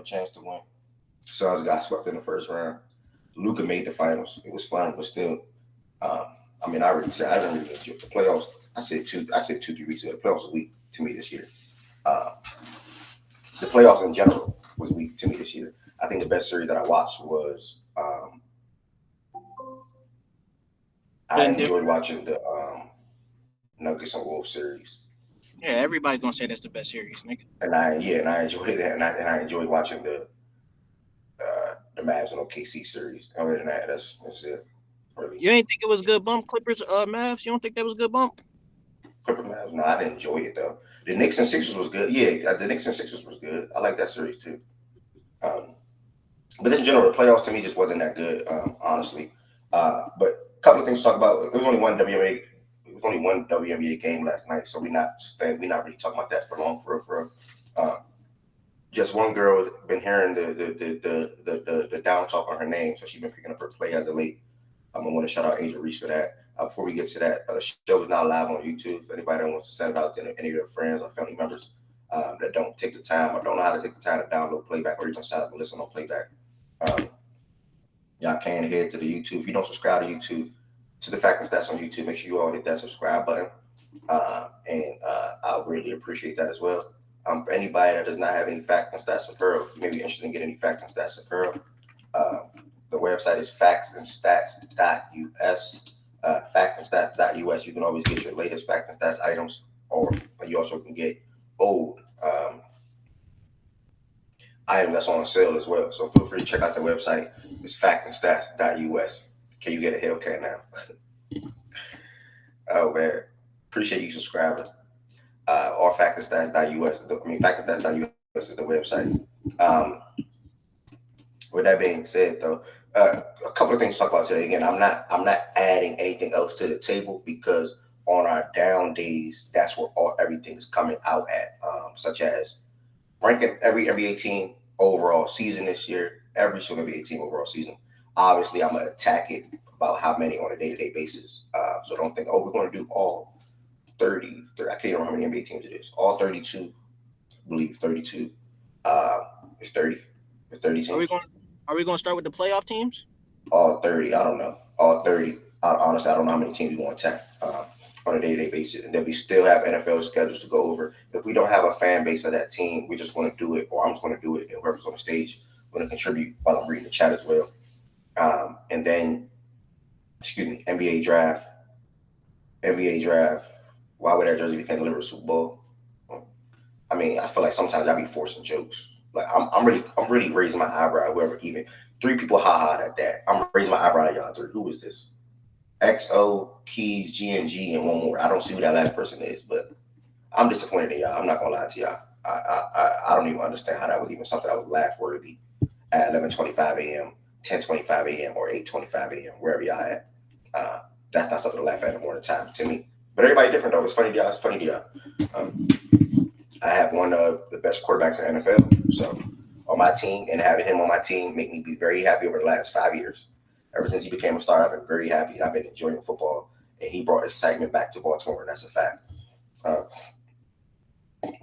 chance to win. Suns got swept in the first round. Luka made the finals. It was fun, but still, I mean, I already said I didn't really enjoy the playoffs. I said 2-3 weeks ago. The playoffs was weak to me this year. The playoffs in general was weak to me this year. I think the best series that I watched was I enjoyed watching the Nuggets and Wolves series. Yeah, everybody's gonna say that's the best series, nigga. And I enjoyed that, and I enjoyed watching the Mavs and OKC series. Other than that, that's it. Really, You ain't think it was a good bump, Clippers, Mavs? You don't think that was a good bump? Clipper Mavs. No, I didn't enjoy it though. The Knicks and Sixers was good. Yeah, the Knicks and Sixers was good. I like that series too. Um, but in general, the playoffs to me just wasn't that good, honestly. But a couple of things to talk about. It was only one WNBA. It was only one WNBA game last night, so we not really talking about that for long. For just one girl been hearing the down talk on her name, so she's been picking up her play as of late. I want to shout out Angel Reese for that. Before we get to that, the show is now live on YouTube. If anybody that wants to send it out to any of their friends or family members that don't take the time or don't know how to take the time to download playback or even sign up and listen on playback, y'all can head to the YouTube. If you don't subscribe to YouTube, to the Fact and Stats on YouTube, make sure you all hit that subscribe button. And I really appreciate that as well. For anybody that does not have any Fact and Stats apparel, you may be interested in getting any Fact and Stats apparel. The website is factsandstats.us. Factsandstats.us. You can always get your latest Fact and Stats items, or you also can get old item that's on sale as well. So feel free to check out the website. It's factsandstats.us. Can you get a Hellcat now? Oh man, appreciate you subscribing. Or factsandstats.us. I mean, factsandstats.us is the website. With that being said, though, a couple of things to talk about today. Again, I'm not adding anything else to the table because on our down days, that's where everything is coming out at, such as ranking every NBA team overall season this year, every single NBA team overall season. Obviously, I'm going to attack it about how many on a day-to-day basis. So don't think, we're going to do all 30. I can't remember how many NBA teams it is. All 32, I believe 32. It's 30. It's 30 teams. Are we going to start with the playoff teams? All 30. I don't know. All 30. Honestly, I don't know how many teams we want to attack on a day-to-day basis. And then we still have NFL schedules to go over. If we don't have a fan base of that team, we just want to do it, or I'm just going to do it, and whoever's on the stage going to contribute while I'm reading the chat as well. And then, NBA draft. Why would that jersey can't deliver a Super Bowl? I mean, I feel like sometimes I be forcing jokes. Like I'm really raising my eyebrow. Whoever, even 3 people at that. I'm raising my eyebrow at y'all 3. Who is this? XO, Keys, GNG, and one more. I don't see who that last person is, but I'm disappointed in y'all. I'm not gonna lie to y'all. I don't even understand how that was even something I would laugh worthy at 11:25 a.m., 10:25 a.m., or 8:25 a.m. wherever y'all at. That's not something to laugh at in the morning time to me. But everybody different though. It's funny to y'all. It's funny to y'all. I have one of the best quarterbacks in the NFL. So on my team, and having him on my team make me be very happy over the last 5 years. Ever since he became a star, I've been very happy. I've been enjoying football, and he brought excitement back to Baltimore, and that's a fact.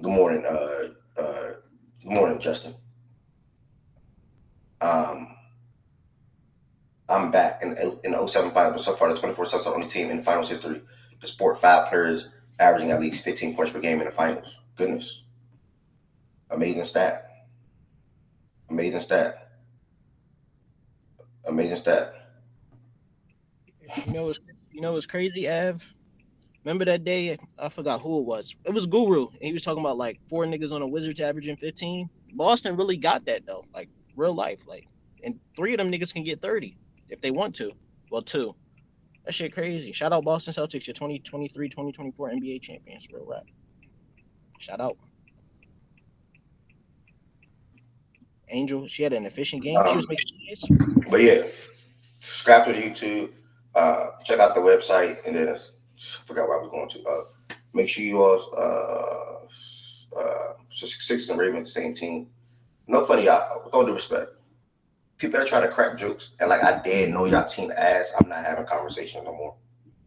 Good morning, Justin. I'm back in the 07 finals, but so far the 24 Celtics are the only team in the finals history to sport 5 players averaging at least 15 points per game in the finals. Goodness. Amazing stat. Amazing stat. You know what's crazy, Av? Remember that day? I forgot who it was. It was Guru. And he was talking about like 4 niggas on the Wizards averaging 15. Boston really got that though, like real life. Like, and 3 of them niggas can get 30 if they want to. Well, 2. That shit crazy. Shout out Boston Celtics, your 2023-2024 NBA champions. Real rap. Shout out. Angel, she had an efficient game. She was making plays. But yeah, subscribe to the YouTube. Check out the website, and then I forgot where I was going to. Make sure you all Sixers and Ravens the same team. No funny, y'all. With all due respect, people that try to crack jokes and like I did know y'all team ass. I'm not having conversations no more.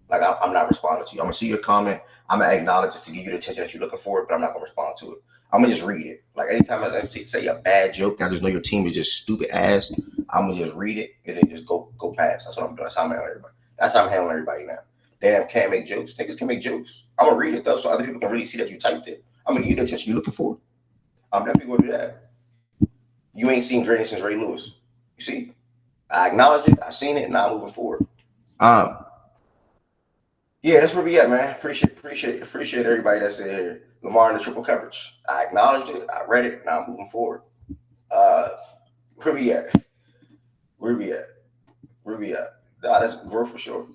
Like I'm not responding to you. I'm gonna see your comment. I'm gonna acknowledge it to give you the attention that you're looking for, but I'm not gonna respond to it. I'm gonna just read it. Like anytime I say a bad joke, I just know your team is just stupid ass. I'm gonna just read it and then just go past. That's what I'm doing. That's how I'm handling everybody. That's how I'm handling everybody now. Damn, can't make jokes. Niggas can make jokes. I'm gonna read it though, so other people can really see that you typed it. I'm gonna give you the attention you're looking for. I'm definitely gonna do that. You ain't seen greatness since Ray Lewis. You see, I acknowledged it. I seen it. Now I'm moving forward. Um, Yeah, that's where we at, man. Appreciate everybody that's in here. Lamar in the triple coverage. I acknowledged it. I read it. Now I'm moving forward. Uh, where we at? Where we at? Where we at? Nah, that's growth for sure.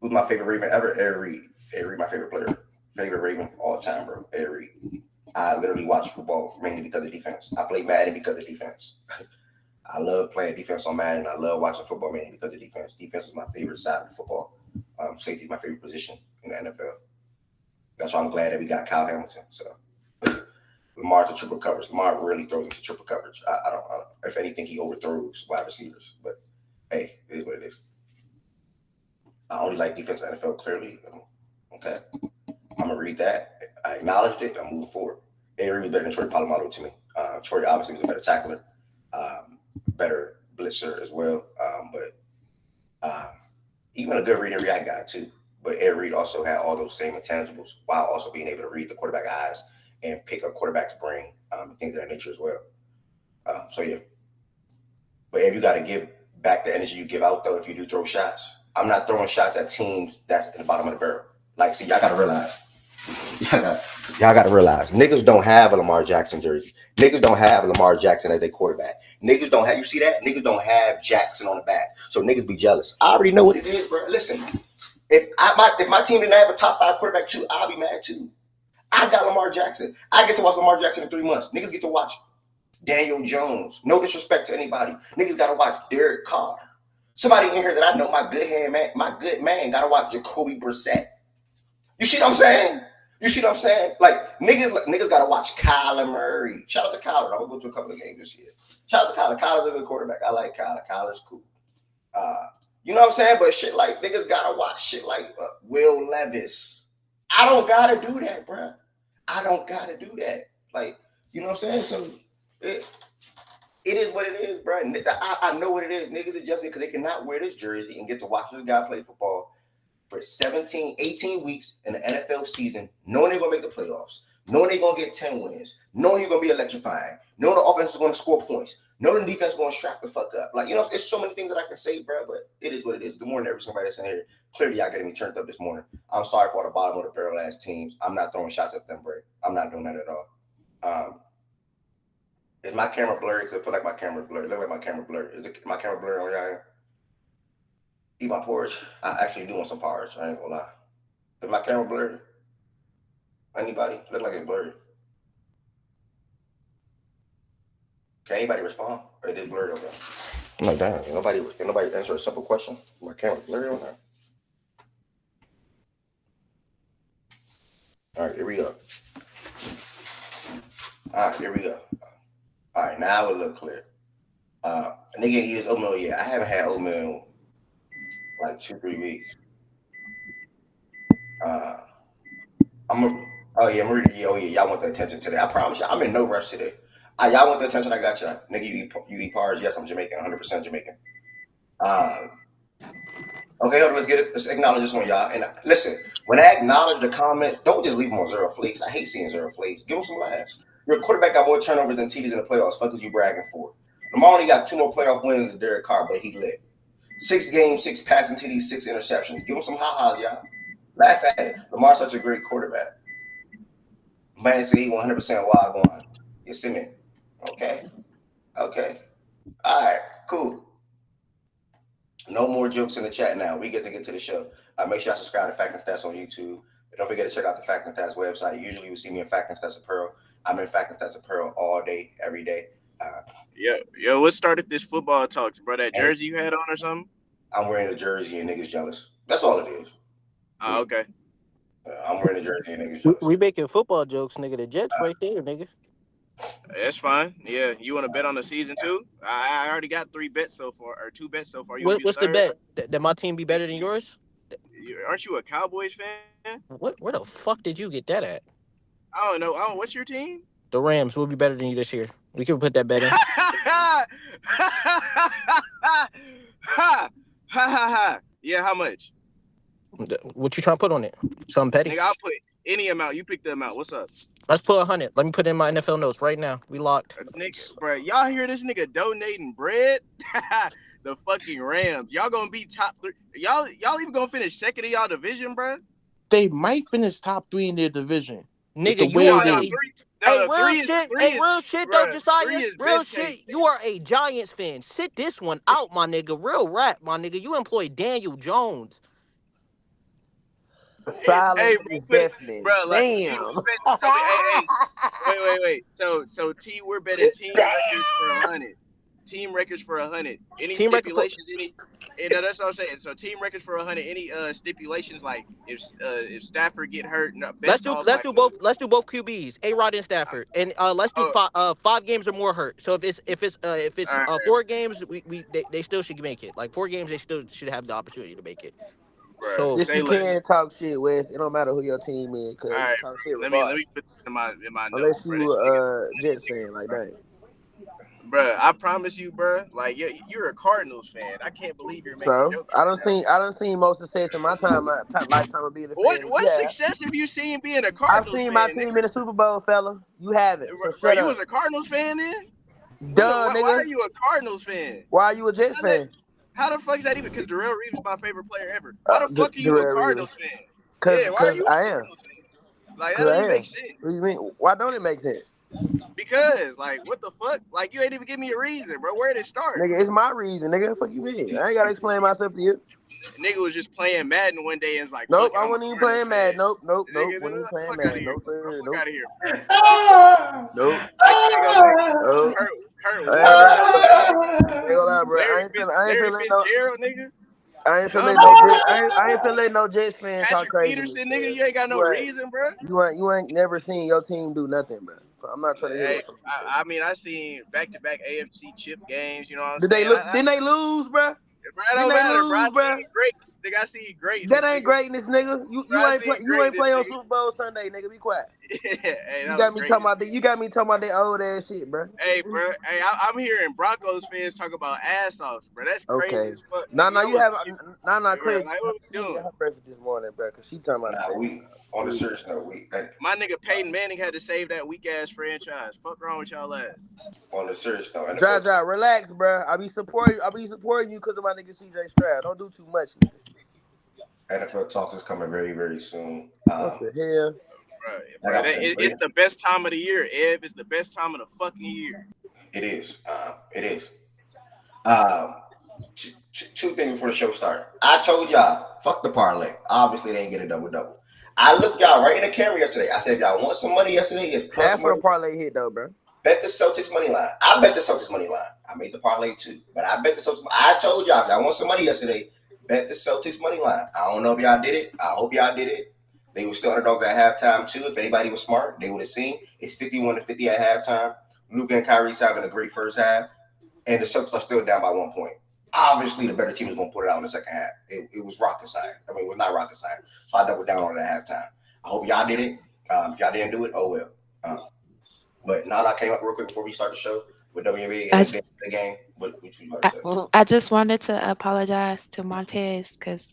Who's my favorite Raven ever? Ed Reed. Ed Reed, my favorite player. Favorite Raven all the time, bro. Ed Reed. I literally watch football mainly because of defense. I play Madden because of defense. I love playing defense on Madden. I love watching football mainly because of defense. Defense is my favorite side of football. Safety is my favorite position in the NFL. That's why I'm glad that we got Kyle Hamilton. So Lamar to triple coverage. Lamar really throws into triple coverage. I don't. If anything, he overthrows wide receivers. But hey, it is what it is. I only like defense in the NFL. Clearly, okay. I'm gonna read that. I acknowledged it. I'm moving forward. Avery was better than Troy Polamalu to me. Troy obviously was a better tackler, better blitzer as well. But even a good read and react guy too. But Ed Reed also had all those same intangibles while also being able to read the quarterback eyes and pick a quarterback's brain, things of that nature as well. So yeah. But if you got to give back the energy you give out though, if you do throw shots, I'm not throwing shots at teams that's at the bottom of the barrel. Like, see, y'all gotta realize, y'all gotta realize, niggas don't have a Lamar Jackson jersey. Niggas don't have Lamar Jackson as their quarterback. Niggas don't have, you see that? Niggas don't have Jackson on the back. So niggas be jealous. I already know what it is, bro. Listen, if my team didn't have a top 5 quarterback too, I'll be mad too. I got Lamar Jackson. I get to watch Lamar Jackson in 3 months. Niggas get to watch Daniel Jones. No disrespect to anybody. Niggas gotta watch Derek Carr. Somebody in here that I know, my good man, gotta watch Jacoby Brissett. You see what I'm saying? You see what I'm saying? Like niggas gotta watch Kyler Murray. Shout out to Kyler. I'm gonna go to a couple of games this year. Shout out to Kyler. Kyler's a good quarterback. I like Kyler. Kyler's cool. You know what I'm saying? But shit like niggas gotta watch shit like Will Levis. I don't gotta do that, bro. I don't gotta do that. Like, you know what I'm saying? So it is what it is, bro. I know what it is. Niggas are just because they cannot wear this jersey and get to watch this guy play football for 17, 18 weeks in the NFL season, knowing they're going to make the playoffs, knowing they're going to get 10 wins, knowing you're going to be electrifying, knowing the offense is going to score points, knowing the defense is going to strap the fuck up. Like, you know, it's so many things that I can say, bro, but it is what it is. Good morning, every somebody that's in here. Clearly, y'all getting me turned up this morning. I'm sorry for all the bottom of the barrel ass teams. I'm not throwing shots at them, bro. I'm not doing that at all. Is my camera blurry? Because I feel like my camera's blurry. It looks like my camera blurry. Is my camera blurry on y'all? Eat my porridge. I actually do want some porridge. I ain't gonna lie. Is my camera blurry? Anybody? Look like it's blurry. Can anybody respond? Or it is blurry over there? I'm like, damn, can nobody answer a simple question? My camera's blurry on there. All right, here we go. All right, here we go. All right, now it look clear. Nigga ain't eat oatmeal yet. I haven't had oatmeal like 2-3 weeks. Oh yeah, Marie. Oh yeah, y'all want the attention today. I promise you, I'm in no rush today. Y'all want the attention? I got y'all. Nigga, you eat porridge? Yes, I'm Jamaican, 100% Jamaican. Okay, hold on, let's get it. Let's acknowledge this one, y'all. And listen, when I acknowledge the comment, don't just leave them on zero flakes. I hate seeing zero flakes. Give them some laughs. Your quarterback got more turnovers than TDs in the playoffs. Fuck is you bragging for? Lamar only got 2 more playoff wins than Derek Carr, but he lit. 6 games, 6 passing TDs, 6 interceptions. Give him some ha-has, y'all. Laugh at it. Lamar's such a great quarterback. Man said he 100% wild going. You see me? Okay. Okay. All right. Cool. No more jokes in the chat now. We get to the show. Make sure y'all subscribe to Fact and Stats on YouTube. And don't forget to check out the Fact and Stats website. Usually you see me in Fact and Stats Apparel. I'm in Fact and Stats Apparel all day, every day. Yo, what started this football talks, bro? That And jersey you had on or something? I'm wearing a jersey and niggas jealous. That's all it is. Oh, okay. I'm wearing a jersey and niggas We, jealous. we making football jokes, nigga. The Jets Uh, right there, nigga. That's fine. Yeah, you want to bet on the season too? I already got 3 bets so far, or 2 bets so far. You want to do the What's the third? bet? That my team be better than yours? Aren't you a Cowboys fan? Where the fuck did you get that at? I don't know. Oh, what's your team? The Rams will be better than you this year. We can put that bet in. ha ha ha. Yeah, how much? What you trying to put on it? Something petty? Nigga, I'll put any amount. You pick the amount. What's up? Let's put 100. Let me put in my NFL notes right now. We locked. Nigga, bro, y'all hear this nigga donating bread? The fucking Rams. Y'all gonna be top 3. Y'all even gonna finish second in y'all division, bro? They might finish top 3 in their division. Nigga, you are no, a three. Hey, No, real three is shit. three Hey, is, real shit though, bruh, Josiah. three is Real best case. shit. You are a Giants fan. Sit this one out, my nigga. Real rap, my nigga. You employ Daniel Jones. silence Hey, is bro, deafening. bro, like Damn. wait. So T, we're betting team records for 100. Team records for 100. Any Team record. stipulations? No, that's what I'm saying. So team records for 100. Any stipulations like if Stafford get hurt, no, Let's best do off let's like do both. Let's do both QBs. A-Rod and Stafford, and let's do oh, 5 games or more hurt. So if it's all right, 4 games, they still should make it. Like 4 games, they still should have the opportunity to make it. bro. So Yes, Say you less. can talk shit, Wes. It don't matter who your team is, cause All you right, can talk shit let me regardless. put this in my notes, Unless bro. you This nigga, Jets fan like that. bro. I promise you, bro. Like you're a Cardinals fan. I can't believe you're making So jokes I right don't now. seen most success in my lifetime of being a What fan. what Yeah, success have you seen being a I've Cardinals seen my fan, team nigga? in the Super Bowl, fella. You haven't. So Bro, shut you up. was a Cardinals fan then? Duh, Why nigga. are you a Cardinals fan? Why are you a Jets How that? fan? How the fuck is that even? Because Darrell Reeves is my favorite player ever. Why the fuck are you a Darrell Reeves. Cardinals fan? Cause, Yeah, why are cause you I a am. Cardinals fan? Like that Cause don't I even am. make sense. What do you mean? Why don't it make sense? Because like what the fuck? Like you ain't even give me a reason, bro. Where did it start? Nigga, it's my reason, nigga. Fuck you mean? I ain't gotta explain myself to you. Nigga was just playing Madden one day and was like, Nope, fuck it, I I'm a wasn't even Cardinals playing fan. mad. Nope. Nigga, Wasn't even playing fuck out of mad. here, No, bro. sir. Fuck Nope. out of here, bro. Nope. Next thing I'm like, Nope. Kurt I ain't Warner, dumbass. gonna lie, bro. I ain't Larry finna let no. Fitzgerald, nigga. I ain't finna let no Dumbass. Jets. I ain't finna let no Jets fan talk Patrick crazy to me, Peterson, nigga, cuz. you ain't got no reason, bro. You ain't never seen your team do nothing, bro. So I'm not trying to hear Hey, what some people say. I mean, I seen back-to-back AFC chip games. You know what I'm Did they saying? look? Didn't they lose, bro? Bro, it Didn't don't they matter, bro. I lose, bro? seen greatness, nigga. I seen That greatness, ain't nigga. greatness, nigga. You Bro, you I ain't seen play you ain't greatness, play on nigga. Super Bowl Sunday, nigga. Be quiet. Hey, You that was got me talking greatness. about that old ass shit, bro. Hey, bro. Hey, I'm hearing Broncos fans talk about ass off, bro. That's crazy Okay. as fuck, Nah, nigga. nah, Yo, you have shit, clear. bro. Like, what She we didn't get doing? her breakfast this morning, bro, because she talking about Nah, we on the food. serious note. My nigga Peyton Manning had to save that weak ass franchise. Fuck wrong with y'all ass. On the serious note. Dry, relax, bro. I be supporting you because of my nigga CJ Stroud. Don't do too much, nigga. NFL talk is coming very, very soon. What the hell? Like I'm saying, It's the best time of the year, Ev. It's the best time of the fucking year. it is. It is. Um, two things before the show started. I told y'all, fuck the parlay. Obviously, they ain't get a double. I looked y'all right in the camera yesterday. I said, if y'all want some money yesterday, it's plus Half of money. the parlay hit though, bro. Bet the Celtics money line. I bet the Celtics money line. I made the parlay too, but I bet the Celtics. I told y'all, if y'all want some money yesterday, bet the Celtics money line. I don't know if y'all did it. I hope y'all did it. They were still underdogs at halftime too. If anybody was smart, they would have seen it's 51-50 at halftime. Luka and Kyrie's having a great first half, and the Celtics are still down by 1 point. Obviously, the better team is going to put it out in the second half. It was rocket science. I mean, it was not rocket science. So I doubled down on it at halftime. I hope y'all did it. If y'all didn't do it, oh well. But now I came up real quick before we start the show with WNBA I, and the game. What you about I, to say? I just wanted to apologize to Montez because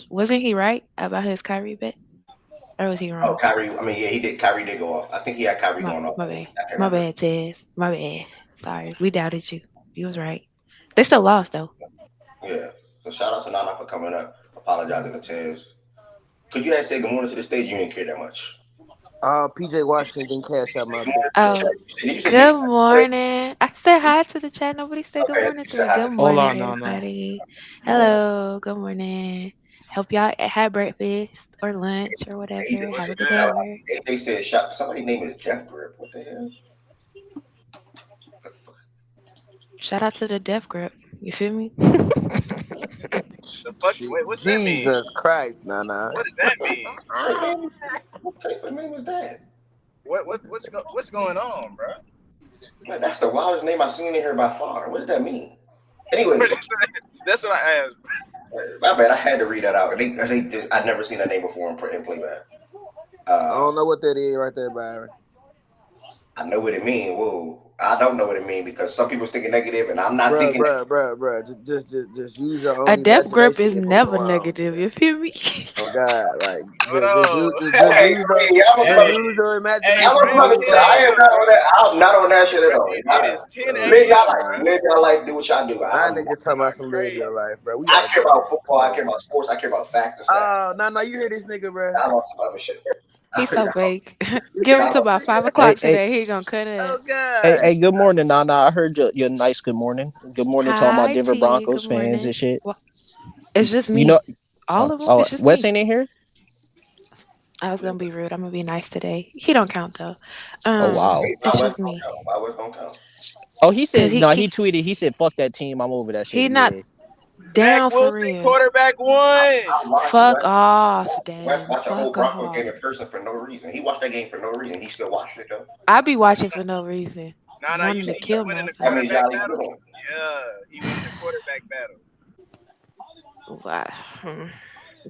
wasn't he right about his Kyrie bet, or was he Oh, wrong? Kyrie. I mean, yeah, he did. Kyrie did go off. I think he had Kyrie My going off. my I bad, can't my remember. bad, Tez, my bad. Sorry, we doubted you. You was right. They still lost though. Yeah. So shout out to Nana for coming up, apologizing to Tez. Could you have said good morning to the stage? You didn't care that much. PJ Washington didn't cash out my Good bet. morning to the Oh, chat. You said good big. morning. I said hi to the chat. Nobody said good Okay, morning you to said me. hi Good to morning, Hola, Nana. everybody. the Hello. Good morning. Hope y'all had breakfast or lunch or whatever. Have a good day at work. They said shot. Somebody's name is Death Grip. What the hell? The fuck? Shout out to the Death Grip. You feel me? The fuck? Wait, what's that mean? Jesus Christ, Nana. What does that mean? What type of name is that? What's going on, bro? Man, that's the wildest name I've seen in here by far. What does that mean? Anyway, That's what I asked. My bad. I had to read that out. I'd never seen that name before in playback. I don't know what that is right there, Byron. I know what it means. Whoa. I don't know what it means because some people's thinking negative, and I'm not Bruh, thinking. Just use your A own death grip imagination is and move never around. negative. You feel me? Oh God, like Hold on. Hey, just use your Hey, imagination y'all and don't Ram fucking move shit. I King, around. am not on that. I'm not on that shit at bro, all. it is 10 Live a.m., y'all bro. life. Live y'all life. Do what y'all do. My niggas talking about Y'all some live crazy. your life, bro. We I care arguing. about football. I care about sports. I care about facts and stats. No, you hear this nigga, bro? I don't some other shit. He's so fake. Give him to about 5 Hey, o'clock hey, today. He gonna cut Oh it. God. hey, good morning, Nana. I heard your nice good morning. Good morning to all my Hi Denver T. Broncos Good fans and morning. shit. Well, it's just You know, me. All of them. oh, It's just Wes me. ain't in here. I was gonna be rude. I'm gonna be nice today. He don't count though. Oh wow. It's My West just don't me. count. My West don't count. Oh, he Cause said no. He tweeted. He said, "Fuck that team. I'm over that shit." he not Yeah. Zach down for Wilson, real. quarterback one. I'm watching Fuck West. off, West Dan. watch a whole Fuck Broncos game off. in person for no reason. He watched that game for no reason. He still watched it though. I be watching for no reason, Nah, you wanting to see he kill winning the That means motherfuckers. quarterback y'all even battle? doing. Yeah, he winning the quarterback battle. Wow. I'm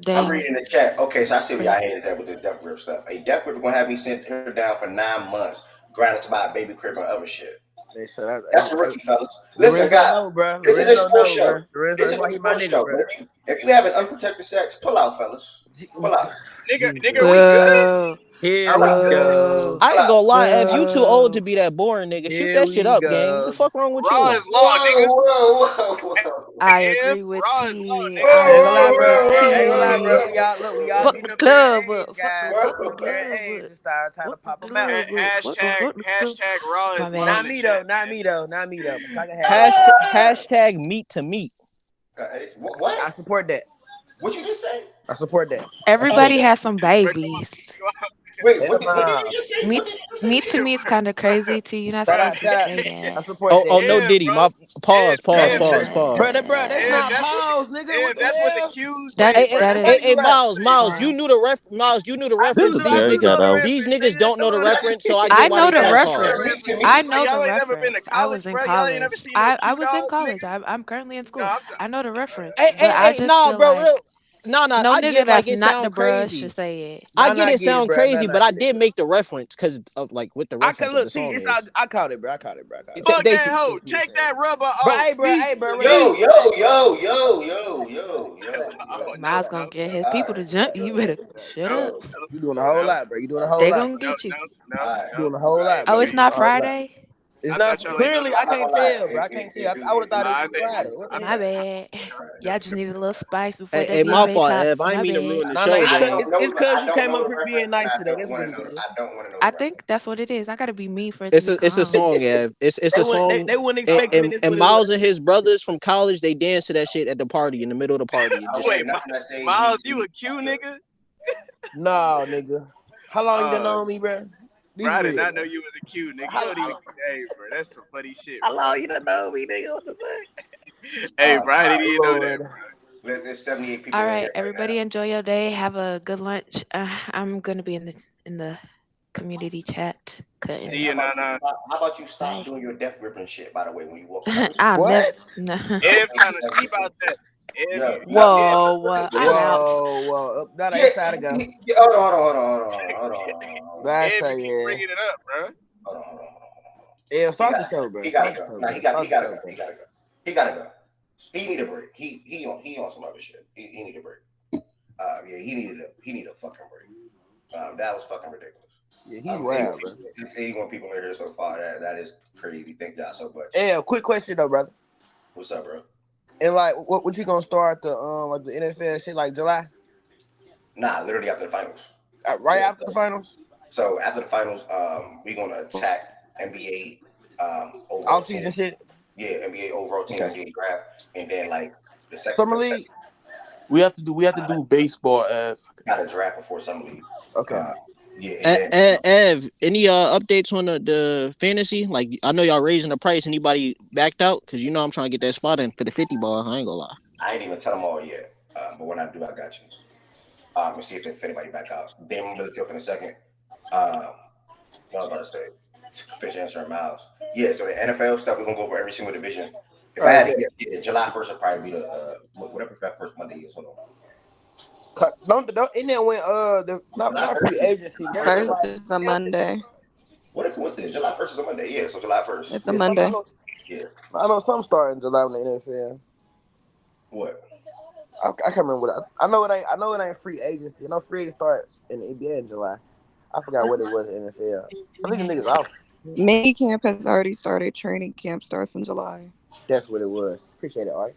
Dan, reading the chat. Okay, so I see where y'all please. haters at with this death grip stuff. A death grip is gonna have me sent her down for 9 months, granted to buy a baby crib and other shit. Man, shut up. That's a rookie, fellas. Listen, Lorenzo guys, know, bro. this is a Lorenzo sports know, show. bro. Lorenzo, This that's is why a he my sports nigga, show. bro. If you have an unprotected sex, pull out, fellas. Pull out. Nigga, Jesus. we good? Boo. Here Are Pull we out. we good? go. Boo. I Pull ain't out. gonna lie, Ev. You too old to Boo. be that boring, nigga. Shoot Here that shit we up, gang. The go. fuck wrong with Raw you? is law, nigga. Whoa, whoa, whoa, whoa. I Ev, agree with raw is law, T. nigga. I I ain't gonna lie, agree bro. with I ain't gonna lie, bro. T. We all Fuck getting the up there club in age, up. guys. We Fuck getting the up there in club age. up. It's time to Fuck the pop them out. club up. Fuck the club. Hashtag raw My is law in bad. Not the me chat, though. Not man. me though. Not me though. I can have it. Hashtag meat to meat. I What? support that. What you just say? I support that. I support Everybody that. has some Bro, babies. Wait, Hell what did you nah. just say? Me, What did you just say? me to me is kind of crazy. T. You're not Shout bro, supposed out, to shout out. say I that. support Oh, that. oh no, Ev, Diddy. bro. My pause, pause, Ev, pause, Bro, pause. that's Ev, not pause, nigga. What the that's what the hell? Q's That's say, Hey, bro. hey, that That's is what hey, the hey, Q's Miles, say. Miles, pause. Miles, you knew the I reference. do. These I Guys do niggas, know got the out. these reference, niggas nigga. don't know Come the on now. reference, so I get I why know they the saying reference. pause. Meat to I meat. So know the y'all ain't never been reference. to I college, was in bro. Y'all ain't never college. seen no I Q was in dogs, college. nigga. I'm currently in No, school. I know the reference, Hey, but hey, I hey, just nah, feel bro, like real, nah, no I nigga get like that's it not the sound bruh should crazy. say it. I Nah, get not it get it, sound bro. crazy, Nah, but not I get it, did bro. make the reference because of like what the I can reference of the look. See, song it's not. is. I caught it, bro. I caught it, bro. I caught it, They, fuck bro. they that I hoe. see what Take you're saying. that rubber Bro, off. hey, bro, Yo, relax. Beast. yo, yo, yo, yo, yo, yo, Oh, yo. no, Miles gonna no, get no, his All people right, to jump. You better shut no, up. yo, no, You doing a yo. whole no, lot, bro. You doing a whole They lot, gonna bro. no, get you. no, All right. You no. doing a whole Hey, lot, Oh, bro. it's You hey, doing not a whole lot. Friday. It's I not thought y'all ain't know clearly. the I I'm not can't gonna lie. tell, bro. I can't tell. I would have It thought it do was I a think Friday. What the I My hell? bad. Friday. Y'all just need a little spice before Hey, that hey, my DMA fault, top. Ev. I ain't My mean to bad. ruin the No, no, show, it's I cause gang. don't know. it's cause I you don't came know up the here being reference, and nice I today. don't That's want what to it know. is. I don't want to know I the think reference. that's what it is. I gotta be mean for it to be It's a calm. song, Ev. It's a song. They wouldn't And, expect it. and That's and what it was. Miles and his brothers from college, they dance to that shit at the party in the middle of the party and I don't just want wait, shit. nothing that say meat Miles, to you meat. a Q nigga? No, nigga. How long you done Uh, known me, bro? Be bro, I for did real, not know bro. you was a Q nigga. You How, don't even. how, Hey, bro, that's some funny shit, how bro. long you done known me, nigga? What the fuck? Hey, All bro, I didn't right. even know that, Lord. bro. There's 78 All people in right, here right now. everybody, enjoy your day. Have a good lunch. I'm gonna be in the community chat Hey, See cutting. you, Nana. how about you stop Bye. doing your death gripping shit? By the way, when you walk around, I'll never. What? No. stop Ev doing trying to your death see gripping. about that. Ev, Yeah, you, you have to. Ev, Whoa, I'm out. Whoa. Now Yeah, it's time to go. yeah, hold on. That's Ev, you so keep yeah. bringing it up, bro. Hold on. Yeah, He start got the show, bro. he gotta Start the go. show, No, bro. Start he the gotta show, go. bro. He gotta go. He need a break. He on some other shit. He need a break. Yeah, he need a fucking break. That was fucking ridiculous. Yeah, he's It's wild, bro. 81 people in here so far. That is crazy. Thank y'all so much. Yeah, quick question though, brother. What's up, bro? And like, what you gonna start the like the NFL shit like July? Nah, literally after the finals. Right Yeah. after the finals? So after the finals, we're gonna attack NBA overall Off team. season shit? Yeah, NBA overall team, Okay. NBA draft, and then like Summer League? We have to do baseball, Ev. got a draft before summer league. Okay. Yeah, and then Ev, any updates on the fantasy? Like I know y'all raising the price. Anybody backed out? Cause you know I'm trying to get that spot in for the 50 ball. I ain't gonna lie. I ain't even tell them all yet. But when I do, I got you. And see if anybody back out. Then I'm gonna up in a second. What I was about to say, fish answering Miles. Yeah, so the NFL stuff we're gonna go over every single division. If I had to guess, yeah, July 1st would probably be the whatever that first Monday is. Hold on. Don't isn't that when not free agency? That's First July. is a Monday. What a coincidence! July 1st is a Monday. Yeah, so July 1st. It's a Yeah, Monday. Yeah. I know some start in July in the NFL. What? I can't remember what I know. It ain't free agency. I know free agency start in the NBA in July. I forgot what it was in the NFL. I think the niggas off. Mini camp has already started. Training camp starts in July. That's what it was. Appreciate it, Art.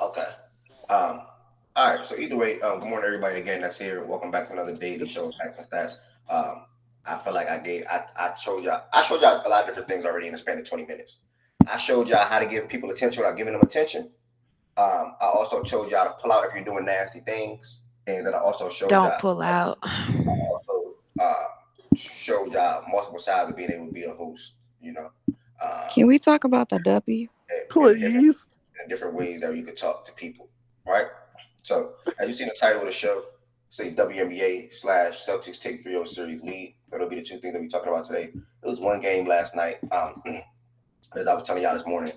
Okay. All right. So either way, good morning everybody again that's here. Welcome back to another daily show, Facts and Stats. I feel like I showed y'all a lot of different things already in the span of 20 minutes. I showed y'all how to give people attention without giving them attention. I also showed y'all to pull out if you're doing nasty things, and then I also showed Don't y'all. pull out. I also showed y'all multiple sides of being able to be a host. You know. Can we talk about the W? Please. In different ways that you could talk to people, right? So, as you see the title of the show, say WNBA / Celtics take 3-0 series lead. That'll be the two things that we're talking about today. It was one game last night. As I was telling y'all this morning,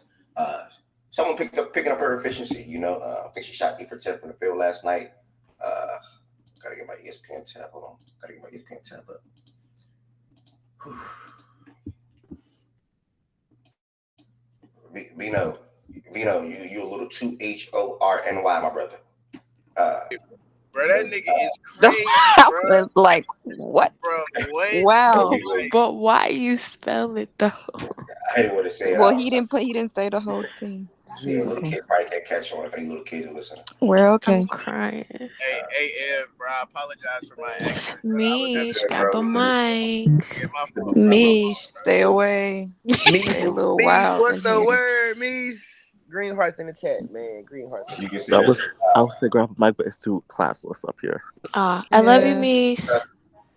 someone picking up her efficiency. You know, I think she shot 8 for 10 from the field last night. Gotta get my ESPN tab. Hold on. Gotta get my ESPN tab up. Vino, you a little too HORNY, my brother. Bro, that nigga is crazy, I bro. was like, what? Bro, what? Wow. But why you spell it though? I didn't want to say it. Well, he didn't say the whole thing. Yeah, little kids probably can't catch on if any little kids are listening. We're okay. I'm crying. Hey, Ev, bro, I apologize for my actions, bro. Mish, grab a bro. mic. Yeah, my fault, bro. Me, stay away. Stay a little wild. What's in the here. word, me? Green hearts in the chat, man. Green hearts. You can see I that. was say grab a mic, but it's too classless up here. I love you, Yeah. Mish.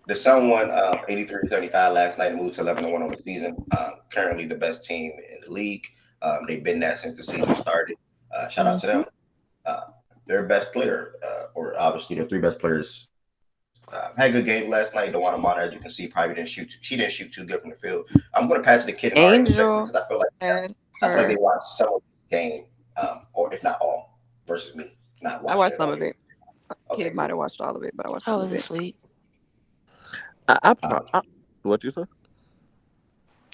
The Sun won 83-75 last night and moved to 11-1 on the season. Currently the best team in the league. They've been that since the season started. Shout out to them. Their best player, or obviously their three best players, had a good game last night. Dewana Mata, as you can see, probably didn't shoot. She didn't shoot too good from the field. I'm going to pass to the kid in our Angel because I feel like they watched some of the game, or if not all, versus me. Not I watched it some all. of it. Okay, Kid might have watched all of it, but I watched I some was of it. asleep. What you say?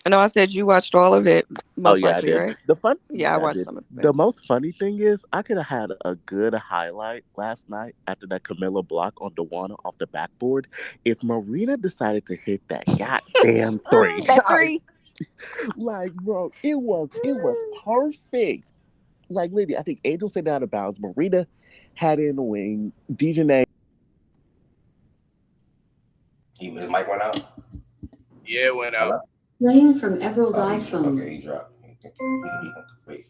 No, I said you watched all of it. Most I likely, did. right? The fun. Yeah, I watched did. some of it. The most funny thing is, I could have had a good highlight last night after that Camilla block on Dewana off the backboard. If Marina decided to hit that goddamn three, That three. like, bro, it was perfect. Like, literally, I think Angel sent it out of bounds. Marina had it in the wing. Dejanay. His mic went out. Yeah, it went out. Playing from Emerald iPhone. Okay, he dropped. Wait.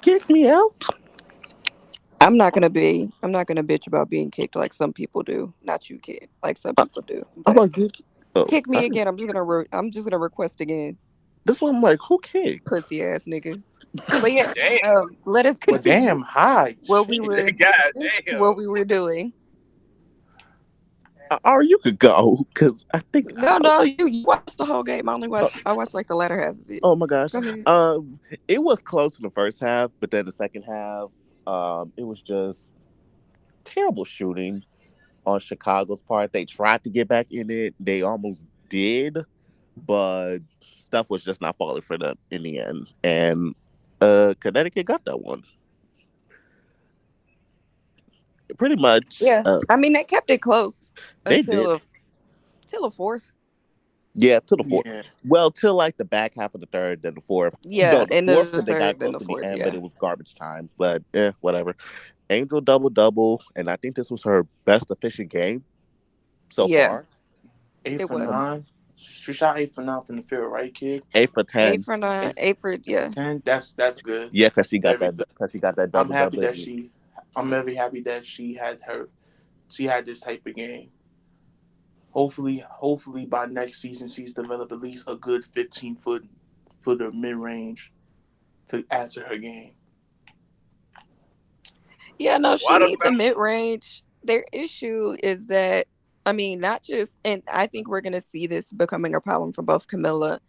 Kick me out. I'm not gonna bitch about being kicked like some people do. Not you, kid. Like some people do. I'm like, kick me again. I'm just gonna request again. This one, I'm like, who kicked? Pussy ass nigga. But yeah, Damn. let us Well, continue. damn, hi. What we were doing. Or you could go, because I think No, you watched the whole game. I watched like the latter half of it. Oh my gosh. Go ahead. It was close in the first half, but then the second half, it was just terrible shooting on Chicago's part. They tried to get back in it. They almost did, but stuff was just not falling for them in the end. And Connecticut got that one. Pretty much. Yeah. I mean, they kept it close. They did. Till the fourth. Yeah, till the fourth. Yeah. Well, till like the back half of the third, then the fourth. Yeah, and the fourth, they got close to the end, but it was garbage time. But whatever. Angel double, and I think this was her best efficient game so far. 8 for 9. She shot 8 for 9 from the field, right, kid? 8 for 10. 8 for 9. 8 for 10. That's good. Yeah, because she got that double. I'm very happy that she had this type of game. Hopefully by next season she's developed at least a good 15-footer mid-range to add to her game. Yeah, no, she needs a mid-range, their issue is that, I mean, not just, and I think we're gonna see this becoming a problem for both Camilla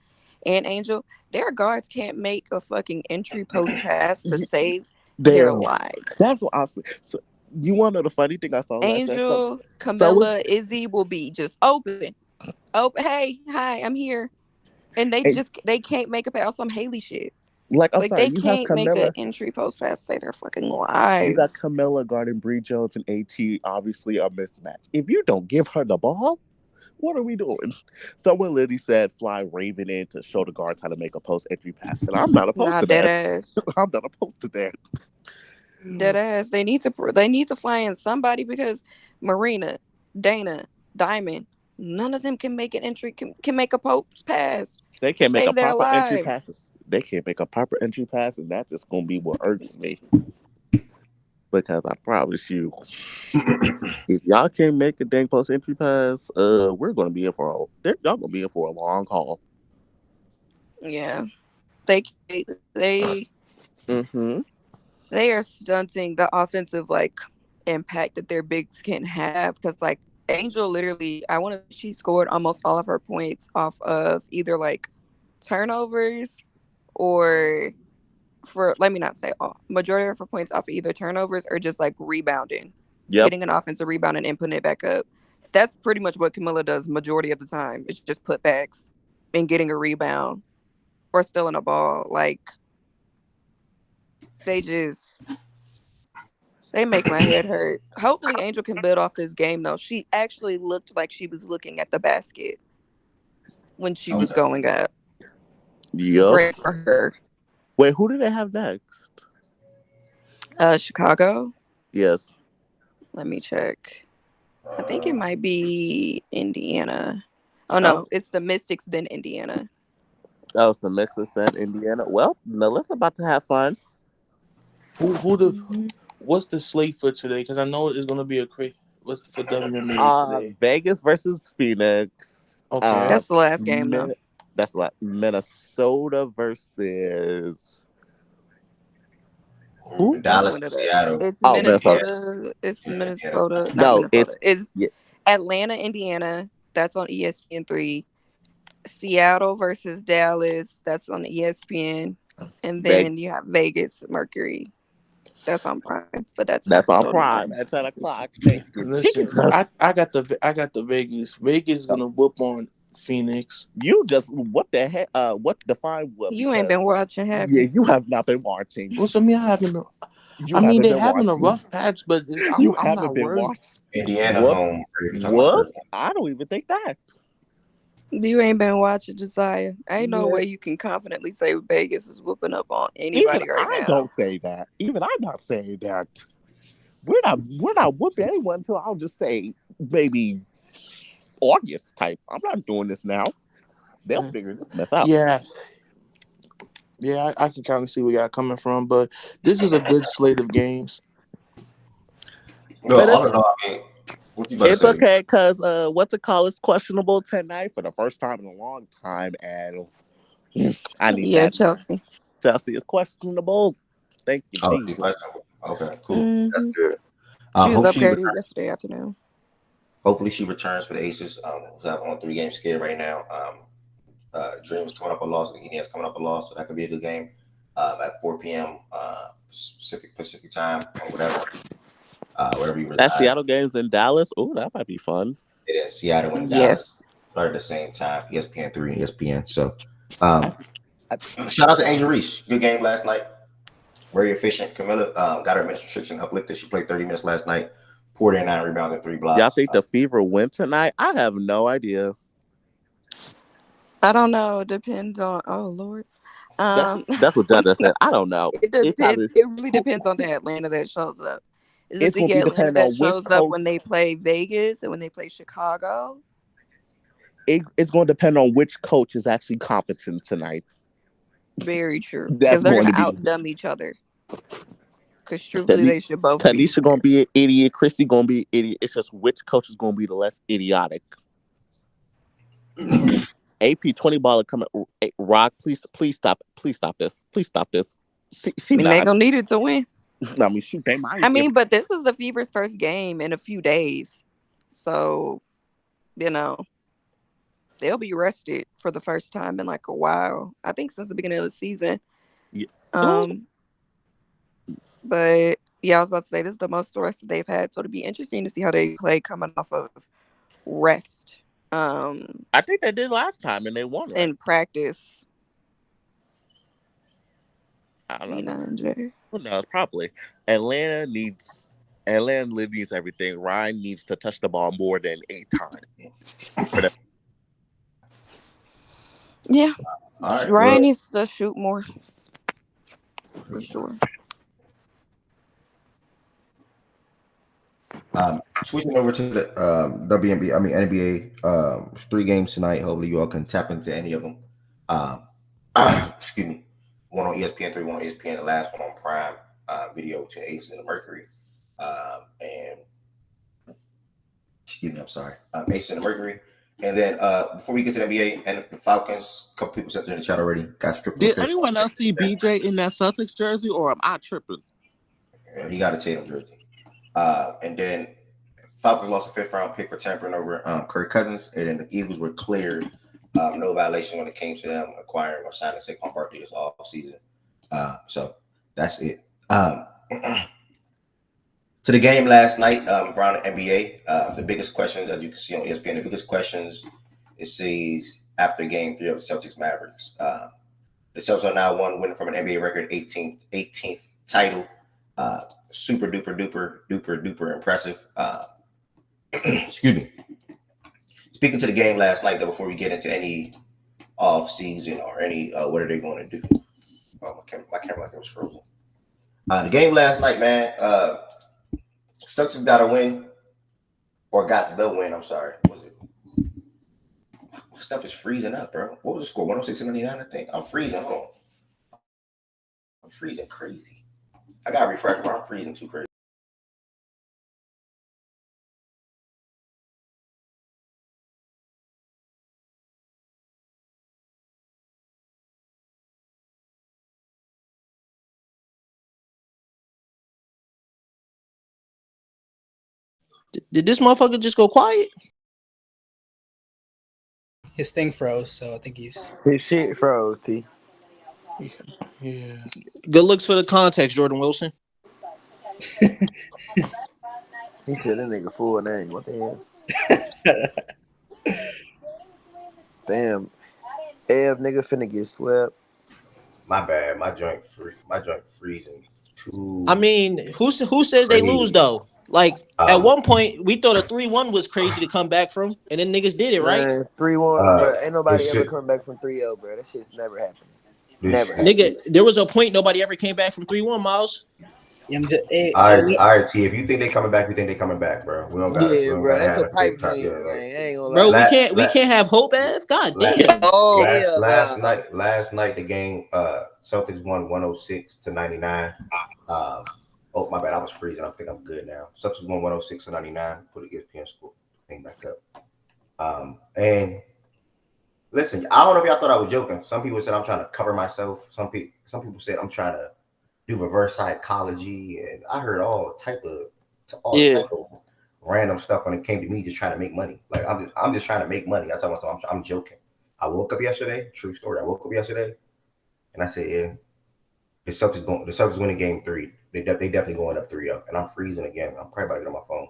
and Angel. Their guards can't make a fucking entry post pass to save their Damn. lives. That's what I'm saying. So, you want to know the funny thing I saw last night? Angel, So Camilla, Izzy will be just open. Open. Hey, hi, I'm here. And they can't make a pass on some Haley shit. like, I'm Like sorry, they you have can't make an Camilla. entry post pass to save their fucking You got lives. Camilla guarding Bree Jones and AT, obviously a mismatch. If you don't give her the ball, what are we doing? Someone literally said fly Raven in to show the guards how to make a post entry pass. And I'm not opposed Nah, to dead that. ass. I'm not opposed to that. Dead ass. They need to fly in somebody because Marina, Dana, Diamond, none of them can make an entry can make a post pass They to can't make a save their proper entry lives. pass. They can't make a proper entry pass, and that's just gonna be what irks me. Because I promise you, if y'all can't make a dang post entry pass, we're gonna be in for y'all gonna be in for a long haul. Yeah. They they Mm-hmm. they are stunting the offensive like impact that their bigs can have because like Angel literally I want to she scored almost all of her points off of either like turnovers or for let me not say all majority of her points off of either turnovers or just like rebounding, Yep. getting an offensive rebound and then putting it back up. So that's pretty much what Camilla does majority of the time. It's just putbacks and getting a rebound or stealing a ball. Like they just they make my head hurt. Hopefully Angel can build off this game though. She actually looked like she was looking at the basket when she was Okay. going up. Yep. Great for her. Wait, who do they have next? Chicago. Yes. Let me check. I think it might be Indiana. Oh Oh, no, it's the Mystics then Indiana. that was the Mixers and Indiana. Well, Melissa's about to have fun. Who the Mhm. what's the slate for today? Because I know it's gonna be a crazy. What's for WNBA today? Vegas versus Phoenix. Okay. That's the last game though. Min- that's like Minnesota versus who? Let me Dallas, look it up. Seattle, It's Oh, Minnesota. Indiana. Minnesota. It's Indiana. Minnesota. Not No, Minnesota. It's yeah, Atlanta, Indiana. That's on ESPN 3. Seattle versus Dallas. That's on ESPN. And Vegas. then you have Vegas, Mercury. That's on Prime, but that's That's on Showtime. Prime at 10 o'clock. Thank you, Listen, Jesus. I got the Vegas. Vegas is gonna whoop on Phoenix. You just what the heck? What define what? You ain't Because been watching, have yeah, you? you have not been watching. What's I mean? You I mean, haven't they been having a watching. rough patch, but You I'm haven't not been worried. watching. Indiana Whoop, home. If you're talking about the whoop. first one. I don't even think that. You ain't been watching, Josiah. Ain't no Yeah. way you can confidently say Vegas is whooping up on Even anybody right I now. don't say that. Even I'm not saying that. We're not whooping anyone until I'll just say maybe August type. I'm not doing this now. They'll figure this mess out. Yeah, yeah, I can kind of see where y'all coming from, but this is a good slate of games. No, But all in all, I mean, what you about to it's say? okay because what's it called is questionable tonight for the first time in a long time, and I need Yeah, that. Chelsea. Chelsea is questionable. Thank you, Oh, she Jesus. questionable. Okay, cool. That's Hmm good. She was Hope she upgraded yesterday afternoon. hopefully she returns for the Aces. We have on 3 game skid right now. Dreams coming up a loss, and Indiana's coming up a loss, so that could be a good game. At 4 p.m. Pacific time or wherever you That reside. Seattle game's in Dallas. Oh, that might be fun. It is Seattle and Dallas Yes. start at the same time. ESPN 3 and ESPN. So, I, I, shout out to Angel Reese. Good game last night. Very efficient. Camilla got her minutes restriction uplifted. She played 30 minutes last night. Poured in 9 rebounds and 3 y'all blocks. think the Fever win tonight? I have no idea. I don't know. It depends on. Oh Lord. That's what Judge said. I don't know. It It's depends. either It really depends on the Atlanta that shows up. Is it it's gonna the be Atlanta depending that on which shows up coach. when they play Vegas and when they play Chicago? It's going to depend on which coach is actually competent tonight. Very true. Because That's they're going gonna to be outdumb each other. Because truthfully, Tani- they should both be Tanisha gonna there. be an idiot. Christy gonna be an idiot. It's just which coach is gonna be the less idiotic. Yeah. AP 20 baller coming. Rock, please stop. Please stop this. Please stop this. I She mean, they not. gonna need it to win. I mean, shoot, they might. I mean, but this is the Fever's first game in a few days. So, you know, they'll be rested for the first time in like a while. I think since the beginning of the season. Yeah. But yeah, I was about to say this is the most rest that they've had. So it'll be interesting to see how they play coming off of rest. I think they did last time and they won, right? In practice. I don't know. B9J. Who knows? Probably. Atlanta needs everything. Ryan needs to touch the ball more than 8 times. Yeah. All right, Ryan needs to shoot more. For sure. Switching over to the WNBA, I mean NBA, 3 games tonight. Hopefully, you all can tap into any of them. Excuse me. One on ESPN 3, one on ESPN, the last one on Prime Video between the Aces and the Mercury. And excuse me, I'm sorry, Aces and the Mercury. And then before we get to the NBA and the Falcons, a couple people sent in the chat already. Got stripped. Did anyone else see BJ in that Celtics jersey, or am I tripping? Yeah, he got a Tatum jersey. And then Falcons lost a 5th round pick for tampering over Kirk Cousins, and then the Eagles were cleared. No violation when it came to them acquiring or signing Saquon Barkley this offseason. So that's it. To the game last night around the NBA, the biggest questions, as you can see on ESPN, the biggest questions it says after game 3 of the Celtics Mavericks. The Celtics are now winning from an NBA record 18th title. Super duper impressive. Excuse me. Speaking to the game last night, though, before we get into any off season or any what are they going to do? Oh, my camera like it was frozen. The game last night, man. Celtics got a win, or got the win. I'm sorry. What was it? My stuff is freezing up, bro. What was the score? 106-99, I think. I'm freezing. Hold on. I'm freezing crazy. I got to refresh, but I'm freezing too crazy. Did this motherfucker just go quiet? His thing froze, so I think his shit froze. T. Yeah. Good looks for the context, Jordan Wilson. He said that nigga full name. What the hell? Damn. Ev nigga finna get swept. My bad. My joint freezing. I mean, who says they lose though? Like at one point, we thought a 3-1 was crazy to come back from, and then niggas did it, right? 3-1, bro. Ain't nobody ever come back from 3-0, bro. That shit's never happened. Never happened. Nigga, there was a point nobody ever came back from 3-1, Miles. All right, T. If you think they coming back, we think they coming back, bro. We don't got. Yeah, bro. That's a pipe dream, man. I ain't gonna lie. Bro, we can't have hope, Ev. God damn. Last night the game, Celtics won 106-99. Oh my bad, I was freezing. I think I'm good now. Celtics won 106-99. Put the ESPN score thing back up. And listen, I don't know if y'all thought I was joking. Some people said I'm trying to cover myself. Some people said I'm trying to do reverse psychology, and I heard all type of random stuff when it came to me just trying to make money. Like I'm just trying to make money. I told myself I'm joking. I woke up yesterday. True story. I woke up yesterday, and I said, yeah, the Celtics winning game 3. They definitely going up 3-0, and I'm freezing again. I'm probably about to get on my phone.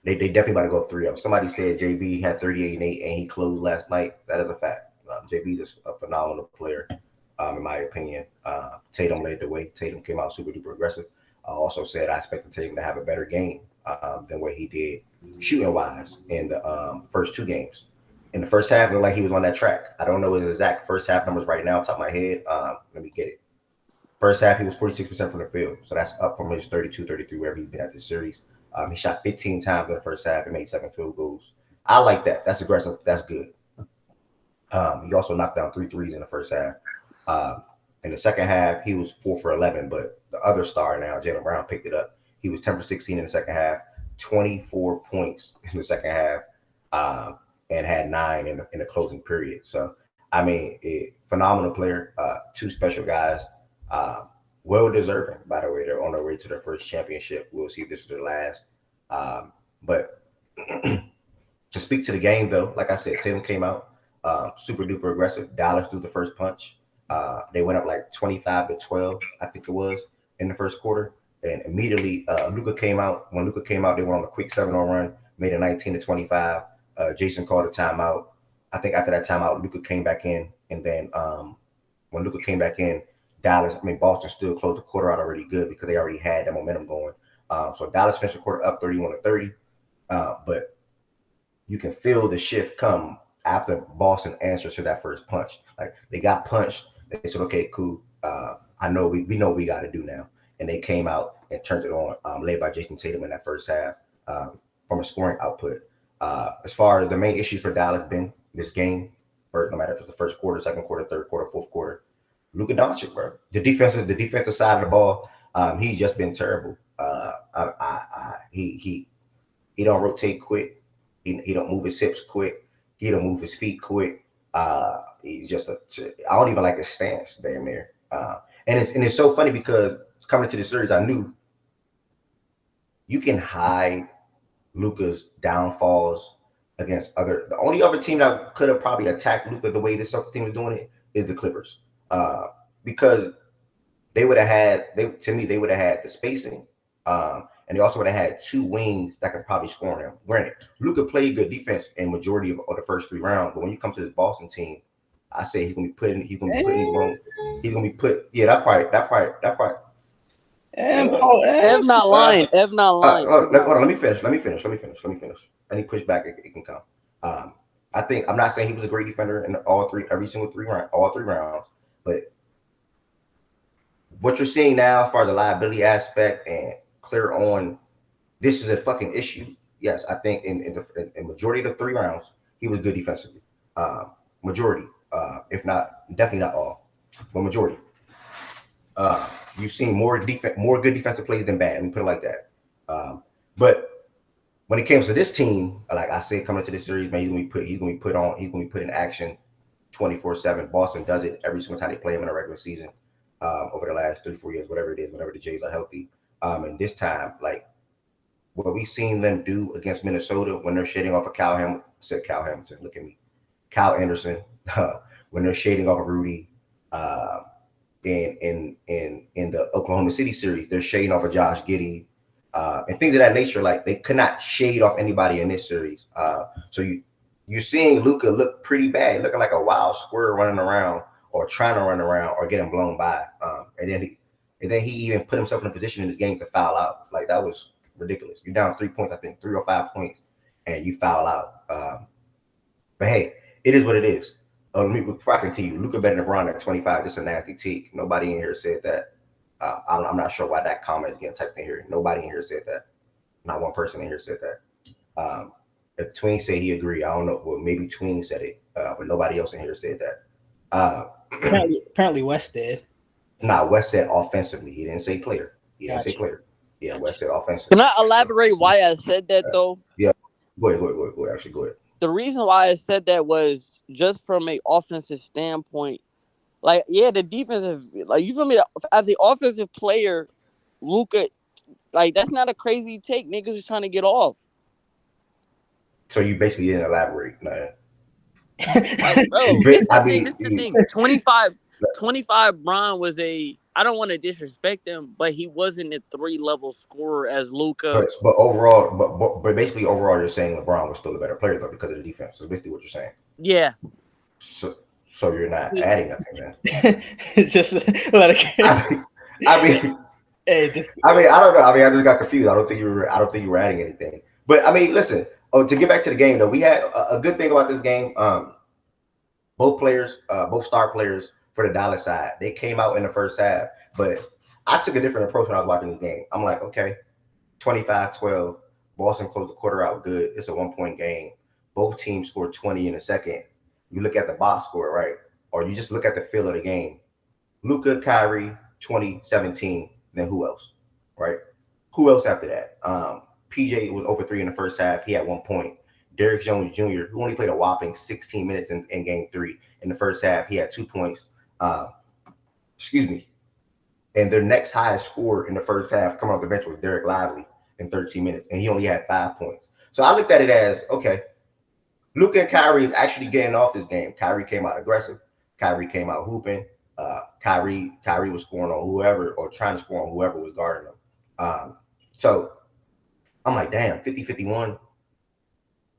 They definitely about to go up 3-0. Somebody said JB had 38 and 8, and he closed last night. That is a fact. JB is a phenomenal player. In my opinion, Tatum led the way. Tatum came out super duper aggressive. I also said I expected Tatum to have a better game than what he did shooting wise in the first 2 games. In the first half, it looked like he was on that track. I don't know his exact first half numbers right now, off the top of my head. Let me get it. First half, he was 46% from the field, so that's up from his 32, 33, wherever he's been at this series. He shot 15 times in the first half and made 7 field goals. I like that. That's aggressive. That's good. He also knocked down 3 threes in the first half. In the second half, he was 4 for 11, but the other star now, Jaylen Brown, picked it up. He was 10 for 16 in the second half, 24 points in the second half, and had 9 in the closing period. So, I mean, phenomenal player, 2 special guys. well deserving, by the way. They're on their way to their first championship. We'll see if this is their last. But to speak to the game, though, like I said, Tatum came out super duper aggressive. Dallas threw the first punch. They went up like 25-12, I think it was, in the first quarter. And immediately, Luka came out. When Luka came out, they went on a quick 7-0 run, made it 19-25. Jason called a timeout. I think after that timeout, Luka came back in. And then when Luka came back in, Boston still closed the quarter out already good because they already had that momentum going. So Dallas finished the quarter up 31-30. But you can feel the shift come after Boston answered to that first punch. Like they got punched. They said, okay, cool. I know we know what we got to do now. And they came out and turned it on, led by Jason Tatum in that first half from a scoring output. As far as the main issues for Dallas been this game, no matter if it's the first quarter, second quarter, third quarter, fourth quarter, Luka Doncic, bro. The defensive side of the ball, he's just been terrible. He don't rotate quick. He don't move his hips quick. He don't move his feet quick. He's just I don't even like his stance, damn near. And it's so funny because coming into the series, I knew you can hide Luka's downfalls against the only other team that could have probably attacked Luka the way this other team was doing it is the Clippers. Because they would have had the spacing. And they also would have had two wings that could probably score on him. Granted, Luka played good defense in majority of the first 3 rounds, but when you come to this Boston team, I say he's gonna be put in these wrong. He's gonna be put. Yeah, that part. Ev not lying. Ev not lying. Hold on, let me finish. Any pushback it can come. I think I'm not saying he was a great defender in every single 3 rounds, but what you're seeing now, as far as the liability aspect and clear on, this is a fucking issue. Yes, I think in majority of the 3 rounds, he was good defensively. Majority, if not, definitely not all, but majority. You've seen more good defensive plays than bad. Let me put it like that. But when it comes to this team, like I said, coming to this series, man, he's gonna be put in action 24/7. Boston does it every single time they play him in a regular season. Over the last 3-4 years, whatever it is, whenever the Jays are healthy. And this time, like what we've seen them do against Minnesota when they're shading off of Kyle Hamilton, look at me, Kyle Anderson, when they're shading off of Rudy, in the Oklahoma City series, they're shading off of Josh Giddey, and things of that nature. Like they could not shade off anybody in this series. So you're seeing Luka look pretty bad, looking like a wild squirrel running around or trying to run around or getting blown by. And then he even put himself in a position in this game to foul out. Like that was ridiculous. You're down 3 points, I think 3 or 5 points, and you foul out. But hey, it is what it is. Before I continue, Luka better than LeBron at 25. This is a nasty take. Nobody in here said that. I'm not sure why that comment is getting typed in here. Nobody in here said that. Not one person in here said that. If Tween said he agreed, I don't know. Well, maybe Tween said it, but nobody else in here said that. Apparently West did. West said offensively. He didn't say player. He didn't say player. Yeah, West said offensively. Can I elaborate why I said that though? Yeah. Go ahead. Actually, go ahead. The reason why I said that was just from an offensive standpoint. Like, yeah, the defensive, like, you feel me? As the offensive player, Luka, like, that's not a crazy take. Niggas is trying to get off. So you basically didn't elaborate, man. Like, bro, this is the thing. 25 Bron was I don't want to disrespect him, but he wasn't a 3-level scorer as Luka. But overall, but basically overall, you're saying LeBron was still a better player though because of the defense. That's basically what you're saying. Yeah. So you're not adding nothing then. Just let it go. I mean, I don't know. I mean, I just got confused. I don't think you were adding anything. But I mean, listen. To get back to the game though, we had a good thing about this game. Both star players for the Dallas side, they came out in the first half. But I took a different approach when I was watching this game. I'm like, okay, 25-12. Boston closed the quarter out good. It's a 1-point game. Both teams scored 20 in the second. You look at the box score, right? Or you just look at the feel of the game. Luka, Kyrie, 20-17. Then who else, right? Who else after that? PJ was over 3 in the first half. He had 1 point. Derrick Jones Jr., who only played a whopping 16 minutes in game 3. In the first half, he had 2 points. And And their next highest score in the first half coming off the bench was Derek Lively in 13 minutes, and he only had 5 points. So I looked at it as, okay, Luka and Kyrie is actually getting off this game. Kyrie came out aggressive. Kyrie came out hooping. Kyrie was scoring on whoever or trying to score on whoever was guarding him. So I'm like, damn, 50-51.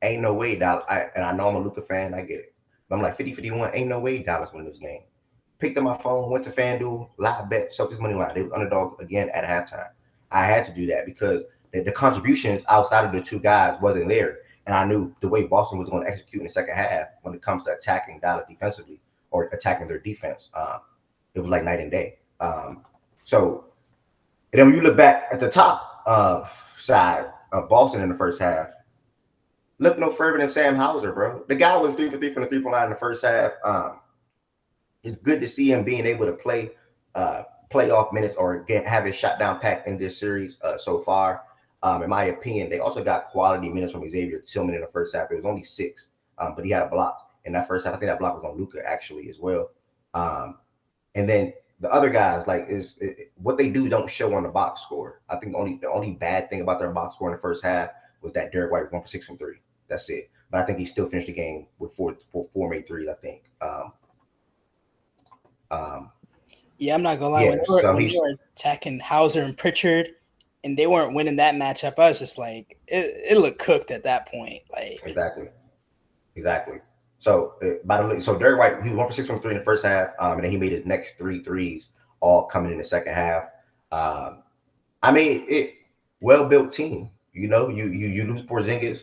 Ain't no way Dallas. And I know I'm a Luka fan. I get it. But I'm like, 50-51, ain't no way Dallas win this game. Picked up my phone, went to FanDuel, live bet, Celtics money line. They were underdog again at halftime. I had to do that because the contributions outside of the two guys wasn't there. And I knew the way Boston was going to execute in the second half when it comes to attacking Dallas defensively or attacking their defense. It was like night and day. So and then when you look back at the top side of Boston in the first half, look no further than Sam Hauser, bro. The guy was 3 for 3 from the three-point line in the first half. It's good to see him being able to play playoff minutes or have his shot down packed in this series so far. In my opinion, they also got quality minutes from Xavier Tillman in the first half. It was only 6, but he had a block in that first half. I think that block was on Luka actually as well. And then the other guys, what they do don't show on the box score. I think the only bad thing about their box score in the first half was that Derek White was 1 for 6 from 3. That's it. But I think he still finished the game with four made threes, I think. Yeah, I'm not gonna lie. When they were attacking Hauser and Pritchard, and they weren't winning that matchup, I was just like, it looked cooked at that point. Like exactly. So Derek White, he was 1 for 6 from 3 in the first half, and then he made his next 3 threes, all coming in the second half. I mean, well built team. You know, you lose Porzingis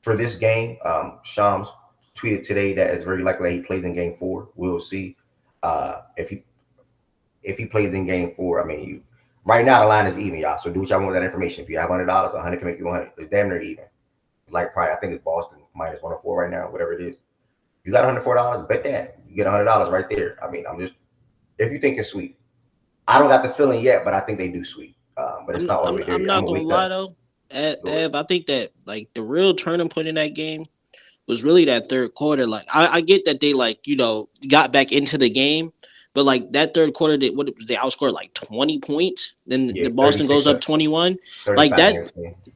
for this game. Shams tweeted today that it's very likely that he plays in Game 4. We'll see if he plays in Game 4. I mean, right now the line is even, y'all. So do what y'all want with that information. If you have $100, 100 can make you 100. It's damn near even. Like probably, I think it's Boston minus 104 right now, whatever it is. You got $104, bet that. You get $100 right there. I mean, if you think it's sweet. I don't got the feeling yet, but I think they do sweet. But it's not all the way there. I'm not gonna lie though, Ev, I think that like the real turning point in that game was really that third quarter. Like I get that they got back into the game, but like that third quarter, they outscored like 20 points. Then the Boston goes up 21. Like that.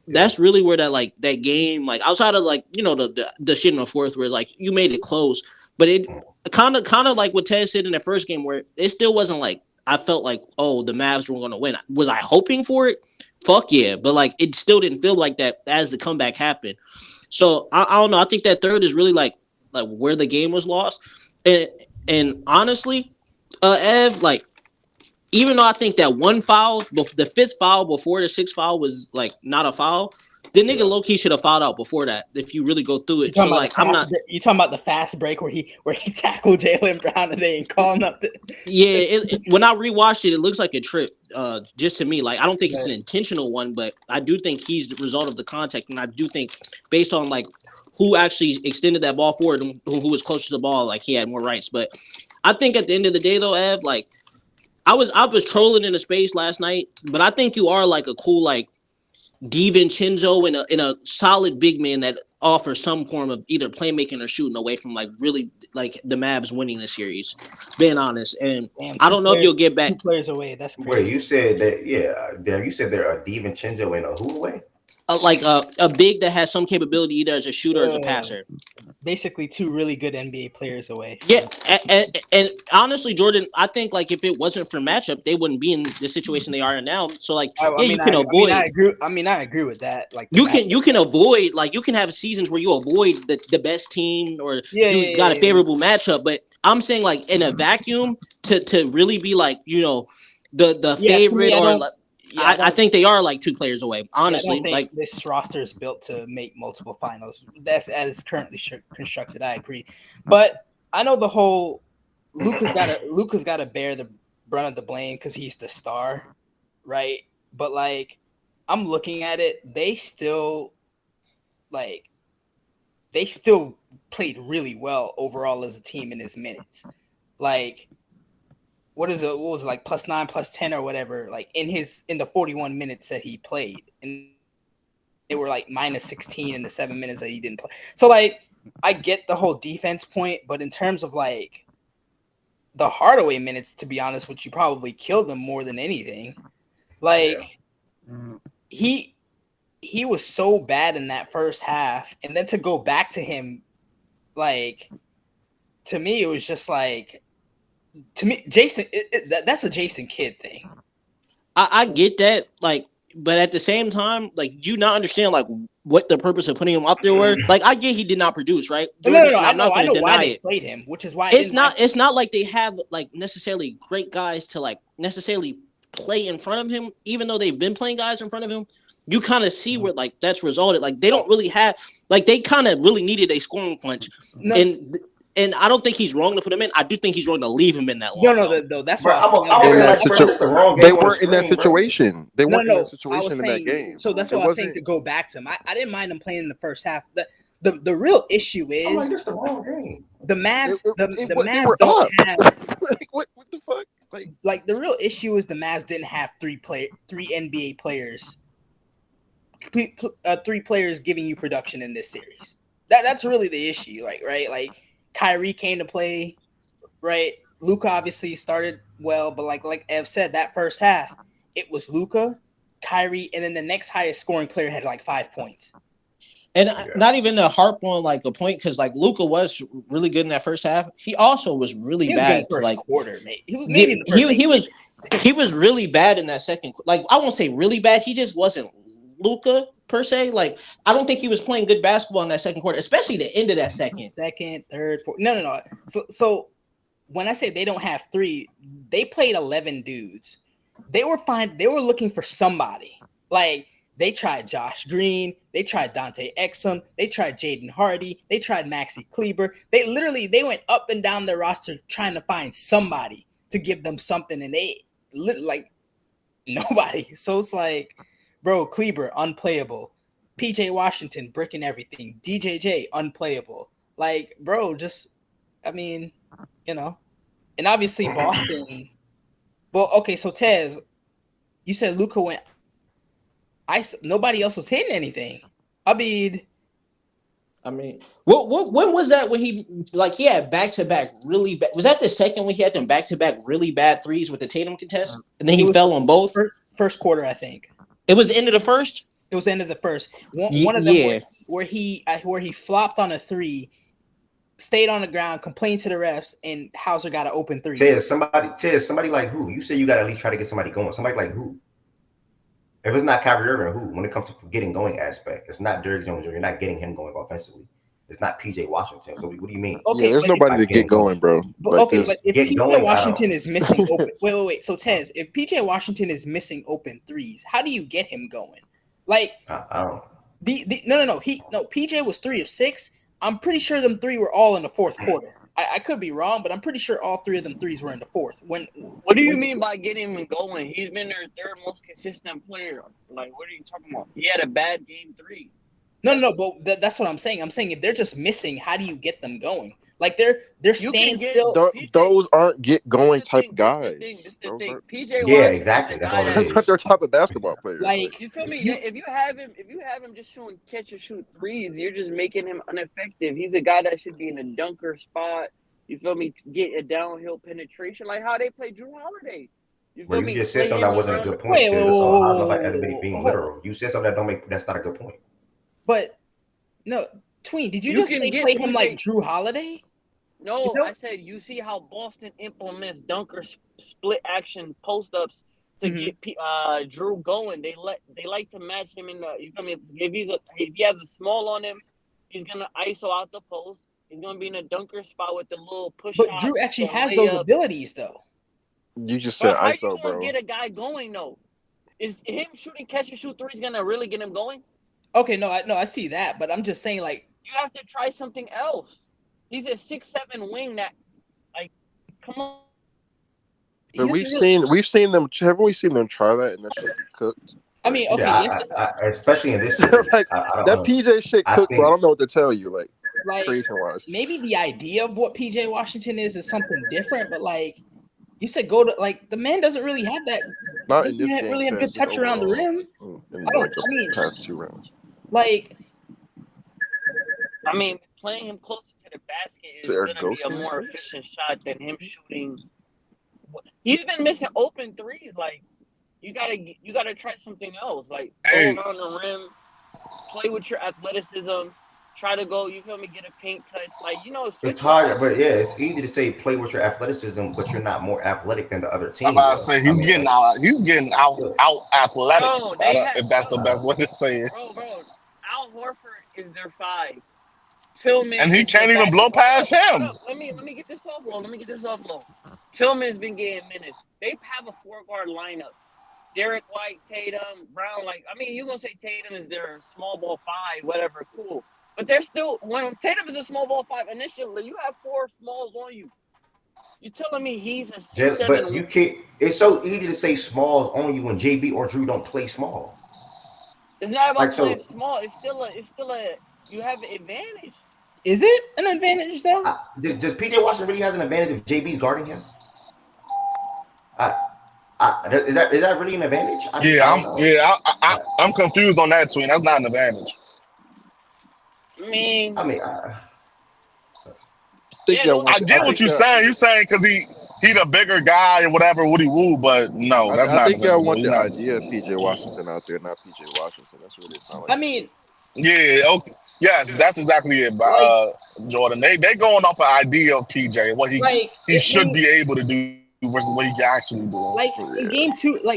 That's really where that game, like outside of the shit in the fourth, where like you made it close, but it kind of like what Ted said in the first game, where it still wasn't like I felt like, oh, the Mavs were going to win. Was I hoping for it? Fuck yeah, but like it still didn't feel like that as the comeback happened. So I don't know. I think that third is really like where the game was lost, and honestly, Ev, like. Even though I think that one foul, the fifth foul before the sixth foul was like not a foul, the nigga low key should have fouled out before that. If you really go through it, so like I'm not. You talking about the fast break where he tackled Jaylen Brown and they ain't calling up the. Yeah, when I rewatched it, it looks like a trip. Just to me, like I don't think it's an intentional one, but I do think he's the result of the contact, and I do think based on like who actually extended that ball forward, who was closer to the ball, like he had more rights. But I think at the end of the day, though, Ev, like. I was trolling in the space last night, but I think you are like a cool like DiVincenzo in a solid big man that offers some form of either playmaking or shooting away from like really like the Mavs winning the series. Being honest, and I don't know if you'll get back 2 players away. That's crazy. Wait, you said that? Yeah, damn. You said they're a DiVincenzo in a who away? Like a big that has some capability either as a shooter or as a passer. Basically, 2 really good NBA players away. Yeah, and honestly, Jordan, I think like if it wasn't for matchup, they wouldn't be in the situation they are in now. So like, you can avoid. I agree with that. Like you can avoid like you can have seasons where you avoid the best team or you got a favorable matchup. But I'm saying like in a vacuum to really be like the favorite or like. I think they are like 2 players away. Honestly, I don't think this roster is built to make multiple finals. That's as currently constructed. I agree, but I know the whole Luka's got to bear the brunt of the blame because he's the star, right? But like I'm looking at it, they still played really well overall as a team in his minutes, like. What was it like +9, +10 or whatever, like in the 41 minutes that he played. And they were like -16 in the 7 minutes that he didn't play. So like I get the whole defense point, but in terms of like the Hardaway minutes, to be honest with you, probably killed him more than anything. Like he was so bad in that first half, and then to go back to him, like to me, it was just like Jason. That's a Jason Kidd thing. I get that, like, but at the same time, like, you not understand like what the purpose of putting him out there were. Like, I get he did not produce, right? No. I'm not I going know to why deny they it. played him, which is why It's not like they have like necessarily great guys to like necessarily play in front of him, even though they've been playing guys in front of him. You kind of see where like that's resulted. Like they don't really have like they kind of really needed a scoring punch, and I don't think he's wrong to put him in. I do think he's wrong to leave him in that long. No, that's Bro, why they weren't in that situation. They weren't in that I situation was in saying, that game. So that's It what I was saying wasn't- to go back to him. I didn't mind him playing in the first half. The real issue is just the wrong game. The Mavs, the they Mavs were don't up. have like what the fuck? Like the real issue is the Mavs didn't have three NBA players, three players giving you production in this series. That's really the issue. Like right, like Kyrie came to play, right? Luka obviously started well, but like Ev said, that first half it was Luka, Kyrie, and then the next highest scoring player had like 5 points. And not even to harp on like a point, because like Luka was really good in that first half. He also was really bad. First quarter, mate. He was really bad in that second. Like I won't say really bad. He just wasn't Luka per se. Like I don't think he was playing good basketball in that second quarter, especially the end of that second, third, fourth. No. So when I say they don't have three, they played 11 dudes. They were fine. They were looking for somebody. Like they tried Josh Green, they tried Dante Exum, they tried Jaden Hardy, they tried Maxi Kleber. They went up and down their roster trying to find somebody to give them something, and they like nobody. So it's like, bro, Kleber unplayable, PJ Washington bricking everything, DJJ unplayable. Like, bro, just I mean, you know, and obviously Boston. Well, okay, so Tez, you said Luka went. Nobody else was hitting anything. I mean, what when was that when he had back-to-back really bad? Was that the second when he had them back-to-back really bad threes with the Tatum contest, and then he fell on both? First quarter, I think. It was the end of the first. It was the end of the first. One of them where he flopped on a three, stayed on the ground, complained to the refs, and Hauser got an open three. Somebody like who? You say you got to at least try to get somebody going. Somebody like who? If it's not Kyrie Irving, who? When it comes to getting going aspect, it's not Derrick Jones. You're not getting him going offensively. It's not PJ Washington. So what do you mean? Okay, there's nobody to get going, bro. But if PJ Washington is missing open, wait. So Tez, if PJ Washington is missing open threes, how do you get him going? Like, I don't. No. PJ was 3 of 6. I'm pretty sure them three were all in the fourth quarter. I could be wrong, but I'm pretty sure all three of them threes were in the fourth. What do you mean by getting him going? He's been their third most consistent player. Like, what are you talking about? He had a bad game 3. No, but that's what I'm saying. I'm saying if they're just missing, how do you get them going? Like they're staying still. Those aren't get going type guys. Yeah, exactly. That's all it is. That's not their type of basketball players. Like you feel me? If you have him just shooting catch and shoot threes, you're just making him ineffective. He's a guy that should be in a dunker spot. You feel me? Get a downhill penetration, like how they play Drew Holiday. You feel me? You just said something that wasn't a good point. I don't know about being literal. You said something that's not a good point. But no, Tween, did you just say play him like Drew Holiday? No, I said you see how Boston implements dunker split action post ups to get Drew going. They like to match him in the. You feel me? If he has a small on him, he's gonna ISO out the post. He's gonna be in a dunker spot with the little push. But Drew actually has those abilities, though. You just said how ISO, you gonna bro. get a guy going though? Is him shooting catch and shoot threes gonna really get him going? Okay, I see that, but I'm just saying, like, you have to try something else. He's a 6'7" wing that, like, come on. But we've seen them. Haven't we seen them try that and that shit be cooked? I mean, okay, especially in this series, like I that PJ shit cooked, bro. I don't know what to tell you. Like creation-wise, maybe the idea of what PJ Washington is something different, but like you said, go to like the man doesn't really have that. Not doesn't really have good touch around the rim. Past 2 rounds. Like, I mean, playing him closer to the basket is Or gonna be ghost a in his more face? efficient shot than him shooting. He's been missing open threes. Like you gotta try something else. Like go Hey, around the rim, play with your athleticism. Try to go. You feel me? Get a paint touch. Like It's switch it up. hard, but yeah, it's easy to say play with your athleticism, but you're not more athletic than the other I'm team, about to though. say I mean, like, he's getting out athletic. Bro, they had If that's the best way to say it. bro. Al Horford is their 5. Tillman And he is the can't even blow backup. past Hold him. up. Let me get this off low. Tillman's been getting minutes. They have a 4-guard lineup. Derek White, Tatum, Brown. Like, I mean, you're gonna say Tatum is their small ball 5, whatever, cool. But they're still when Tatum is a small ball 5 initially, you have 4 smalls on you. You're telling me he's a but 7? you can't. It's so easy to say smalls on you when JB or Drew don't play small. It's not about Like, playing so small. It's still a you have an advantage. Is it an advantage though? does PJ Washington really have an advantage if JB's guarding him? Is that really an advantage? I don't know. I'm confused on that, Twin. That's not an advantage. I mean, I get what you're saying. You're saying because he the bigger guy or whatever, Woody Woo, but no, that's not. I think y'all want He's the not. idea of PJ Washington out there, not PJ Washington. That's what it sounds like. I mean, Yeah, okay. Yes, that's exactly it. But Jordan, they going off an idea of PJ, what he should be able to do versus what he can actually do. Like in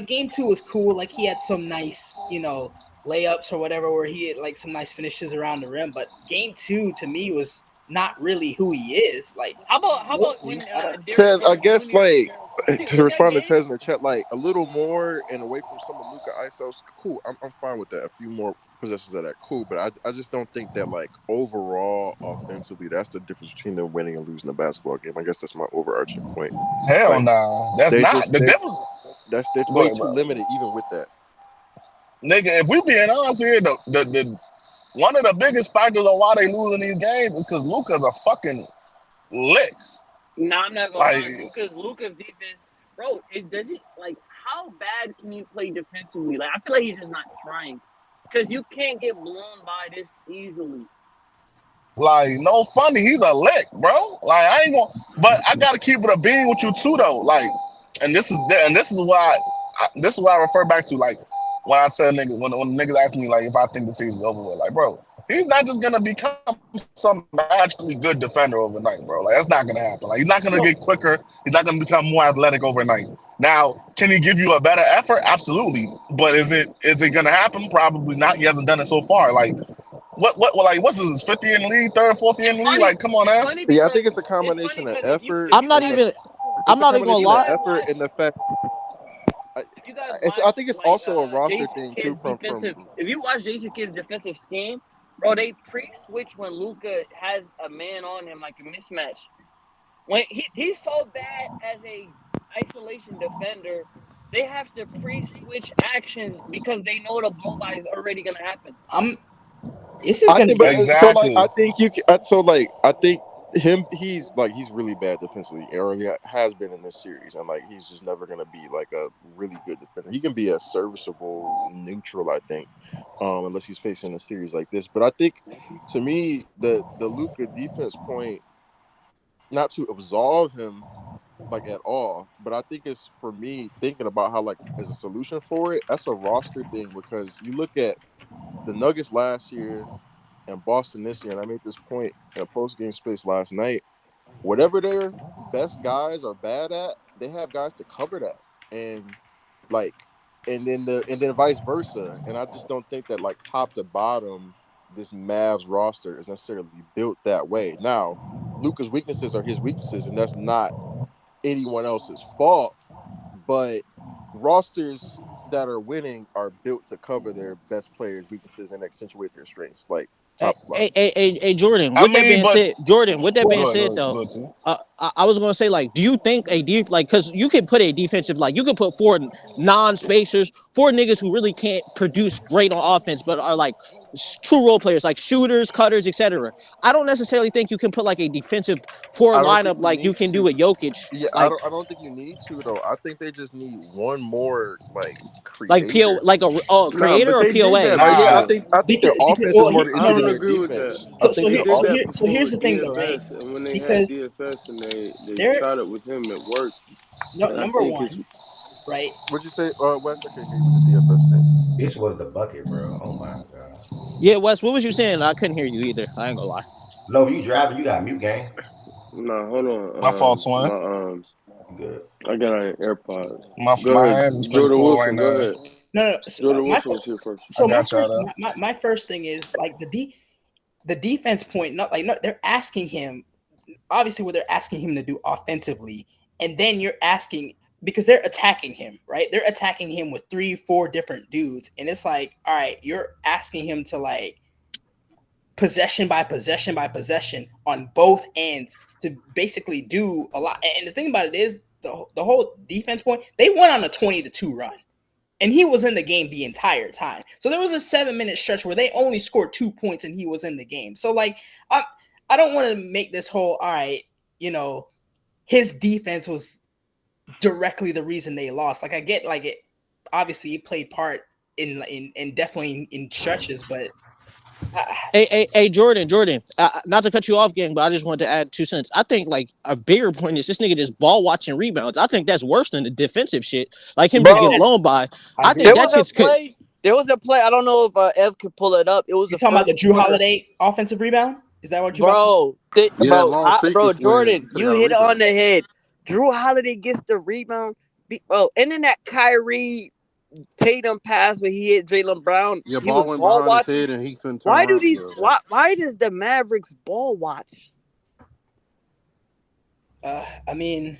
game two was cool. Like he had some nice, layups or whatever, where he had like some nice finishes around the rim. But game 2 to me was not really who he is. Like how about when Tez, I guess to respond to Tez in the chat, like a little more and away from some of Luka ISOs, cool. I'm fine with that. A few more possessions of that, cool. But I just don't think that like overall offensively, that's the difference between them winning and losing a basketball game. I guess that's my overarching point. Hell no, that's not the difference. That's way too limited even with that. Nigga, if we being honest here, the one of the biggest factors of why they losing these games is because Luka's a fucking lick. Nah, I'm not gonna lie. Luka's defense, bro. How bad can you play defensively? Like, I feel like he's just not trying because you can't get blown by this easily. Like, no funny, he's a lick, bro. Like, I ain't gonna, but I gotta keep it a being with you too, though. Like, and this is why I refer back to, like, when I said niggas, when niggas ask me like if I think the season's over with, like, bro, he's not just gonna become some magically good defender overnight, bro. Like, that's not gonna happen. Like, he's not gonna get quicker. He's not gonna become more athletic overnight. Now, can he give you a better effort? Absolutely. But is it gonna happen? Probably not. He hasn't done it so far. Like, what's his 5th year in the league, 3rd, 4th year in the league? Like, come on, man. Yeah, I think it's a combination of effort. I'm not even gonna lie. Effort and the fact. I think it's also a roster thing too. If you watch Jason Kidd's defensive scheme, bro, they pre-switch when Luka has a man on him, like a mismatch. When he's so bad as a isolation defender, they have to pre-switch actions because they know the blow by is already gonna happen. This is gonna be exactly. I think he's really bad defensively, or he has been in this series, and like he's just never gonna be like a really good defender. He can be a serviceable neutral, I think, unless he's facing a series like this. But I think, to me, the Luka defense point, not to absolve him like at all, but I think it's, for me, thinking about how like as a solution for it, that's a roster thing, because you look at the Nuggets last year and Boston this year, and I made this point in a post-game space last night, whatever their best guys are bad at, they have guys to cover that, and then vice versa. And I just don't think that like top to bottom, this Mavs roster is necessarily built that way. Now, Luka's weaknesses are his weaknesses, and that's not anyone else's fault, but rosters that are winning are built to cover their best players' weaknesses and accentuate their strengths. Like, Hey, Jordan. With that being said, though, I was gonna say, like, do you think because you can put a defensive, like, you can put 4 non-spacers four niggas who really can't produce great on offense, but are like true role players, like shooters, cutters, etc. I don't necessarily think you can put like a defensive four I don't think lineup you like you need can do to. with Jokic, Yeah, like I don't think you need to though. I think they just need one more PO creator. like a Nah, creator but or they did POA. that But yeah, Nah, before. I think their because offense is well, more I interesting don't than their agree with that. defense. I so think so their here They did so offense. that here so before here's with the thing though, right? DFS, and when they had Because DFS and they they're tried it with him, it worked. And I number think it's one, right? What'd you say, Wes? I couldn't hear you with the DFS thing. This was the bucket, bro. Oh my god. Yeah, Wes, what was you saying? I couldn't hear you either. I ain't gonna lie. No, you driving, you got mute game. no. Hold on. my fault, twin. You good. I got on AirPods. Go My ahead, hands is pretty Jordan full right Wilson. Go now. ahead. No. So, Jordan Wilson was here first. I my got y'all first though. my first thing is like the defense point. Not like they're asking him obviously what they're asking him to do offensively, and then you're asking because they're attacking him, right? They're attacking him with 3-4 different dudes, and it's like, all right, you're asking him to like possession by possession by possession on both ends to basically do a lot. And the thing about it is the whole defense point, they went on a 20-2 run. And he was in the game the entire time. So there was a 7-minute stretch where they only scored 2 points and he was in the game. So like I don't want to make this whole, all right, his defense was directly the reason they lost. Like I get like it obviously he played part in definitely in stretches, but Hey, Jordan, not to cut you off, gang, but I just wanted to add 2 cents. I think like a bigger point is this nigga just ball watching rebounds. I think that's worse than the defensive shit. Like him just getting blown by. I think that shit's good. There was a play. I don't know if Ev could pull it up. It was you talking about the Drew Holiday offensive rebound? Is that what you bro? Bro, Jordan, you hit it on rebound. the head. Drew Holiday gets the rebound. Bro, and then that Kyrie Tatum pass where he hit Jaylen Brown. Yeah, He was ball went ball behind his watching. head and he couldn't turn Why around. why does the Mavericks ball watch? I mean,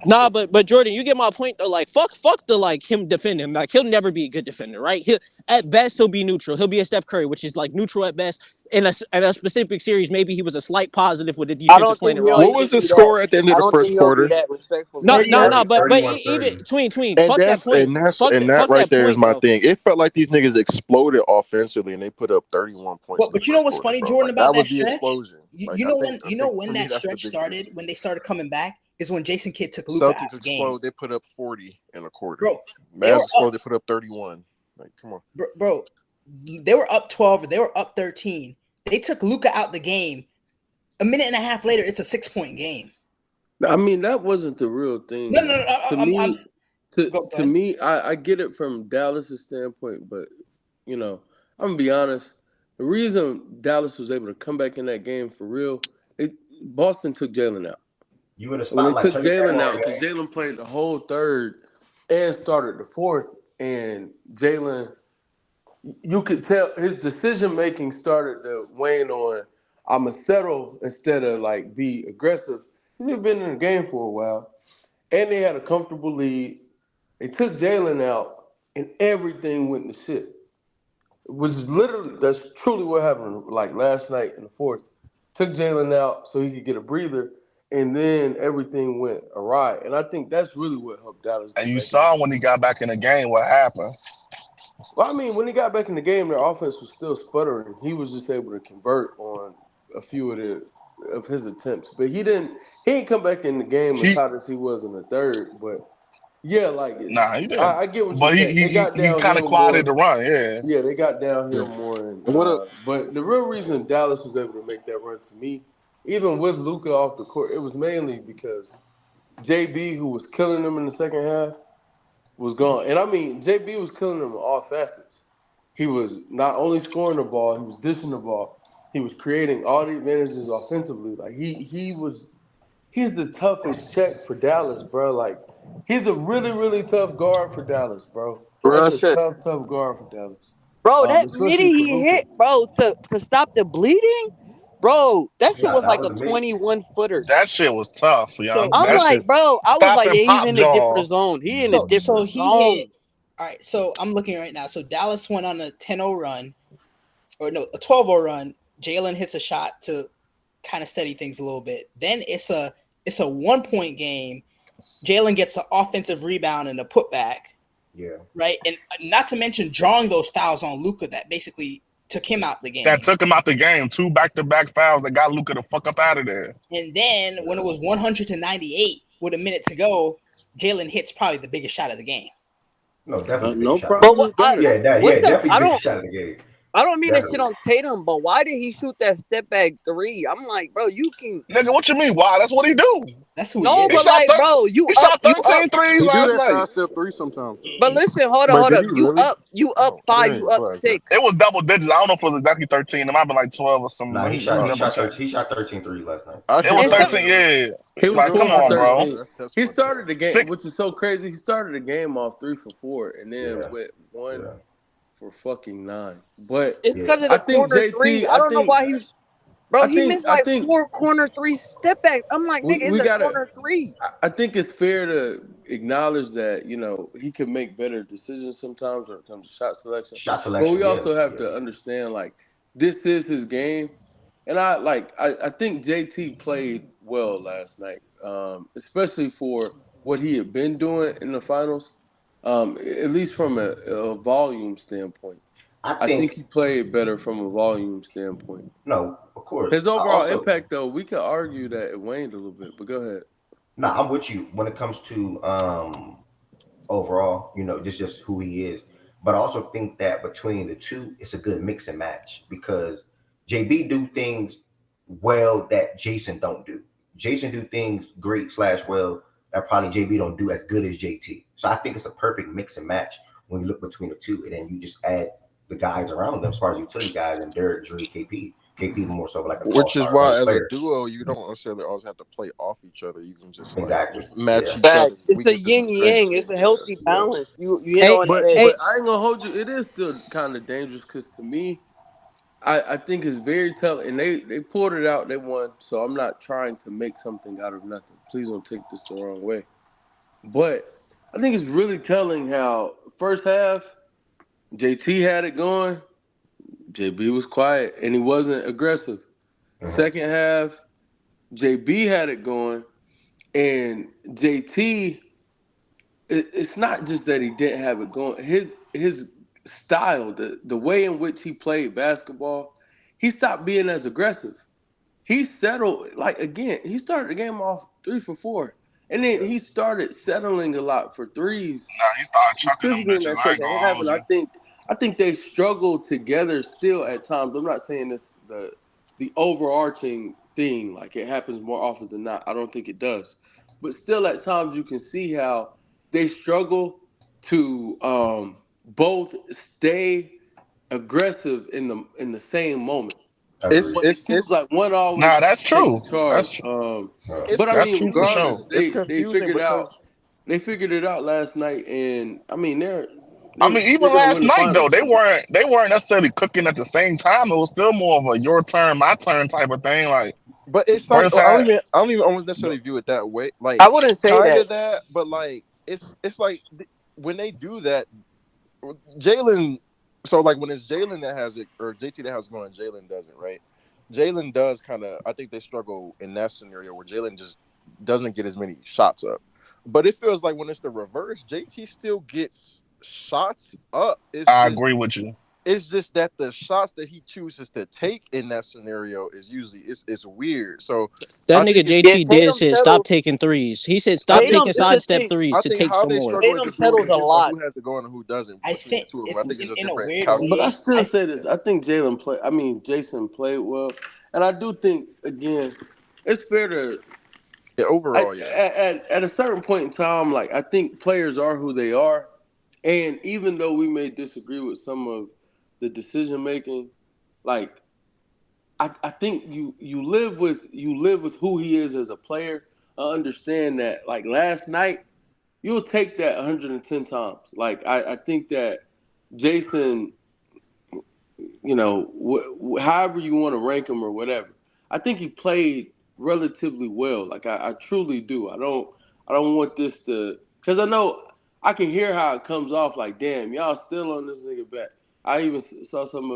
Nah, but Jordan, you get my point though. Like fuck the like him defending him. Like he'll never be a good defender, right? At best he'll be neutral. He'll be a Steph Curry, which is like neutral at best. In a specific series, maybe he was a slight positive with the defensive plan. What was the score at the end of the first quarter? No, but even tween. And Fuck that that's point. and that's Fuck and that, that fuck right that there is point, my bro. thing. It felt like these niggas exploded offensively and they put up 31 points. But you know what's funny, Jordan, about that that was the stretch? explosion. You know when that stretch started, when they started coming back, is when Jason Kidd took Luka out Celtics of the game. explode. They put up 40 in a quarter. Bro, Mavs explode. They put up 31. Like, come on, bro. They were up 12. They were up 13. They took Luka out the game. A minute and a half later, it's a 6-point game. I mean, that wasn't the real thing. To me, I get it from Dallas' standpoint, but I'm gonna be honest. The reason Dallas was able to come back in that game for real, Boston took Jalen out. You in the When they spotlight. took Jalen out, because Jalen played the whole third and started the fourth, and Jalen, you could tell his decision making started to wane on. I'ma settle instead of like be aggressive. He's been in the game for a while, and they had a comfortable lead. They took Jalen out, and everything went to shit. It was literally that's truly what happened. Like last night in the fourth, took Jalen out so he could get a breather, and then everything went awry. And I think that's really what helped Dallas. And you saw when he got back in the game what happened. Well, I mean, when he got back in the game, their offense was still sputtering. He was just able to convert on a few of his attempts, but he didn't come back in the game as hot as he was in the third. But yeah, like he didn't. I get what but you're saying. he kind of quieted the run, Yeah, they got downhill more. And, but the real reason Dallas was able to make that run to me, even with Luka off the court, it was mainly because JB, who was killing them in the second half, was gone. And I mean, JB was killing them in all facets. He was not only scoring the ball, he was dishing the ball. He was creating all the advantages offensively. Like he's the toughest check for Dallas, bro. Like he's a really, really tough guard for Dallas, bro. That's a tough guard for Dallas. Bro, that midi he hit, bro, to stop the bleeding, bro. That shit was like a 21-footer. That shit was tough, young. I'm like, bro, I was like, yeah, he's in a different zone. He in a different zone. Hit. All right, so I'm looking right now. So Dallas went on a 10-0 run, or no, a 12-0 run. Jalen hits a shot to kind of steady things a little bit. Then it's a 1-point game. Jalen gets an offensive rebound and a putback. Yeah. right? And not to mention drawing those fouls on Luka that basically took him out the game. That took him out the game. 2 back-to-back fouls that got Luka the fuck up out of there. And then when it was 100-98 with a minute to go, Jalen hits probably the biggest shot of the game. No, definitely no shot. problem. Yeah, definitely biggest shot of the game. I don't mean to shit Definitely. on Tatum, but why did he shoot that step back 3? I'm like, bro, you can. Nigga, what you mean? Why? That's what he do. That's who No, he but shot like, bro, He shot 13 threes He do last that night. side step 3 sometimes. But listen, hold But up. did he really? You up 5, you up 6. It was double digits. I don't know if it was exactly 13. It might have been like 12 or something. Nah, Let he me shot double check. 13 threes last night. It was 13, yeah. He was Like, 4 come for on, bro. 13. He started the game, which is so crazy. He started the game off 3 for 4, and then went 1 for fucking 9. But It's because of the I think corner JT. 3. I don't know why he's. Bro, he missed like 4 corner 3 step back. I'm like, nigga, it's a corner 3. I think it's fair to acknowledge that, he can make better decisions sometimes when it comes to shot selection. But we also have to understand, like, this is his game. And I think JT played well last night, especially for what he had been doing in the finals, at least from a volume standpoint. I think he played better from a volume standpoint. No, of course. His overall impact, though, we could argue that it waned a little bit, but go ahead. Nah, I'm with you when it comes to overall, just who he is. But I also think that between the two, it's a good mix and match because JB do things well that Jason don't do. Jason do things great / well that probably JB don't do as good as JT. So I think it's a perfect mix and match when you look between the two, and then you just add the guys around them as far as utility guys and Derek, Drew, KP. KP more so like a Which is why, as player. a duo, you don't necessarily always have to play off each other. You can just Yeah. match each other. It's a yin yang. It's a healthy balance. You hit on But the I ain't gonna hold you. It is still kind of dangerous because to me, I think it's very telling. And they pulled it out. They won. So I'm not trying to make something out of nothing. Please don't take this the wrong way. But I think it's really telling how first half JT had it going. JB was quiet and he wasn't aggressive. Second half, JB had it going, and JT. It's not just that he didn't have it going. His style, the way in which he played basketball, he stopped being as aggressive. He settled he started the game off 3 for 4, and then he started settling a lot for threes. Nah, he started chucking them Specifically in bitches. that I ain't second gonna half, hold and you. I think they struggle together still at times. I'm not saying this the overarching thing, like it happens more often than not. I don't think it does. But still at times you can see how they struggle to both stay aggressive in the same moment. It seems like one always Nah, that's true. takes charge. That's true. But I That's mean, true for regardless, sure. It's they confusing figured because they figured it out last night, and I mean they're even gonna last win the night though, finals. they weren't necessarily cooking at the same time. It was still more of a your turn, my turn type of thing. Like But it's not. first I half, don't even almost necessarily view it that way. Like I wouldn't say kind that. of that, but like it's like when they do that, Jalen. So like when it's Jalen that has it or JT that has it going, Jalen doesn't, right? Jalen does kind of. I think they struggle in that scenario where Jalen just doesn't get as many shots up. But it feels like when it's the reverse, JT still gets shots up. I agree with you. It's just that the shots that he chooses to take in that scenario is usually it's weird. So That I nigga think JT did Tatum said stop settles. taking threes. He said I stop think Tatum, taking it's the sidestep thing. threes I to think take how some they more. struggle Tatum just really settles a depends on lot. who has to go and who doesn't I between think the two of them. I it's think it's just in a different weird calculus. But I way. still say this. I think Jason played well, and I do think again, it's fair to. Yeah, overall, yeah. At a certain point in time, like I think players are who they are, and even though we may disagree with some of the decision making, like I think you live with who he is as a player. I understand that. Like last night, you'll take that 110 times. Like I think that Jason, however you want to rank him or whatever, I think he played relatively well. Like I truly do. I don't want this to because I know I can hear how it comes off. Like damn, y'all still on this nigga back. I even saw some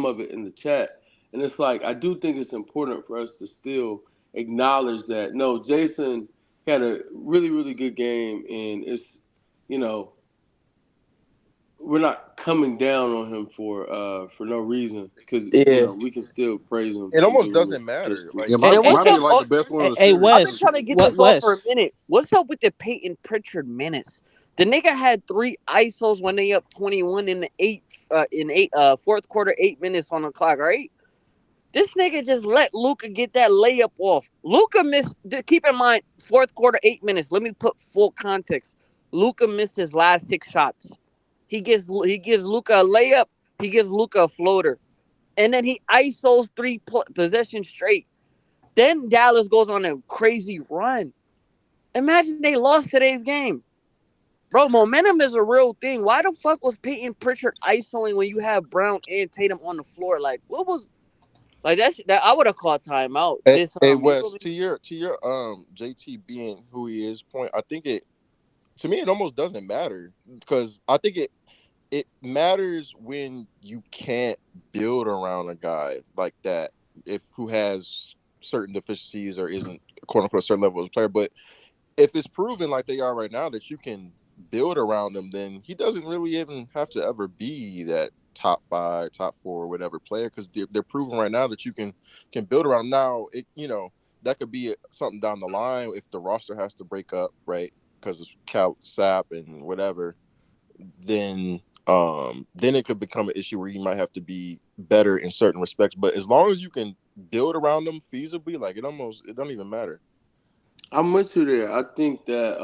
of it in the chat, and it's like I do think it's important for us to still acknowledge that no, Jason had a really really good game, and it's we're not coming down on him for no reason because Yeah. we can still praise him. It and almost give him doesn't matter. Like Yeah, And my what's up? nigga like the best player on the series. I've been trying to get this off for a minute. What's up with the Peyton Pritchard minutes? The nigga had 3 ISOs when they up 21 in the fourth quarter, 8 minutes on the clock. Right? This nigga just let Luka get that layup off. Luka missed. Keep in mind, fourth quarter, 8 minutes. Let me put full context. Luka missed his last 6 shots. He gives Luka a layup. He gives Luka a floater, and then he ISOs 3 possessions straight. Then Dallas goes on a crazy run. Imagine they lost today's game. Bro, momentum is a real thing. Why the fuck was Peyton Pritchard isoling when you have Brown and Tatum on the floor? Like, what was like that I would have called timeout. Hey Wes, to your JT being who he is point, I think to me it almost doesn't matter because I think it matters when you can't build around a guy like that who has certain deficiencies or isn't quote unquote a certain level as a player. But if it's proven like they are right now that you can build around him, then he doesn't really even have to ever be that top 5, top 4, whatever player because they're proving right now that you can build around. Now that could be something down the line if the roster has to break up, right? Because of Cal Sap and whatever, then it could become an issue where you might have to be better in certain respects. But as long as you can build around them feasibly, like it don't even matter. I'm with you there. I think that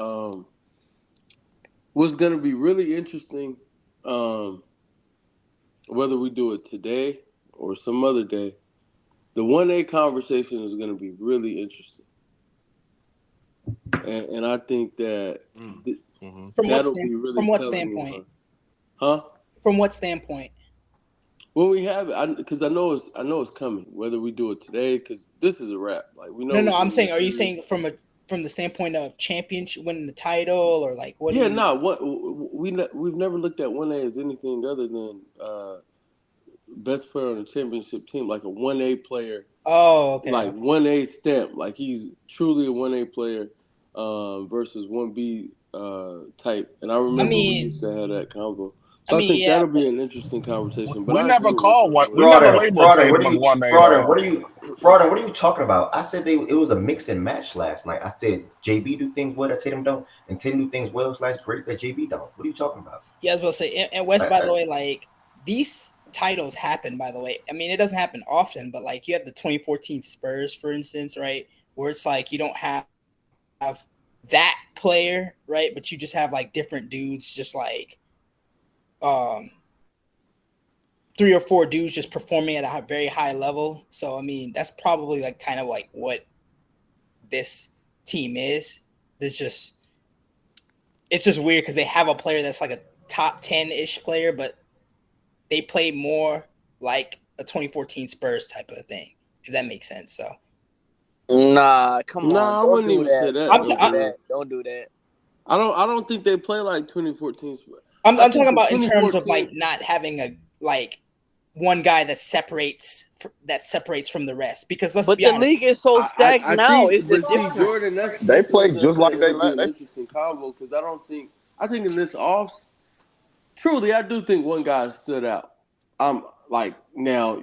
what's going to be really interesting, whether we do it today or some other day, the 1A conversation is going to be really interesting. And I think that that'll be really from what telling. standpoint? Huh? From what standpoint? When we have it, because I know it's coming. Whether we do it today, because this is a wrap. Like we know. No. I'm saying, are you saying from the standpoint of championship, winning the title, or like what? Yeah, we've never looked at 1A as anything other than best player on the championship team, like a 1A player. Oh, okay. Like 1A stamp, like he's truly a 1A player versus 1B type. And I remember we used to have that combo. So I think that'll be an interesting conversation. But we I never agree called with one. We never labeled Frauden, Tatum as 1A. Frauden, what are you talking about? I said it was a mix and match last night. I said JB do things well that Tatum don't, and Tatum do things well / great that JB don't. What are you talking about? Yeah, I was about to say, and Wes, by the way, like these titles happen, by the way. I mean, it doesn't happen often, but like you have the 2014 Spurs, for instance, right? Where it's like you don't have that player, right? But you just have like different dudes, just like 3 or 4 dudes just performing at a very high level. So I mean, that's probably like kind of like what this team is. It's just weird because they have a player that's like a top 10-ish player, but they play more like a 2014 Spurs type of thing, if that makes sense. So Nah, come on. I wouldn't even say that. Don't do that. I don't think they play like 2014 Spurs. I'm talking about in terms of like not having a like one guy that separates from the rest, because let's be honest, the league is so stacked now. It's a different. Jordan, they play just like they like. Interesting combo because I think in this offs, truly, I do think one guy stood out. I'm like, now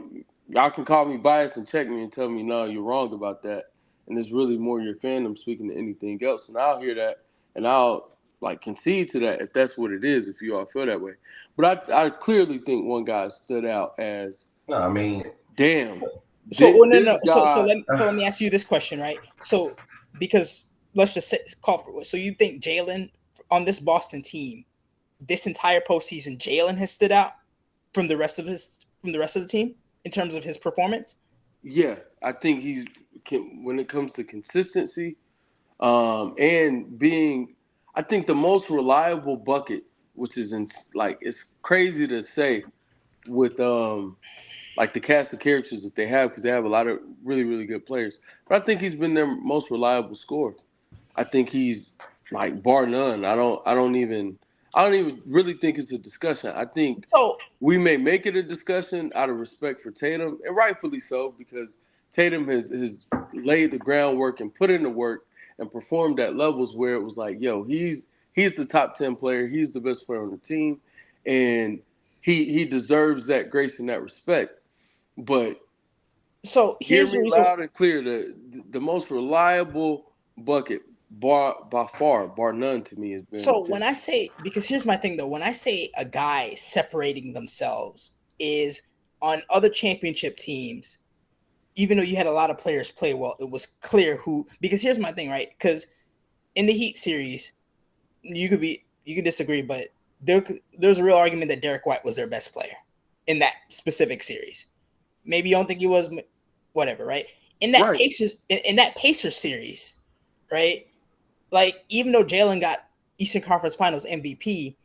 y'all can call me biased and check me and tell me no, you're wrong about that, and it's really more your fandom speaking to anything else, and I'll hear that and I'll like concede to that if that's what it is, if you all feel that way. But I clearly think one guy stood out as damn. So let me ask you this question, right? So because let's just call for so you think Jalen on this Boston team, this entire postseason, Jalen has stood out from the rest of the team in terms of his performance? Yeah, I think when it comes to consistency, and being, I think the most reliable bucket, which is it's crazy to say with like the cast of characters that they have because they have a lot of really, really good players. But I think he's been their most reliable scorer. I think he's like bar none. I don't even really think it's a discussion. I think we may make it a discussion out of respect for Tatum, and rightfully so, because Tatum has laid the groundwork and put in the work and performed at levels where it was like, yo, he's the top 10 player. He's the best player on the team. and he deserves that grace and that respect. But So hear here's the me reason. loud and clear: the most reliable bucket by far, bar none, to me has been. So when I say, because here's my thing though, when I say a guy separating themselves is on other championship teams, even though you had a lot of players play well, it was clear who. Because here's my thing, right? Because in the Heat series, you could disagree, but there's a real argument that Derek White was their best player in that specific series. Maybe you don't think he was, whatever, right? In that Right. Pacers series, right? Like, even though Jalen got Eastern Conference Finals MVP,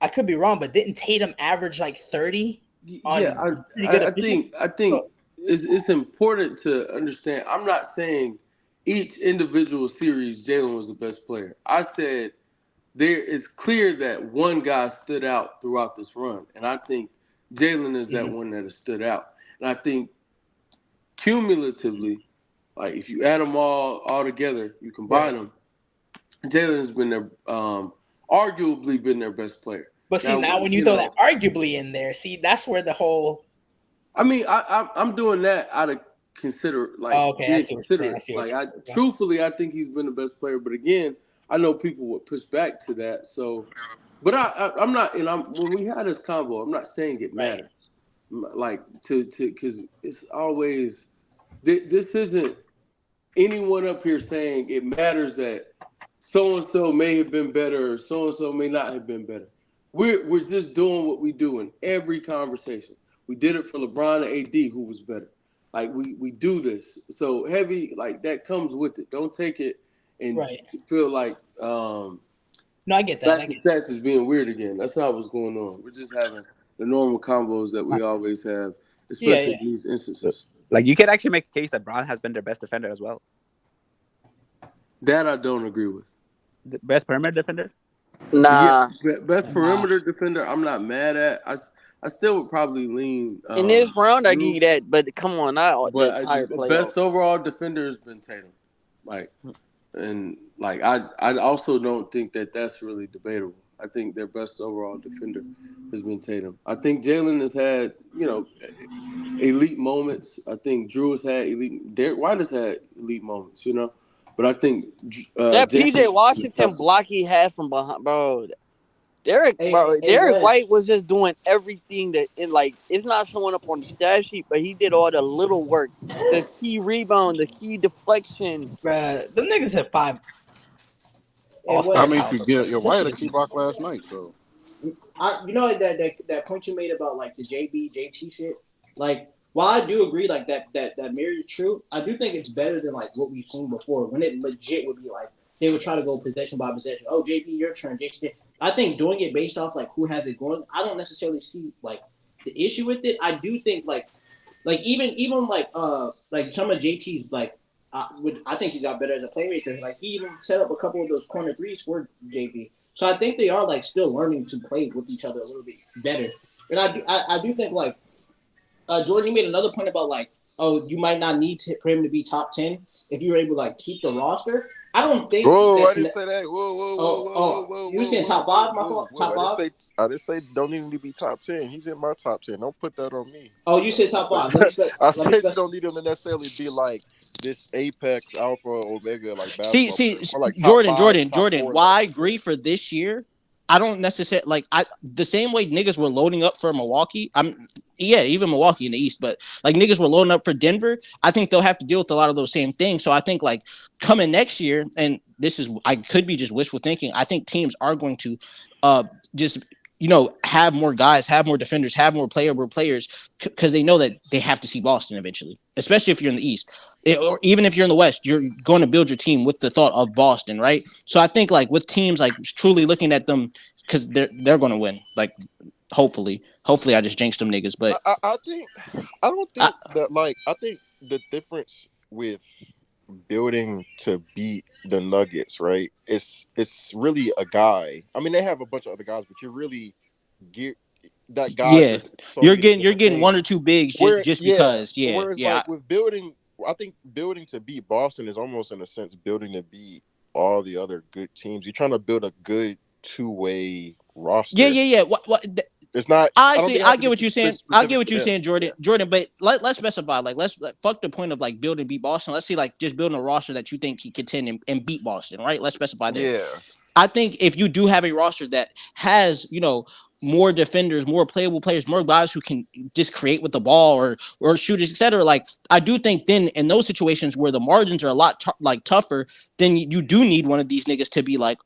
I could be wrong, but didn't Tatum average like 30 on Yeah, pretty good I efficiency? think it's important to understand. I'm not saying each individual series Jalen was the best player. I said there is clear that one guy stood out throughout this run, and I think Jalen is that one that has stood out. And I think cumulatively, like if you add them all together, you combine them, Jalen has been their arguably been their best player. But see, now when you throw that arguably in there, see, that's where the whole. I mean, I'm doing that out of being considerate. Truthfully, I think he's been the best player. But again, I know people would push back to that. So, but I'm not. And when we had this convo, I'm not saying it matters. Like because it's always this isn't anyone up here saying it matters that so and so may have been better or so and so may not have been better. We're just doing what we do in every conversation. We did it for LeBron and AD, who was better. Like we do this. So heavy, like that comes with it. Don't take it and feel like no, I get that. Stats is being weird again. That's not what's going on. We're just having the normal combos that we always have, especially in these instances. Like you could actually make a case that Brown has been their best defender as well. That I don't agree with. The best perimeter defender? Nah. Yeah, best perimeter defender, I'm not mad at. I still would probably lean. In this round, I give you that, but come on, not the entire playoffs. Best overall defender has been Tatum. I also don't think that that's really debatable. I think their best overall defender has been Tatum. I think Jalen has had, elite moments. I think Drew has had elite. Derek White has had elite moments, But I think that PJ Washington block he had from behind, bro. Derek White was just doing everything it's not showing up on the stat sheet, but he did all the little work, the key rebound, the key deflection. Bruh, them niggas had 5. I mean, White had a key block last night, so. That point you made about like the JT shit. Like, while I do agree, like that mirror true, I do think it's better than like what we've seen before when it legit would be like they would try to go possession by possession. Oh, JP, your turn. JT. I think doing it based off like who has it going, I don't necessarily see like the issue with it. I do think like even like some of JT's like I think he's got better as a playmaker. Like he even set up a couple of those corner threes for JP. So I think they are like still learning to play with each other a little bit better. And I do think like Jordan, you made another point about like, oh, you might not need for him to be top 10 if you were able to like keep the roster. I don't think. Whoa! I didn't say that. Whoa! You saying top 5? My fault. Top 5. I didn't say don't even need to be top 10. He's in my top 10. Don't put that on me. Oh, you said top 5. I said you don't need him to necessarily be like this apex alpha omega like basketball. See, like Jordan. Four, why I agree for this year. I don't necessarily the same way niggas were loading up for Milwaukee. Even Milwaukee in the East, but like niggas were loading up for Denver. I think they'll have to deal with a lot of those same things. So I think like coming next year, and I could be just wishful thinking. I think teams are going to just have more guys, have more defenders, have more playable players because they know that they have to see Boston eventually, especially if you're in the East. Or even if you're in the West, you're going to build your team with the thought of Boston, right? So I think like with teams like truly looking at them because they're going to win. Like hopefully I just jinxed them niggas, but I think the difference with building to beat the Nuggets, right? It's really a guy. I mean, they have a bunch of other guys, but you really get that guy. Yeah, you're getting one or two bigs just because. Yeah, Whereas like with building. I think building to beat Boston is almost in a sense building to beat all the other good teams. You're trying to build a good two-way roster. Yeah. What It's not. I don't see. think it I has to get be what you're saying. I specific get what to you're them. saying, Jordan. Jordan, but let's specify. Like, let's fuck the point of like building beat Boston. Let's see, like just building a roster that you think can contend and beat Boston, right? Let's specify there. Yeah. I think if you do have a roster that has, more defenders, more playable players, more guys who can just create with the ball or shooters, etc. Like, I do think then in those situations where the margins are a lot tougher, then you do need one of these niggas to be like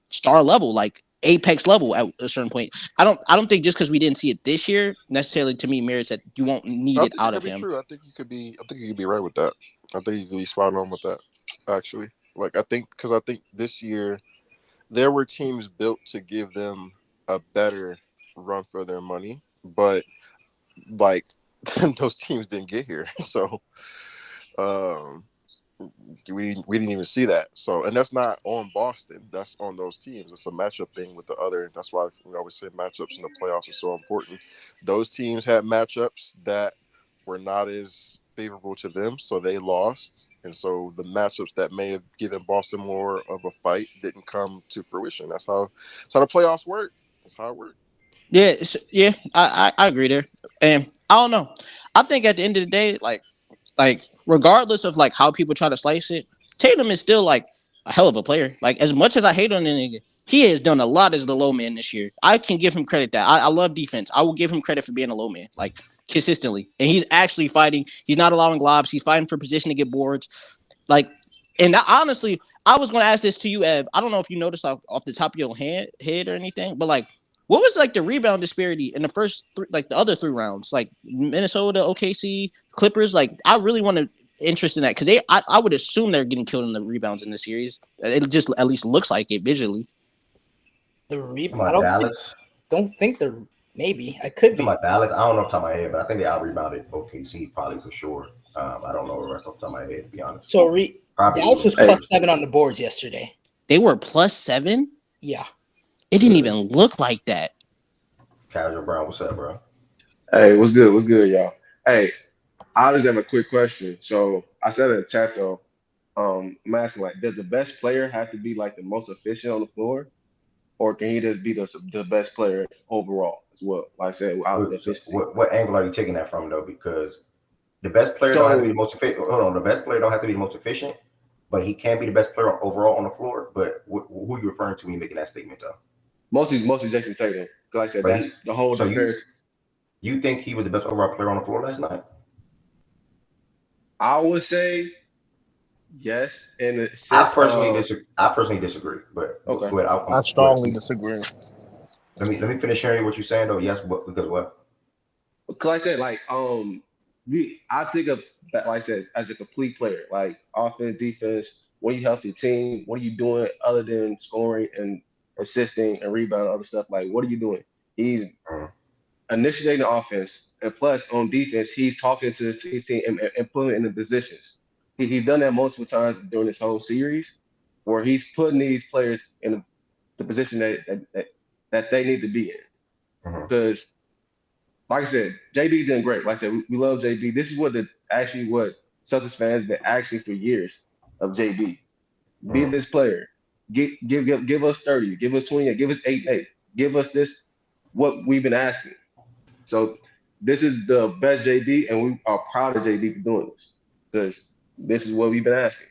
star level, like apex level at a certain point. I don't think just because we didn't see it this year necessarily to me merits that you won't need I it think out it of could be him. true. I think you could be right with that. I think you could be spot on with that. Actually, like I think this year there were teams built to give them a better run for their money, but like those teams didn't get here. So um, we didn't even see that. So, and that's not on Boston. That's on those teams. It's a matchup thing with the other. That's why we always say matchups in the playoffs are so important. Those teams had matchups that were not as favorable to them, so they lost. And so the matchups that may have given Boston more of a fight didn't come to fruition. That's how the playoffs work. That's how it works. Yeah, I agree there. And I don't know. I think at the end of the day, like regardless of like how people try to slice it, Tatum is still like a hell of a player. Like, as much as I hate on the nigga, he has done a lot as the low man this year. I can give him credit that I love defense. I will give him credit for being a low man, like consistently. And he's actually fighting. He's not allowing lobs. He's fighting for position to get boards. Like, and honestly, I was going to ask this to you, Ev. I don't know if you noticed off the top of your head or anything, but like, what was like the rebound disparity in the first like the other 3 rounds, like Minnesota, OKC, Clippers? Like, I really want to interest in that because I would assume they're getting killed in the rebounds in the series. It just at least looks like it visually. The rebound, don't think they're maybe. I could be. My Dallas, I don't know off the top of my head, but I think they out rebounded OKC probably for sure. I don't know the rest off the top of my head, to be honest. So Dallas was +7 on the boards yesterday. They were +7? Yeah. It didn't even look like that. Casual Brown, what's up, bro? Hey, what's good? What's good, y'all? Hey, I just have a quick question. So I said in the chat though, I'm asking like, does the best player have to be like the most efficient on the floor, or can he just be the best player overall as well? Like I said, What angle are you taking that from though? Because the best player don't have to be the most efficient. Hold on, the best player don't have to be the most efficient, but he can be the best player overall on the floor. But who are you referring to when you making that statement though? Mostly Jason Tatum. Like I said, that's the whole disparity. You think he was the best overall player on the floor last night? I would say yes. In the sense I personally disagree. But okay. Go ahead, I strongly disagree. Let me finish hearing what you're saying though. Yes, but because what? Because I said like I think of like I said as a complete player, like offense, defense. What do you help your team? What are you doing other than scoring and assisting and rebounding, other stuff? Like, what are you doing? He's initiating the offense, and plus on defense, he's talking to his team and putting it in the positions. He's done that multiple times during this whole series, where he's putting these players in the position that they need to be in. Because, like I said, JB doing great. Like I said, we love JB. This is what Celtics fans have been asking for years of JB. Be this player. Give us 30, give us 28, give us 8-8, give us this, what we've been asking. So this is the best JB, and we are proud of JB for doing this because this is what we've been asking.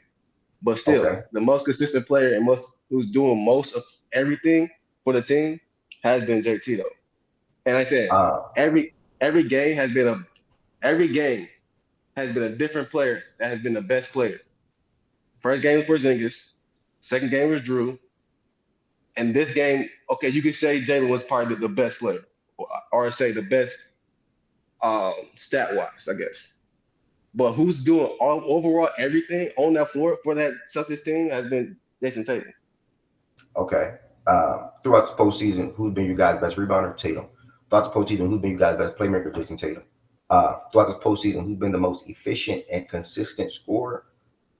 But still, the most consistent player and who's doing most of everything for the team has been JT though. And like I said, every game has been a different player that has been the best player. First game was Porzingis. Second game was Drew. And this game, okay, you could say Jalen was probably the best player, or say the best stat-wise, I guess. But who's doing overall everything on that floor for that Celtics team has been Jason Tatum. Okay. Throughout the postseason, who's been your guys' best rebounder? Tatum. Throughout the postseason, who's been your guys' best playmaker? Jason Tatum. Throughout the postseason, who's been the most efficient and consistent scorer?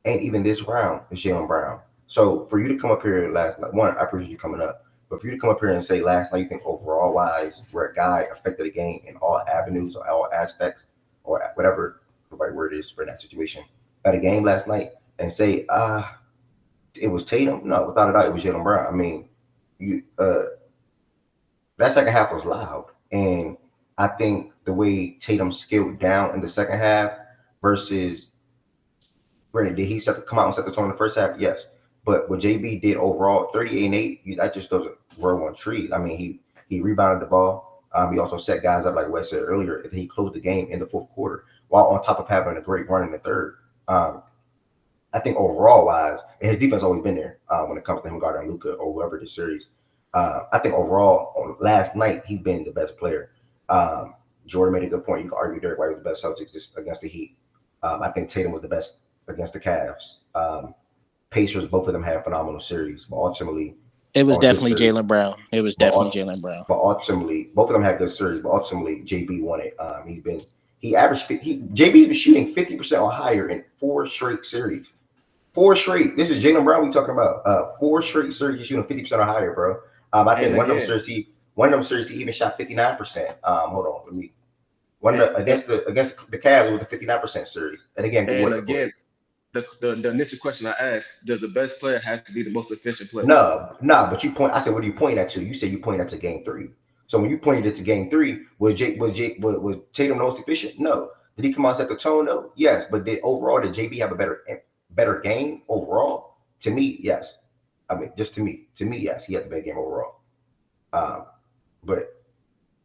And even this round is Jaylen Brown. So for you to come up here last night, one, I appreciate you coming up. But for you to come up here and say last night you think overall wise, where a guy affected the game in all avenues or all aspects or whatever the right word is for that situation at a game last night, and say it was Tatum? No, without a doubt it was Jaylen Brown. I mean, that second half was loud. And I think the way Tatum scaled down in the second half versus granted, did he come out and set the tone in the first half? Yes. But what JB did overall, 38-8, that just doesn't grow on trees. I mean, he rebounded the ball. He also set guys up, like Wes said earlier, and he closed the game in the fourth quarter while on top of having a great run in the third. I think overall wise, and his defense always been there when it comes to him guarding Luka or whoever the series. I think overall, on last night, he's been the best player. Jordan made a good point. You can argue Derek White was the best Celtics just against the Heat. I think Tatum was the best against the Cavs. Pacers, both of them had phenomenal series, but ultimately, It was definitely Jaylen Brown. It was definitely Jaylen Brown. But ultimately, both of them had good series. But ultimately, JB won it. JB's been shooting 50% or higher in 4 straight series. 4 straight. This is Jaylen Brown we talking about. 4 straight series, he's shooting 50% or higher, bro. I think one of them series he even shot 59%. Hold on, against the Cavs with the 59% series. And again, the initial question I asked: does the best player have to be the most efficient player? No. But you point. I said, what do you point at? You said you point at to game 3. So when you pointed it to game 3, was Tatum the most efficient? No. Did he come out and set the tone? No. Yes. But did JB have a better game overall? To me, yes. I mean, just to me, yes, he had the better game overall. But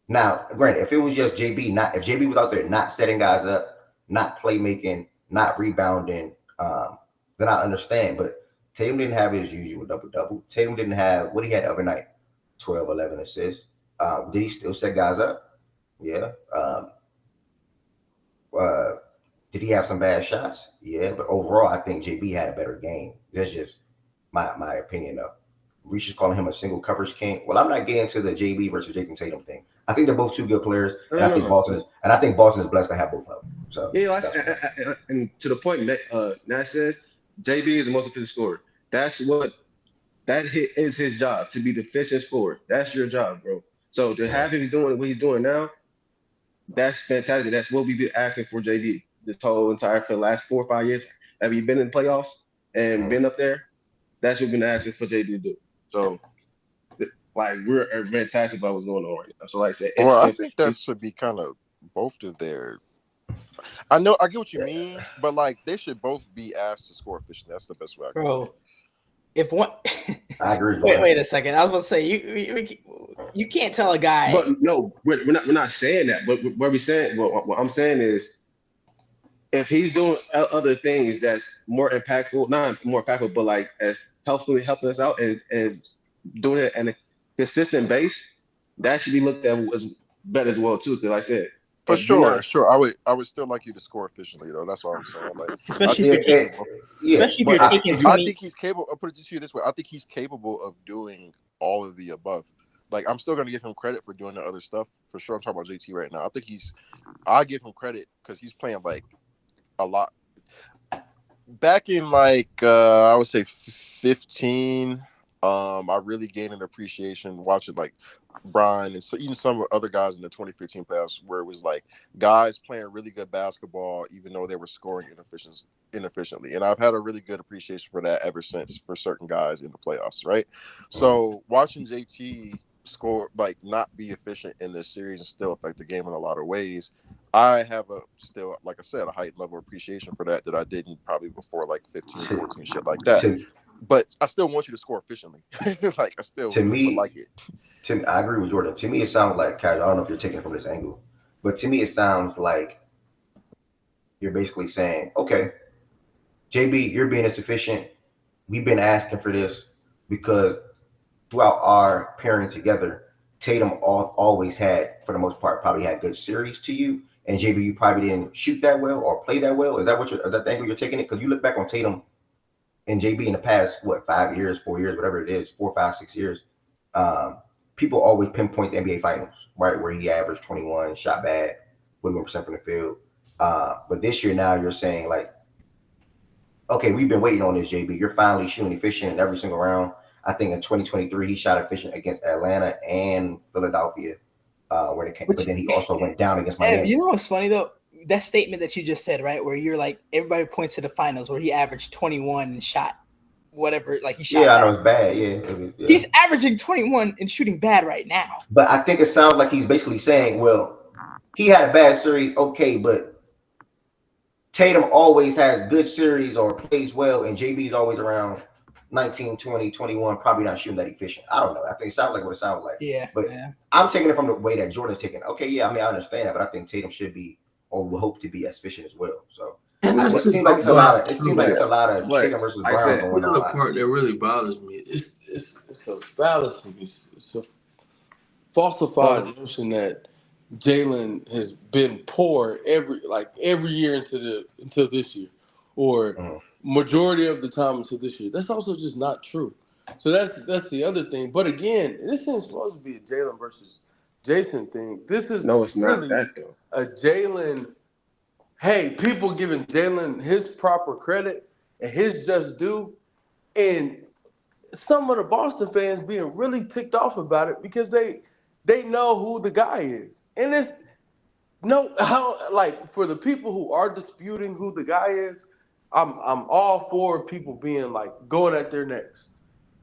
now, granted, if it was just JB, if JB was out there not setting guys up, not playmaking, not rebounding, then I understand. But Tatum didn't have his usual double-double. Tatum didn't have what he had the other night, 12, 11 assists. Did he still set guys up? Yeah. Did he have some bad shots? Yeah. But overall, I think JB had a better game. That's just my opinion, though. Reach is calling him a single coverage king. Well, I'm not getting into the JB versus Jason Tatum thing. I think they're both 2 good players, and I think Boston is blessed to have both of them. So yeah, and to the point that Nat says, JB is the most efficient scorer. That is his job, to be the efficient scorer. That's your job, bro. So to have him doing what he's doing now, that's fantastic. That's what we've been asking for JB this whole entire for the last 4 or 5 years. Have you been in the playoffs and been up there? That's what we've been asking for JB to do. So, like, we're fantastic about what's going on right now. So, like I said, I think that should be kind of both of their. I get what you mean, but like they should both be asked to score efficiently. That's the best way. Bro, if one, I agree. Wait a second. I was going to say you can't tell a guy. But no, we're not saying that. But what I'm saying is, if he's doing other things that's more impactful, not more impactful, but like as helping us out and doing it on a consistent base, that should be looked at as better as well too. Because like I said, for sure, I would still like you to score efficiently though. That's what I'm saying. Like, especially if you're taking 20. I think he's capable. I'll put it to you this way: I think he's capable of doing all of the above. Like, I'm still gonna give him credit for doing the other stuff for sure. I'm talking about JT right now. I give him credit because he's playing like a lot. Back in like I would say 15, I really gained an appreciation watching like Brian and even some other guys in the 2015 playoffs, where it was like guys playing really good basketball even though they were scoring inefficiently. And I've had a really good appreciation for that ever since for certain guys in the playoffs, right? So watching JT score, like, not be efficient in this series and still affect the game in a lot of ways, I have still, like I said, a heightened level of appreciation for that I didn't probably before like 15, 14, shit like that. But I still want you to score efficiently. Like, I still would like it. I agree with Jordan. To me, it sounds like, Kaj, I don't know if you're taking it from this angle, but to me, it sounds like you're basically saying, okay, JB, you're being insufficient. We've been asking for this because throughout our pairing together, Tatum always had, for the most part, probably had good series to you. And JB, you probably didn't shoot that well or play that well. Is that the angle you're taking it? Because you look back on Tatum and JB in the past, 5 years, 4 years, whatever it is, 4, 5, 6 years, people always pinpoint the NBA Finals, right, where he averaged 21, shot bad, 41% from the field. But this year now you're saying, like, okay, we've been waiting on this, JB. You're finally shooting efficient every single round. I think in 2023 he shot efficient against Atlanta and Philadelphia, but then he also went down against Miami. You know what's funny though? That statement that you just said, right, where you're like, everybody points to the finals where he averaged 21 and shot whatever. Like he shot. Yeah, I bad. know it's bad. Yeah. He's averaging 21 and shooting bad right now. But I think it sounds like he's basically saying, well, he had a bad series, okay, but Tatum always has good series or plays well, and JB's always around 19, 20, 21, probably not shooting that efficient. I don't know. I think it sounds like what it sounds like. Yeah. But I'm taking it from the way that Jordan's taking it. Okay, yeah, I mean, I understand that, but I think Tatum should be or will hope to be as efficient as well. So it seems like it's a lot of Tatum versus Brown going on. The part that really bothers me, it's a fallacy. It's a falsified notion that Jalen has been poor every year until this year, or majority of the time until this year. That's also just not true. So that's the other thing. But again, this isn't supposed to be a Jalen versus Jason thing. This is it's really not that though. A Jalen. Hey, people giving Jalen his proper credit and his just due, and some of the Boston fans being really ticked off about it because they know who the guy is. And it's for the people who are disputing who the guy is, I'm all for people being like going at their necks.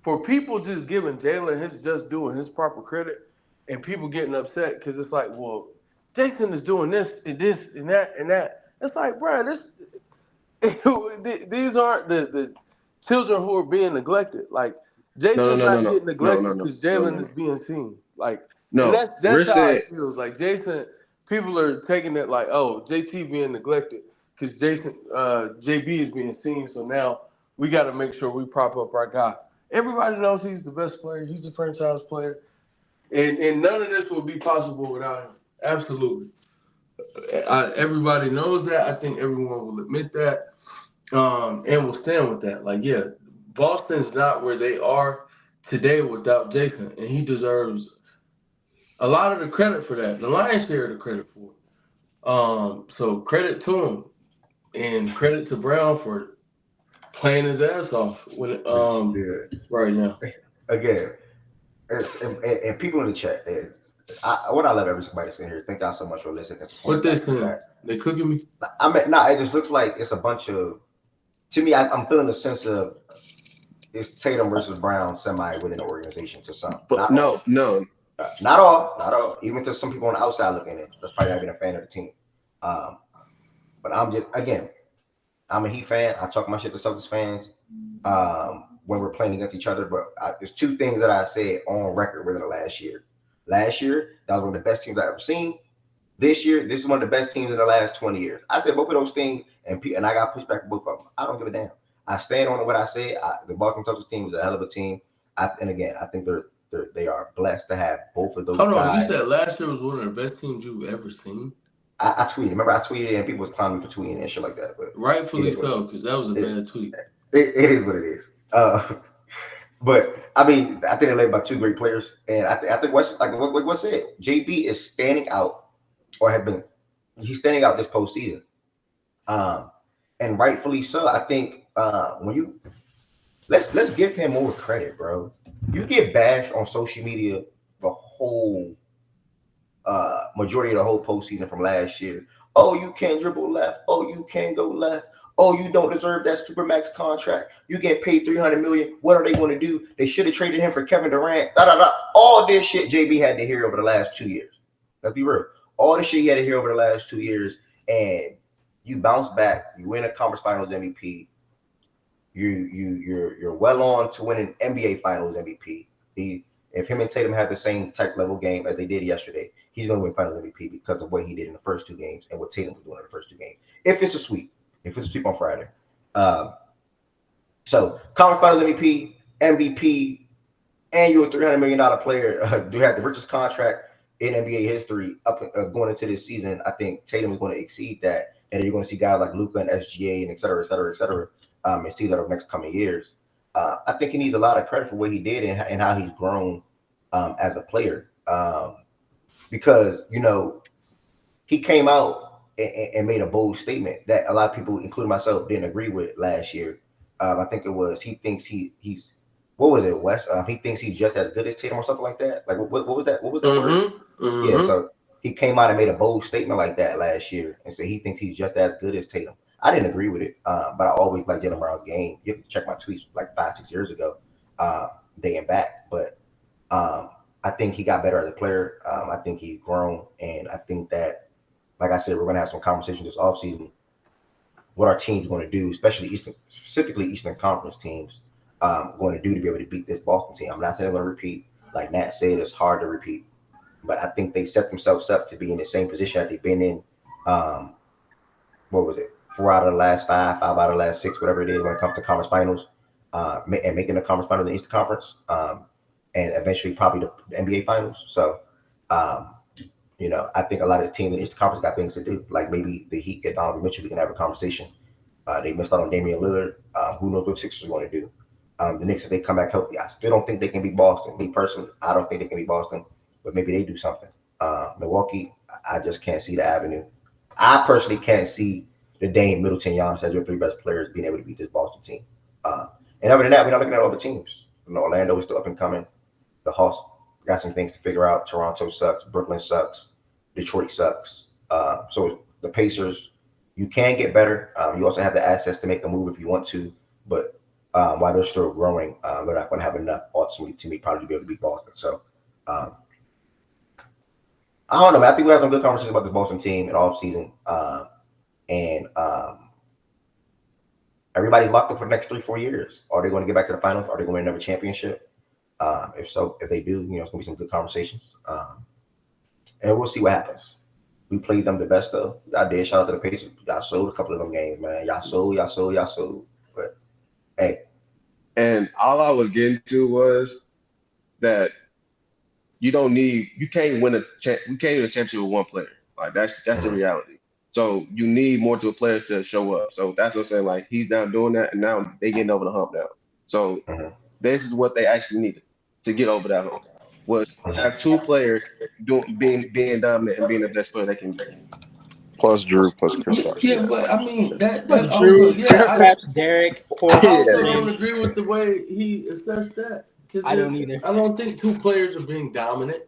For people just giving Jalen his just due and his proper credit, and people getting upset because it's like, well, Jason is doing this and this and that and that. It's like, bro, these aren't the children who are being neglected. Like Jason's not getting neglected because Jalen is being seen. Like, and that's how it feels. Like Jason, people are taking it like, oh, JT being neglected because JB is being seen. So now we got to make sure we prop up our guy. Everybody knows he's the best player. He's a franchise player, and none of this would be possible without him. Absolutely. Everybody knows that. I think everyone will admit that, and will stand with that. Like, yeah, Boston's not where they are today without Jason, and he deserves a lot of the credit for that. The lion's share of the credit for it. So credit to him, and credit to Brown for playing his ass off right now. Again, and people in the chat. What I love everybody sitting here. Thank y'all so much for listening. What they saying? They cooking me? I mean, it just looks like it's a bunch of. To me, I'm feeling the sense of it's Tatum versus Brown semi within the organization to some. But not all. Even to some people on the outside looking at it, that's probably not being a fan of the team. But I'm a Heat fan. I talk my shit to Celtics fans when we're playing against each other. But there's two things that I said on record within the last year. Last year, that was one of the best teams I've ever seen. This year, this is one of the best teams in the last 20 years. I said both of those things, and I got pushed back for both of them. I don't give a damn. I stand on what I said. The Boston Celtics team is a hell of a team. And again, I think they are blessed to have both of those guys. Hold on, you said last year was one of the best teams you've ever seen? I tweeted. Remember, I tweeted and people was clowning me for tweeting and shit like that. But rightfully so, because that was a bad tweet. It is what it is. But I mean, I think they're led by two great players, and I think what said, JB is standing out, or he's standing out this postseason, and rightfully so. I think when let's give him more credit, bro. You get bashed on social media the whole majority of the whole postseason from last year. Oh, you can't dribble left. Oh, you can't go left. Oh, you don't deserve that Supermax contract. You get paid $300 million. What are they going to do? They should have traded him for Kevin Durant. All this shit JB had to hear over the last 2 years. Let's be real. All the shit he had to hear over the last 2 years, and you bounce back. You win a conference finals MVP. You're well on to winning NBA finals MVP. If him and Tatum had the same type level game as they did yesterday, he's going to win finals MVP because of what he did in the first two games and what Tatum was doing in the first two games. If it's a sweep on Friday. So conference finals MVP, and you're a $300 million player. You have the richest contract in NBA history going into this season. I think Tatum is going to exceed that, and then you're going to see guys like Luka and SGA and et cetera, and see that over the next coming years. I think he needs a lot of credit for what he did and how he's grown as a player, because he came out and made a bold statement that a lot of people, including myself, didn't agree with last year. I think it was he thinks he's what was it, Wes? He thinks he's just as good as Tatum or something like that. Like what was that? What was that word? Yeah, so he came out and made a bold statement like that last year and said he thinks he's just as good as Tatum. I didn't agree with it, but I always liked Jaylen Brown's game. You have to check my tweets like 5-6 years ago, day and back. But I think he got better as a player. I think he's grown, and I think that, like I said, we're going to have some conversations this offseason. What our team's going to do, especially specifically Eastern Conference teams, going to do to be able to beat this Boston team. I'm not saying they're going to repeat. Like Nat said, it's hard to repeat, but I think they set themselves up to be in the same position that they've been in. What was it? 4 out of the last 5 out of the last 6, whatever it is, when it comes to conference finals, and making the conference finals in the Eastern Conference, and eventually probably the NBA finals. So, I think a lot of the teams in the Eastern Conference got things to do. Like maybe the Heat get Donovan Mitchell, we can have a conversation. They missed out on Damian Lillard. Who knows what Sixers are going to do? The Knicks, if they come back healthy, I still don't think they can beat Boston. Me personally, I don't think they can beat Boston, but maybe they do something. Milwaukee, I just can't see the avenue. I personally can't see the Dame, Middleton, Giannis as your 3 best players being able to beat this Boston team. And other than that, we're not looking at other teams. Orlando is still up and coming. The Hawks got some things to figure out. Toronto sucks. Brooklyn sucks. Detroit sucks. So the Pacers, you can get better. You also have the assets to make a move if you want to. But while they're still growing, they're not going to have enough ultimately to me probably to be able to beat Boston. So I don't know, man. I think we have some good conversations about this Boston team in off season. And everybody's locked up for the next 3-4 years. Are they going to get back to the finals? Are they going to win another championship? If so, if they do, it's going to be some good conversations. And we'll see what happens. We played them the best, though. I did. Shout out to the Pacers. Y'all sold a couple of them games, man. Y'all sold. But, hey. And all I was getting to was that you can't win a championship with one player. Like that's the reality. So you need more to a player to show up. So that's what I'm saying. Like he's now doing that, and now they getting over the hump now. So this is what they actually needed to get over that hump. Was have 2 players being dominant and being the best player they can be. Plus Drew, plus Kristaps. Yeah, but I mean that Plus also Drew, Kristaps, Derek, I Horford. also don't agree with the way he assessed that. I don't either. I don't think 2 players are being dominant.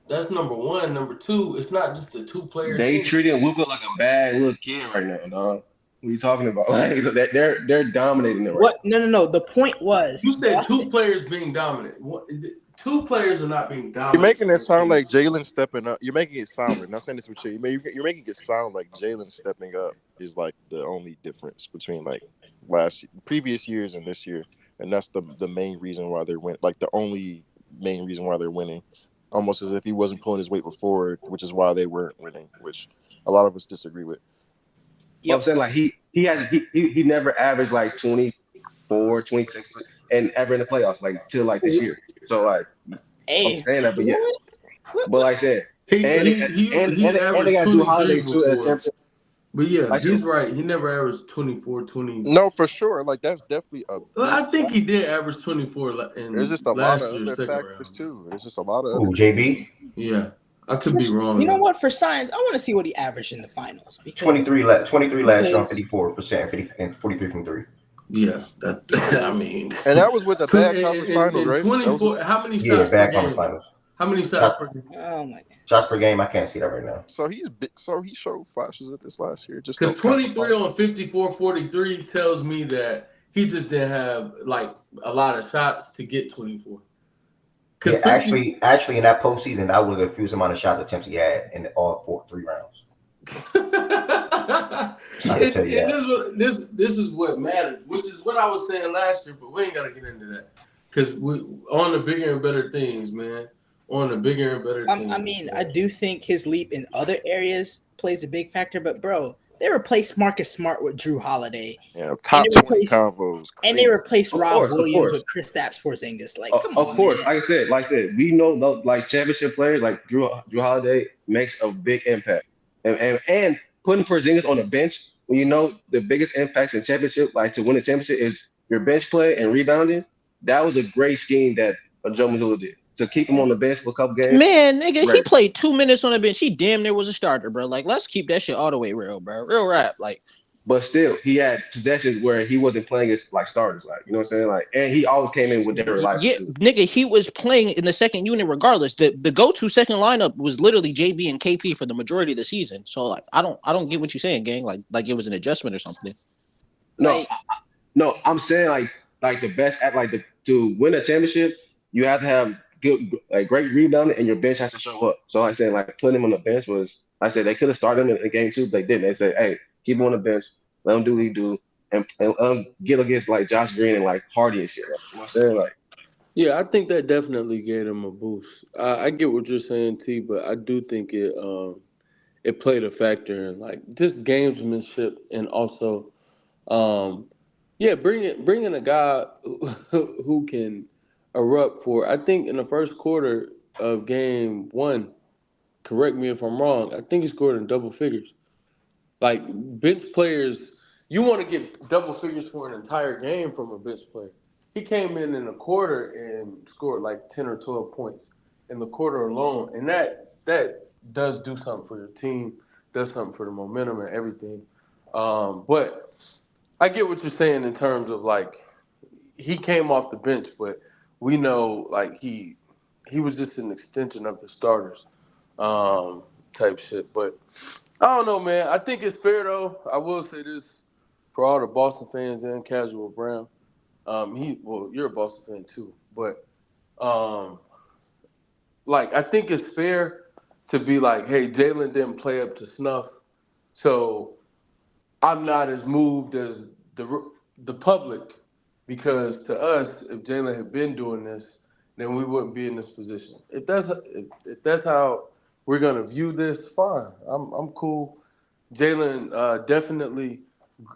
That's number one. Number 2, it's not just the 2 players. They treating Luka like a bad little kid right now, dog. What are you talking about? Like, they're dominating it right now. No. The point was you said Boston. 2 players being dominant. 2 players are not being dominant. You're making it sound like Jalen stepping up. You're making it sound like, not saying this with you. You're making it sound like Jalen stepping up is like the only difference between like previous years and this year, and that's the main reason why they're winning. Like the only main reason why they're winning, almost as if he wasn't pulling his weight before, which is why they weren't winning, which a lot of us disagree with. I'm saying like he never averaged like 24, 26 and ever in the playoffs like till like this year. So like I'm saying that, but yes. But like I said, he they got Drew Holiday too at championship. But yeah, he's right. He never averaged 24, 20. No, for sure. Like that's definitely I think he did average 24 in there's just a lot of other factors too. There's just a lot of other JB. Yeah. I could be wrong. You know what? For science, I want to see what he averaged in the finals. Because 23 last year on 54%, and 43 from 3. Yeah, I mean, and that was with the bad conference finals, right? 24. How many shots per game? Finals. How many shots per game? Oh my God. Shots per game, I can't see that right now. So he showed flashes of this last year. Just because 23 on 54, 43 tells me that he just didn't have like a lot of shots to get 24. Yeah, actually, in that postseason, that was a fewest amount of shot attempts he had in all 3 rounds. This is what matters, which is what I was saying last year, but we ain't got to get into that because we on the bigger and better things, man. On the bigger and better things. I mean, I do think his leap in other areas plays a big factor, but bro, they replaced Marcus Smart with Drew Holiday. Yeah, top 20 combos. And they replaced Rob Williams with Kristaps Porzingis. Like, come on. Of course, man. Like I said, we know those like championship players like Drew Holiday makes a big impact. And putting Porzingis on the bench when you know the biggest impacts in championship, like to win a championship, is your bench play and rebounding. That was a great scheme that Joe Mazzulla did. To keep him on the bench for a couple games. Man, nigga, he played 2 minutes on the bench. He damn near was a starter, bro. Like, let's keep that shit all the way real, bro. Real rap. Like, but still he had possessions where he wasn't playing as like starters, like you know what I'm saying, like, and he always came in with their life Yeah, too. nigga, he was playing in the second unit regardless. The go-to second lineup was literally JB and KP for the majority of the season. So like, I don't get what you're saying, gang. Like it was an adjustment or something. No, no, I'm saying like the best at like to win a championship, you have to have good like great rebounding and your bench has to show up. So I said like putting him on the bench was I said they could have started him in game 2, but they didn't. They said, hey, keep him on the bench, let him do what he do, and get against like Josh Green and like Hardy and shit. Like, you know what I'm saying? Like, Yeah, I think that definitely gave him a boost. I get what you're saying, T, but I do think it played a factor in like just gamesmanship and also bringing a guy who can erupt for. I think in the first quarter of game 1, correct me if I'm wrong, I think he scored in double figures. Like bench players, you want to get double figures for an entire game from a bench player. He came in a quarter and scored like 10 or 12 points in the quarter alone, and that does do something for your team, does something for the momentum and everything. But I get what you're saying in terms of like he came off the bench, but we know like he was just an extension of the starters type shit. But I don't know, man. I think it's fair though. I will say this for all the Boston fans and Casual Brown. You're a Boston fan too, but like I think it's fair to be like, hey, Jalen didn't play up to snuff, so I'm not as moved as the public, because to us, if Jalen had been doing this, then we wouldn't be in this position. If that's how we're gonna view this, fine. I'm cool. Jalen definitely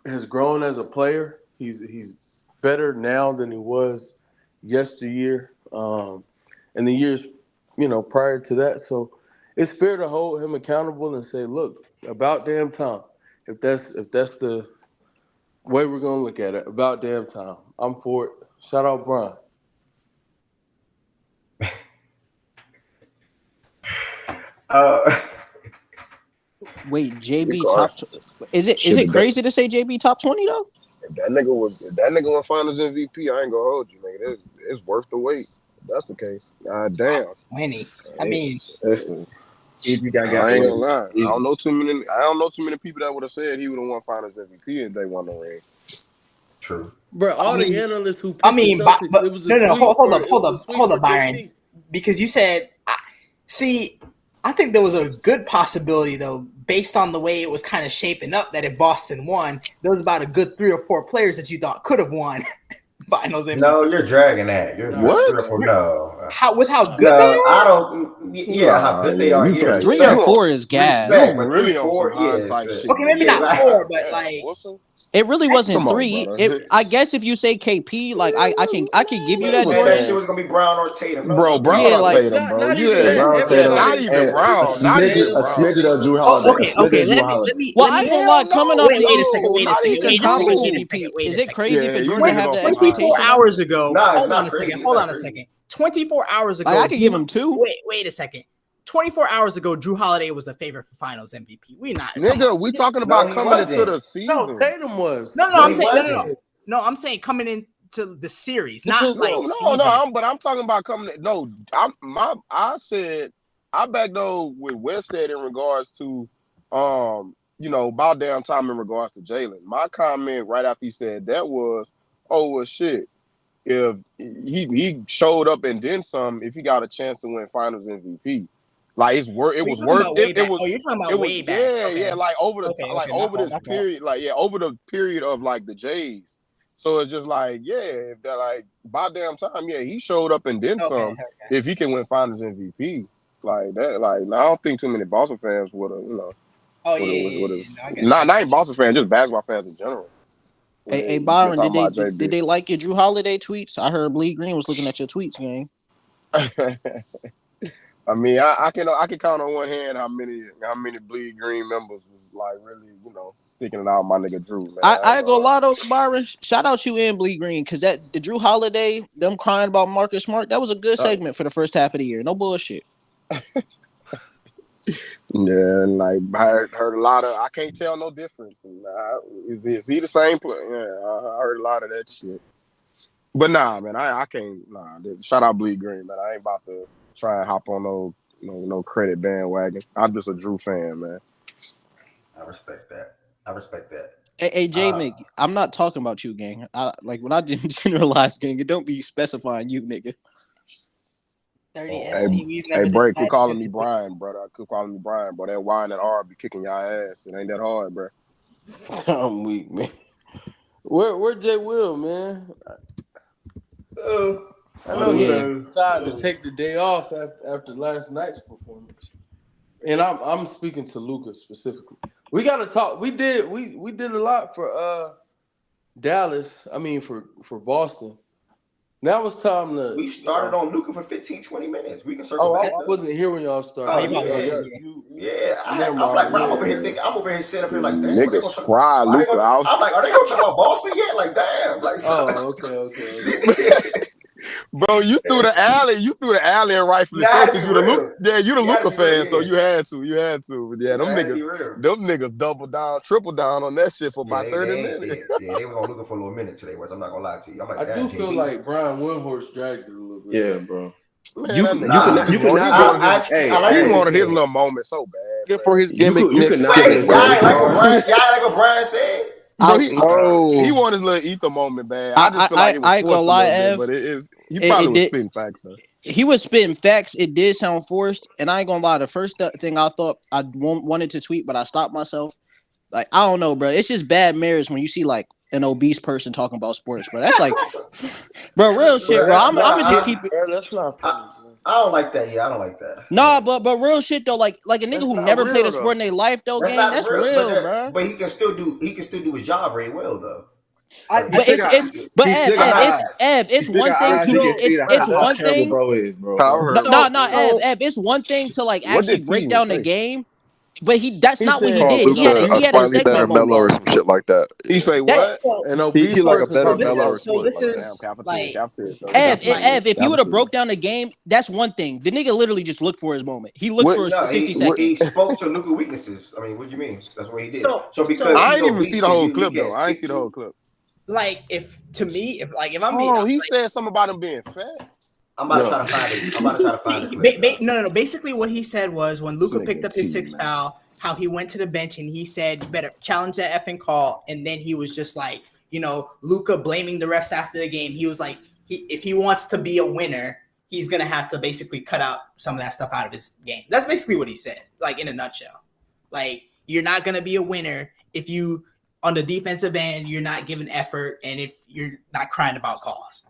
has grown as a player. He's better now than he was yesteryear, and the years prior to that. So it's fair to hold him accountable and say, look, about damn time. If that's the way we're gonna look at it, about damn time. I'm for it. Shout out Brian. Wait, JB top? Is it crazy to say JB top 20 though? If that nigga won Finals MVP, I ain't gonna hold you, nigga. It's worth the wait. If that's the case. God damn. 20. I mean, listen, if you got I ain't gonna lie. I don't know too many people that would have said he would have won Finals MVP if they won the ring. True. Bro, all the analysts who picked the Celtics, but it was hold up, Byron. Because you said, I think there was a good possibility though, based on the way it was kind of shaping up, that if Boston won, there was about a good 3 or 4 players that you thought could have won Finals MVP. No, you're dragging that. What? No. How good they are? I don't. Yeah, how good they are. Yeah, 3 or 4 is gas. Really on some hindsight shit. Okay, maybe not 4, but like it really wasn't Come on, 3. brother. I guess if you say KP, like I can give you that. Who said she was gonna be Brown or Tatum? Bro, Brown or Tatum, bro. Not even Brown. Not even a smidgen of Drew Holiday. Okay. Let me. Well, I ain't gonna lie. Coming off Wait a Eastern Conference MVP, is it crazy for Jordan to have that expectation? 24 hours ago. Hold on a second. 24 hours ago. I could give him 2. Wait a second. 24 hours ago, Drew Holiday was the favorite for Finals MVP. We talking about coming into the season. No, Tatum was. No, I'm saying no. I'm saying coming into the series, not like but I'm talking about coming. I said I backed though what Wes said in regards to about damn time in regards to Jalen. My comment right after he said that was, shit. If he showed up and then some, if he got a chance to win Finals MVP, like it was worth it. It was. Oh, you're talking about way back. Yeah. Like over the period, over the period of like the Jays. So it's just like, if that like by damn time, he showed up and then some. If he can win Finals MVP, like that, like I don't think too many Boston fans would have. Not even Boston fans, just basketball fans in general. Hey Byron, did they like your Drew Holiday tweets? I heard Bleed Green was looking at your tweets, gang. I mean, I can count on one hand how many Bleed Green members was like really, sticking it out my nigga Drew, man. I ain't gonna lie though, Byron. Shout out you and Bleed Green, because the Drew Holiday, them crying about Marcus Smart, that was a good segment for the first half of the year. No bullshit. Yeah, and like I heard a lot of. I can't tell no difference. Is he the same player? Yeah, I heard a lot of that shit. But nah, man, I can't. Nah, shout out Bleed Green, man. I ain't about to try and hop on no credit bandwagon. I'm just a Drew fan, man. I respect that. I respect that. Hey, J Mick, I'm not talking about you, gang. Like when I didn't generalize, gang, it don't be specifying you, nigga. 30 Hey, FCW's hey, never Bray, quit decided calling against me a Brian, brother. Quit calling me Brian, bro. That Y and that R be kicking y'all ass. It ain't that hard, bro. I'm weak, man. Where Jay Will, man? I know he ain't decided to take the day off after last night's performance. And I'm speaking to Lucas specifically. We gotta talk. We did a lot for Dallas. I mean for Boston. Now it's time to. We started on Luka for 15, 20 minutes. We can circle back. I wasn't here when y'all started. I'm Never like, mind. bro, I'm over here thinking. I'm over here sitting up here like, damn. Nigga, fry Luka out. I'm like, are they gonna talk about Boston yet? Like, damn. Like, okay. Bro, you threw the alley, and rightfully so, because you the Luka fan, so you had to. But yeah, them niggas doubled down, triple down on that shit for about 30 minutes. Yeah, they were gonna look for a little minute today, whereas I'm not gonna lie to you. I'm like, I do feel like Brian Windhorst dragged it a little bit. Yeah, bro. Man, You wanted his little moment so bad. Good for his gimmick. You could not Y'all like what Brian said. Bro, he wanted his little ether moment bad. I just feel like it was I forced gonna lie, a little Ev, bit, but it is. He probably was spitting facts, though. He was spitting facts. It did sound forced, and I ain't gonna lie. The first thing I thought I wanted to tweet, but I stopped myself. Like, I don't know, bro. It's just bad manners when you see like an obese person talking about sports, bro. That's like, bro, real shit, bro. I'm gonna just keep it. That's not funny. I don't like that. Yeah, I don't like that. Nah, but real shit though. Like a nigga who never played a sport in their life though, gang. That's real, bro. But he can still do his job very well though. Ev, it's one thing to it's one thing. Bro is, bro. Ev, it's one thing to like actually break down the game, but that's not what he did. He had a segment Mellow or some shit like that. He say what? He like a better Mellow or So this is like Ev, if you would have broke down the game, that's one thing. The nigga literally just looked for his moment. He looked for 60 seconds. He spoke to Luka weaknesses. I mean, what do you mean? That's what he did. So because I ain't even see the whole clip though. I ain't see the whole clip. Like if I'm being he said something about him being fat. I'm about to try to find it. I'm about to try to find it. No. Basically, what he said was when Luka picked up his sixth foul, how he went to the bench and he said, "You better challenge that effing call." And then he was just like, Luka blaming the refs after the game. He was like, if he wants to be a winner, he's gonna have to basically cut out some of that stuff out of his game. That's basically what he said, like in a nutshell. Like you're not gonna be a winner if you on the defensive end you're not giving effort and if you're not crying about calls.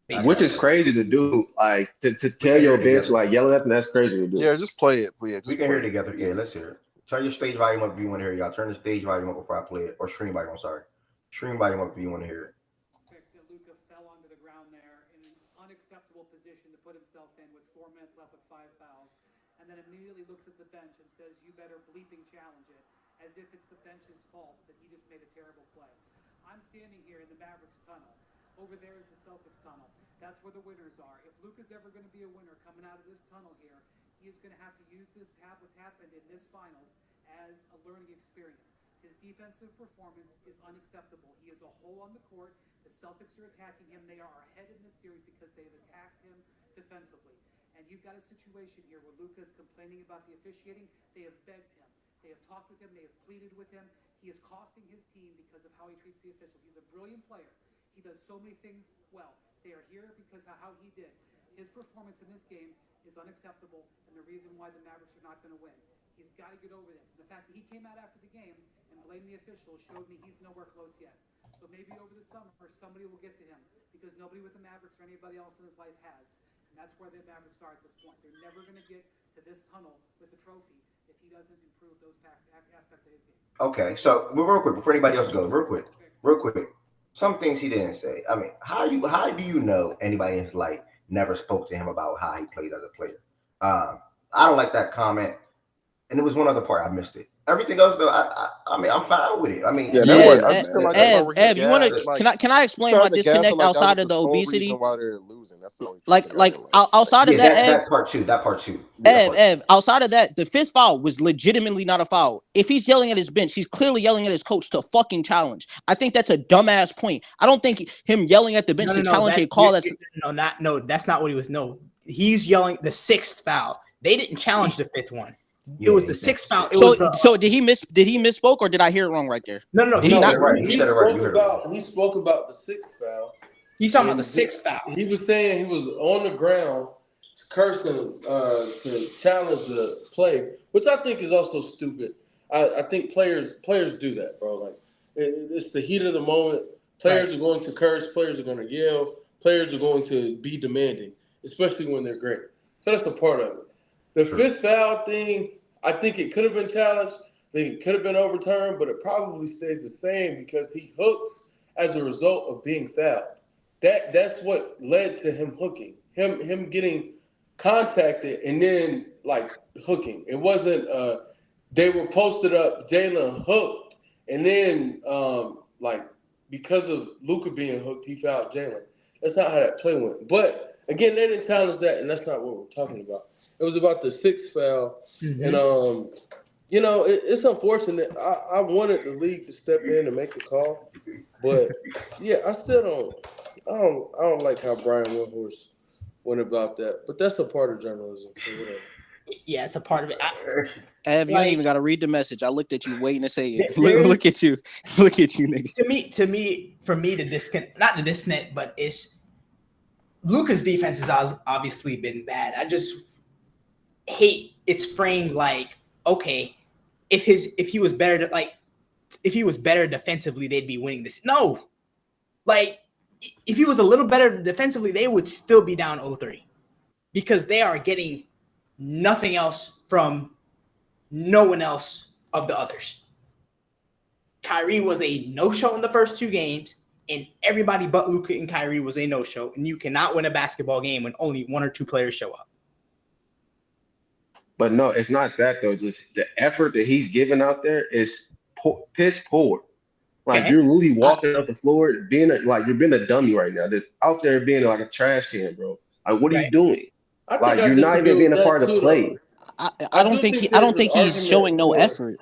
Basically. Which is crazy to do, like to tell your bench like yelling at them. That's crazy to do. Yeah, just play it, please. We can hear it together. Yeah, let's hear it. Turn your stage volume up if you want to hear it, y'all. Turn the stage volume up before I play it, or stream volume. I'm sorry, stream volume up if you want to hear it. Luka fell onto the ground there in an unacceptable position to put himself in with 4 minutes left with 5 fouls, and then immediately looks at the bench and says, "You better bleeping challenge it," as if it's the bench's fault that he just made a terrible play. I'm standing here in the Mavericks tunnel. Over there is the Celtics tunnel. That's where the winners are. If Luka's ever going to be a winner coming out of this tunnel here, he is going to have to use what's happened in this finals as a learning experience. His defensive performance is unacceptable. He is a hole on the court. The Celtics are attacking him. They are ahead in this series because they've attacked him defensively. And you've got a situation here where Luka is complaining about the officiating. They have begged him. They have talked with him. They have pleaded with him. He is costing his team because of how he treats the officials. He's a brilliant player. He does so many things well. They are here because of how he did. His performance in this game is unacceptable and the reason why the Mavericks are not going to win. He's got to get over this. And the fact that he came out after the game and blamed the officials showed me he's nowhere close yet. So maybe over the summer somebody will get to him because nobody with the Mavericks or anybody else in his life has. And that's where the Mavericks are at this point. They're never going to get to this tunnel with the trophy if he doesn't improve those aspects of his game. Okay, so real quick, before anybody else goes, real quick. Some things he didn't say. I mean, how do you know anybody in his life never spoke to him about how he played as a player? I don't like that comment. And it was one other part, I missed it. Everything else though, I mean, I'm fine with it. I mean, Yeah, that yeah, was. I just feel like that's why we're getting yeah. Ev, you wanna gassed. Like can I explain my starting to gas. disconnect Like that was outside of the the sole reason obesity? why they're losing. That's the only thing I Like didn't like. outside of Yeah, that, that Ev, part too. That part too. Ev, outside of that, the fifth foul was legitimately not a foul. If he's yelling at his bench, he's clearly yelling at his coach to fucking challenge. I think that's a dumbass point. I don't think him yelling at the bench to challenge a call that's that's not what he was. No, he's yelling the sixth foul. They didn't challenge the fifth one. It was the sixth foul. So did he misspoke or did I hear it wrong right there? No. Did he not? He spoke about the sixth foul. He's talking about the sixth foul. He was saying he was on the ground cursing to challenge the play, which I think is also stupid. I think players do that, bro. Like it's the heat of the moment. Players are going to curse. Players are going to yell. Players are going to be demanding, especially when they're great. So that's a part of it. The fifth foul thing, I think it could have been challenged. I think it could have been overturned, but it probably stays the same because he hooks as a result of being fouled. That's what led to him hooking. Him getting contacted and then like hooking. It wasn't they were posted up, Jalen hooked, and then like because of Luka being hooked, he fouled Jalen. That's not how that play went. But again, they didn't challenge that, and that's not what we're talking about. It was about the sixth foul, and you know, it's unfortunate. I wanted the league to step in and make the call, but yeah, I still don't like how Brian Windhorst went about that. But that's a part of journalism. So whatever. Yeah, it's a part of it. Ev, you ain't even got to read the message. I looked at you waiting to say it. Look at you, nigga. For me to disconnect, not to disconnect, but it's Luka's defense has obviously been bad. I just hate it's framed like, okay, if he was better defensively, they'd be winning this. No, like if he was a little better defensively, they would still be down 0-3 because they are getting nothing else from no one else of the others. Kyrie was a no-show in the first two games, and everybody but Luka and Kyrie was a no-show, and you cannot win a basketball game when only one or two players show up. But no, it's not that though. Just the effort that he's giving out there is piss poor. Like you're really walking up the floor, you're being a dummy right now. Just out there being like a trash can, bro. Like what are you doing? Like you're not even being a part of the play. I don't think he's showing no effort.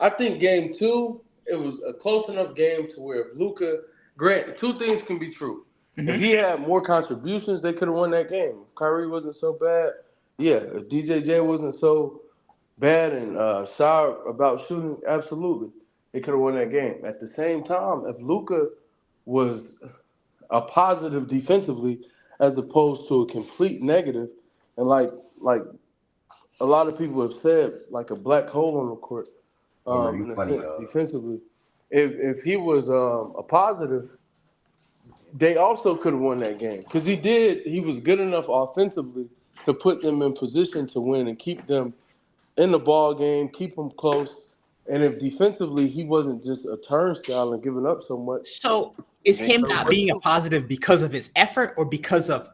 I think game 2, it was a close enough game to where if Luka, Grant, two things can be true. Mm-hmm. If he had more contributions, they could have won that game. If Kyrie wasn't so bad, yeah. If DJJ wasn't so bad and shy about shooting, absolutely, they could have won that game. At the same time, if Luka was a positive defensively as opposed to a complete negative, and like a lot of people have said, like a black hole on the court, in a sense, defensively. If he was a positive, they also could have won that game because he was good enough offensively to put them in position to win and keep them in the ball game, keep them close. And if defensively he wasn't just a turnstile and giving up so much. So is him not being a positive because of his effort or because of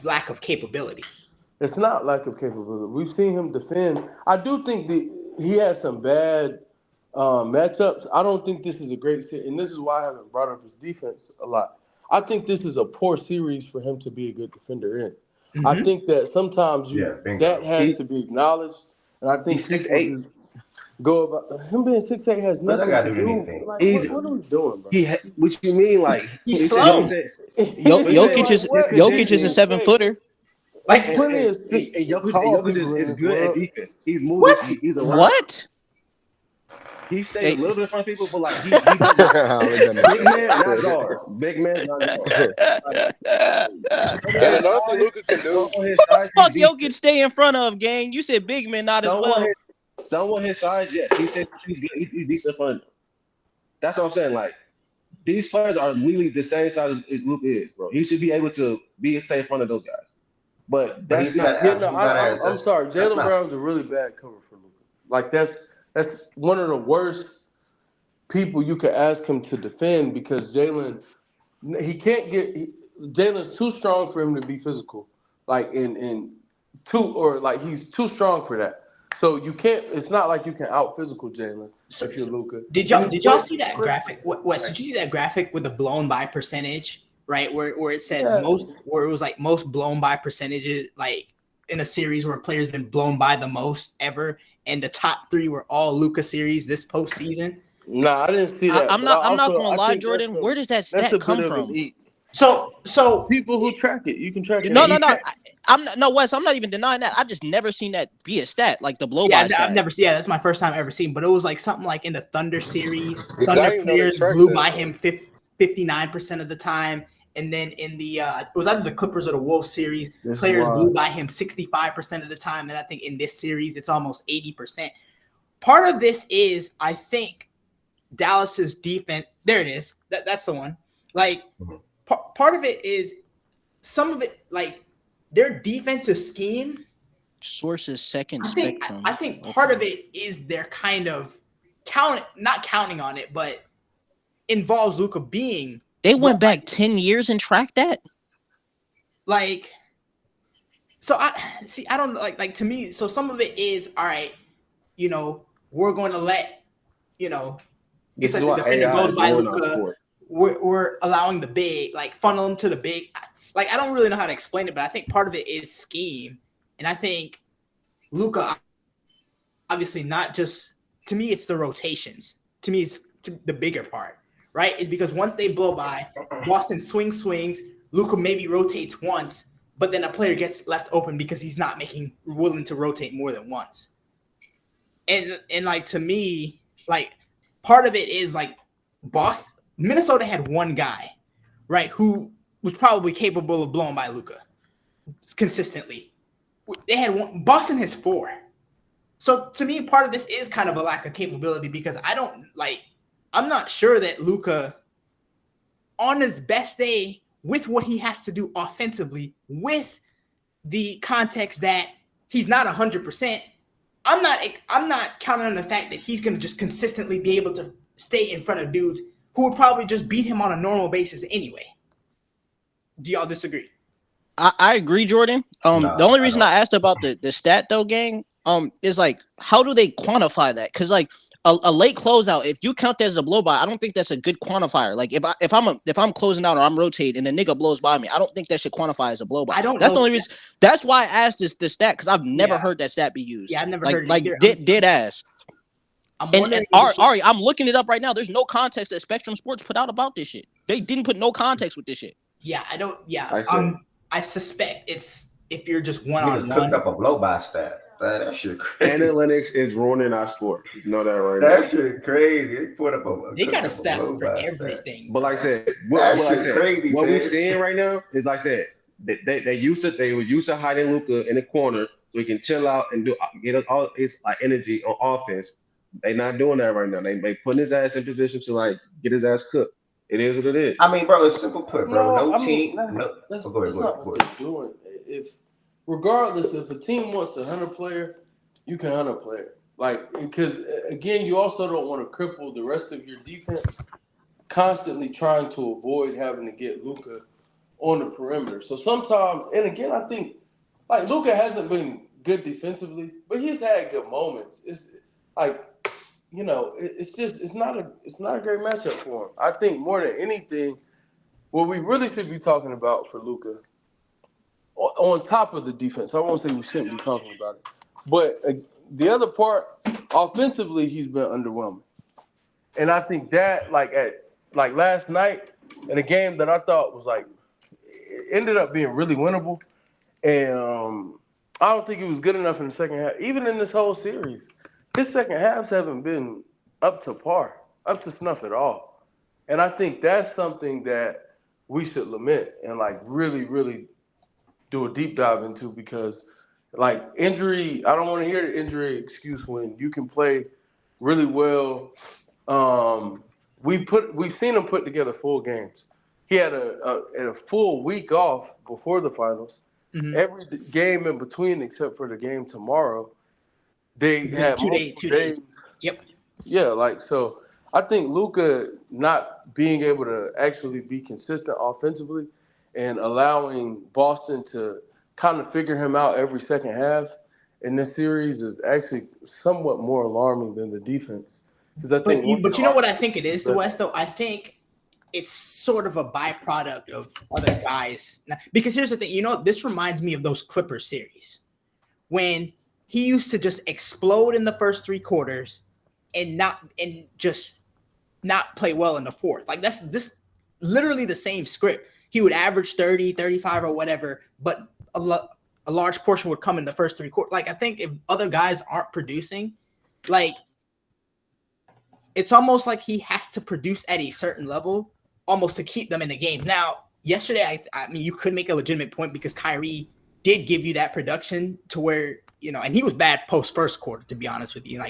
lack of capability? It's not lack of capability. We've seen him defend. I do think he has some bad matchups. I don't think this is a great series, and this is why I haven't brought up his defense a lot. I think this is a poor series for him to be a good defender in. Mm-hmm. I think that sometimes that has to be acknowledged, and I think he's 6'8". Go about him being 6'8" has nothing to do. Like, what are we doing, bro? What you mean? Like he's slow. Jokic is a 7-footer. Like Jokic is good at defense. He's moving. What? He's around. What? He stays a little bit in front of people, but like he big man, not guards. Big man, not guards. Another thing Luka can do. What the fuck Jokic stay in front of, gang? You said big man not as well. Someone his size, yes. He said he's good. He's decent front. That's what I'm saying. Like these players are really the same size as Luka is, bro. He should be able to stay in front of those guys. But that's not. I'm sorry. Jaylen Brown's a really bad cover for Luka. Like that's one of the worst people you could ask him to defend because Jaylen's too strong for him to be physical. Like he's too strong for that. So you can't. It's not like you can out physical Jalen if you're Luka. Did y'all see that graphic? Wes, did you see that graphic with the blown by percentage? Right, where it said where it was like most blown by percentages, like in a series where a player's been blown by the most ever, and the top 3 were all Luka series this postseason. Nah, I didn't see that. I'm not gonna lie, Jordan. Where does that stat come from? So people who track it, you can track it. No. I'm not, no, Wes. I'm not even denying that. I've just never seen that be a stat, like the blow by stat. I've never seen. Yeah, that's my first time ever seen. But it was like something like in the Thunder series, I Thunder didn't know they players tracked blew that. by him 59% of the time, and then in the it was either the Clippers or the Wolves series, players blew by him 65% of the time, and I think in this series it's almost 80%. Part of this is, I think, Dallas's defense. There it is. That's the one. Like part of it is some of it, like their defensive scheme. Sources second spectrum. I think part of it is they're kind of not counting on it, but involves Luka being. They went back 10 years and tracked that. Like, so I don't like to me. So some of it is all right. We're going to let This it's is like the why defender AI goes is by ruining our Luka. sport. We're allowing the big, like funnel them to the big. Like I don't really know how to explain it, but I think part of it is scheme, and I think Luka, obviously not just to me, it's the rotations. To me, it's the bigger part, right? Is because once they blow by, Boston swings. Luka maybe rotates once, but then a player gets left open because he's not willing to rotate more than once. And like to me, like part of it is like Minnesota had one guy, right, who was probably capable of blowing by Luka consistently. They had one. Boston has 4. So to me, part of this is kind of a lack of capability because I'm not sure that Luka, on his best day, with what he has to do offensively, with the context that he's not 100%, I'm not counting on the fact that he's going to just consistently be able to stay in front of dudes who would probably just beat him on a normal basis anyway. Do y'all disagree? I agree, Jordan. The only reason I asked about the stat though, gang, is like how do they quantify that? Because like a late closeout, if you count that as a blow by, I don't think that's a good quantifier. Like if I'm closing out or I'm rotating and the nigga blows by me, I don't think that should quantify as a blow by. That's the only reason. That's why I asked this stat because I've never heard that stat be used. Yeah, I've never like heard it like either. dead ass. And Ari, I'm looking it up right now. There's no context that Spectrum Sports put out about this shit. They didn't put no context with this shit. Yeah, I don't. Yeah, I I suspect it's if you're just Niggas one-on-one. cooked up a blow by stat. That shit crazy. Analytics is ruining our sport. You know that right That now. shit crazy. They put up They got a cooked up stat blow for by everything. But like I said, That shit crazy, what we're Ted. seeing right now is like I said, they were used to hiding Luka in the corner so he can chill out and get all his energy on offense. They not doing that right now. They putting his ass in position to get his ass cooked. It is what it is. I mean, bro, it's simple put, bro. No team. That's Go ahead. not what they're doing. Regardless, if a team wants to hunt a player, you can hunt a player. Like, because again, you also don't want to cripple the rest of your defense, constantly trying to avoid having to get Luka on the perimeter. So sometimes, and again, I think like Luka hasn't been good defensively, but he's had good moments. It's like, it's not a great matchup for him. I think more than anything, what we really should be talking about for Luka, on top of the defense, I won't say we shouldn't be talking about it, but the other part, offensively, he's been underwhelming, and I think that like last night in a game that I thought was it ended up being really winnable, and I don't think he was good enough in the second half, even in this whole series. His second halves haven't been up to par, up to snuff at all. And I think that's something that we should lament and really, really do a deep dive into because injury, I don't want to hear the injury excuse when you can play really well. We've seen him put together full games. He had a full week off before the finals. Mm-hmm. Every game in between except for the game tomorrow. They had 2 days. Yep. Yeah, so I think Luka not being able to actually be consistent offensively and allowing Boston to kind of figure him out every second half in this series is actually somewhat more alarming than the defense. Because I think, But you know what I think it is, Wes. Though I think it's sort of a byproduct of other guys. Because here's the thing, this reminds me of those Clippers series when he used to just explode in the first 3 quarters and just not play well in the fourth. Like this literally the same script. He would average 30, 35 or whatever, but a large portion would come in the first 3 quarters. Like I think if other guys aren't producing, like it's almost like he has to produce at a certain level almost to keep them in the game. Now, yesterday, I mean, you could make a legitimate point because Kyrie did give you that production to where, and he was bad post first quarter, to be honest with you.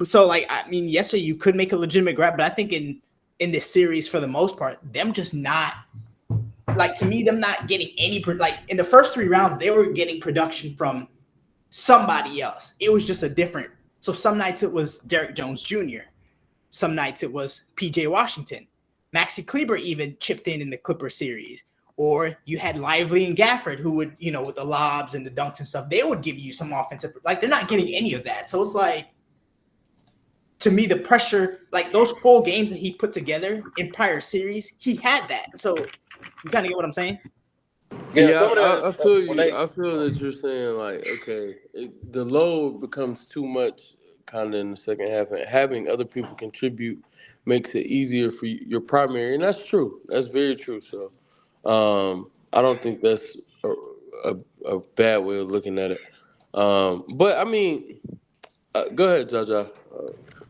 So I mean, yesterday you could make a legitimate grab, but I think in this series, for the most part, them just not, to me, them not getting any, in the first 3 rounds, they were getting production from somebody else. It was just so some nights it was Derrick Jones Jr., some nights it was PJ Washington. Maxi Kleber even chipped in the Clipper series. Or you had Lively and Gafford who would, with the lobs and the dunks and stuff, they would give you some offensive. They're not getting any of that. So it's to me, the pressure, those full games that he put together in prior series, he had that. So you kind of get what I'm saying? Yeah, I feel you. I feel that you're saying, the load becomes too much kind of in the second half, and having other people contribute makes it easier for your primary, and that's true. That's very true. So I don't think that's a bad way of looking at it. But I mean, go ahead, Jaja.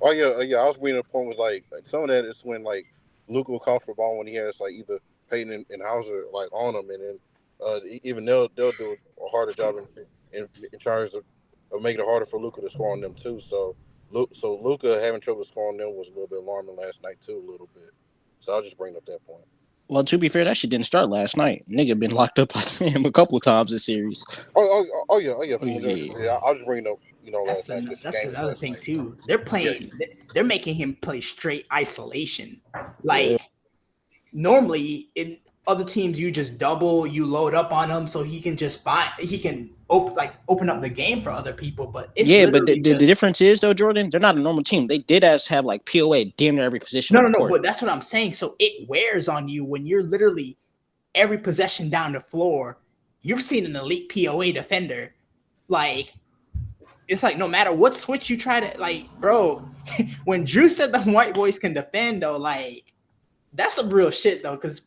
Yeah. I was reading a point was some of that is when Luka will come for the ball when he has either Payton and Hauser on him, and then even they'll do a harder job in terms of making it harder for Luka to score on them too. So Luka having trouble scoring them was a little bit alarming last night too, a little bit. So I'll just bring up that point. Well, to be fair, that shit didn't start last night. Nigga been locked up by Sam a couple of times this series. Yeah. I'll just bring up That's another thing too. They're playing. They're making him play straight isolation. Normally in other teams, you just you load up on him so he can open up the game for other people. But it's but the difference is though, Jordan, they're not a normal team. They did have POA damn near every position. No, but that's what I'm saying. So it wears on you when you're literally every possession down the floor. You've seen an elite POA defender, it's no matter what switch you try to bro. When Drew said the white boys can defend though, that's some real shit though, because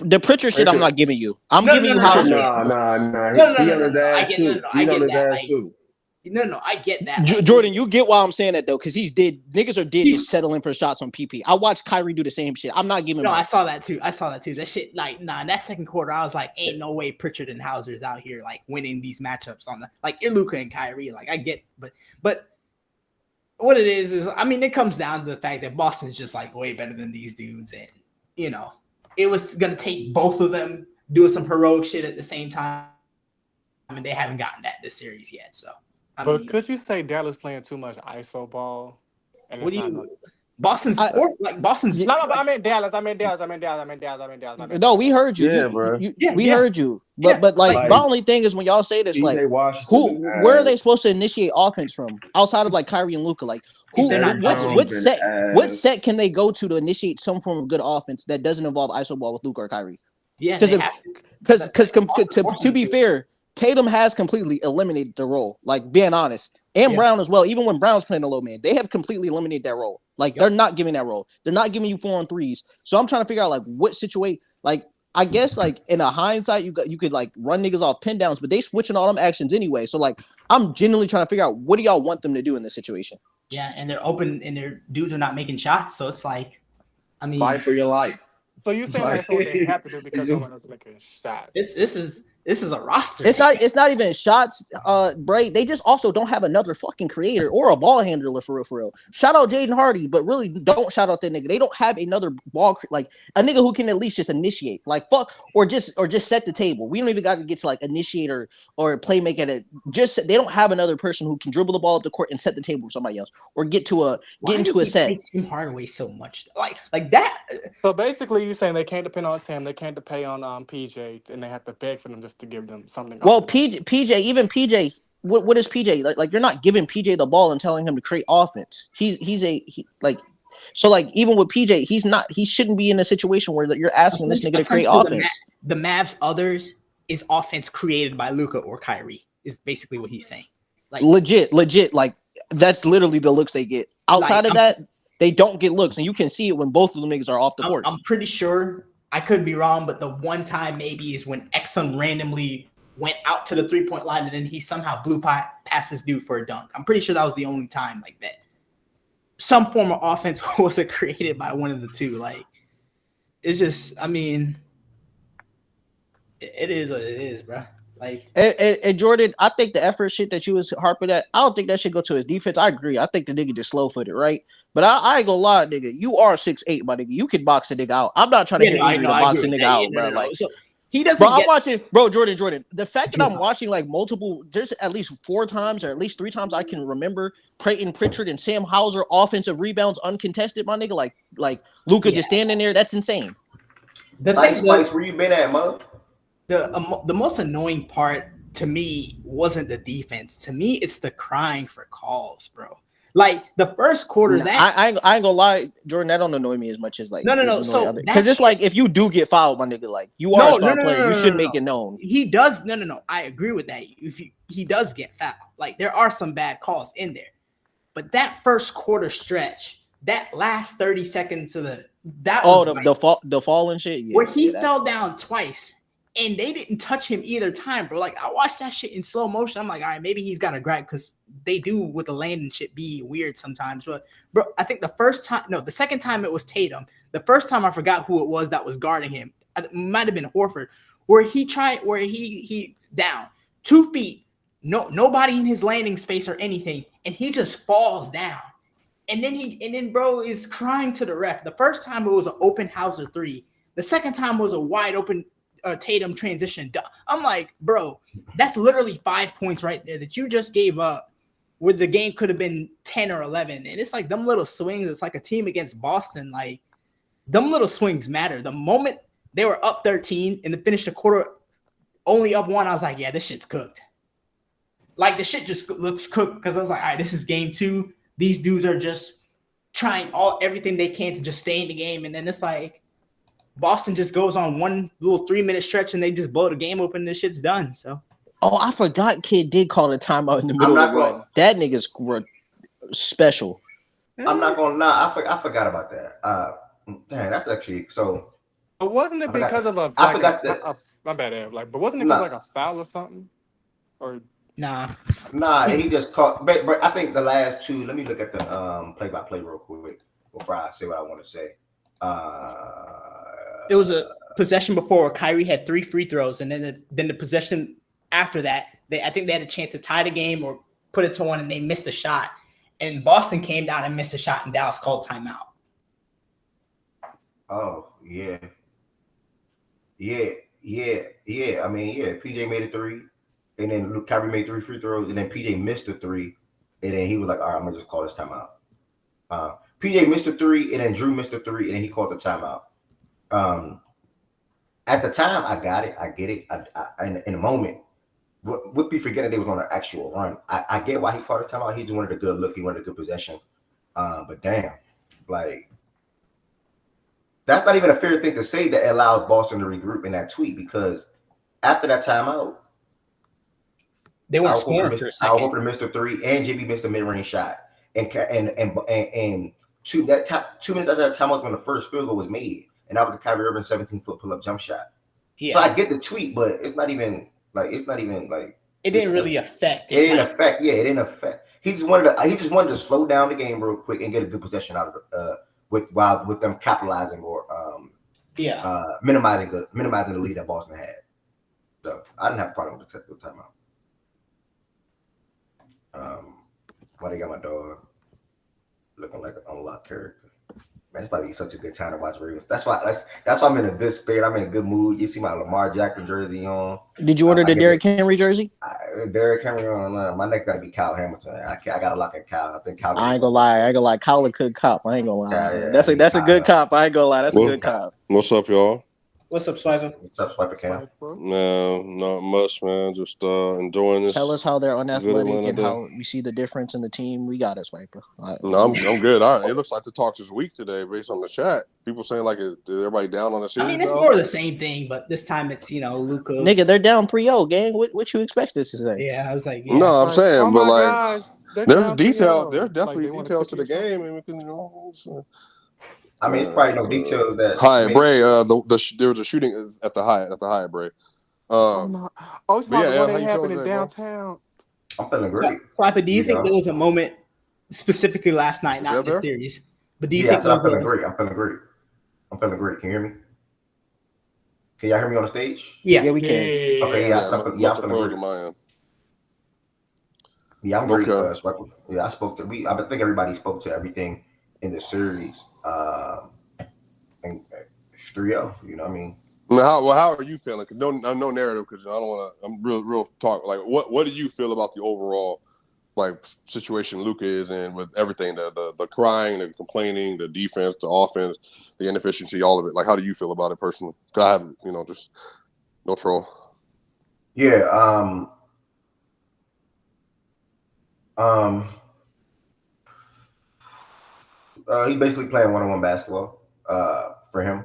the Pritchard shit I'm not giving you. I'm giving you Hauser. Nah. He on his ass too. I get that. Jordan, you get why I'm saying that though, because niggas are just settling for shots on PP. I watched Kyrie do the same shit. I'm not giving. No, I saw that too. That shit, in that second quarter, I was like, ain't no way Pritchard and Hauser's out here winning these matchups on the you're Luka and Kyrie. I get, but what it is I mean, it comes down to the fact that Boston's just way better than these dudes, and it was gonna take both of them doing some heroic shit at the same time, and they haven't gotten that this series yet. So. But could you say Dallas playing too much ISO ball? And what do you? Boston's Boston's. No, but I meant Dallas. No, we heard you. Yeah, bro. We heard you. But the only thing is when y'all say this, where are they supposed to initiate offense from outside of Kyrie and Luka? What set can they go to initiate some form of good offense that doesn't involve ISO ball with Luka or Kyrie? Yeah, because to be fair, Tatum has completely eliminated the role, being honest. And Brown as well. Even when Brown's playing the low man, they have completely eliminated that role. They're not giving that role. They're not giving you 4-on-3s. So I'm trying to figure out what situation. I guess in a hindsight, you could run niggas off pin downs, but they switching all them actions anyway. So I'm genuinely trying to figure out what do y'all want them to do in this situation. Yeah, and they're open and their dudes are not making shots. So it's I mean, fight for your life. So you saying that's what they have to do because no one else is making shots? This is a roster. It's not even shots, Bray. They just also don't have another fucking creator or a ball handler for real. Shout out Jaden Hardy, but really don't shout out that nigga. They don't have another ball a nigga who can at least just initiate, or just set the table. We don't even got to get to initiator or playmaker. They don't have another person who can dribble the ball up the court and set the table for somebody else or get into a set. Tim Hardaway so much like that. So basically, you're saying they can't depend on Tim, they can't depend on PJ, and they have to beg for them to just to give them something. Well, off the bench. even PJ, what is PJ like? You're not giving PJ the ball and telling him to create offense. So like even with PJ, he shouldn't be in a situation where you're asking this nigga to create offense. The Mavs others is offense created by Luka or Kyrie is basically what he's saying. Like Legit, like that's literally the looks they get. Outside of that, they don't get looks, and you can see it when both of the niggas are off the court. I'm pretty sure, I could be wrong, but the one time maybe is when Exum randomly went out to the 3-point line and then he somehow blew past this dude for a dunk. I'm pretty sure that was the only time like that. Some form of offense wasn't created by one of the two. Like, it's just, I mean, it is what it is, bro. Like, and Jordan, I think the effort shit that you was harping at, I don't think that should go to his defense. I agree. I think the nigga just slow footed, right? But I ain't gonna lie, nigga. You are 6'8", my nigga. You can box a nigga out. I'm not trying to hear Adrian box a nigga out, bro. Like, so he doesn't. I'm watching, bro. Jordan. The fact that I'm watching like multiple, there's at least 4 times or at least 3 times I can remember Creighton Pritchard and Sam Hauser offensive rebounds uncontested, my nigga. Like Luka just standing there. That's insane. The Nice place where you been at, Mo? The most annoying part to me wasn't the defense. To me, it's the crying for calls, bro. Like the first quarter, I ain't gonna lie, Jordan. That don't annoy me as much as like no. So because it's like if you do get fouled, my nigga, like you are a star player, you should make it known. He does. No. I agree with that. If he does get fouled, like there are some bad calls in there, but that first quarter stretch, that last 30 seconds of the fall and shit, where he fell down twice. And they didn't touch him either time, bro. Like, I watched that shit in slow motion. I'm like, all right, maybe he's got a gripe because they do with the landing shit be weird sometimes. But, bro, I think the second time it was Tatum. The first time I forgot who it was that was guarding him. It might have been Horford, where he down 2 feet, nobody in his landing space or anything, and he just falls down. And then bro is crying to the ref. The first time it was an open Hauser 3. The second time was a wide open Tatum transition. I'm like, bro, that's literally 5 points right there that you just gave up where the game could have been 10 or 11. And it's like them little swings. It's like a team against Boston. Like them little swings matter. The moment they were up 13 and they finished the quarter only up 1, I was like, yeah, this shit's cooked. Like the shit just looks cooked because I was like, all right, this is game 2. These dudes are just trying everything they can to just stay in the game. And then it's like, Boston just goes on one little 3-minute stretch and they just blow the game open and this shit's done. So, I forgot Kid did call the timeout in the middle of the run. That nigga's special. I'm not gonna lie, I forgot about that. Damn, that's actually so. But wasn't it because of a? I forgot that. My bad, Ev. Like, but wasn't it because like a foul or something? Or nah, he just caught. But I think the last 2. Let me look at the play-by-play real quick before I say what I want to say. It was a possession before Kyrie had 3 free throws, and then the possession after that, I think they had a chance to tie the game or put it to 1, and they missed a shot. And Boston came down and missed a shot, and Dallas called timeout. Oh yeah. I mean, PJ made a 3, and then Kyrie made 3 free throws, and then PJ missed a 3, and then he was like, "All right, I'm gonna just call this timeout." PJ missed a 3, and then Drew missed a 3, and then he called the timeout. At the time, I got it. I get it. In a moment, would be forgetting they was on an actual run. I get why he called the timeout. He just wanted a good look. He wanted a good possession. But damn, like that's not even a fair thing to say that allows Boston to regroup in that tweet because after that timeout, they weren't scoring for a second. Al Horford missed a 3, and JB missed a mid-range shot, and 2 minutes after that timeout when the first field goal was made. And that was the Kyrie Irving 17-foot pull-up jump shot. Yeah. So I get the tweet, but it's not even like it didn't really affect it. It didn't affect. He just wanted to slow down the game real quick and get a good possession out of with them capitalizing or minimizing the lead that Boston had. So I didn't have a problem with the timeout. Why they got my dog looking like an unlocked character? Man, it's about to be such a good time to watch Ravens. That's why I'm in a good spirit. I'm in a good mood. You see my Lamar Jackson jersey on. Did you order the Derrick Henry jersey? Derrick Henry on. My next got to be Kyle Hamilton. I got to lock in Kyle. I think Kyle. I ain't gonna lie. Kyle a good cop. I ain't gonna lie. That's a good cop. I ain't gonna lie. That's a good cop. What's up, y'all? What's up, Swiper? What's up, Swiper Cam? No, not much, man. Just enjoying this. Tell us how they're good unathletic Atlanta and day. how we see the difference in the team. We got it, Swiper. No, I'm good. It looks like the talks is weak today, based on the chat. People saying like, is everybody down on the I series? mean, it's now? more of the same thing, but this time it's Luka. Nigga, they're down 3-0, gang. What you expect us to say? Yeah, I was like, No, I'm saying, oh but my like, gosh, they're there's down detail. 3-0. There's Like, definitely they wanna details to cook the you game, and we can, so. I mean, it's probably no details that. Hi, make- Bray. There was a shooting at the Hyatt, Bray. Oh no! Oh, it's but about yeah, the one how that you happened feeling in today, bro? downtown. I'm feeling great. Swiper, do you think know? there was a moment specifically last night, not that in the there? series, but do you Yeah, think there I'm was feeling a great. I'm feeling great. I'm feeling great. Can you hear me? Can y'all hear me on the stage? Yeah. Yeah, we can. Okay, yeah, I'm feeling great. Yeah, I'm great. Okay. Swiper. Yeah, I think everybody spoke to everything in the series. And it's 3-0. You know what I mean? How are you feeling? No narrative, because I don't want to. I'm real talk. Like, what do you feel about the overall situation Luka is in, with everything, the crying, the complaining, the defense, the offense, the inefficiency, all of it? Like, how do you feel about it personally? 'Cause I haven't, just no troll. Yeah. He's basically playing one-on-one basketball for him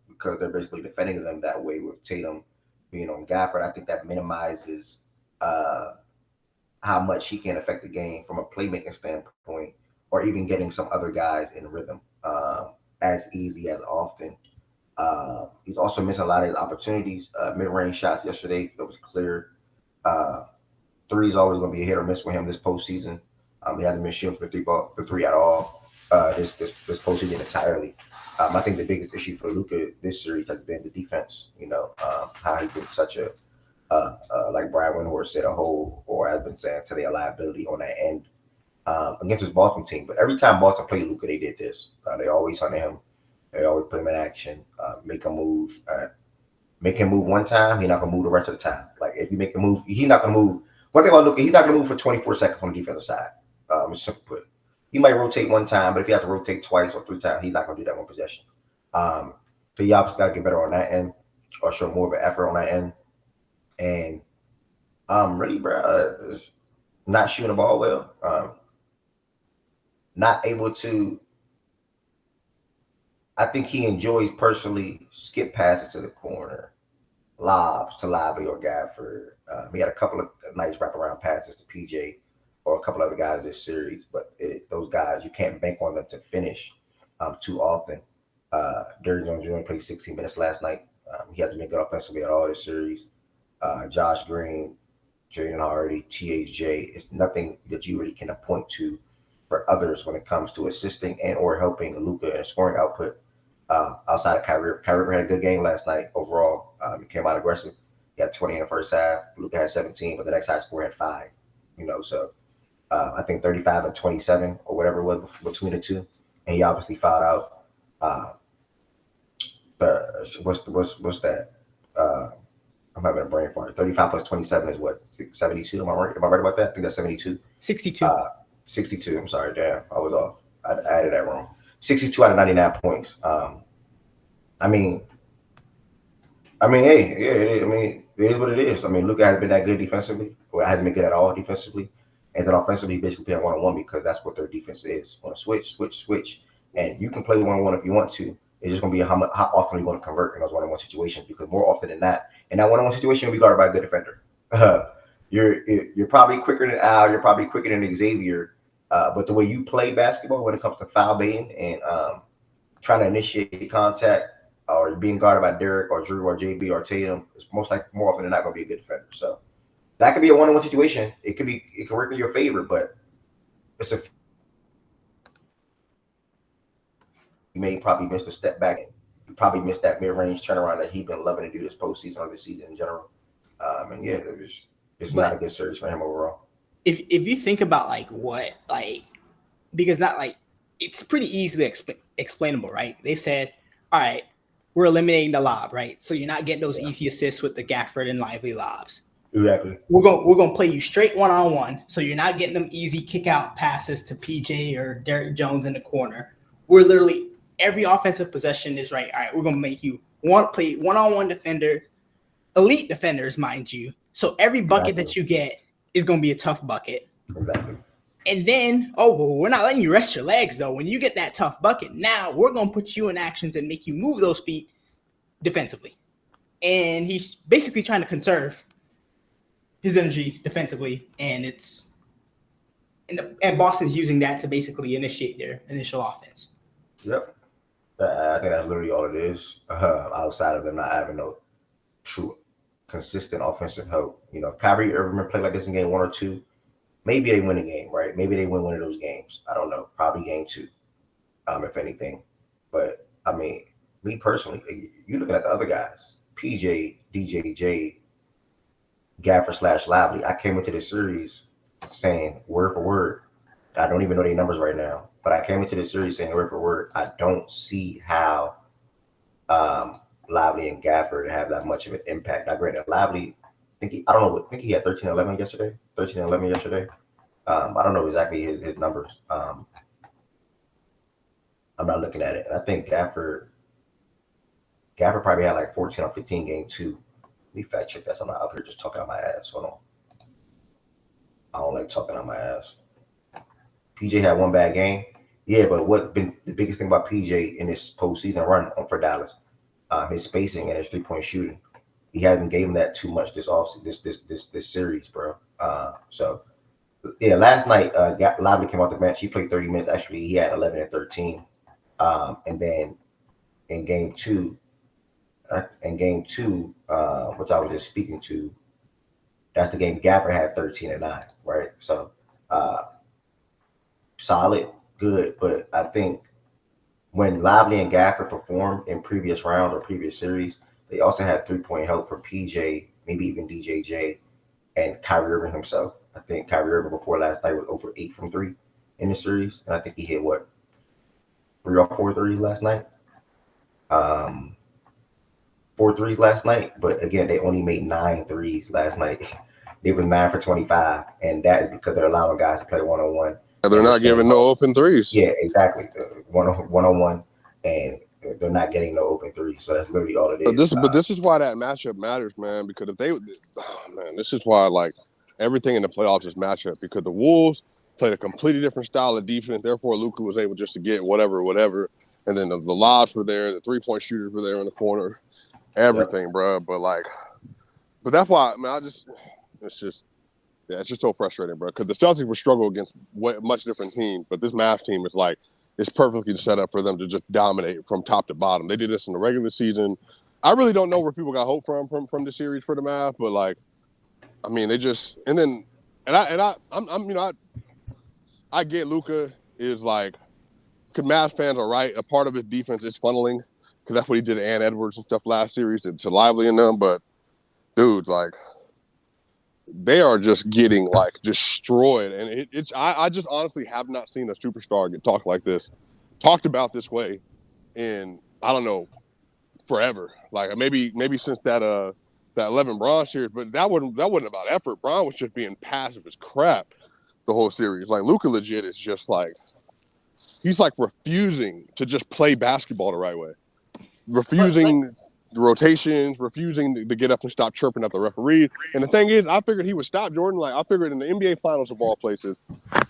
because they're basically defending them that way with Tatum being on Gafford. I think that minimizes how much he can affect the game from a playmaking standpoint, or even getting some other guys in rhythm as easy as often. He's also missing a lot of his opportunities. Mid-range shots yesterday, that was clear. Three is always going to be a hit or miss with him this postseason. He hasn't been shooting for three at all this postseason entirely. I think the biggest issue for Luka this series has been the defense. How he been such a like Brian Windhorst said, a hole, or I've been saying today, a liability on that end against his Boston team. But every time Boston played Luka, they did this. They always hunted him. They always put him in action, make him move. Make him move one time, he's not gonna move the rest of the time. Like, if you make him move, he's not gonna move. One thing about Luka, he's not gonna move for 24 seconds on the defensive side. It's simple put. He might rotate one time, but if he has to rotate twice or three times, he's not gonna do that one possession. So he obviously got to get better on that end, or show more of an effort on that end. And really, bro, not shooting the ball well, not able to. I think he enjoys personally skip passes to the corner, lobs to Lively or Gafford. He had a couple of nice wraparound passes to PJ or a couple other guys this series, but those guys, you can't bank on them to finish too often. Derrick Jones Jr. played 16 minutes last night. He hasn't been good offensively at all this series. Josh Green, Jaden Hardy, THJ, it's nothing that you really can point to for others when it comes to assisting and or helping Luka in scoring output. Outside of Kyrie had a good game last night overall. He came out aggressive. He had 20 in the first half. Luka had 17, but the next high score had 5. So I think 35 and 27 or whatever it was between the two. And he obviously fouled out. What's that? I'm having a brain fart. 35 plus 27 is what? 72? Am I right about that? I think that's 72. 62. 62. I'm sorry, damn. I was off. I added that wrong. 62 out of 99 points. I mean, hey, yeah, it is what it is. Luka hasn't been that good defensively, or hasn't been good at all defensively. And then offensively, basically playing one-on-one because that's what their defense is. On a switch. And you can play one-on-one if you want to. It's just going to be how often you're going to convert in those one-on-one situations, because more often than not, in that one-on-one situation, you'll be guarded by a good defender. You're probably quicker than Al. You're probably quicker than Xavier. But the way you play basketball when it comes to foul baiting and trying to initiate contact, or being guarded by Derek or Drew or JB or Tatum, it's more often than not going to be a good defender. So that could be a one-on-one situation. It can work in your favor, but it's you may probably miss a step back. You probably missed that mid-range turnaround that he's been loving to do this postseason or this season in general. And yeah, it's not a good series for him overall. If you think about because it's pretty easily explainable, right? They said, all right, we're eliminating the lob, right? So you're not getting those easy assists with the Gafford and Lively lobs. Exactly. We're gonna play you straight one-on-one, so you're not getting them easy kick-out passes to PJ or Derrick Jones in the corner. We're literally, every offensive possession is right. All right, we're gonna make you play one-on-one defender, elite defenders, mind you. So every bucket that you get is going to be a tough bucket. Exactly. And then, we're not letting you rest your legs, though. When you get that tough bucket, now we're going to put you in actions and make you move those feet defensively. And he's basically trying to conserve his energy defensively, and Boston's using that to basically initiate their initial offense. Yep. I think that's literally all it is, outside of them not having no true consistent offensive help. You know, Kyrie Irving played like this in game 1 or 2. Maybe they win a game, right? Maybe they win one of those games. I don't know. Probably game 2, if anything. But, I mean, me personally, you're looking at the other guys. PJ, DJ, Gaffer/Lively. I came into this series saying word for word. I don't even know their numbers right now. But I came into this series saying word for word, I don't see how Lively and Gaffer have that much of an impact. Now, granted, Lively, I think he had 13 and 11 yesterday. I don't know exactly his numbers. I'm not looking at it. And I think Gaffer probably had like 14 or 15 game 2. Let me fact check that. So I'm not up here just talking out my ass. Hold on. I don't like talking out my ass. PJ had one bad game. Yeah, but what's been the biggest thing about PJ in this postseason run for Dallas? His spacing and his 3-point shooting. He hasn't given that too much this series, bro. So yeah, last night Lively came off the bench. He played 30 minutes. Actually, he had 11 and 13. And then in game 2, which I was just speaking to, that's the game Gaffer had 13 and 9, right? So solid, good, but I think when Lively and Gaffer performed in previous rounds or previous series, they also had 3-point help from PJ, maybe even DJJ, and Kyrie Irving himself. I think Kyrie Irving before last night was over 8 from 3 in the series, and I think he hit 3 or 4 threes last night. 4 threes last night, but again, they only made 9 threes last night. They were 9 for 25, and that is because they're allowing guys to play one-on-one. They're not giving no open threes. Yeah, exactly. One-on-one, and they're not getting no open threes. So that's literally all it is. But this is why that matchup matters, man. Because this is why like everything in the playoffs is matchup. Because the Wolves played a completely different style of defense. Therefore, Luka was able just to get whatever. And then the lobs were there, the 3-point shooters were there in the corner, everything, bro. But that's why, man. It's just so frustrating, bro. Because the Celtics would struggle against much different teams, but this Mavs team is it's perfectly set up for them to just dominate from top to bottom. They did this in the regular season. I really don't know where people got hope from the series for the Mavs, but I mean, they just I get Luka is because Mavs fans are right. A part of his defense is funneling because that's what he did to Ant Edwards and stuff last series to Lively and them. But dudes, they are just getting destroyed, and I just honestly have not seen a superstar get talked about this way in I don't know forever. Maybe since that 11 Bron series, but that wasn't about effort. Bron was just being passive as crap the whole series. Luka legit is just he's refusing to just play basketball the right way, refusing the rotations, refusing to get up and stop chirping at the referee. And the thing is, I figured he would stop Jordan. I figured in the NBA Finals of all places,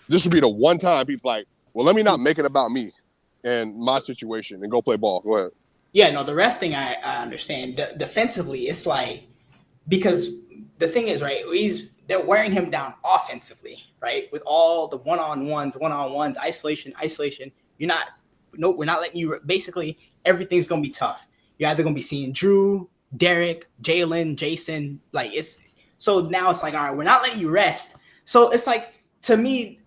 this would be the one time he's well, let me not make it about me and my situation and go play ball. Go ahead. Yeah, no, the ref thing I understand. Defensively, it's because the thing is, right, they're wearing him down offensively, right? With all the one-on-ones, isolation. We're not letting you, basically, everything's going to be tough. You're either going to be seeing Drew, Derek, Jalen, Jason. So now it's all right, we're not letting you rest. So it's to me,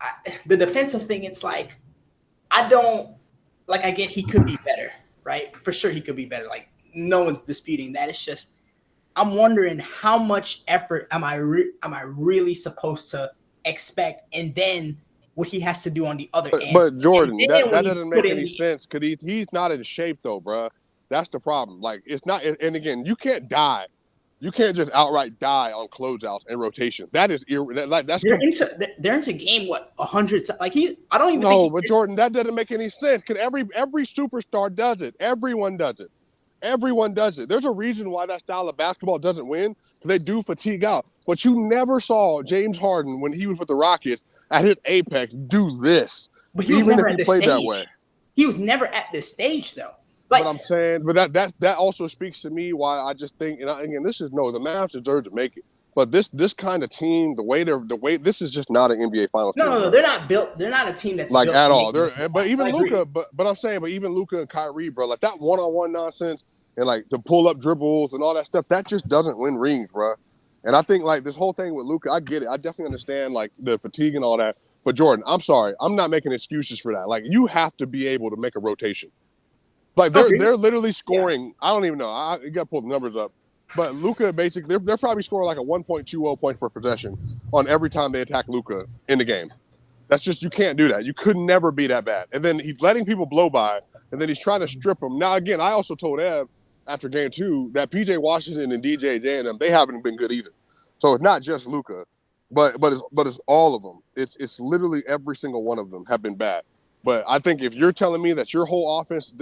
the defensive thing, it's I get he could be better, right? For sure he could be better. No one's disputing that. It's just, I'm wondering how much effort am I really supposed to expect, and then what he has to do on the other end. But Jordan, that doesn't make any sense because he's not in shape though, bro. That's the problem. It's not, and again, you can't die. You can't just outright die on closeouts and rotations. That is that's they're into game 100. I don't even but Jordan, that doesn't make any sense because every superstar does it. Everyone does it. Everyone does it. There's a reason why that style of basketball doesn't win. They do fatigue out. But you never saw James Harden when he was with the Rockets at his apex do this. But he was even never if at he this played that stage. way. He was never at this stage though. But I'm saying, but that also speaks to me why I just think, and again, this is the Mavs deserve to make it. But this kind of team, the way this is just not an NBA Finals team. No, they're not built. They're not a team that's like built at to all. make They're but even Luka, but I'm saying, but even Luka and Kyrie, bro, like that one-on-one nonsense and like to pull up dribbles and all that stuff, that just doesn't win rings, bro. And I think like this whole thing with Luka, I get it. I definitely understand like the fatigue and all that. But Jordan, I'm sorry, I'm not making excuses for that. Like you have to be able to make a rotation. Like they're literally scoring. Yeah. I don't even know. You got to pull the numbers up. But Luka basically, they're probably scoring like a 1.20 points per possession on every time they attack Luka in the game. That's just, you can't do that. You could never be that bad. And then he's letting people blow by, and then he's trying to strip them. Now, again, I also told Ev after game 2 that PJ Washington and DJJ and them, they haven't been good either. So it's not just Luka, but it's all of them. It's literally every single one of them have been bad. But I think if you're telling me that your whole offense,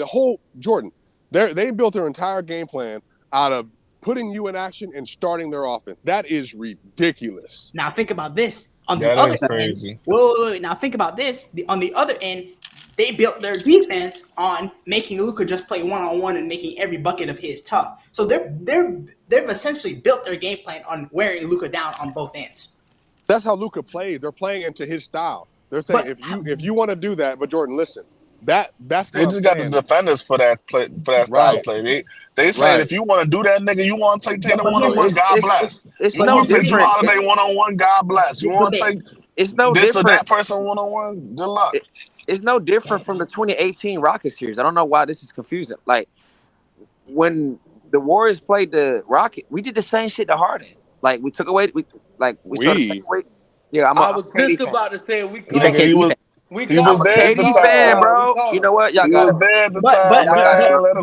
Jordan, they built their entire game plan out of putting you in action and starting their offense. That is ridiculous. Now think about this. On the other end, wait. Now think about this. On the other end, they built their defense on making Luka just play one-on-one and making every bucket of his tough. So they've essentially built their game plan on wearing Luka down on both ends. That's how Luka plays. They're playing into his style. They're saying if you want to do that, but Jordan, listen. That's they just got the defenders for that style of play. They say if you want to do that, nigga, you want to take Tatum one-on-one, God bless. You want to take Drew Holiday one-on-one, God bless. You want to take this or that person one-on-one, good luck. It's no different from the 2018 Rockets series. I don't know why this is confusing. Like when the Warriors played the Rockets, we did the same shit to Harden. Like we took away, we started taking away. Yeah, I was just about to say we. I'm a KD fan, bro. You know what? Y'all got it.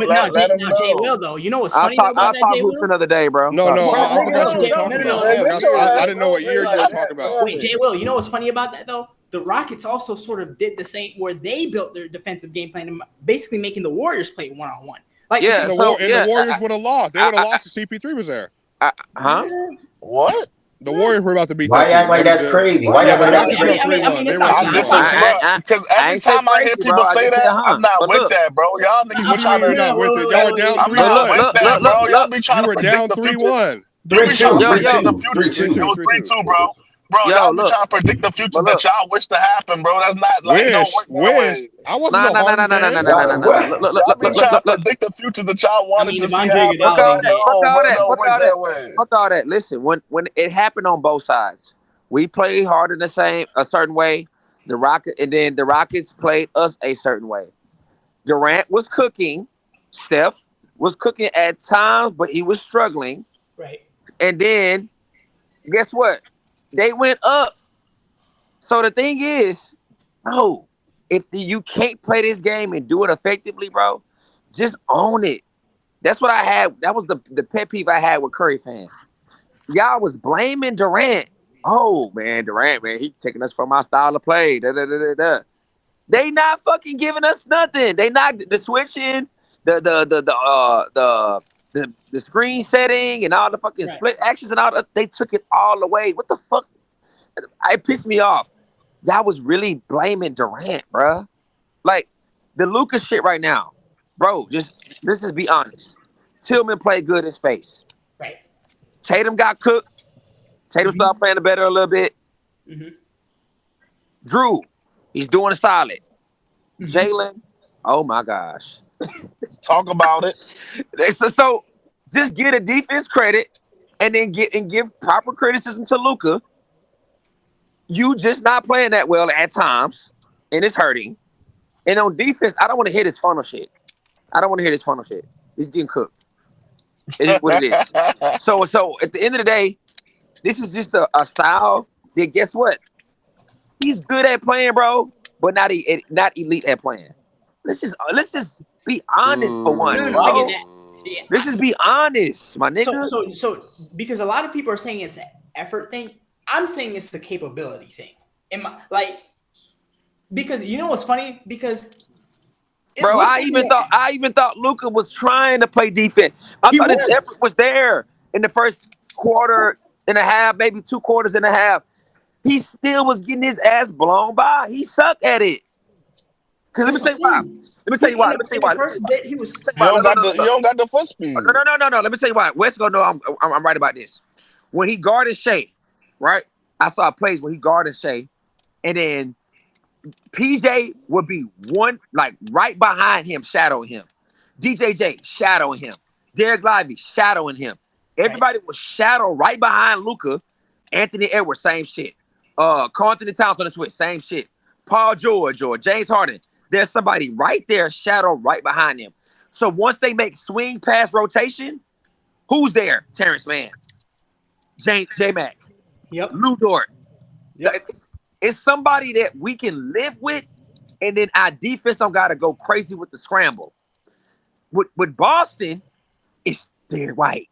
Now, Jay Will, though, you know what's funny about that, I'll talk Jay hoops Will? another day, bro. No, I forgot you were talking about. I didn't know what year you were talking about. Wait, Jay Will, you know what's funny about that, though? The Rockets also sort of did the same, where they built their defensive game plan, basically making the Warriors play one-on-one. Like, the Warriors would have lost. They would have lost if CP3 was there. What? The Warriors were about to beat. Why you act like that's crazy? Why you act like that's crazy? Because every time I hear people say that, I'm not with that, bro. Y'all niggas be trying to. Not with it. Y'all were down 3-1. I'm not with that, bro. Y'all be trying to predict the future. 3-2. It was 3-2, bro. Bro, y'all be trying to predict the future that y'all wish to happen, bro. That's not like no way. I wasn't no Harden fan. Y'all be trying to predict the future that y'all wanted to see happen. Fuck all that. Listen, when it happened on both sides, we played Harden a certain way. The Rockets played us a certain way. Durant was cooking. Steph was cooking at times, but he was struggling. Right. And then, guess what? They went up. So the thing is, bro, if you can't play this game and do it effectively, bro, just own it. That's what I had. That was the pet peeve I had with Curry fans. Y'all was blaming Durant. Oh, man, Durant, man, he taking us from our style of play. They not fucking giving us nothing. They not the switching, the screen setting and all the fucking split actions and all that. They took it all away. What the fuck? It pissed me off. Y'all was really blaming Durant, bro. Like the Lucas shit right now, bro. Let's just be honest. Tillman played good in space. Right. Tatum got cooked. Tatum started playing better a little bit. Drew, he's doing solid. Jalen, oh my gosh. Talk about it. So just get a defense credit and then give proper criticism to Luka. You just not playing that well at times, and it's hurting. And on defense, I don't want to hear this funnel shit. He's getting cooked. It is what it is. So at the end of the day, this is just a style that, guess what? He's good at playing, bro, but not elite at playing. Let's just be honest for once, bro. Let's just be honest, my nigga. So because a lot of people are saying it's an effort thing, I'm saying it's the capability thing. Because you know what's funny? Because Bro, I even thought Luka was trying to play defense. I thought his effort was there in the first quarter and a half, maybe 2 quarters and a half. He still was getting his ass blown by. He sucked at it. Cause let me tell you why. Let me tell you why. Let me tell you why. First bit, he was. You don't got the foot speed. No. Let me tell you why. Wes gonna know I'm right about this. When he guarded Shea, right? I saw plays when he guarded Shea, and then PJ would be one like right behind him, shadowing him. DJJ shadowing him. Derek Lively shadowing him. Everybody was shadow right behind Luka. Anthony Edwards, same shit. Carl Anthony Towns on the switch, same shit. Paul George or James Harden. There's somebody right there, shadow right behind him. So once they make swing pass rotation, who's there? Terrence Mann, J-Mac, Lou Dort. It's somebody that we can live with, and then our defense don't got to go crazy with the scramble. With Boston, it's Derek White,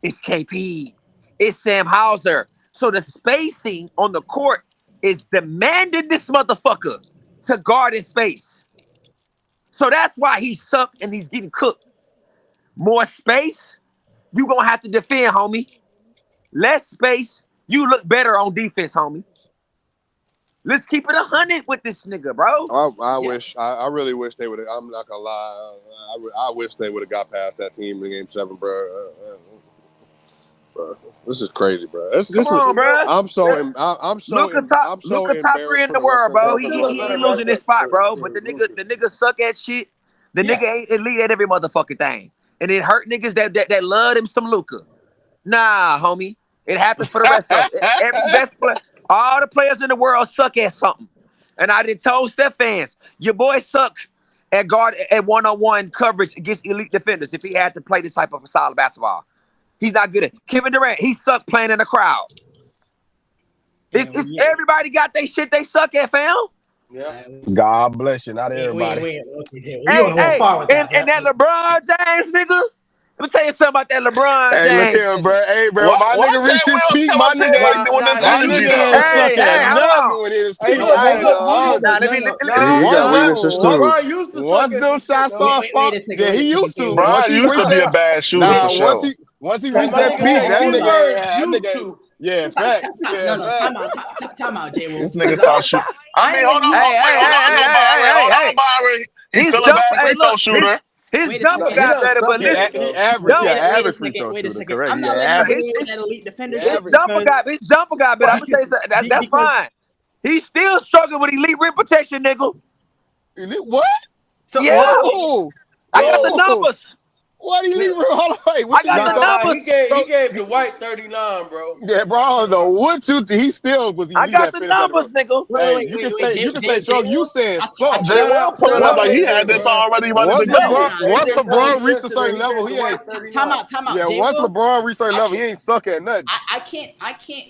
it's KP, it's Sam Hauser. So the spacing on the court is demanding this motherfucker to guard his space. So that's why he sucked and he's getting cooked. More space, you gonna have to defend, homie. Less space, you look better on defense, homie. Let's keep it 100 with this nigga, bro. I really wish they would have. I'm not gonna lie. I wish they would have got past that team in Game 7, bro. This is crazy, bro. Come on, bro. I'm so Luka top 3 in the world, bro. He losing his spot, bro. But the nigga suck at shit. The nigga ain't elite at every motherfucking thing, and it hurt niggas that love him some Luka. Nah, homie. It happens for the rest of us. Every best player, all the players in the world suck at something. And I done told Steph fans, your boy sucks at guard at one-on-one coverage against elite defenders if he had to play this type of a solid basketball. He's not good at Kevin Durant. He sucked playing in the crowd. It's everybody got their shit they suck at, fam. Yeah. God bless you. Not everybody. And that LeBron James nigga. Let me tell you something about that LeBron James. Hey, look here, bro. Hey, bro. My nigga reached his peak. My nigga ain't doing this energy, though. Hey, nothing with his peak. Once them shots start falling, yeah, he used to. Brian used to be a bad shooter for sure. Once he reached that peak, that nigga, yeah, facts. Time out, Jay. This nigga start shooting. I mean, hold on, Byron. He's still a bad free throw shooter. His jumper got better, but listen, he average free throw shooter. Correct. I'm not letting you that elite defender. His jumper got better. I'm gonna tell you something. That's fine. He's still struggling with elite rim protection, nigga. Elite what? So, yeah, I got the numbers. What do you need? Hold on, wait. I got the numbers. He gave the White 39, bro. Yeah, bro. I don't know what you. He still was. I got the numbers, nigga. Hey, you can say, Strong. You saying something. Jay Will put it up like he had this already ready to go. Once LeBron reached a certain level, he ain't. Time out. Yeah, once LeBron reached a certain level, he ain't suck at nothing. I can't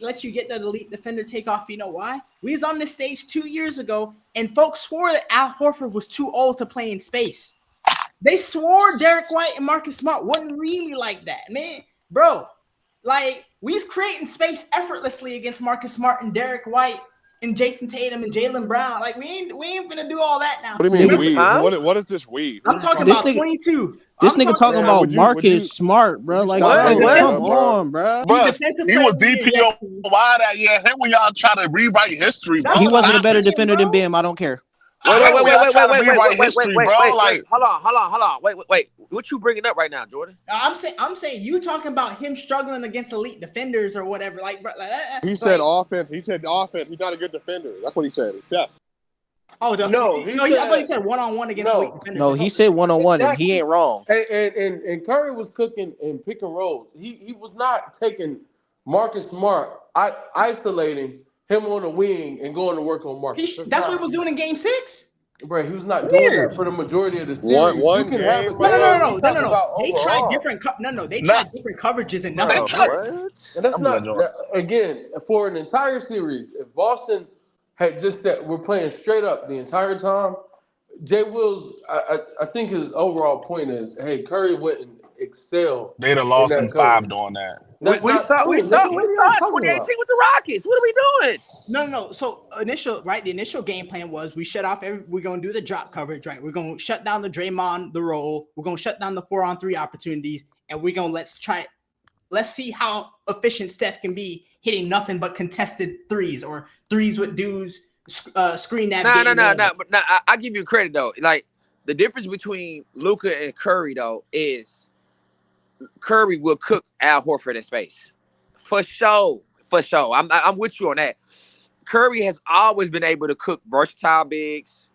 let you get that elite defender take off. You know why? We was on this stage 2 years ago, and folks swore that Al Horford was too old to play in space. They swore Derek White and Marcus Smart wasn't really like that, man. Bro, like, we was creating space effortlessly against Marcus Smart and Derek White and Jason Tatum and Jaylen Brown. Like, we ain't gonna do all that now. What do you mean we? What is this we? I'm talking about 22. This nigga talking about Marcus Smart, bro. Like, come on, bro. He was DPO wide that year. Here when y'all try to rewrite history, bro. He wasn't a better defender than Bam. I don't care. Wait. Hold on. Wait. What you bringing up right now, Jordan? I'm saying you talking about him struggling against elite defenders or whatever. He said offense. He said offense. He's not a good defender. That's what he said. Yeah. Oh, I thought he said one-on-one against elite defenders. No, he said one-on-one, and he ain't wrong. And Curry was cooking and pick and roll. He was not taking Marcus Smart, isolating him on the wing and going to work on Marcus. That's what he was doing in Game 6. Bro, he was not doing that for the majority of the series. No. They tried different. They tried different coverages and nothing. And that's not again for an entire series. If Boston had just that, we're playing straight up the entire time. Jay Will's, I think his overall point is, hey, Curry wouldn't excel. They'd have lost in 5 doing that. We, That's we not saw we true, saw nigga. we What are saw y'all it talking 2018 about? with the Rockets. What are we doing? No. So the initial game plan was we shut off we're gonna do the drop coverage, right? We're gonna shut down the Draymond, the roll. We're gonna shut down the 4-on-3 opportunities, and we're gonna let's see how efficient Steph can be hitting nothing but contested threes or threes with dudes screen No, navigating. But I give you credit though. Like the difference between Luka and Curry though is Curry will cook Al Horford in space, for sure. I'm with you on that. Curry has always been able to cook versatile bigs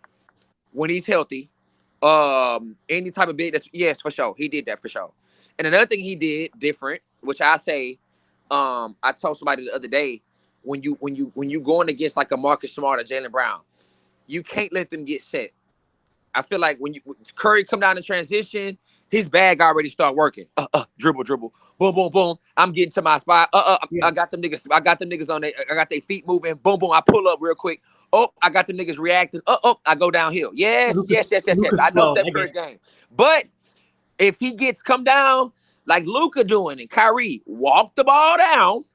when he's healthy. Any type of big, yes, for sure. He did that for sure. And another thing he did different, which I say, I told somebody the other day, when you going against like a Marcus Smart or Jaylen Brown, you can't let them get set. I feel like when Curry come down in transition, his bag already start working. Dribble, boom, boom, boom. I'm getting to my spot. I got them niggas on there. I got their feet moving. Boom, boom. I pull up real quick. Oh, I got them niggas reacting. I go downhill. Yes. I know Steph Curry's game. But if he come down like Luka doing and Kyrie, walk the ball down,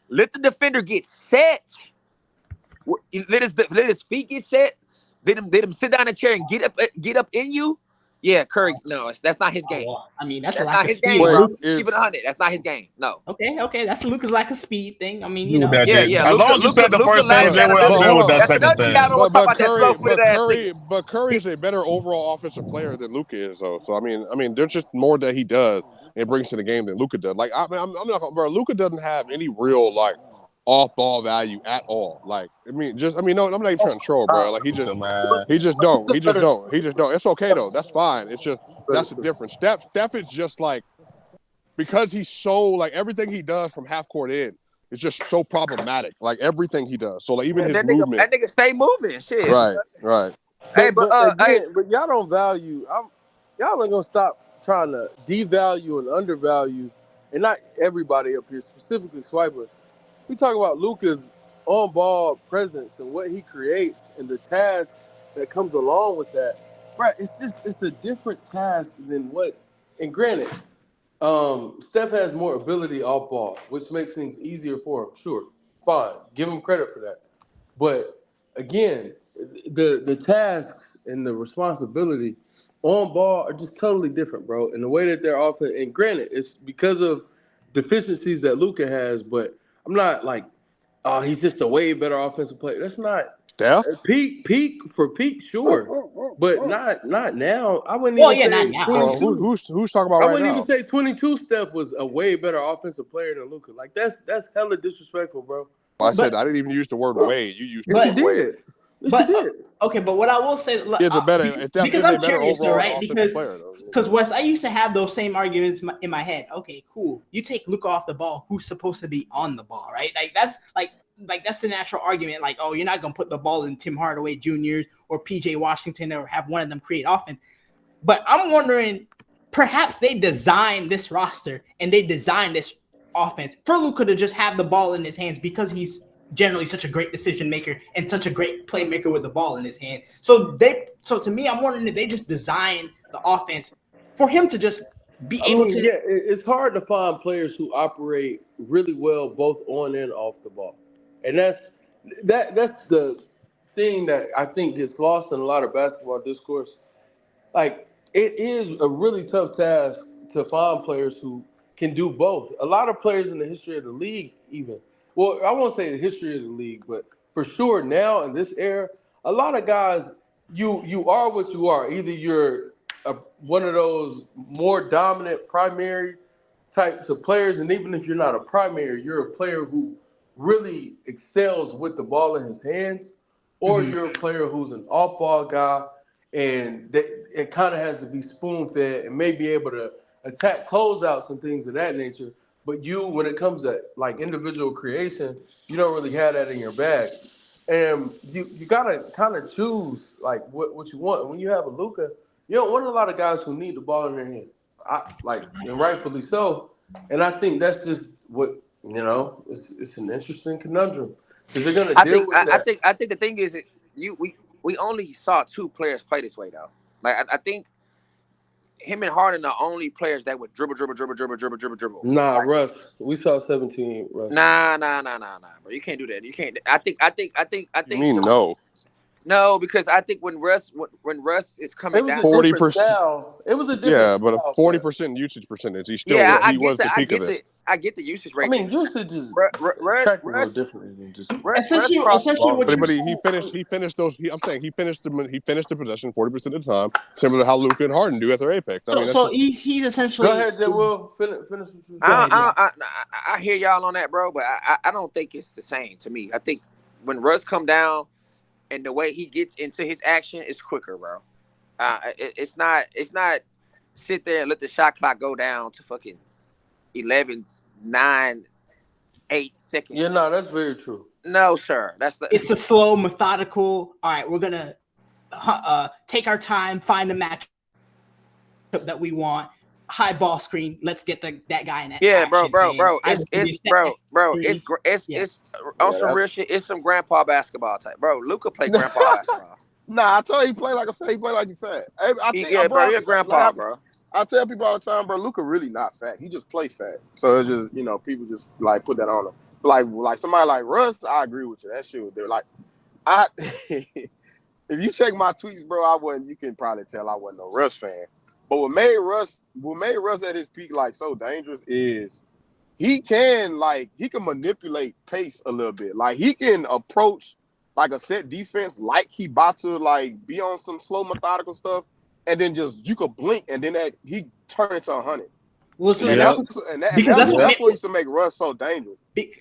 let the defender get set. Let his feet get set. Let him sit down in a chair and get up in you. Yeah, Curry. No, that's not his game. I mean, that's That's like not a his speed. game, bro. Wait, Keep it 100. That's not his game. No. Okay. That's Luka's like a speed thing. I mean, Deal with that, Jay. Yeah. As long as you said the first thing, lacks Jay, that I'm ability. good with that That's second another thing y'all thing. don't want to talk about. That slow-footed ass nigga. But Curry is a better overall offensive player than Luka is, though. So I mean, there's just more that he does and brings to the game than Luka does. Like I'm not, bro. Luka doesn't have any real like off-ball value at all. Like no, I'm not even trying to troll, bro. Like he just don't. It's okay though. That's fine. It's just that's the difference. Steph is just like, because he's so like everything he does from half court in is just so problematic. Like everything he does. So like even his movement. That nigga stay moving. Shit. Right. But y'all don't value. Y'all ain't gonna stop trying to devalue and undervalue, and not everybody up here, specifically Swiper. We talk about Luka's on-ball presence and what he creates and the task that comes along with that. Right? It's a different task than what. And granted, Steph has more ability off ball, which makes things easier for him. Sure, fine, give him credit for that. But again, the tasks and the responsibility on ball are just totally different, bro. And the way that they're often, and granted, it's because of deficiencies that Luka has, but I'm not like, oh, he's just a way better offensive player. That's not Steph. Peak, sure, but not now. I wouldn't Well, even yeah, say not now. 22. Who's talking about I right wouldn't now? even say 22 Steph was a way better offensive player than Luka. Like that's hella disrespectful, bro. I said I didn't even use the word way. You used the Yes, word you way. did. Yes, you did. Okay, but what I will say, Is a better Steph because is a I'm better curious, though, overall right? offensive player though. Because Wes, I used to have those same arguments in my head. Okay, cool. You take Luka off the ball, who's supposed to be on the ball, right? Like that's the natural argument. Like, oh, you're not gonna put the ball in Tim Hardaway Jr. or PJ Washington or have one of them create offense. But I'm wondering, perhaps they designed this roster and they designed this offense for Luka to just have the ball in his hands because he's generally such a great decision maker and such a great playmaker with the ball in his hand. So to me, I'm wondering if they just designed the offense for him to just be able to. Yeah, it's hard to find players who operate really well both on and off the ball, and that's the thing that I think gets lost in a lot of basketball discourse. Like, it is a really tough task to find players who can do both. A lot of players in the history of the league, even. Well, I won't say the history of the league, but for sure now in this era, a lot of guys, you are what you are. Either you're one of those more dominant primary types of players, and even if you're not a primary, you're a player who really excels with the ball in his hands, or you're a player who's an off-ball guy, and it kind of has to be spoon-fed and may be able to attack closeouts and things of that nature. But when it comes to like individual creation, you don't really have that in your bag. And you gotta kind of choose like what you want. And when you have a Luka, you don't want a lot of guys who need the ball in their hand. And rightfully so. And I think that's just what it's an interesting conundrum because they're gonna deal with that. I think the thing is that we only saw two players play this way though. Like I think him and Harden are only players that would dribble. Nah, Like, Russ. We saw 17, Russ. nah, bro. You can't do that. You can't. I think You mean no? No, because I think when Russ is coming It was down, a different 40%. style. It was a different Yeah, but a style, but 40% usage percentage. He still yeah, was. He was the peak of this. I get the usage I rate mean, thing. usage is tracked a little Russ differently than just crossed the Well, ball. but he finished. He finished those. I'm saying he finished the possession 40% of the time, similar to how Luka and Harden do at their apex. I mean, that's So he's essentially. Go ahead, Jay Will. Finish what you Go ahead, yeah. I hear y'all on that, bro, but I don't think it's the same to me. I think when Russ come down and the way he gets into his action is quicker, bro. It's not sit there and let the shot clock go down to fucking 11, 9, 8 seconds. Yeah, no, that's very true. No, sir. It's a slow, methodical. All right, we're gonna take our time, find a matchup that we want. High ball screen. Let's get that guy in that. Yeah, action. bro. It's Yeah. on some real shit. It's some grandpa basketball type, bro. Luka play grandpa basketball. Nah, I told you he play like a fat. He play like he fat. I think, bro, you're a grandpa, bro. I tell people all the time, bro. Luka really not fat. He just play fat. So it's just people just like put that on him. Like somebody like Russ, I agree with you. That shit was there. Like if you check my tweets, bro, I wasn't. You can probably tell I wasn't a Russ fan. But what made Russ at his peak like so dangerous is he can manipulate pace a little bit. Like he can approach like a set defense like he about to like be on some slow methodical stuff, and then just you could blink and then he turn into 100. Well, so that's what used to make Russ so dangerous.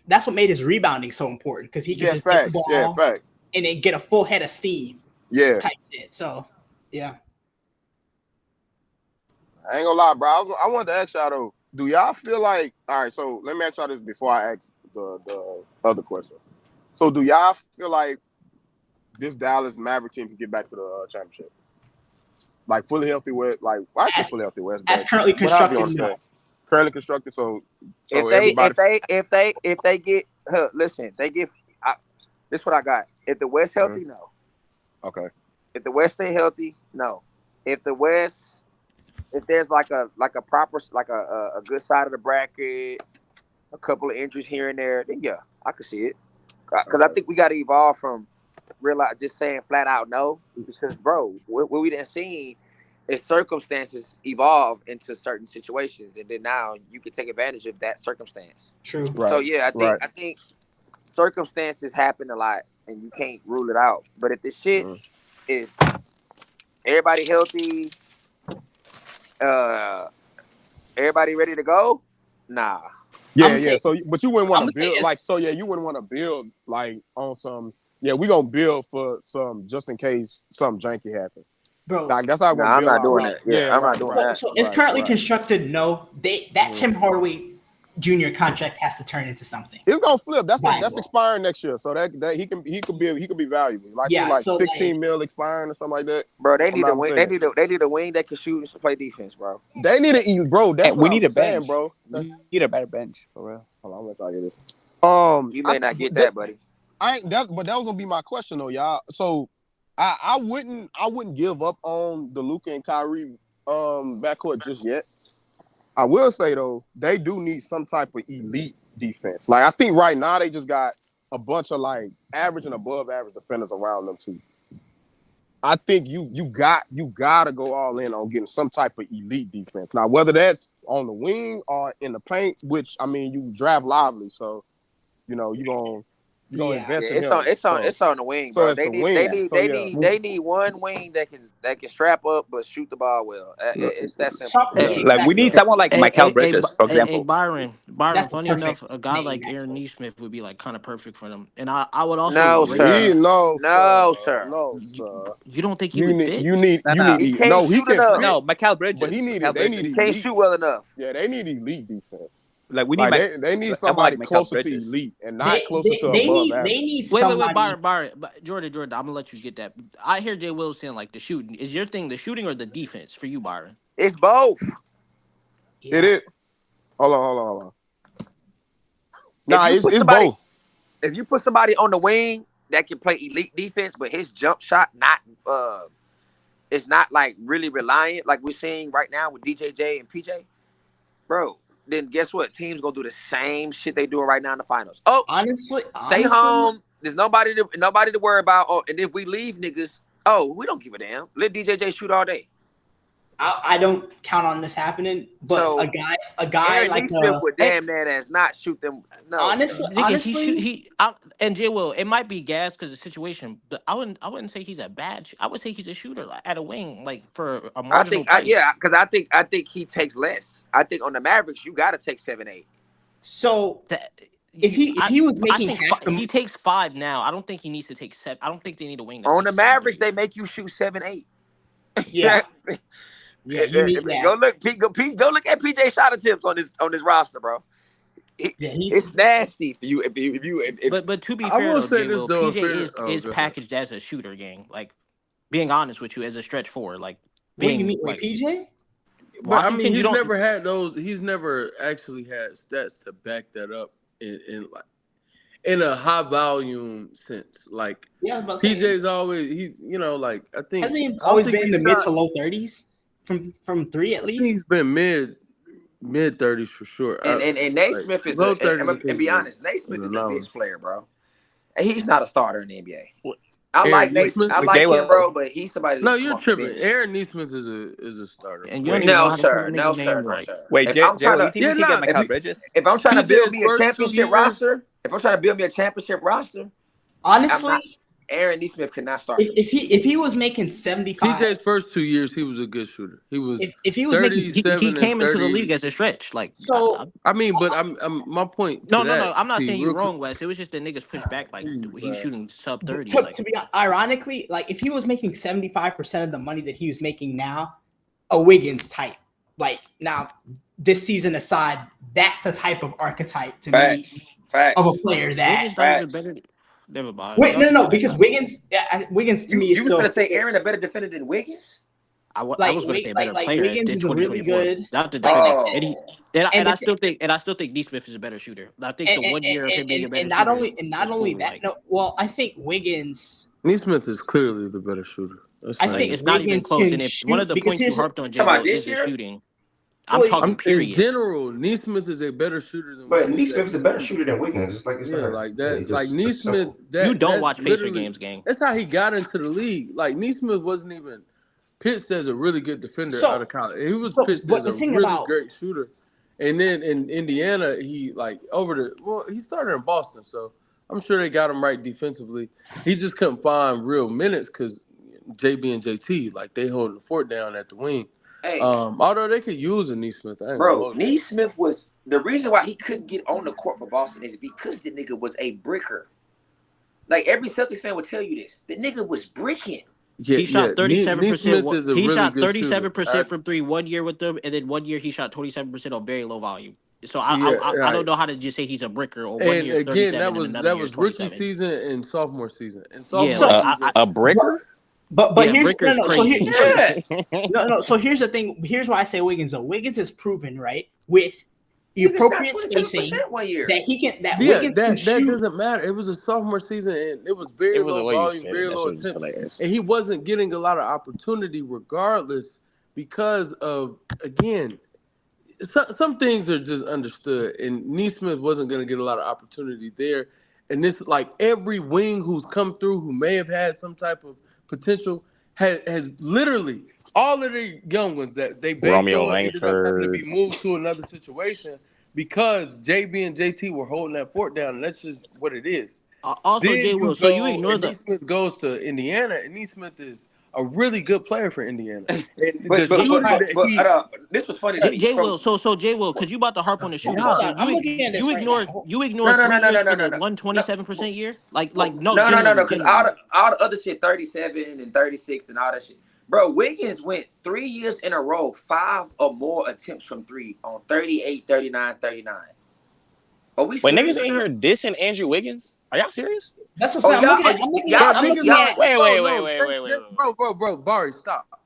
That's what made his rebounding so important because he could just get the ball and then get a full head of steam. Yeah, type shit. So yeah. I ain't gonna lie, bro. I wanted to ask y'all though. Do y'all feel like all right? So let me ask y'all this before I ask the other question. So do y'all feel like this Dallas Maverick team can get back to the championship? Like fully healthy West, like I say fully healthy West. As currently constructed, no. Currently constructed. So if they get listen, they get this is what I got. If the West healthy, no. Okay. If the West stay healthy, no. If there's like a proper a good side of the bracket, a couple of injuries here and there, then yeah, I could see it. Because I think we got to evolve from just saying flat out no. Because bro, what we didn't see is circumstances evolve into certain situations, and then now you can take advantage of that circumstance. True. Right. So yeah, I think circumstances happen a lot, and you can't rule it out. But if the shit is everybody healthy, everybody ready to go, nah. Yeah. So, but you wouldn't want to build you wouldn't want to build like on some. Yeah, we gonna build for some just in case something janky happens. Bro, like that's how I'm not doing that. Yeah, I'm not doing that. So it's currently constructed. No, Tim Hardaway Jr. contract has to turn into something. It's gonna flip. That's expiring next year, so that he could be valuable. Like so 16 mil expiring or something like that. Bro, they need a wing. They need a wing that can shoot and play defense, bro. They need to eat, bro. That's what we need I'm a saying, bench, bro. We need a better bench for real. Hold on, I'm gonna try to get this. You may not get that, buddy. But that was gonna be my question though, y'all. So I wouldn't give up on the Luka and Kyrie backcourt just yet. I will say though, they do need some type of elite defense. Like I think right now they just got a bunch of like average and above average defenders around them too. I think you gotta go all in on getting some type of elite defense. Now whether that's on the wing or in the paint, which I mean you draft Lively, so you know you're gonna invest in him. It's on the wing, so bro. It's They the need wing. they need one wing that can strap up but shoot the ball well. It's that simple. Like we need someone like Mikal Bridges, for example. Hey, Byron. That's Funny enough, a guy like Aaron Nesmith would be like kind of perfect for them. And I would also No, sir. No, sir. You don't think he would fit? You need he can't he shoot can enough. fit, No, Mikal Bridges. but they need He can't shoot well enough. Yeah, they need elite defense. Like we need they need somebody like closer to Bridges. elite and not closer to above average. They need Wait, somebody. Byron, Jordan, I'm gonna let you get that. I hear Jay Will saying like the shooting. Is your thing the shooting or the defense for you, Byron? It's both. Yeah. It is. Hold on. Nah, it's both. If you put somebody on the wing that can play elite defense, but his jump shot not is not like really reliant like we're seeing right now with DJJ and PJ, bro, then guess what? Teams gonna do the same shit they doing right now in the finals. Oh, honestly, stay home. There's nobody to worry about. Oh, and if we leave niggas, oh, we don't give a damn. Let DJJ shoot all day. I don't count on this happening, but So, a guy Aaron like Neesmith would damn that ass not shoot them. No, honestly, and Jay will. It might be gas because of the situation, but I wouldn't say he's a bad. I would say he's a shooter like, at a wing, like for a marginal price. because I think he takes less. I think on the Mavericks you got to take 7-8. So if he was making he takes 5 now. I don't think he needs to take 7. I don't think they need a wing. On the Mavericks, they make you shoot 7-8. Yeah. Go look, Pete. Go look at PJ shot attempts on this roster, bro. It's nasty for you. But to be fair, though, PJ is packaged as a shooter, gang. Like being honest with you, as a stretch forward, like being. What do you mean, like, PJ? But I mean, he's never had those. He's never actually had stats to back that up in a high volume sense. Like PJ's always like I think hasn't he always been in the mid to low 30s from 3 at least. He's been mid 30s for sure. And Naismith is and be honest, Naismith is a bitch player, bro. And he's not a starter in the NBA. I like Naismith. I like him, bro, but he's somebody. No, you're tripping. Aaron Neesmith is a starter. And no, sir. Wait, Jay, you think we can get Mikal Bridges? If I'm trying to build me a championship roster, honestly, Aaron Neesmith cannot start. If he was making 75, PJ's first 2 years, he was a good shooter. He was. If he was making, he came into the league as a stretch. Like so. I mean, but I'm my point. No. I'm not saying you're wrong, Wes. It was just the niggas push back. Like he's shooting sub 30. To be ironically, like if he was making 75% of the money that he was making now, a Wiggins type. Like now, this season aside, that's a type of archetype to me of a player that. Never mind. Wait, no, because Wiggins to me is you still. was gonna say Aaron a better defender than Wiggins? I was gonna say a better player. Wiggins is really good. And I still think Neesmith is a better shooter. I think the 1 year of him being a better shooter. Not only that. No, well, I think Wiggins. Neesmith is clearly the better shooter. I think it's not even close. And if one of the points you harped on, Jay, is the shooting. I'm talking period. In general, Neesmith is a better shooter than Wiggins. But Neesmith is a better shooter than Wiggins. It's like like that. Like Neesmith, you don't watch Pacer games, gang. That's how he got into the league. Like Neesmith wasn't even pitched as a really good defender out of college. He was pitched as a really great shooter. And then in Indiana, he he started in Boston, so I'm sure they got him right defensively. He just couldn't find real minutes because JB and JT, like they holding the fort down at the wing. Hey, although they could use a Neesmith. Bro, Neesmith was the reason why he couldn't get on the court for Boston is because the nigga was a bricker. Like every Celtics fan would tell you this. The nigga was bricking. He shot 37%. He shot 37% from 3 1 year with them, and then 1 year he shot 27% on very low volume. So I don't know how to just say he's a bricker or 1 year. Again, that was rookie season and sophomore season. And a bricker. But here's So here's the thing. Here's why I say Wiggins. Though Wiggins is proven right with the appropriate spacing that he can. Wiggins can shoot. That doesn't matter. It was a sophomore season and it was very low volume, very low attempts, and he wasn't getting a lot of opportunity regardless because of some things are just understood. And Neesmith wasn't going to get a lot of opportunity there. And this, like every wing who's come through who may have had some type of potential has literally all of the young ones that they ended up having to be moved to another situation because JB and JT were holding that fort down, and that's just what it is. Also, Jay Will, so you ignore that. Neesmith goes to Indiana, and Neesmith is a really good player for Indiana. This was funny. Jay Will, so Jay Will, because you about to harp on the shooting. You ignore 3 years for the 127% year. No. Because all the other shit, 37 and 36 and all that shit. Bro, Wiggins went 3 years in a row, 5 or more attempts from 3 on 38, 39, 39. Wait, niggas ain't here dissing Andrew Wiggins? Are y'all serious? That's what I'm looking at. Wait. Bro, Barry, stop.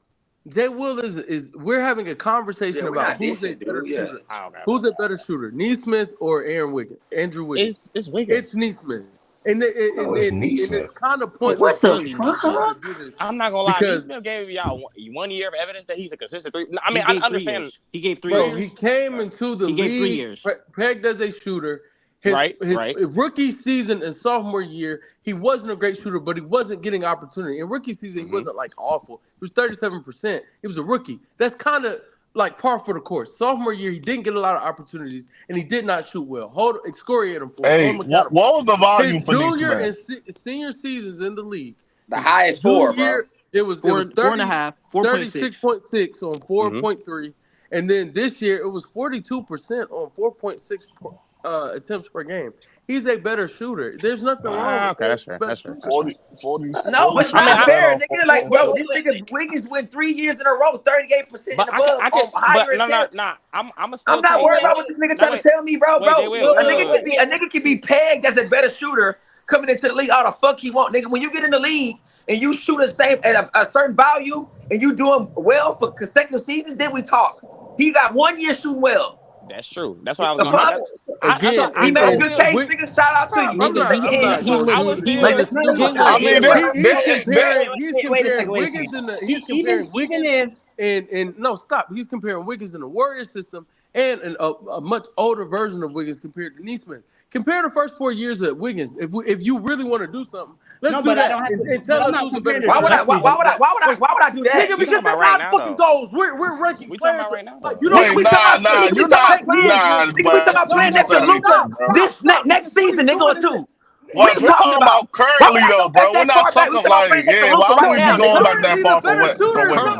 Jay Will is we're having a conversation about who's a better shooter. Who's a better shooter, Neesmith or Andrew Wiggins? It's Wiggins. It's Neesmith. And Oh, it's it's kind of What pointless the to try to do this I'm not gonna lie. because Neesmith gave y'all 1 year of evidence that he's a consistent three. I He mean, I gave 3 understand. years. He gave 3 bro, he years. came into the He gave 3 league years. pegged as a shooter. His Right. rookie season and sophomore year, he wasn't a great shooter, but he wasn't getting opportunity. In rookie season, he wasn't like awful. He was 37%. He was a rookie. That's kind of like par for the course. Sophomore year, he didn't get a lot of opportunities, and he did not shoot well. Excoriate him for it. Hey, Hold him accountable. what was the volume His for junior Neesmith? and senior seasons in the league, The highest 4, bro. it was 4.5, 4.6. 36.6 on 4.3, and then this year it was 42% on 4.6 attempts per game. He's a better shooter. There's nothing wrong with that's fair. That's fair. 40. No, but it's I mean, not fair, nigga. Like, bro, 4.6. this nigga Wiggins went 3 years in a row, 38% and But above I can on higher but attempts. nah. I'm still. I'm not worried about what this nigga trying to tell me, bro. Wait, Jay Will, A nigga can be pegged as a better shooter coming into the league. All the fuck he want, nigga. When you get in the league and you shoot the same at a certain value and you doing well for consecutive seasons, then we talk. He got 1 year shooting well. That's true. That's what I was The gonna fuck? say. He made a good case, nigga. Shout out to you. He's comparing Wiggins comparing Wiggins in the Warriors system and a much older version of Wiggins compared to Neesmith. Compare the first 4 years of Wiggins. If you really want to do something, let's do that. And tell us who's the better. Why would I do that? Nigga, because that's how it fucking goes. We're ranking players. Like, you Wait, nah, you're not. Nah, Wes, you just said Luka. This next season, they going to. Wes, we're talking about currently though, bro. We're not talking like, why would we be going back that far for Wiggins?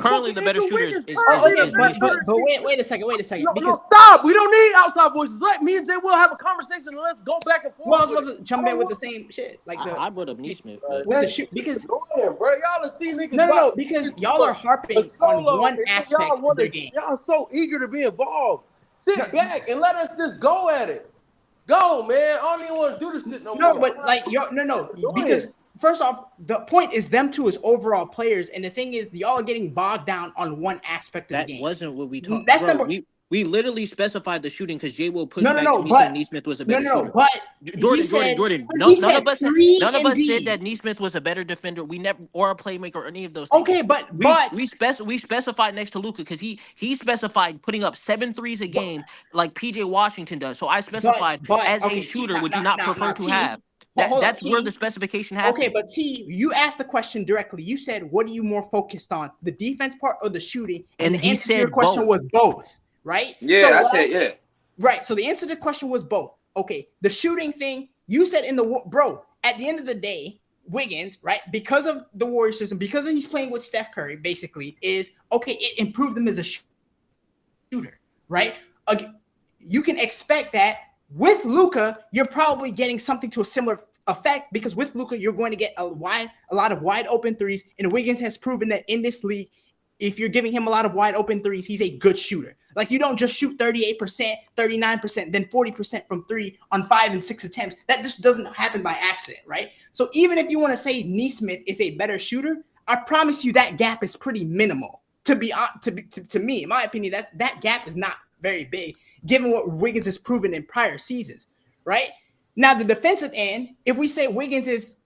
Currently, the better shooter is But wait a second. No, stop. We don't need outside voices. Let me and Jay Will have a conversation and let's go back and forth. Well, I was about to jump in with the same shit. Like I brought up Neesmith. With the shoot, because bro, y'all see niggas. No, because y'all are harping on one aspect of the game. Y'all so eager to be involved. Sit back and let us just go at it. Go, man. I don't even want to do this shit no more. No, but like because first off, the point is them two as overall players, and the thing is, y'all are getting bogged down on one aspect of the game. That wasn't what we talked. That's bro, number. We literally specified the shooting because Jay will push No, back no, to me but saying Neesmith was a better shooter. but Jordan. None of us said that Neesmith was a better defender. We never or a playmaker or any of those things. Okay, but we specified next to Luka because he specified putting up 7 threes a game like PJ Washington does. So I specified as a shooter, would you not prefer to have? That's where the specification happens. Okay, but T, you asked the question directly. You said, "What are you more focused on, the defense part or the shooting?" And the answer to your question was both. Right? Yeah, I said, yeah. Right. So the answer to the question was both. Okay. The shooting thing, you said at the end of the day, Wiggins, right? Because of the Warrior system, because he's playing with Steph Curry, basically, is okay, it improved him as a shooter, right? You can expect that with Luka, you're probably getting something to a similar effect because with Luka, you're going to get a lot of wide open threes, and Wiggins has proven that in this league, if you're giving him a lot of wide open threes, he's a good shooter. Like you don't just shoot 38%, 39%, then 40% from 3 on 5 and 6 attempts. That just doesn't happen by accident, right? So even if you want to say Neesmith is a better shooter, I promise you that gap is pretty minimal. To me, in my opinion, that gap is not very big, given what Wiggins has proven in prior seasons, right? Now the defensive end, if we say Wiggins is,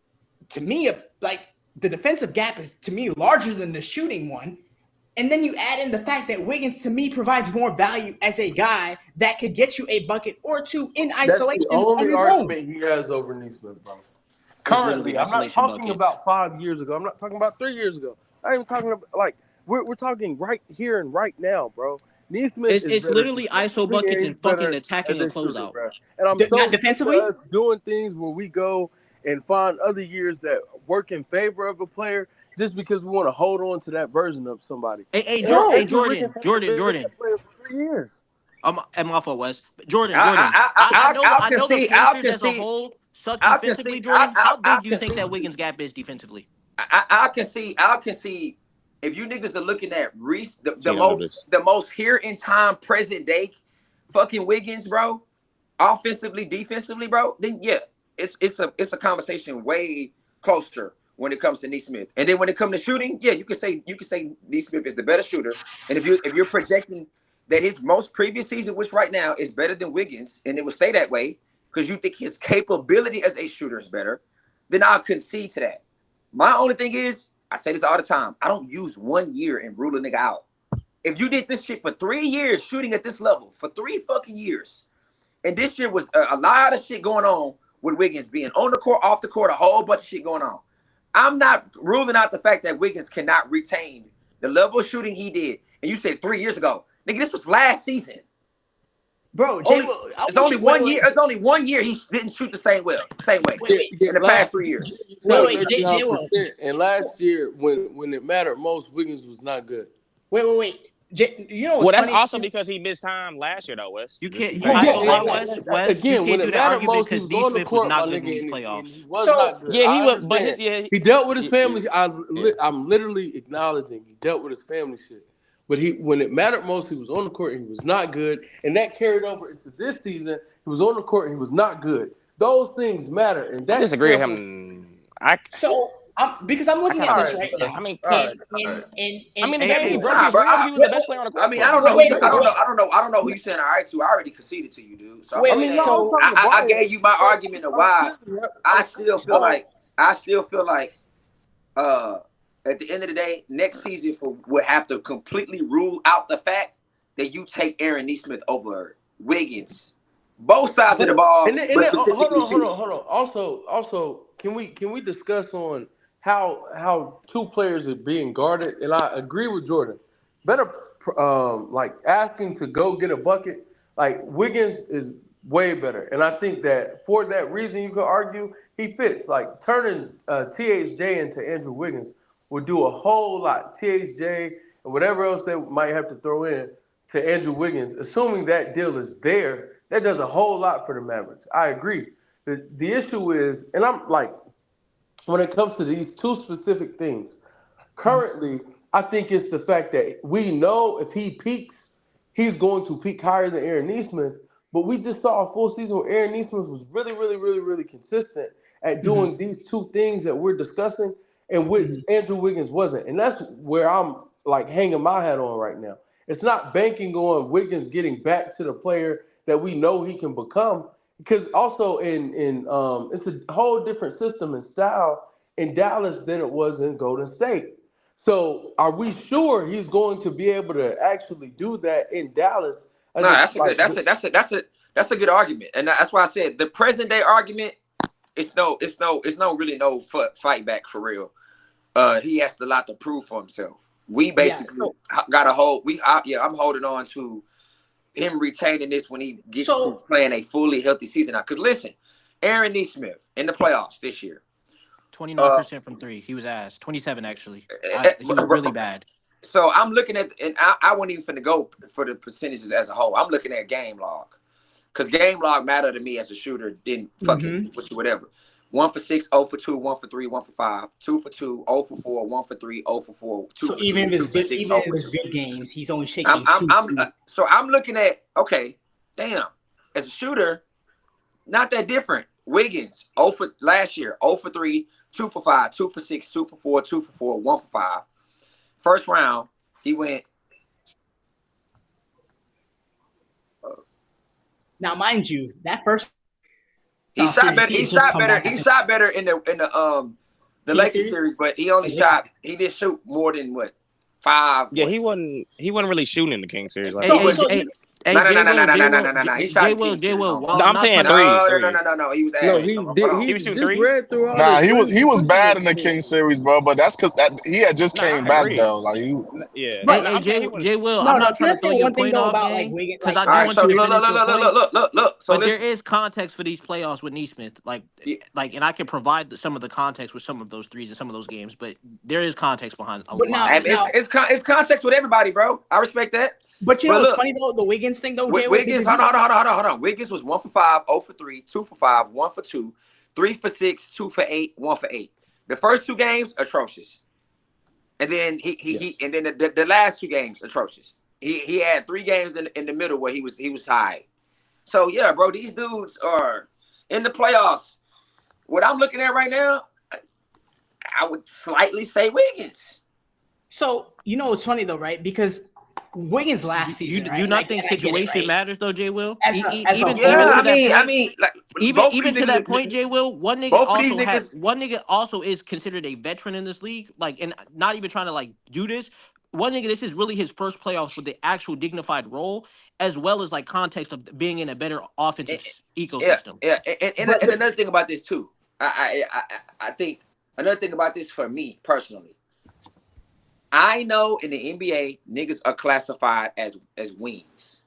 to me, like the defensive gap is to me larger than the shooting one. And then you add in the fact that Wiggins, to me, provides more value as a guy that could get you a bucket or two in isolation. That's the only argument he has over Neesmith, bro. Currently, I'm not talking about 5 years ago. I'm not talking about 3 years ago. I'm even talking about, like, we're talking right here and right now, bro. Neesmith it's literally ISO buckets and fucking attacking a closeout. And I'm not defensively doing things where we go and find other years that work in favor of a player just because we want to hold on to that version of somebody. Hey, Jordan. For 3 years. I'm off of West. Jordan. I know the Pacers as a whole suck defensively, Jordan. How big do you think that Wiggins gap is defensively? I'll concede. If you niggas are looking at Reese, the most here in time, present day, fucking Wiggins, bro, offensively, defensively, bro, then yeah, it's a conversation way closer when it comes to Neesmith. And then when it comes to shooting, yeah, you can say Neesmith is the better shooter. And if you're projecting that his most previous season, which right now is better than Wiggins, and it will stay that way because you think his capability as a shooter is better, then I'll concede to that. My only thing is, I say this all the time, I don't use 1 year and rule a nigga out. If you did this shit for 3 years, shooting at this level for 3 fucking years, and this year was a lot of shit going on with Wiggins being on the court, off the court, a whole bunch of shit going on. I'm not ruling out the fact that Wiggins cannot retain the level of shooting he did. And you said 3 years ago. Nigga, this was last season. Bro, It's only 1 year. It's only 1 year he didn't shoot the same way in the past 3 years. And last year, when it mattered most, Wiggins was not good. Wait. You know what's Well, that's funny? also because he missed time last year, though, Wes. You can't. Again, when it mattered most, he was on the court, my nigga, and he was not good. Yeah, he was, but he dealt with his family. I'm literally acknowledging he dealt with his family shit. But when it mattered most, he was on the court and he was not good. And that carried over into this season. He was on the court and he was not good. Those things matter. And that's I disagree with him. Because I'm looking at this right now. I mean, he was the best player on the court. I mean, I don't know. I don't know who you saying all right to. I already conceded to you, dude. So I gave you my argument of why I still feel like at the end of the day, next season would have to completely rule out the fact that you take Aaron Nesmith over Wiggins. Both sides of the ball. Hold on. Also, can we discuss on how two players are being guarded? And I agree with Jordan. Better like asking to go get a bucket. Like Wiggins is way better, and I think that for that reason you could argue he fits. Like turning THJ into Andrew Wiggins would do a whole lot. THJ and whatever else they might have to throw in to Andrew Wiggins, assuming that deal is there, that does a whole lot for the Mavericks. I agree. The issue is, and I'm like, when it comes to these two specific things, currently, I think it's the fact that we know if he peaks, he's going to peak higher than Aaron Nesmith. But we just saw a full season where Aaron Nesmith was really, really, really, really consistent at doing these two things that we're discussing, and which Andrew Wiggins wasn't. And that's where I'm like hanging my hat on right now. It's not banking on Wiggins getting back to the player that we know he can become, because also in it's a whole different system and style in Dallas than it was in Golden State. So are we sure he's going to be able to actually do that in Dallas? No, that's a good argument, and that's why I said the present day argument. It's really no fight back for real. He has a lot to prove for himself. We basically got a hold. I'm holding on to him retaining this when he gets to playing a fully healthy season now. Because listen, Aaron Nesmith in the playoffs this year, 29% from three. He was ass. 27 actually. He was really bad. So I'm looking at, and I wasn't even finna go for the percentages as a whole. I'm looking at game log, because game log mattered to me as a shooter. Didn't fucking whatever. 1 for 6, 0 for 2, 1 for 3, 1 for 5, 2 for 2, 0 for 4, 1 for 3, 0 for 4, 2 so for even 3, if it's good, even if it's good games, he's only shaking. So I'm looking at, okay, damn, as a shooter, not that different. Wiggins, 0 for last year, 0 for 3, 2 for 5, 2 for 6, 2 for 4, 2 for 4, 1 for 5. First round, he went. Now, mind you, that first He shot better in the Lakers series, but he only he didn't shoot more than what, 5. Yeah, he wasn't really shooting in the King series. Like No. He shot I'm saying threes. No. He was ass. No, he was shooting threes. Nah, he was bad in the King series, bro. But that's because he had just came back though. Like Hey, Jay Will, I'm not trying to throw your point off, gang, because I do want you to finish your point. Look. But there is context for these playoffs with Nesmith, like, and I can provide some of the context with some of those threes in some of those games. But there is context behind a lot. It's context with everybody, bro. I respect that. But you know what's funny though, the Wiggins thing though. Wiggins, hold on. Wiggins was 1 for 5, 0 for 3, 2 for 5, 1 for 2, 3 for 6, 2 for 8, 1 for 8. The first 2 games atrocious, and then and then the last 2 games atrocious. He had 3 games in the middle where he was high. So yeah, bro, these dudes are in the playoffs. What I'm looking at right now, I would slightly say Wiggins. So you know what's funny though, right? Because Wiggins last season, you not think situation matters though, Jay Will? I mean, even these to that niggas, point, Jay Will, one both of these niggas. nigga also is considered a veteran in this league. Like, and not even trying to like do this. One nigga, this is really his first playoffs with the actual dignified role, as well as like context of being in a better offensive ecosystem. And another thing about this too, I think another thing about this for me personally, I know in the NBA niggas are classified as wings.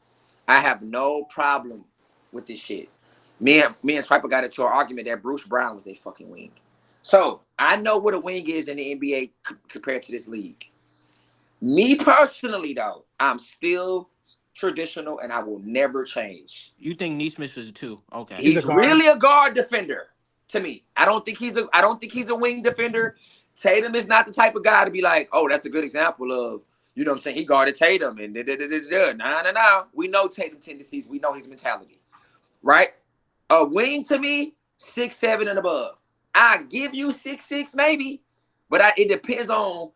I have no problem with this shit. Me and Swiper got into an argument that Bruce Brown was a fucking wing. So I know what a wing is in the NBA compared to this league. Me personally, though, I'm still traditional and I will never change. You think Neesmith is too? Okay. He's really a guard defender to me. I don't think he's a wing defender. Tatum is not the type of guy to be like, oh, that's a good example of, you know what I'm saying? He guarded Tatum and Nah. We know Tatum tendencies. We know his mentality. Right? A wing to me, 6'7" and above. I give you 6'6" maybe, but it depends on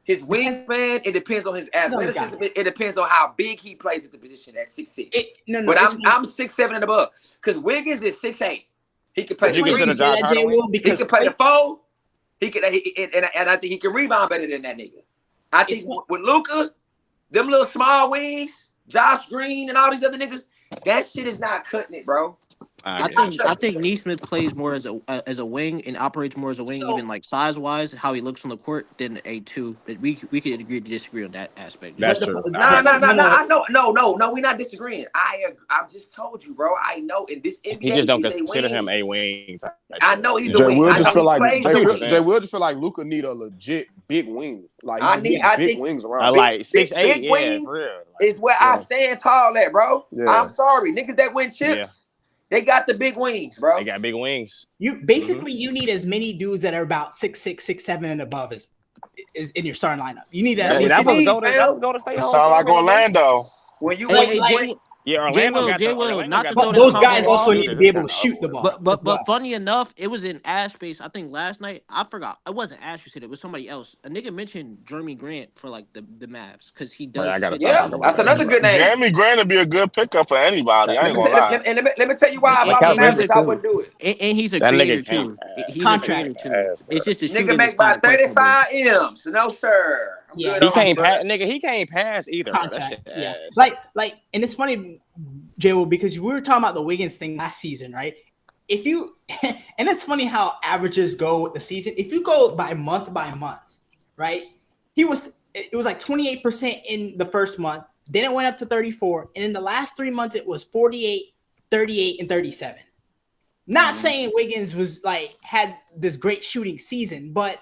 his wingspan. It depends on his athleticism. It depends on how big he plays at the position at 6'6". But I'm 6'7" and above because Wiggins is 6'8". He can play. He can play the 4. He can, and I think he can rebound better than that nigga. I think with Luka, them little small wings, Josh Green, and all these other niggas, that shit is not cutting it, bro. I think Neesmith plays more as a wing and operates more as a wing, even like size wise, how he looks on the court than a 2. But we could agree to disagree on that aspect. That's true. No. I know. No. We're not disagreeing. I just told you, bro. I know in this NBA, He just don't consider him a wing. I know he's a Jay wing. Will I just know feel he like plays. Jay Will just feel like Luka need a legit big wing. Like I big think wings around. Like 6'8", big wings is where I stand tall at, bro. Yeah. I'm sorry, niggas that win chips. They got the big wings, bro. They got big wings. You basically you need as many dudes that are about 6'6", 6'7", and above is in your starting lineup. You need that. That was go to stay It home. sound like Orlando. When you Orlando Jay Will, not to but those guys also need to be able to shoot the ball. But funny enough, it was in Ash Space. I think last night, I forgot. It wasn't Ash who said it. It was somebody else. A nigga mentioned Jeremy Grant for like the Mavs because he does. That's another good name. Jeremy Grant would be a good pickup for anybody. I ain't gonna lie. And let me tell you why about the Mavericks I wouldn't do it. And he's a That creator nigga too. He's a creator too. It's just the Nigga shooting make is kinda about 35 M's. No sir. He can't pass, nigga. He can't pass either. Bro. That shit ass. Like, and it's funny, Jay, because we were talking about the Wiggins thing last season, right? If you, and it's funny how averages go with the season. If you go by month, right? It was like 28% in the first month. Then it went up to 34. And in the last 3 months, it was 48, 38, and 37. Not saying Wiggins was like, had this great shooting season, but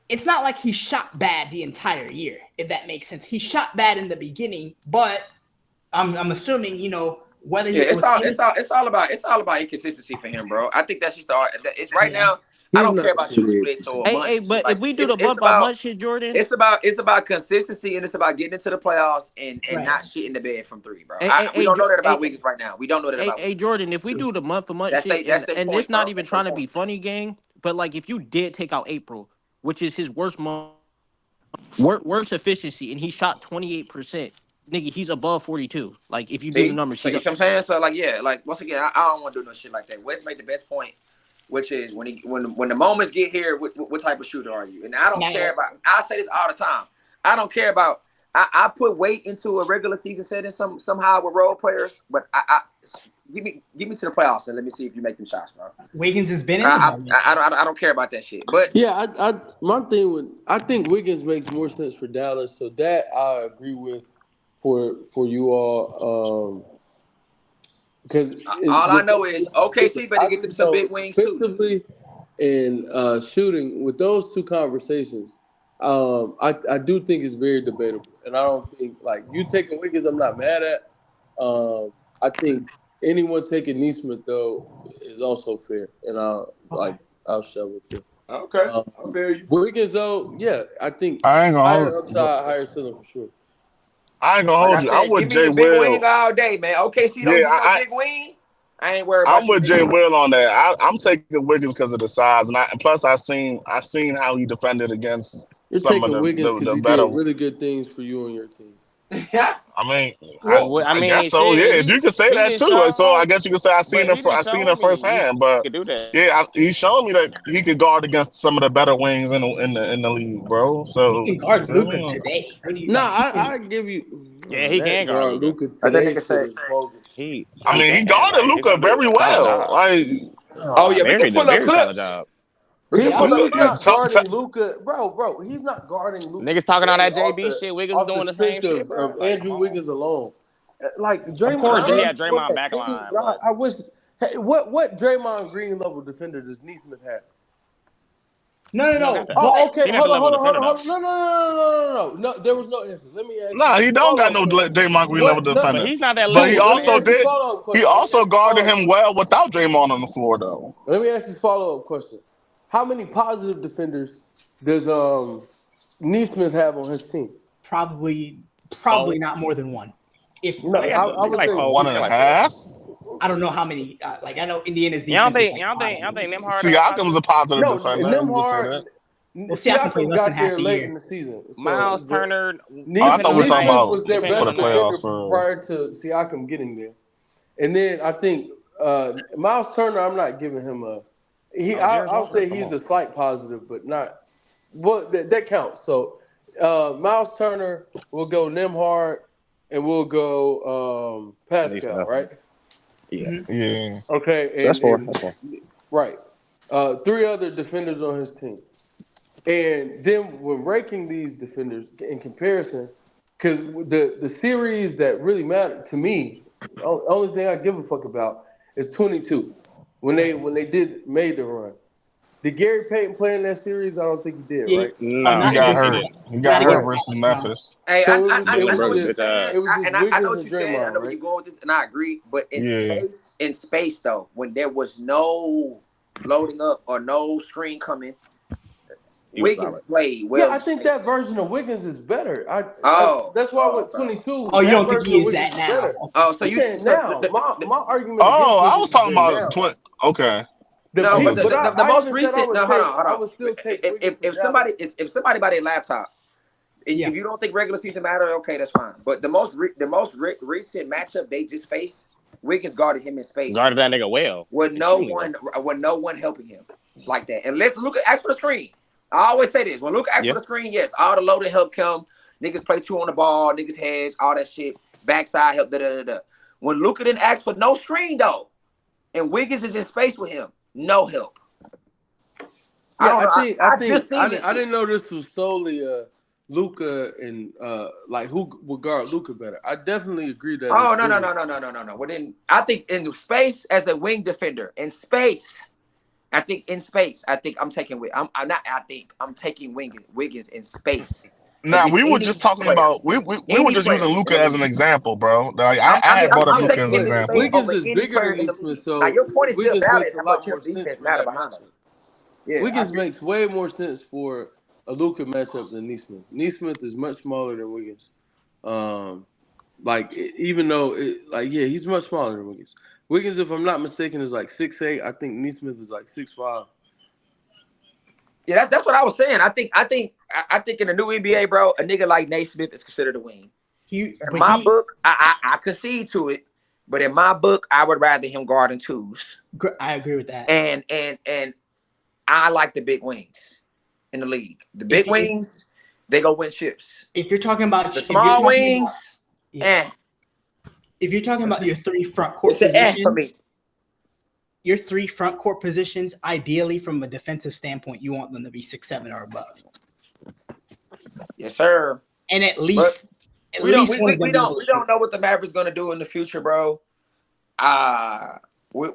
it's not like he shot bad the entire year, if that makes sense. He shot bad in the beginning, but I'm assuming, whether it's all about inconsistency for him, bro. I think that's just it's right now. I don't care about shooting splits or months. Hey, but if we do the month by month shit, Jordan, it's about consistency and it's about getting into the playoffs and not shitting the bed from 3, bro. We don't know that about Wiggins right now. We don't know that about. Hey, Jordan, if we do the month for month shit, and it's not even trying to be funny, gang, but like if you did take out April, which is his worst month, worst efficiency, and he shot 28%. Nigga, he's above 42. Like, if you do the numbers, you know what I'm saying? So, like, once again, I don't want to do no shit like that. Wes made the best point, which is when the moments get here, what type of shooter are you? And I don't care about. I say this all the time. I don't care about. I put weight into a regular season setting somehow with role players, but I give me to the playoffs and let me see if you make them shots, bro. Wiggins has been in. I don't care about that shit. But yeah, I think Wiggins makes more sense for Dallas, so that I agree with. For you all, because all I know is OKC better get them some big wings too. And shooting with those two conversations, I do think it's very debatable, and I don't think like you taking Wiggins, I'm not mad at. I think anyone taking Neesmith though is also fair, and I'll share with you. Okay, I feel you. Wiggins though, yeah, I think I ain't gonna higher upside, higher ceiling for sure. I ain't gonna hold you. I'm with Jay Give me the big Will wing all day, man. OKC don't do no big wing. I ain't worried about I'm with Jay Will on that. I'm taking Wiggins because of the size, and plus I seen how he defended against You're some taking of Wiggins because the he better. did really good things for you and your team. I mean, I I mean, guess so. shit, Yeah, if you can say he that didn't too. So I show, guess you can say I but he didn't seen show it me firsthand. he But could do that. yeah, he's shown me that he could guard against some of the better wings in the league, bro. He So can guard feel Luca me? today. What do you Nah, like? He can, I give you Yeah, he that can guard guard Luca. Luca Like that today nigga shit say. is bogus. I mean, he Damn, guarded like he's Luca gonna do very a solid well. job. Like Oh yeah, we can pull up Very solid clips. job. We can pull up He's clips. not guarding Luca, bro. He's not guarding Luca Niggas talking all today that JB shit. Wiggins off the doing the same strength shit, bro. of Like, come Andrew on. Wiggins alone. Like Of course, he Draymond had on Draymond that back team, line, but but I wish. Hey, what Draymond Green level defender does Neesmith have? no. he don't got that. Oh, But okay. He not the Hold on, level hold on, hold defender on, though. hold on. No, there was no answer. Let me ask nah, you he a don't got follow-up no question. Draymond Green level What? No, But defender. he's not that But level he cool. Let me also defender. ask you a did. follow-up He question. also guarded him well without Draymond on the floor, though. Let me ask this follow-up question. How many positive defenders does Neesmith have on his team? probably Oh, not more than one. If No, they I got would like say four. One They and got a like four. half. I don't know how many. Like I know Indiana's Y'all defense is think like y'all think bottom. y'all think Nemhard a Siakam's a positive? positive no defender. You can say Nemhard. that. Well, Siakam played Siakam less than got half there the late year. in the season, Miles but Turner, Oh, I depending thought on we were the talking night. Neesmith about was their Depending for on the best the night. defender playoffs. For prior to Siakam getting there. And then I think Miles Turner, I'm not giving him a. Oh, Jarris I'll Walker, say come he's on. a slight positive, but not. Well, that counts. So Miles Turner, we'll go Nemhard, and we'll go Pascal, right? Yeah. yeah, Okay, So that's four. and That's four. right, three other defenders on his team. And then when ranking these defenders in comparison, because the series that really matter to me, only thing I give a fuck about is 22. When they made the run. Did Gary Payton play in that series? I don't think he did, Yeah. right? Oh, he Nah, not he got against didn't. He hurt. didn't. He got not hurt against versus Dallas. No. Memphis. Hey, So it was I Jalen it was know Brunson what you're bitch just saying. ass. it was just I know Wiggins what and you're saying. I know Draymond, where right? you're going with this, and I agree. But Yeah, in space though, when there was no loading up or no screen coming, He was Wiggins solid. played Yeah, well I in think that space. version of Wiggins is better. That's why I went Okay. 22. Oh, you That don't think version he of is Wiggins that is now? better. Oh, so I'm you saying so now. My argument Oh, against I Wiggins was is talking their about now. 20. Okay. The no, but peak, Okay. but the I most haven't said recent. No, hold I on. would still take Wiggins for If Dallas. somebody by their laptop, Yeah. if you don't think regular season matter, okay, that's fine. But the recent matchup they just faced, Wiggins guarded him in space Guarded that nigga well. with Extremely well. no one helping him like that. And let's look at ask for the screen. I always say this: when Luka asks Yeah. for the screen, yes, all the loaded help come. Niggas play two on the ball, niggas hedge, all that shit, backside help. When Luka didn't ask for no screen though, and Wiggins is in space with him, no help. I Yeah, don't know. I just seen this I shit. didn't know this was solely Luka and like who would guard Luka better. I definitely agree that Oh it's Wiggins. no. Well then, I think in space as a wing defender in space. I think I'm taking I'm taking Wiggins in space Now against we were any just talking player, about we were just using in Luca the as an league. example, bro. Like I had brought up I'm Yeah, Luca taking as an him in but space example. Wiggins over is any bigger player than in the Neesmith, league. Now so your point is still Wiggins valid. makes a How much lot your more sense defense for matter that behind him? matchup. Yeah, I Wiggins agree. makes way more sense for a Luka matchup than Neesmith. Neesmith is much smaller than Wiggins. Even though he's much smaller than Wiggins. Wiggins, if I'm not mistaken, is like 6'8". I think Neesmith is like 6'5". Yeah, that's what I was saying. I think in the new NBA, bro, a nigga like Naismith is considered a wing. In my book, I concede to it, but in my book, I would rather him guarding twos. I agree with that. And I like the big wings in the league. The big wings, they go win chips. If you're talking about the small wings, if you're talking about your three front court it's an for positions, me. Your three front court positions, ideally from a defensive standpoint, you want them to be 6'7" or above. Yes, sir. And at least we don't know what the Mavericks gonna do in the future, bro. We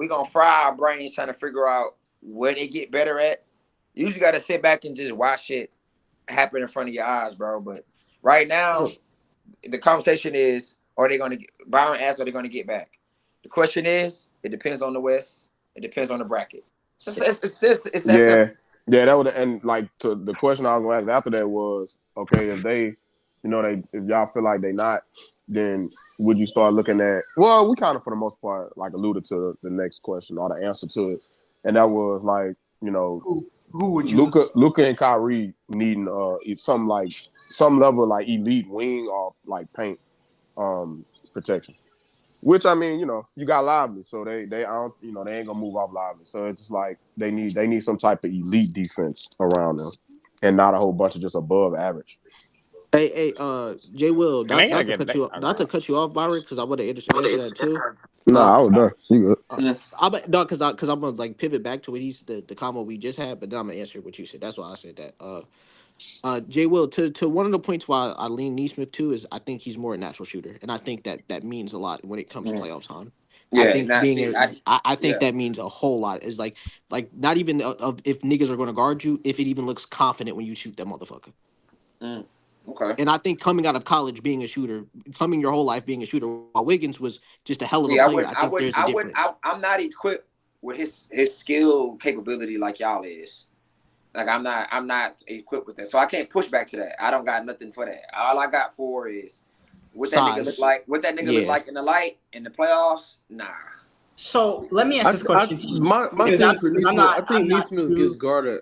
gonna fry our brains trying to figure out where they get better at. You usually got to sit back and just watch it happen in front of your eyes, bro. But right now, the conversation is: are they gonna? Byron asked, are they gonna get back? The question is, it depends on the West. It depends on the bracket. It's that simple. Yeah, that would, and like to the question I was gonna ask after that was, okay, if they, if y'all feel like they not, then would you start looking at? Well, we kind of for the most part like alluded to the next question or the answer to it, and that was like, who would you? Luka and Kyrie needing something like some level of like elite wing or like paint protection. Which I mean, you got Lively, so they I don't, they ain't gonna move off Lively. So it's just like they need some type of elite defense around them, and not a whole bunch of just above average. Hey, Jay Will, And they not gotta to get cut they. you, not to cut you off, Byron, because I want to answer that too. Nah, I was done. You good? I bet no, because I'm gonna like pivot back to what the combo we just had, but then I'm gonna answer what you said. That's why I said that. Jay Will, to one of the points why I lean Neesmith too is I think he's more a natural shooter, and I think that means a lot when it comes to playoff time. I Yeah, think now being see, I think yeah. that means a whole lot. Is like not even of if niggas are going to guard you, if it even looks confident when you shoot that motherfucker. Okay. And I think coming out of college being a shooter, coming your whole life being a shooter, while Wiggins was just a hell of a See, player, I think there's a difference. I'm not equipped with his skill capability like y'all is. Like I'm not equipped with that, so I can't push back to that. I don't got nothing for that. All I got for is what that nigga look like. What that nigga look like in the light in the playoffs? Nah. So let me ask this question to you. My because thing for Neesmith, I think I'm not Neesmith too- gets guarded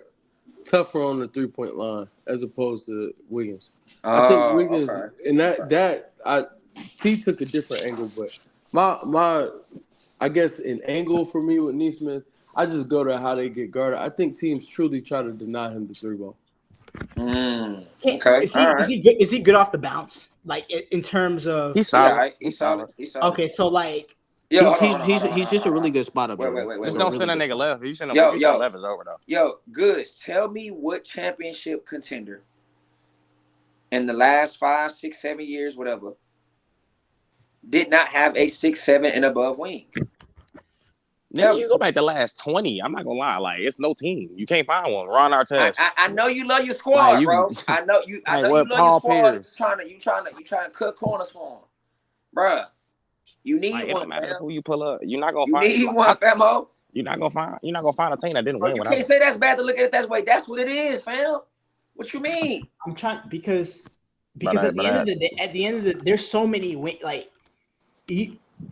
tougher on the 3-point line as opposed to Wiggins. I think Wiggins and T took a different angle, but my I guess an angle for me with Neesmith, I just go to how they get guarded. I think teams truly try to deny him the 3-ball. Okay. Is he good off the bounce? Like in terms of He's solid. He's solid. Okay, so like he's just a really good spot up. Wait. Just don't send a nigga left. You send him Yo, left is over though. Yo, Goods, tell me what championship contender in the last 5, 6, 7 years, whatever, did not have a 6, 7 and above wing. Nigga, you go back the last 20. I'm not gonna lie, like it's no team. You can't find one. Ron Artest. I know you love your squad, bro. I know you love your squad. You trying to cut corners for him, bruh. You need like, one. It don't matter who you pull up. You're not gonna You find. need one, Famo. You're not gonna find a team that didn't Bro, win. you Without can't say that's bad to look at it that way. That's what it is, fam. What you mean? I'm trying because at the end of the day, there's so many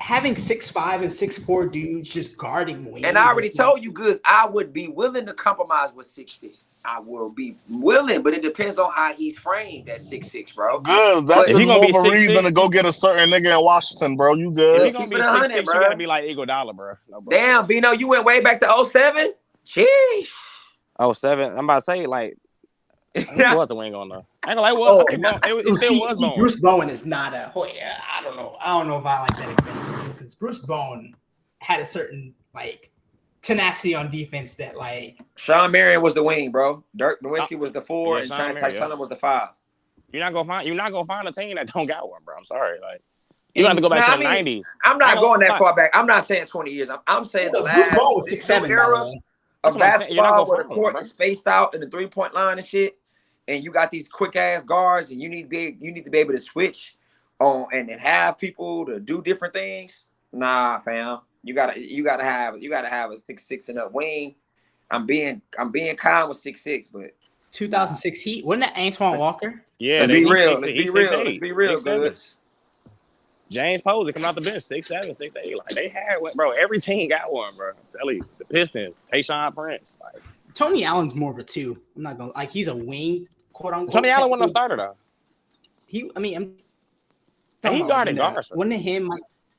having 6'5" and 6'4" dudes just guarding wings. And I already told you, Goods, I would be willing to compromise with 6'6". I will be willing, but it depends on how he's framed at 6'6", bro. Good. That's just more of a reason to go get a certain nigga in Washington, bro. You good? If you're gonna be 6'6", you gotta be like Iguodala, bro. No, damn, Bino, you went way back to 07? Sheesh. 07. I'm about to say, like, who was the wing on though? I ain't gonna lie, it still was Bowen. Bruce Bowen is not a. I don't know. I don't know if I like that example because Bruce Bowen had a certain tenacity on defense that Sean Marion was the wing, bro. Dirk Nowitzki was the 4, and Tyson was the 5. You're not gonna find a team that don't got one, bro. I'm sorry, like you have to go back to the 90s. I'm not going that far back. I'm not saying 20 years. I'm saying the last Bruce Bowen was 6'7" era of basketball where the court is spaced out in the 3-point line and shit. And you got these quick ass guards, and you need to be able to switch on and have people to do different things. Nah, fam, you gotta have a 6'6" and up wing. I'm being kind with 6'6", but 2006 Heat wasn't that Antoine Walker? Yeah, let's be real. Let's be real, good. James Posey coming out the bench, 6'7", 6'8". Like they had one, bro. Every team got one, bro. I'm telling you, the Pistons, Tayshaun Prince, like Tony Allen's more of a 2. I'm not gonna he's a wing. Quote unquote. Tony Allen wasn't a starter though. He guarded guards. Wasn't it him?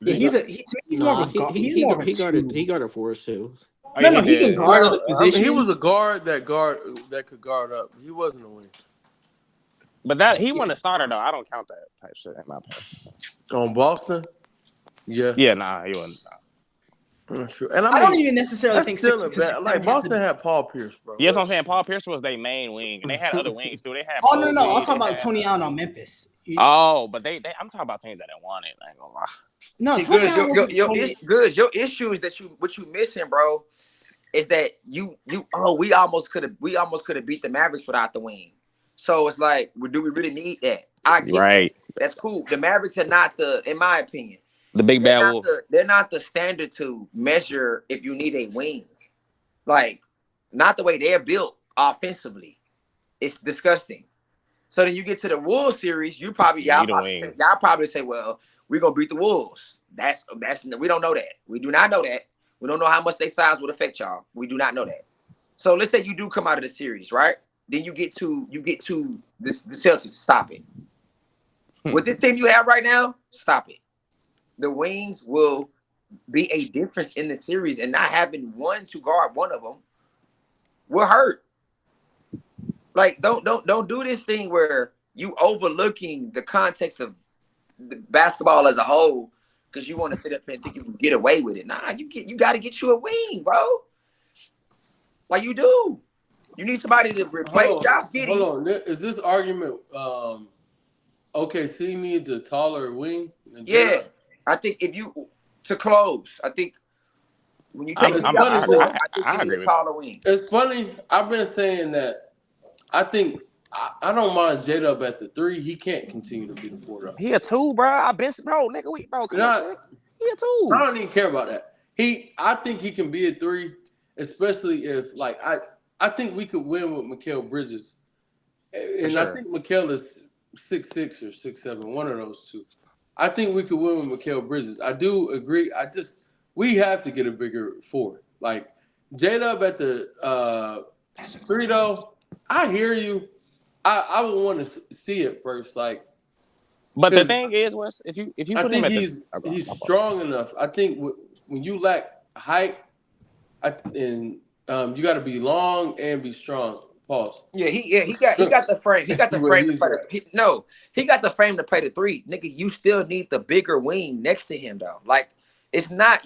He's more of a guard. He guarded for us too. No, he can guard other positions. He was a guard that could guard up. He wasn't a wing. But he wasn't a starter though. I don't count that type shit in my opinion. On Boston? Yeah. Yeah, nah, he wasn't. Sure. And I don't even necessarily think Boston had Paul Pierce, bro. Yes, I'm saying Paul Pierce was their main wing, and they had other wings too. They had. No. I was talking about Tony Allen on Memphis. But they I'm talking about teams that didn't want it. I ain't gonna lie. No, your issue is that what you missing, bro, is that we almost could have beat the Mavericks without the wing. So it's like, do we really need that? I get right. That's cool. The Mavericks are not in my opinion. The big bad wolves. They're not the standard to measure if you need a wing. Like, not the way they're built offensively. It's disgusting. So then you get to the Wolves series, y'all probably say, well, we're gonna beat the Wolves. That's we don't know that. We do not know that. We don't know how much their size would affect y'all. We do not know that. So let's say you do come out of the series, right? Then you get to the Celtics. Stop it. With this team you have right now, stop it. The wings will be a difference in the series, and not having one to guard one of them will hurt. Like, don't do this thing where you overlooking the context of the basketball as a whole because you want to sit up and think you can get away with it. Nah, you got to get you a wing, bro. Like you do. You need somebody to replace Josh Giddey. Hold on. Is this argument OKC needs a taller wing? Yeah. I think if you to close, I think when you take I think you need a taller wing. It's funny. I've been saying that I think I don't mind J-Dub at the 3. He can't continue to be the 4 though. He a 2, bro. I've been nigga. Come on, he a 2. I don't even care about that. I think he can be a 3, especially if like I think we could win with Mikal Bridges. And sure. I think Mikal is 6'6" or 6'7", one of those two. I think we could win with Mikal Bridges. I do agree. We have to get a bigger 4. Like J-Dub at the 3 though, I hear you. I would want to see it first. Like, but the thing is, Wes, if you put him at he's strong enough. I think when you lack height, and you got to be long and be strong. Pause. Yeah, he got the frame. He got the frame to play he got the frame to play the 3. Nigga, you still need the bigger wing next to him though. Like it's not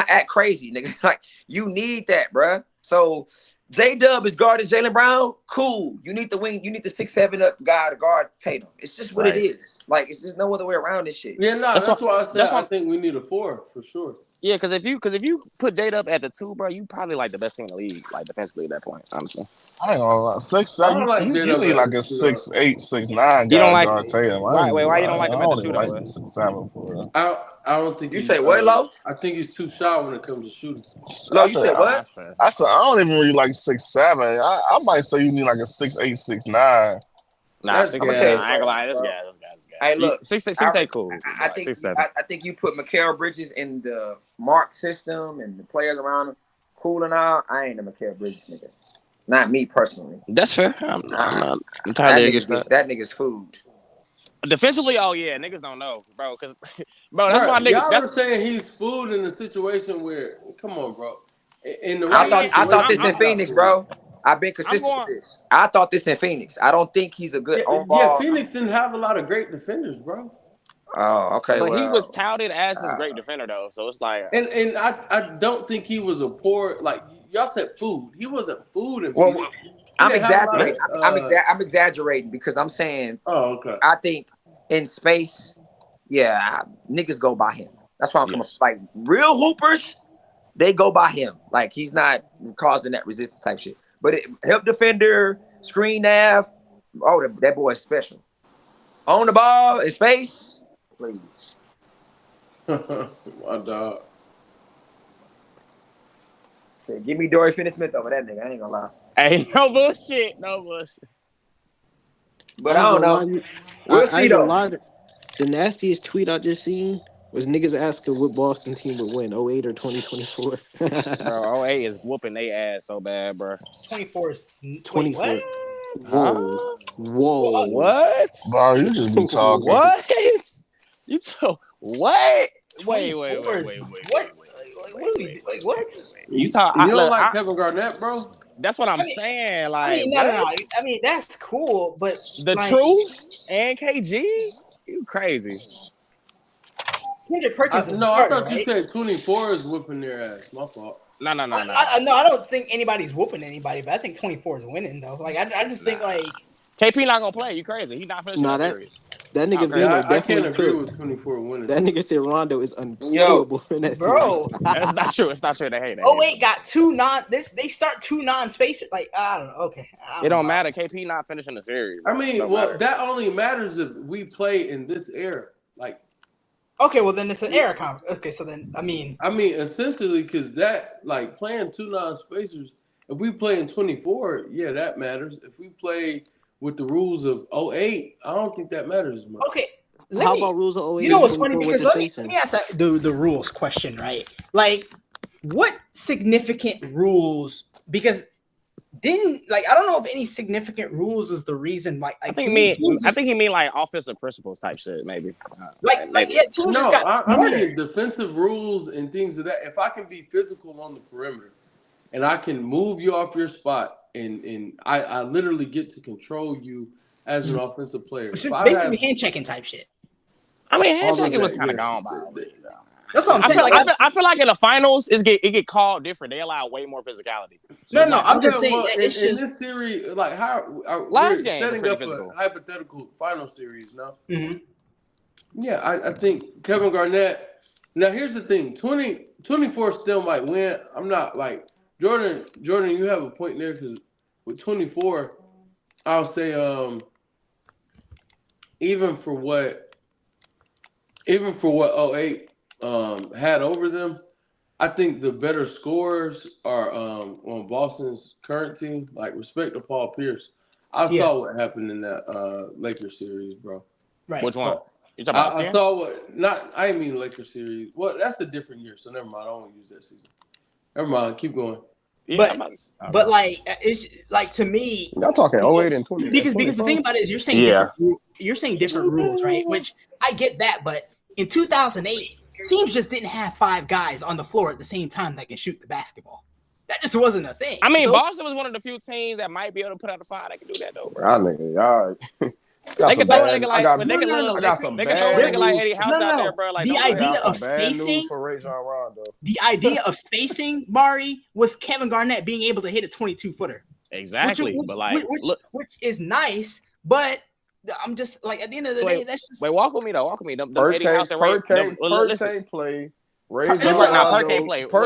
act crazy, nigga. Like you need that, bruh. So J-Dub is guarding Jaylen Brown. Cool. You need the wing. You need the 6'7" up guy to guard Tatum. It's just what it is. Like it's just no other way around this shit. Yeah, no, that's why I said I think we need a 4 for sure. Yeah, because if you put J-Dub at the 2, bro, you probably like the best team in the league, like defensively at that point. Honestly, I ain't gonna lie. 6'7". You need like a 6'8", 6'9" guy. You don't like guard Tatum. Why you don't like him at the 2 though? Like 6'7" for real. I don't think you say what, Lo? I think he's too shy when it comes to shooting. Lo, you said what? I said I don't even really like 6'7". I might say you need like a 6'8", 6'9". Nah, 6'8". I ain't gonna lie. This guy. Hey, look, 6'8" cool. I think you put Mikal Bridges in the Mark system and the players around him cool and all. I ain't a Mikal Bridges nigga. Not me personally. That's fair. I'm not entirely against that. That nigga's food. Defensively, oh yeah, niggas don't know, bro. Because, bro, that's why niggas. Y'all are saying he's food in a situation where, come on, bro. I thought this in Phoenix, bro. I've been consistent with this. I thought this in Phoenix. I don't think he's a good on ball. Yeah, Phoenix didn't have a lot of great defenders, bro. Oh, okay. But he was touted as his great defender, though. So it's like, and I don't think he was a poor, like y'all said, food. He wasn't food in Phoenix. I'm exaggerating. I'm exaggerating because I'm saying. Oh, okay. I think in space, niggas go by him. That's why I'm coming. Like real hoopers, they go by him. Like he's not causing that resistance type shit. But help defender, screen nav, that boy is special. On the ball in space, please. My dog. So give me Dory Finney-Smith over that nigga. I ain't gonna lie. Hey, no bullshit. But I don't know. We'll see though. The nastiest tweet I just seen was niggas asking what Boston team would win, 08 or 2024. Bro, 08 is whooping they ass so bad, bro. 24 is 24. What? Whoa. What? Bro, you just be talking. What? You what? Wait. What? You talk? You don't like Kevin Garnett, bro? That's what I'm saying. Like, no. I mean, that's cool, but the truth and KG, you crazy. Kendrick Perkins is I thought you said 24 is whooping their ass. My fault. No. I don't think anybody's whooping anybody, but I think 24 is winning though. Like I just think like KP not gonna play. You crazy? He not finishing that series. That nigga Vino I can't definitely agree with 24 winning. That nigga said Rondo is unkillable in that bro. series. That's not true. It's not true. They hate that. 08 got they start 2 non-spacers. Like I don't know. Okay, it don't matter. KP not finishing the series. Bro. I mean, that only matters if we play in this era. Like, okay, well then it's an era conference. Okay, so then I mean essentially because that like playing 2 non-spacers. If we play in 24, yeah, that matters. If we play with the rules of 08, I don't think that matters as much. Okay. How about rules of 08? You know what's funny? Because let me ask that the rules question, right? Like, what significant rules? Because didn't like. I don't know if any significant rules is the reason. Like I to think me, teams I just, think he mean like offensive principles type shit, maybe. yeah, teams just No, got I smarter. mean defensive rules and things of that. If I can be physical on the perimeter and I can move you off your spot and I literally get to control you as an offensive player. It's If I basically have hand checking type shit. I mean, hand all of checking was that, kind of yes. gone by all this. That's what I'm saying. I feel like in the finals, it get called different. They allow way more physicality. So No, like, I'm just saying well, that it's in just this series, like how last we're game was setting pretty up physical. a hypothetical final series now. Mhm. Yeah, I think Kevin Garnett. Now here's the thing: 24 still might win. I'm not like Jordan. You have a point there because with 24, I'll say even for what 08 had over them, I think the better scorers are on Boston's current team. Like respect to Paul Pierce. I saw what happened in that Lakers series, bro. Right. Which one? You talking about I saw what not. I didn't mean Lakers series. Well, that's a different year, so never mind. I won't use that season. Never mind. Keep going. Yeah, but like it's like to me, Y'all talking 08 and 20 because the thing about it is you're saying different rules, right? Which I get that, but in 2008, teams just didn't have 5 guys on the floor at the same time that can shoot the basketball. That just wasn't a thing. I mean, So Boston was one of the few teams that might be able to put out a fire that can do that though, bro. Y'all nigga, y'all. They can throw a nigga like I they can got throw a nigga like Eddie news. House out there, bro. Like the don't do idea that. of Bad news spacing, for Rajon Rondo. the idea of spacing, Mari, was Kevin Garnett being able to hit a 22-footer. Exactly, but like, which is nice, but I'm just like at the end of the day, that's just walk with me though. Walk with me. Them Perk Eddie House and Ray. can't play. Rajon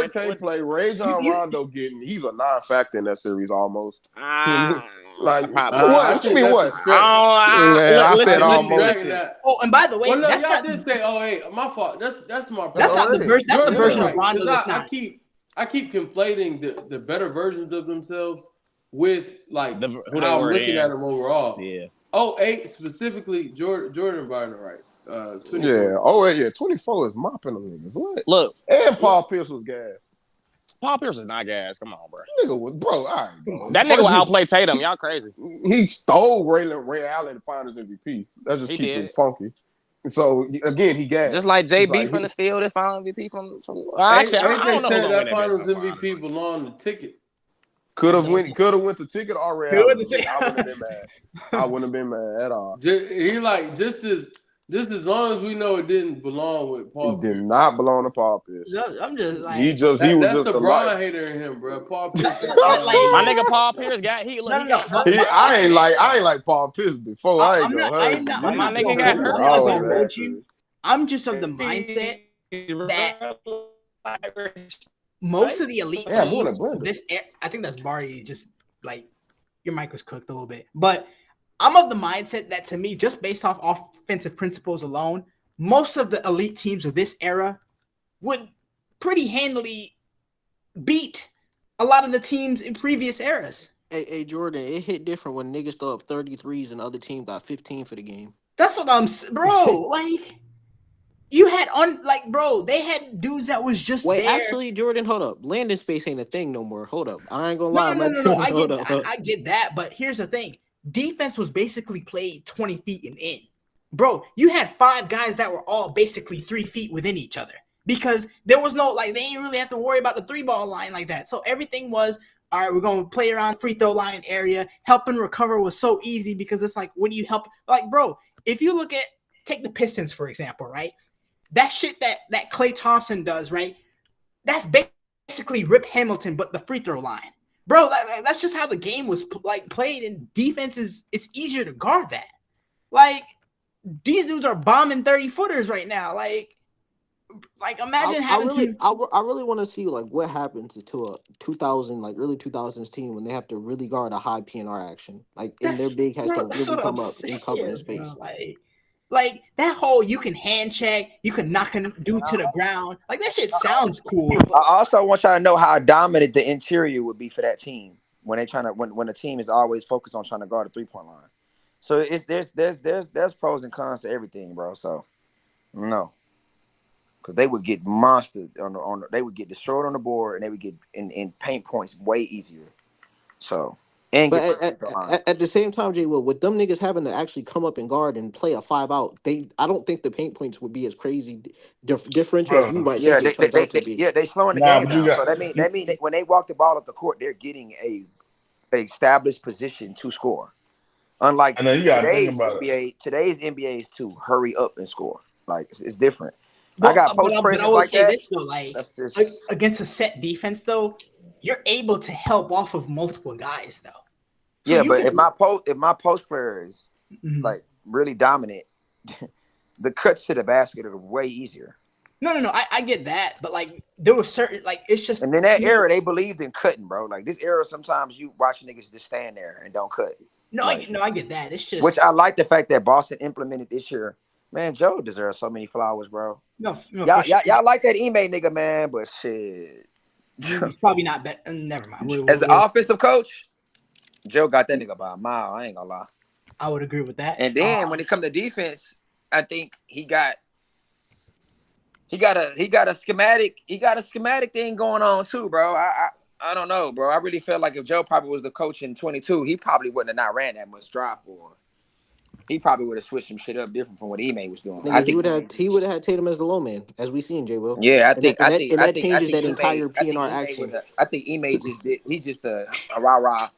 can't play. Rajon Rondo he's a non-factor in that series almost. Like what you mean what? I said almost. Oh, and by the way, Well, no, that's y'all not did say 08. My fault. That's my. That's not the version. That's the version of Right. Rondo. That's I not. I keep conflating the better versions of themselves with like who how I'm were looking then. at them overall. Yeah. 08 specifically, Jordan Bryant, right? 24. Yeah. Oh yeah. 24 is mopping them niggas. What? Look, and Paul Pierce was gas. Paul Pierce is not gas. Come on, bro. Nigga was all right, bro. That nigga will outplay Tatum. Y'all crazy. He stole Ray Allen the Finals MVP. That's just keeping it funky. So again, he gas. Just like JB from the steal this final MVP from. Actually, I don't know said that Finals MVP belonged to Ticket. Could have went the ticket already. I wouldn't have been mad. I wouldn't have been mad at all. He like just as long as we know it didn't belong with Paul. He did not belong to Paul Pierce. I'm just like he was that's just the Bron hater in him, bro. Paul Pierce. My nigga Paul Pierce got he. I ain't like Paul Pierce before. I ain't gonna my nigga got hurt. I'm just of the mindset that most of the elite teams, I think that's Barry. Just like your mic was cooked a little bit, but I'm of the mindset that to me, just based off offensive principles alone, most of the elite teams of this era would pretty handily beat a lot of the teams in previous eras. Hey Jordan, it hit different when niggas throw up 33s and the other team got 15 for the game. That's what I'm, bro. Like. You had bro, they had dudes that was just Wait, there. actually, Jordan, hold up. Landing space ain't a thing no more. Hold up. I ain't gonna lie. No. I get that, but here's the thing. Defense was basically played 20 feet and in. Bro, you had 5 guys that were all basically 3 feet within each other because there was no, they didn't really have to worry about the 3-ball line like that. So everything was, all right, we're going to play around free throw line area. Help and recover was so easy because it's like, what do you help? Like, bro, if you take the Pistons, for example, right? That shit that Klay Thompson does, right? That's basically Rip Hamilton, but the free throw line. Bro, that's just how the game was played, and defense it's easier to guard that. Like, these dudes are bombing 30-footers right now. Like imagine I really want to see what happens to a 2000 early 2000s team when they have to really guard a high PNR action. And their big has to really come up and cover in space. Like that whole you can hand check, you can knock a dude to the ground. Like that shit sounds cool. I also want y'all to know how dominant the interior would be for that team when when the team is always focused on trying to guard the 3-point line. So there's pros and cons to everything, bro. So no, because they would get monstered they would get destroyed on the board and they would get in paint points way easier. So and But get to the free throw line. at the same time, Jay Will, with them niggas having to actually come up and guard and play a 5 out, I don't think the paint points would be as crazy differential as Bro. you might think Yeah, it turns out to be. they slowing the Nah, game but you down. got So that mean when they walk the ball up the court, they're getting a established position to score. Unlike and then you gotta think about it. today's NBA is to hurry up and score. Like it's different. I Well, got post but I presence will like say that. this though, like That's just against a set defense though, you're able to help off of multiple guys though. So yeah. you But can. if my post player is like really dominant, the cuts to the basket are way easier. No. I get that, but like there was certain like it's just. And in that era, they believed in cutting, bro. Like this era, sometimes you watch niggas just stand there and don't cut. I get that. It's just Which I like the fact that Boston implemented this year. Man, Joe deserves so many flowers, bro. Y'all like that Ime nigga, man, but shit. He's probably not better. Never mind. As the offensive coach, Joe got that nigga by a mile. I ain't gonna lie. I would agree with that. And then when it comes to defense, I think he got a schematic thing going on too, bro. I don't know, bro. I really feel like if Joe probably was the coach in 22, he probably wouldn't have not ran that much drop, or he probably would have switched some shit up different from what Ime was doing. Nigga, he would have had Tatum as the low man, as we seen, Jay Will. Yeah, I think that changes that entire PNR Ime action. I think Ime he's just a rah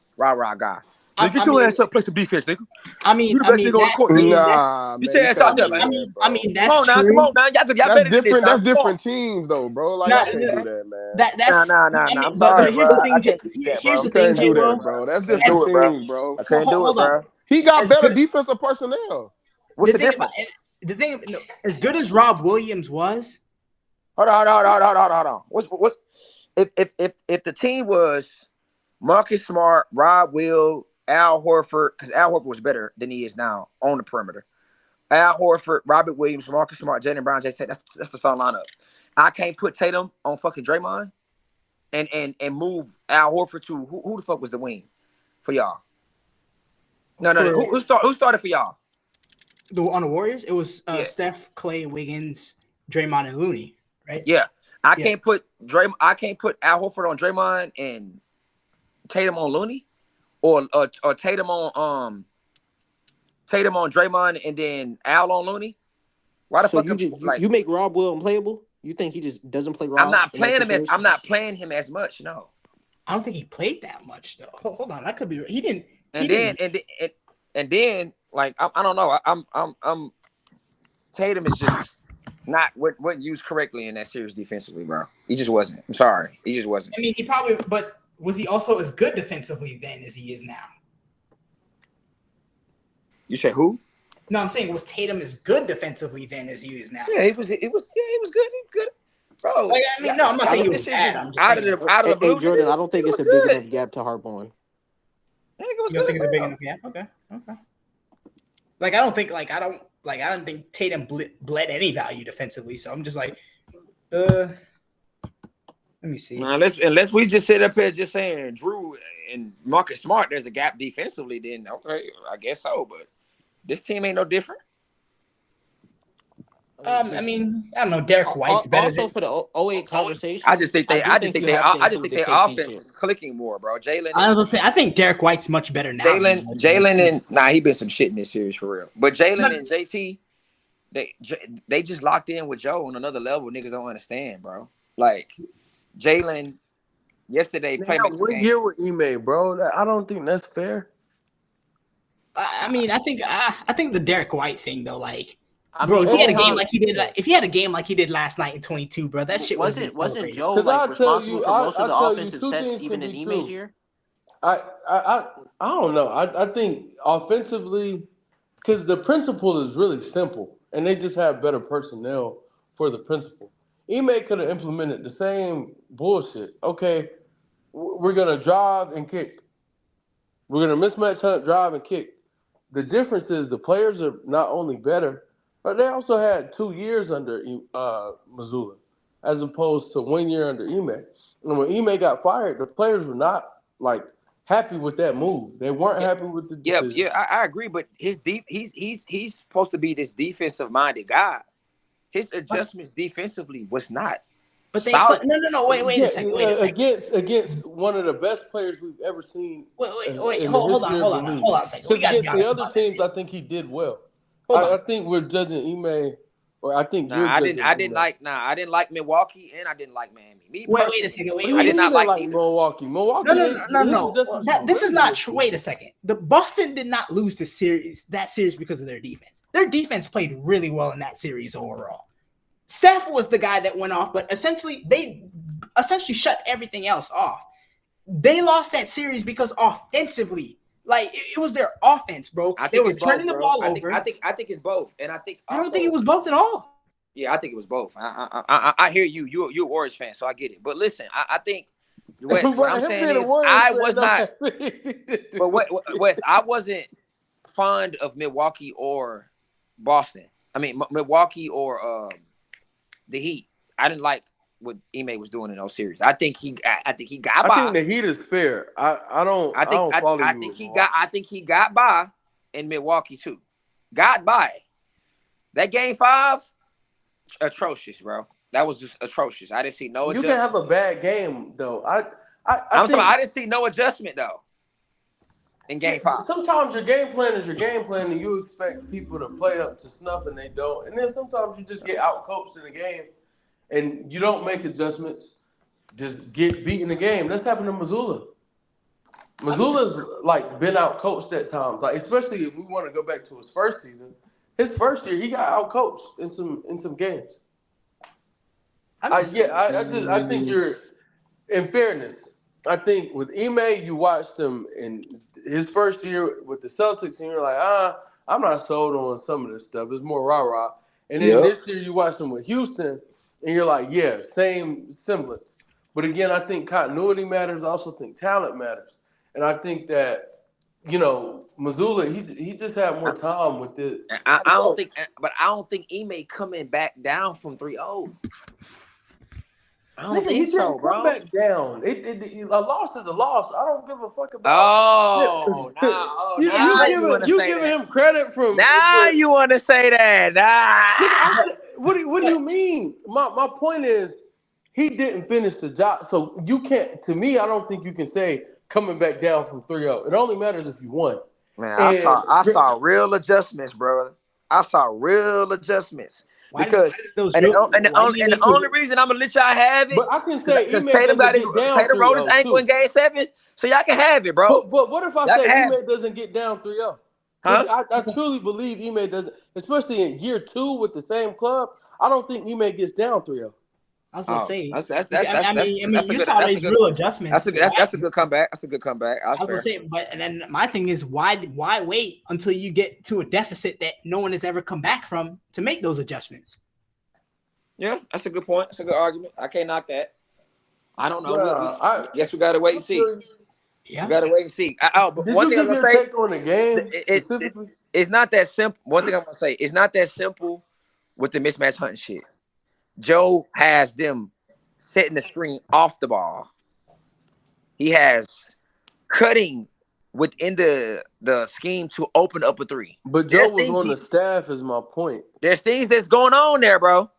guy. Nigga, get I your mean- ass up, play some defense, nigga. I mean, You the best nigga on the court, nigga. Nah, Get man, your you ass can't out there, do man. that, bro. I mean, that's Come on now, true. come on now. Y'all That's better than this, different. now. That's Come on. different teams, though, bro. Like Nah, I can't do that, man. That's Nah. I mean, I'm but sorry, here's bro. the thing. I can't do that, Here's bro. the thing, Can't Jay do Will. that, bro. That's Couldn't different do it, bro. teams, bro. I couldn't do it, Hold on. bro. He got As better good- defensive personnel. What's the the thing difference? the thing, no, as good as Rob Williams was, Hold on. What's if the team was Marcus Smart, Rob Will, Al Horford, because Al Horford was better than he is now on the perimeter. Al Horford, Robert Williams, Marcus Smart, Jaylen Brown, Jay Tatum. That's the starting lineup. I can't put Tatum on fucking Draymond and move Al Horford to who the fuck was the wing for y'all? No. Who started for y'all? on the Warriors, it was Yeah. Steph, Clay, Wiggins, Draymond, and Looney, right? Yeah. I can't put Al Horford on Draymond and Tatum on Looney, or Tatum on Draymond and then Al on Looney. Why the So fuck? you make Rob Will unplayable? You think he just doesn't play Rob? I'm not playing him as much. No. I don't think he played that much though. Hold on, I could be. He didn't. And then like I don't know. I'm Tatum is just not wasn't used correctly in that series defensively, bro. He just wasn't. I'm sorry, he just wasn't. I mean, he probably. But was he also as good defensively then as he is now? You said who? No, I'm saying was Tatum as good defensively then as he is now? Yeah, he was good. He was good, bro. Like, I mean, no, I'm not saying he was bad. I'm just saying. Out of the blue, Jordan, I don't think it's a big enough gap to harp on. I think it was You don't good think it's a big enough gap? Okay. Like I don't think Tatum bled any value defensively. So I'm just like, let me see. Now, unless we just sit up here just saying Drew and Marcus Smart, there's a gap defensively. Then okay, I guess so. But this team ain't no different. I mean, I don't know. Derek White's better. Also for the 08 conversation, I just think their offense too. is clicking more, bro. Jalen. I was gonna say I think Derek White's much better now. Jalen and he been some shit in this series for real. But Jalen and JT, they just locked in with Joe on another level. Niggas don't understand, bro. Like Jalen yesterday played 1 year with Ime, bro. I don't think that's fair. I mean, I think the Derek White thing though, like. I Bro, mean, if he had a game like he did, if he had a game like he did last night in 22, bro, that shit wasn't Joe like responsible for most of the offensive sets, even in Ime's year? I don't know. I think offensively, because the principle is really simple, and they just have better personnel for the principle. Ime could have implemented the same bullshit. Okay, we're gonna drive and kick. We're gonna mismatch hunt, drive and kick. The difference is the players are not only better, but they also had 2 years under Mazzulla, as opposed to 1 year under Ime. And when Ime got fired, the players were not like happy with that move. They weren't happy with the decision. Yeah, I agree. But he's supposed to be this defensive minded guy. His adjustments defensively was not. But they solid. no. Wait a second. Against one of the best players we've ever seen Wait. in the Hold history of the on league. a second. We Because got to be against the honest other about this. teams, I think he did well. Hold on. I think we're judging Ime, or I think you're Nah, I judging didn't Ime. I didn't like Milwaukee, and I didn't like Miami. Me Wait personally, a second. What do you mean you didn't like Milwaukee? Milwaukee, No. This is not true. true. Wait a second. The Boston did not lose that series because of their defense. Their defense played really well in that series overall. Steph was the guy that went off, but they shut everything else off. They lost that series because offensively, like it was their offense, bro. They were turning the ball over. I think it's both, and I don't think it was both at all. Yeah, I think it was both. I hear you. You're a Warriors fan, so I get it. But listen, I think Wes, what I'm saying is I was not. But Wes, I wasn't fond of Milwaukee or Boston. I mean Milwaukee or the Heat. I didn't like what Ime was doing in those series. I think he got by. I think the Heat is fair. I don't follow you. I think he got by in Milwaukee too. Got by. That game 5, atrocious, bro. That was just atrocious. I didn't see no adjustment. You can have a bad game though. I didn't see no adjustment though. In game 5. Sometimes your game plan is your game plan, and you expect people to play up to snuff, and they don't. And then sometimes you just get out coached in the game, and you don't make adjustments. Just get beat in the game. That's happened to Missoula. Missoula's like been out coached at times, like especially if we want to go back to his first season. His first year, he got out coached in some games. I think you're, in fairness, I think with Ime, you watched him in his first year with the Celtics, and you're like, I'm not sold on some of this stuff. It's more rah-rah. And then this year, you watched him with Houston, and you're like, yeah, same semblance. But again, I think continuity matters. I also think talent matters. And I think that, Missoula, he just had more time with it. I don't think Ime coming back down from 3-0. I don't think he so, didn't bro. come back down. A loss is a loss. I don't give a fuck about. You giving him credit from. You want to say that? What do you mean? My point is, he didn't finish the job. So you can't. To me, I don't think you can say coming back down from 3-0. It only matters if you won. Man, I saw real adjustments, bro. I saw real adjustments. Because the only reason I'm gonna let y'all have it, but I can say because Tatum rolled his ankle in Game 7, so y'all can have it, bro. But what if I say Ime doesn't get down 3-0? Huh? I truly believe Ime doesn't, especially in year 2 with the same club. I don't think Ime gets down 3-0. I was gonna say, you saw these real adjustments. That's a good comeback. That's a good comeback. I was gonna say, and then my thing is, why wait until you get to a deficit that no one has ever come back from to make those adjustments? Yeah, that's a good point. That's a good argument. I can't knock that. I don't know. I guess we gotta wait and see. Yeah, we gotta wait and see. But one thing I'm gonna say on the game, it's not that simple. One thing I'm gonna say, it's not that simple with the mismatch hunting shit. Joe has them setting the screen off the ball. He has cutting within the scheme to open up a 3. But Joe was on the staff, is my point. There's things that's going on there, bro.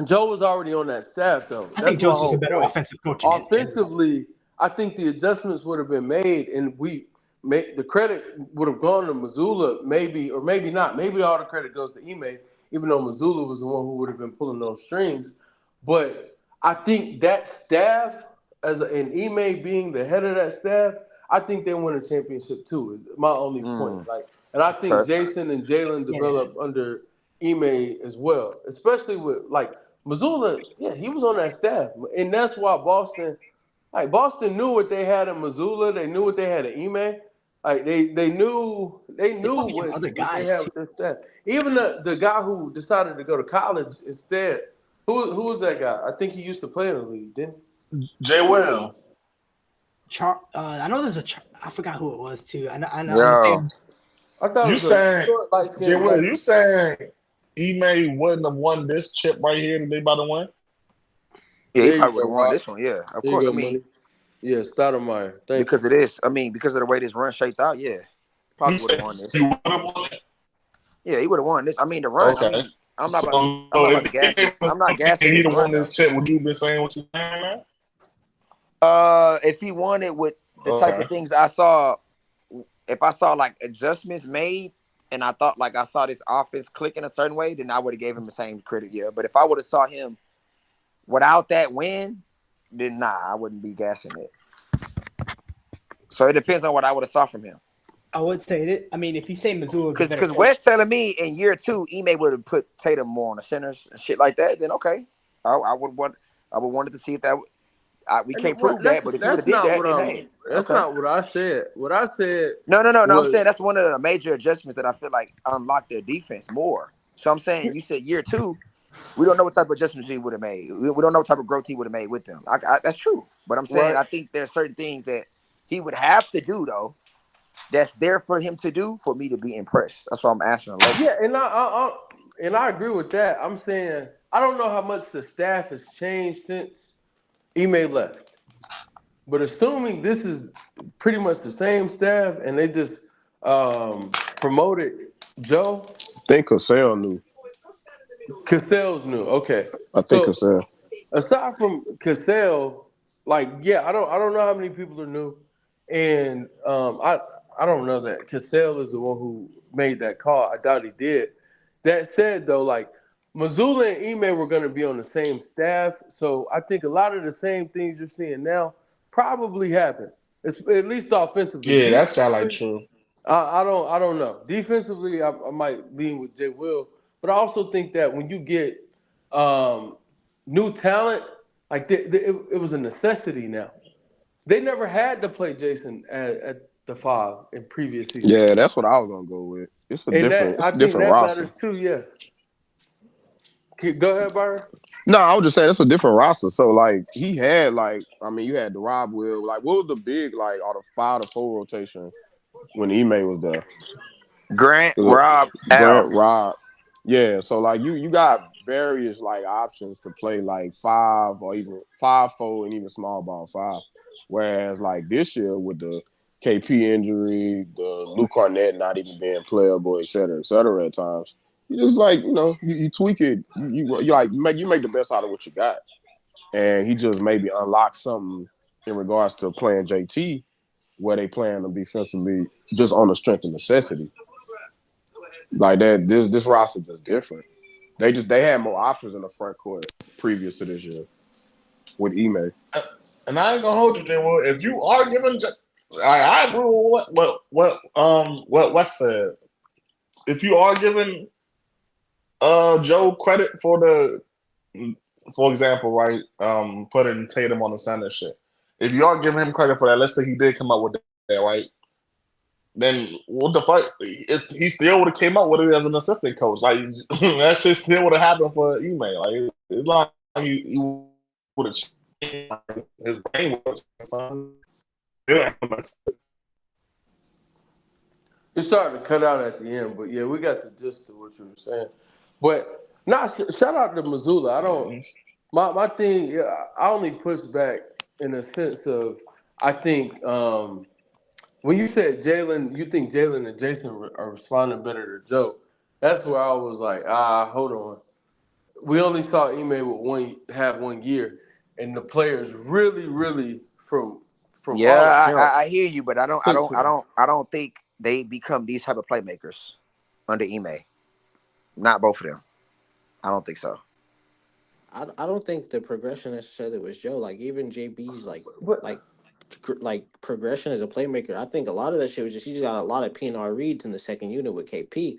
Joe was already on that staff, though. I think Joe's just a better offensive coach. Offensively, I think the adjustments would have been made, and the credit would have gone to Missoula, maybe, or maybe not. Maybe all the credit goes to Ime, even though Missoula was the one who would have been pulling those strings. But I think that staff, and Ime being the head of that staff, I think they win a championship too. Is my only point. And I think Jason and Jalen developed under Ime as well, especially with Missoula. Yeah, he was on that staff, and that's why Boston knew what they had in Missoula. They knew what they had in Ime. They knew what other guys they had with their staff. Even the guy who decided to go to college instead. Who was that guy? I think he used to play in the league, didn't he? Jay Will. I know there's I forgot who it was too. I know. Yo. I thought you saying Jay Will? You saying Ime wouldn't have won this chip right here that they about to win? Yeah, he probably would have won this one. Yeah, of course. Yeah, Stoudemire. Because of this. Because of the way this run shaped out, yeah. Probably would have won this. He would have won it? Yeah, he would have won this. The run. Okay. I'm not So about to. I'm not about if to he gas came his. for I'm not something gassing and he his the run one though. this check, would you been saying what you saying, man? If he wanted with the type Okay. of things I saw, if I saw like adjustments made, and I thought like I saw this offense clicking a certain way, then I would have gave him the same credit. Yeah, but if I would have saw him without that win, then nah, I wouldn't be gassing it. So it depends on what I would have saw from him. I would say that. I mean, if you say Missoula's a better Because coach, Wes telling me in year 2, Ime would have put Tatum more on the centers and shit like that, then okay, I would want. I would wanted to see if that. We And can't prove that, but if he would have did that, then hey, that's okay. not what I said. What I said No. I'm was saying that's one of the major adjustments that I feel like unlocked their defense more. So I'm saying you said year 2, we don't know what type of adjustments he would have made. We don't know what type of growth he would have made with them. That's true, but I'm saying right. I think there's certain things that he would have to do though. That's there for him to do for me to be impressed. That's why I'm answering local. Yeah, and I agree with that. I'm saying I don't know how much the staff has changed since Ime left, but assuming this is pretty much the same staff and they just promoted Joe, I think Cassell knew. Cassell's new. Okay, I think so Cassell. aside from Cassell, like yeah, I don't know how many people are new, and I don't know that Cassell is the one who made that call. I doubt he did. That said, though, like Missoula and Ime were going to be on the same staff, so I think a lot of the same things you're seeing now probably happened. It's at least offensively. Yeah, that sound like Defensively, true. I don't know. Defensively, I might lean with Jay Will, but I also think that when you get new talent, like it was a necessity now. They never had to play Jason at the 5 in previous seasons, Yeah, that's what I was gonna go with. and that I It's a think different that roster. matters too. Yeah, go ahead, Byron. No, I was just saying it's a different roster. So like he had like I mean you had the Rob Will. Like what was the big like out of 5 to 4 rotation when Ime was there? Grant, Was Rob, it Grant, Al. Rob. Yeah, so like you got various like options to play like 5 or even 5-4 and even small ball 5. Whereas like this year with the KP injury, the Luke Arnett not even being playable, et cetera at times. You just like, you tweak it. You like make the best out of what you got. And he just maybe unlocked something in regards to playing JT where they playing them defensively just on the strength of necessity. Like that, this roster is different. They had more options in the front court previous to this year with Ime. And I ain't gonna hold you, Jay. Well, if you are giving, I agree with what Wes said. If you are giving Joe credit for example, right, putting Tatum on the center shit. If you are giving him credit for that, let's say he did come up with that, right? Then what the fuck? He still would have came up with it as an assistant coach. Like that shit still would have happened for Ime. Like it's like he would have changed his brain. It started to cut out at the end, but yeah, we got the gist of what you were saying. But shout out to Missoula. I don't. My thing. Yeah, I only push back in a sense of I think when you said Jalen, you think Jalen and Jason are responding better to Joe. That's where I was like, hold on. We only saw Ime with one year, and the players really from all Yeah, accounts I hear you, but I took to them. don't think they become these type of playmakers under Ime. Not both of them. I don't think so. I don't think the progression necessarily was Joe. Like even JB's But like progression as a playmaker. I think a lot of that shit was just he just got a lot of PNR reads in the second unit with KP.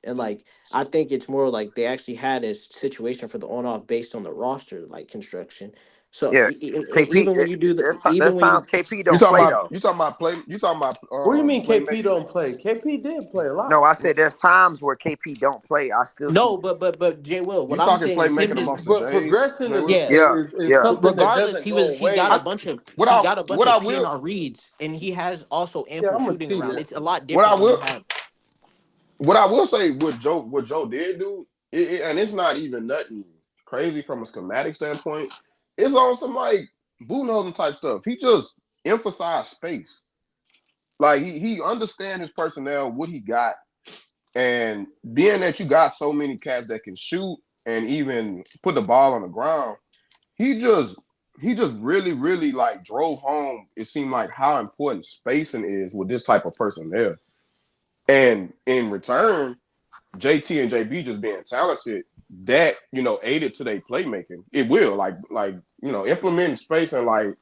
And like I think it's more like they actually had a situation for the on off based on the roster like construction. So Yeah, KP. even when you do the There's even when times you KP You don't talking play about though. you talking about play? You talking about what do you mean KP playmakers? don't play? KP did play a No, lot. I said there's times where KP don't play. I still see. no, but Jay Will, You what I'm talking saying is him playmaking just amongst the Jays? Progression Jay is, Will? yeah. Yeah, is yeah. something that Regardless, doesn't go he away. got a bunch of What I what I will PNR reads, and he has also Yeah, ample I'm gonna shooting tee around. that. It's a lot what I different when will you have what I will say what Joe did do, and it's not even nothing crazy from a schematic standpoint. It's on some like Budenholzer type stuff. He just emphasized space. Like he understand his personnel, what he got, And being that you got so many cats that can shoot and even put the ball on the ground, he just really, really like drove home, it seemed like, how important spacing is with this type of personnel. And in return, JT and JB just being talented, that, aided to their playmaking. It will, implementing space and like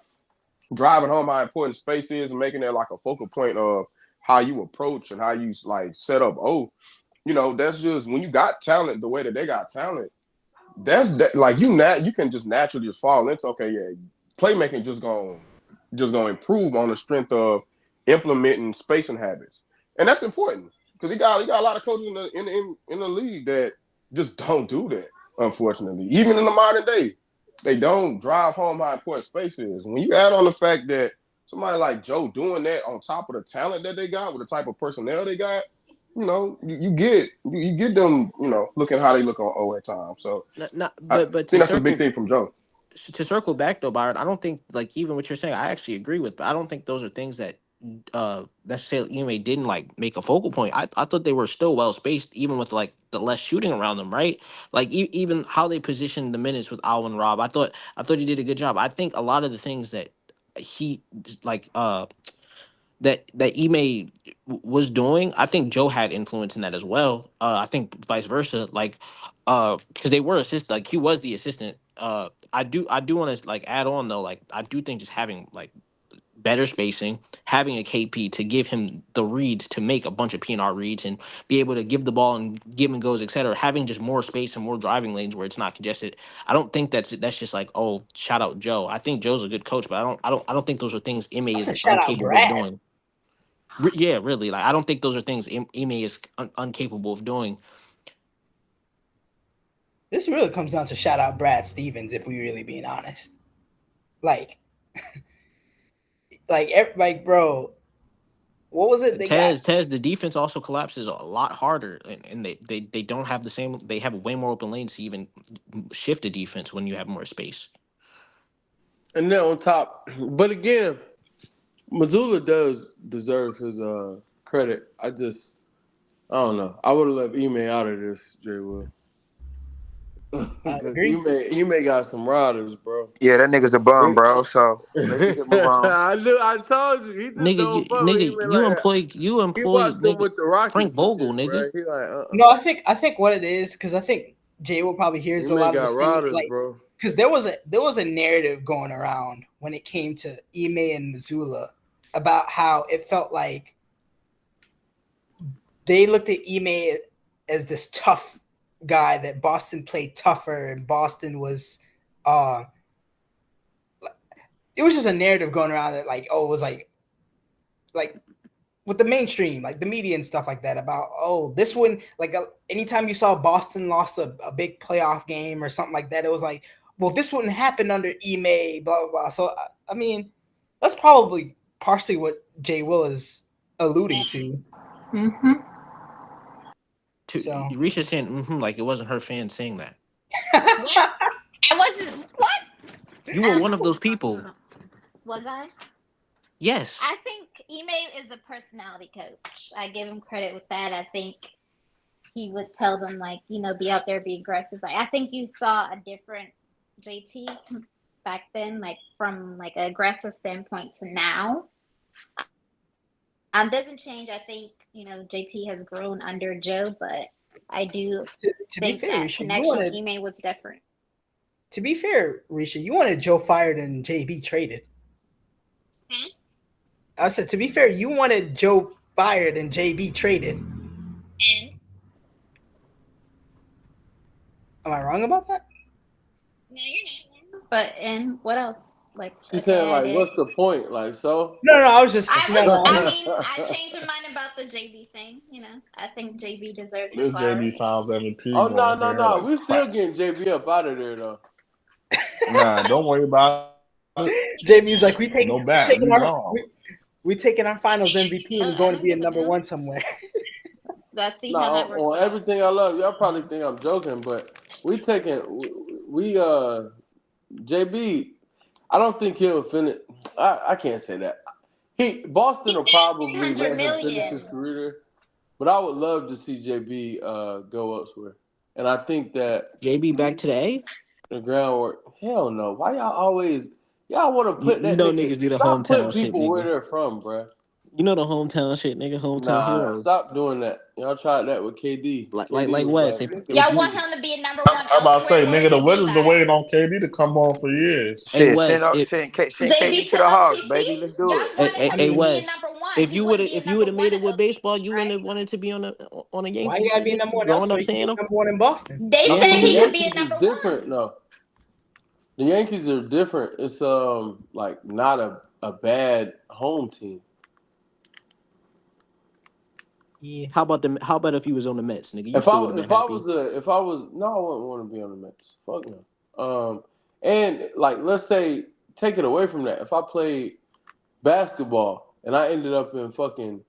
driving home how important space is and making that like a focal point of how you approach and how you like set up. That's just when you got talent the way that they got talent. That's that, like you can just naturally just fall into, okay, yeah, playmaking just gonna improve on the strength of implementing spacing habits, and that's important because you got a lot of coaches in the league that just don't do that. Unfortunately, even in the modern day, they don't drive home how important space is. When you add on the fact that somebody like Joe doing that on top of the talent that they got with the type of personnel they got, you get them, looking how they look on O at times. So I But think that's a big thing from Joe. to circle back though, Byron, I don't think like even what you're saying, I actually agree with, but I don't think those are things that necessarily Ime didn't like make a focal point. I thought they were still well spaced, even with like the less shooting around them, right? Like even how they positioned the minutes with Alvin Robb, I thought he did a good job. I think a lot of the things that he like that Ime was doing, I think Joe had influence in that as well. I think vice versa, like because they were assist, like he was the assistant. I do want to like add on though, like I do think just having like better spacing, having a KP to give him the reads to make a bunch of PNR reads and be able to give the ball and give and goes, etc. Having just more space and more driving lanes where it's not congested. I don't think that's just like, oh, shout out Joe. I think Joe's a good coach, but I don't think those are things Ime That's is a shout out, incapable of Brad. doing. Yeah, really. Like I don't think those are things Ime is incapable of doing. This really comes down to shout out Brad Stevens, if we really being honest. Like, bro, what was it? They got Tez, the defense also collapses a lot harder, and they don't have the same. They have way more open lanes to even shift the defense when you have more space. And then on top, but again, Missoula does deserve his credit. I don't know. I would have left Ime out of this, Jay Will. Ime got some riders, bro. Yeah, that nigga's a bum, bro. So let's just move on. I told you, he just don't fuck with Ime You like that. He employ watched him nigga with the Rockets Frank Vogel, and shit, nigga. bro. He like, No, I think what it is, because I think Jay will probably hears a Ime lot of the got same, riders, like, bro. because there was a narrative going around when it came to Ime and Missoula about how it felt like they looked at Ime as this tough guy, that Boston played tougher, and Boston was it was just a narrative going around that like, oh, it was like with the mainstream, like the media and stuff like that, about, oh, this one, like anytime you saw Boston lost a big playoff game or something like that, it was like, well, this wouldn't happen under Ime, blah, blah, blah. So, I mean, that's probably partially what Jay Will is alluding to. Mm-hmm. So Risha saying like it wasn't her fan saying that. What? I wasn't. What? You were one of those people. Was I? Yes. I think Ime is a personality coach. I give him credit with that. I think he would tell them, like, be out there, be aggressive. Like, I think you saw a different JT back then, like from like an aggressive standpoint to now. Doesn't change. I think JT has grown under Joe, but I do think fair, that Risha, connection Ime was different. To be fair, Risha, you wanted Joe fired and JB traded. I said, to be fair, you wanted Joe fired and JB traded. And am I wrong about that? No, you're not. But and what else? Like She's saying, like, what's the point? Like, so? No, I was just. I changed my mind about the JB thing. I think JB deserves This the flowers. JB Finals MVP. Oh, going here, no. like, We still getting JB up out of there, though. Nah, don't worry about it. JB's like, we taking our finals MVP and going to be a number one somewhere. Let's see how that works. On everything I love, y'all probably think I'm joking, but JB, I don't think he'll finish. I can't say that. Boston will probably let him finish his career. But I would love to see JB go elsewhere. And I think that JB back to the A. the groundwork. Hell no. Why y'all want to put You that know nigga? niggas do the Stop putting hometown shit, people where nigga. they're from, bruh. You know the hometown shit, nigga. Hometown Nah, hero. stop doing that. Y'all tried that with KD. Like was West. like, If Y'all want you him to be a number one I'm about to say, elsewhere? Where nigga, would the he be Wizards been by? waiting on KD to come home for years. Hey Shit, Wes, if send JB KD to to the Hawks, OKC? baby. Let's do it. Y'all wanted him hey to be a Wes, number one. if He you would wouldn't have be a if you would number have one made it at with baseball, OKC, you right? wouldn't have wanted to be on a Why Yankees you gotta be nigga. number one Growing elsewhere? up You can saying be them. number one in Boston. They no, said the he could be a Yankees is number different. one. No, the Yankees are different. It's like not a bad home team. Yeah. How about if you was on the Mets, nigga? You still would have been If I happy. was no, I wouldn't want to be on the Mets. Fuck no. And like let's say take it away from that. If I played basketball and I ended up in fucking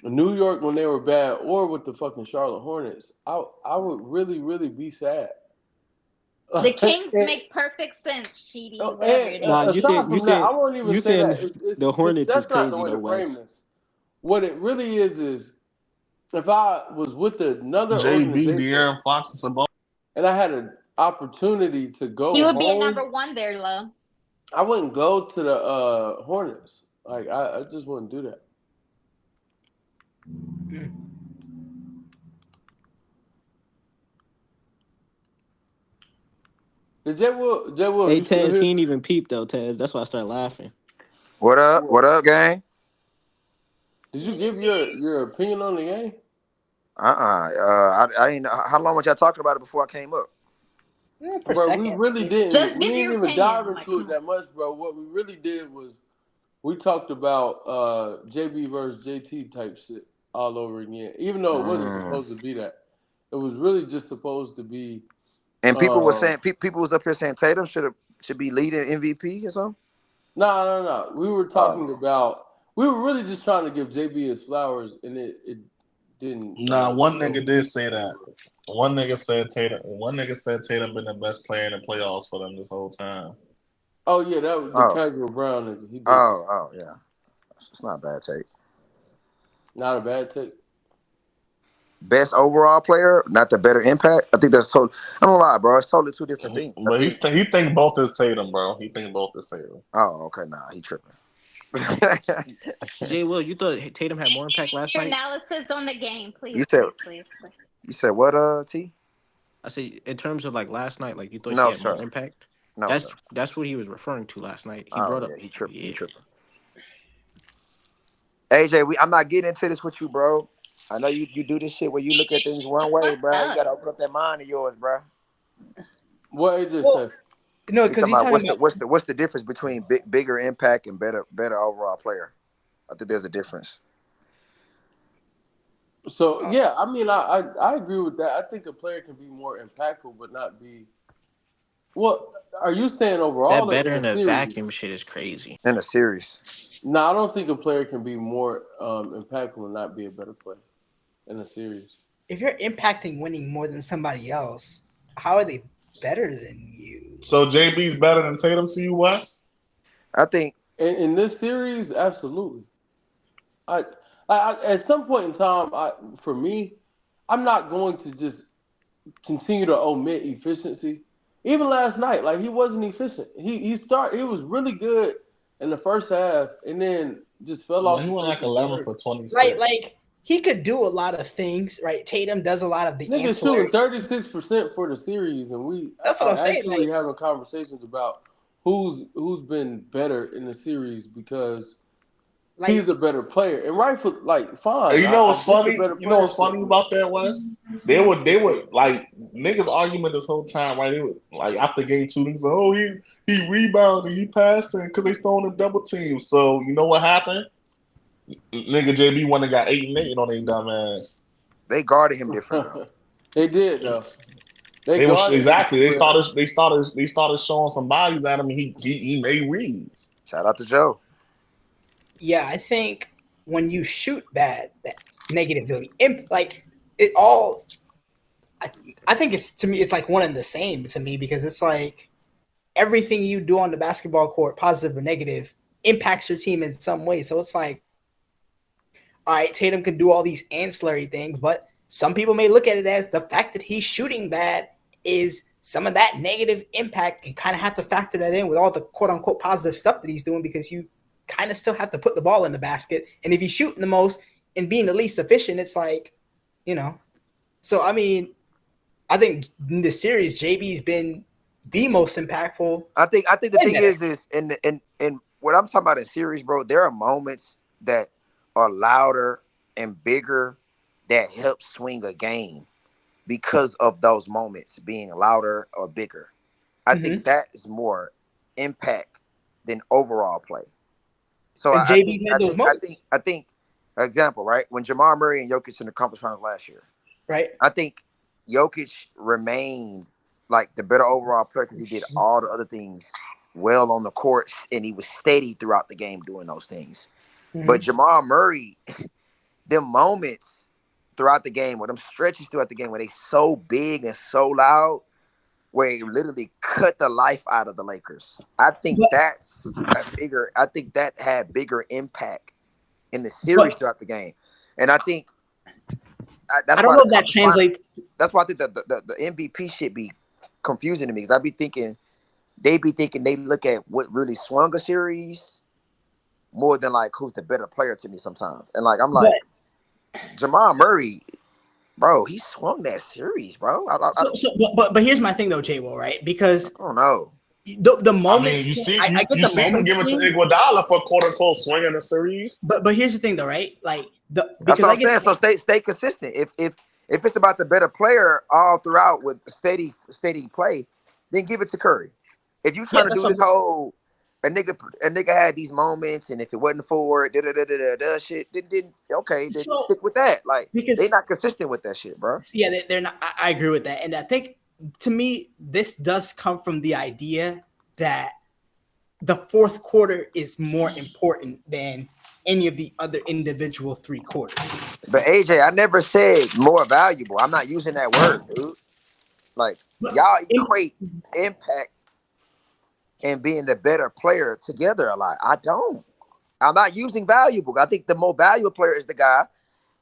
New York when they were bad, or with the fucking Charlotte Hornets, I would really really be sad. The Kings make perfect sense, Sheedy, whatever And your name Nah, is. aside from that, I won't even you say saying that. It's the Hornets is that's not the crazy way though, to frame Wes. this. What it really is if I was with another JB, organization De'Aaron Fox, and Sabonis. and I had an opportunity to He go would be a home, number one there, Lo. I wouldn't go to the Hornets. Like I just wouldn't do that. J Will, Hey you still Taz, he here? ain't even peep though, Taz. That's why I started laughing. What up? What up, gang? Did you give your opinion on the game? I didn't know how long was y'all talking about it before I came up. Yeah, for a Bro, we second. really didn't. Just We give didn't your even dive opinion. into it that much, bro. What we really did was we talked about JB versus JT type shit all over again. Even though it wasn't supposed to be that. It was really just supposed to be. And people were saying people was up here saying Tatum should be leading MVP or something. No. We were talking about. We were really just trying to give JB his flowers, and it didn't. Nah, one nigga did say that. One nigga said Tatum been the best player in the playoffs for them this whole time. Oh yeah, that was the Casual Brown nigga. He did. Oh yeah, it's not a bad take. Not a bad take. Best overall player, not the better impact. I think that's totally. I don't lie, bro. It's totally two different things. But he think both is Tatum, bro. He think both is Tatum. Oh, okay, nah, he tripping. Jay Will, you thought Tatum had more impact last Your night? analysis on the game, please. You said what, T? I said in terms of like last night, like you thought No, he had sir. more impact. No, sir. That's what he was referring to last night. He brought up. He tripping. He tripping. AJ, I'm not getting into this with you, bro. I know you do this shit where you look at things one way, bro. You gotta open up that mind of yours, bro. What AJ said? No, because he's talking about what's the difference between bigger impact and better overall player. I think there's a difference. So yeah, I mean, I agree with that. I think a player can be more impactful, but not be. What are you saying overall? That better in a vacuum shit is crazy. In a series. No, I don't think a player can be more impactful and not be a better player in a series. If you're impacting winning more than somebody else, how are they better than you? So JB's better than Tatum to you, Wes? I think in this series, absolutely. I at some point in time, for me, I'm not going to just continue to omit efficiency. Even last night, like he wasn't efficient. He was really good in the first half, and then just fell off. He went like 11 for 26. Like he could do a lot of things, right? Tatum does a lot of the Niggas shooting 36% for the series, and we that's what I'm saying. Actually having conversations about who's been better in the series because he's a better player, and rightful, like fine. You know what's funny? You know what's funny about that, Wes? They would like niggas argument this whole time, right? They would, like after game 2, niggas like, oh he rebounded, he passing because they throwing a double team. So you know what happened? Nigga JB went and got 8 and 8 on their dumb ass. They guarded him different. They did though. They started showing some bodies at him, and he made reads. Shout out to Joe. Yeah, I think when you shoot bad, negatively, like it all. I think it's like one and the same to me because it's like everything you do on the basketball court, positive or negative, impacts your team in some way. So it's like, all right, Tatum can do all these ancillary things, but some people may look at it as the fact that he's shooting bad is some of that negative impact, and kind of have to factor that in with all the quote unquote positive stuff that he's doing, because you kind of still have to put the ball in the basket. And if he's shooting the most and being the least efficient, it's like, So, I mean, I think in this series, JB's been the most impactful. I think the thing is in what I'm talking about in series, bro, there are moments that are louder and bigger that help swing a game because of those moments being louder or bigger. I think that is more impact than overall play. So And JB's had those moments. I think, example, right? When Jamal Murray and Jokic in the conference finals last year, right? I think Jokic remained like the better overall player because he did all the other things well on the court, and he was steady throughout the game doing those things. But Jamal Murray, them moments throughout the game, or them stretches throughout the game where they so big and so loud, where it literally cut the life out of the Lakers. I think that's a bigger. I think that had bigger impact in the series throughout the game, and I think that's I don't why know if that translates. That's why I think the MVP shit be confusing to me, because I be thinking they look at what really swung a series more than like who's the better player to me sometimes, and like I'm like Jamal Murray. Bro, he swung that series, bro. But here's my thing though, J-Will, right? Because I don't know. The moment I mean, I get you the seen him moment give it to thing, Iguodala for quote unquote swinging the series. but here's the thing though, right? Like That's what I'm saying. So stay consistent. If it's about the better player all throughout with steady play, then give it to Curry. If you trying to do this whole a nigga had these moments, and if it wasn't for it, shit, then stick with that. Like they're not consistent with that shit, bro. Yeah, they're not. I agree with that, and I think to me this does come from the idea that the fourth quarter is more important than any of the other individual 3 quarters. But AJ, I never said more valuable. I'm not using that word, dude. Like y'all equate impact and being the better player together a lot. I don't. I'm not using valuable. I think the more valuable player is the guy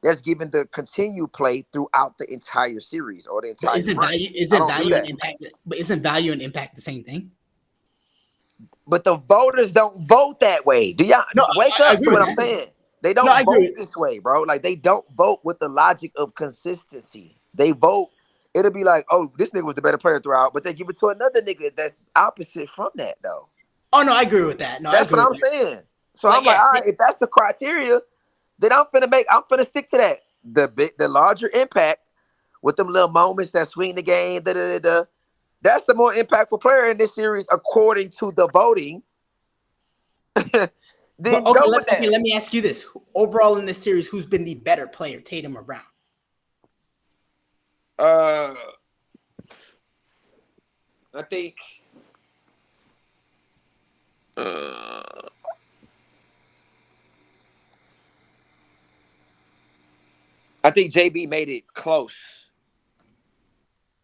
that's given the continued play throughout the entire series or the entire. But isn't value and impact? But isn't value and impact the same thing? But the voters don't vote that way. Do y'all wake up to what I'm saying? They don't vote this way, bro. Like they don't vote with the logic of consistency. They vote. It'll be like, oh, this nigga was the better player throughout, but they give it to another nigga that's opposite from that, though. Oh no, I agree with that. No, that's what I'm saying. So I'm like, all right, if that's the criteria, then I'm finna stick to that. The larger impact with them little moments that swing the game, that's the more impactful player in this series according to the voting. Let me ask you this: overall in this series, who's been the better player, Tatum or Brown? I think JB made it close.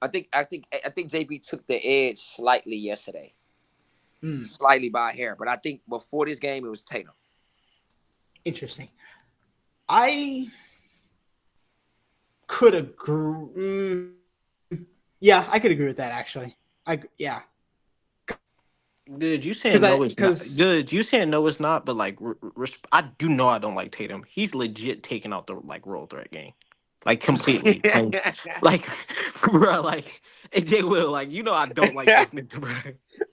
I think JB took the edge slightly yesterday. Slightly by a hair, but I think before this game it was Tatum. Interesting. I could agree. Yeah, I could agree with that actually. Good, you saying no, it's not. Good, you saying no, it's not. But like, I do know I don't like Tatum. He's legit taking out the like role threat game, like completely. Like, bro, like AJ Will, like I don't like this nigga, bro.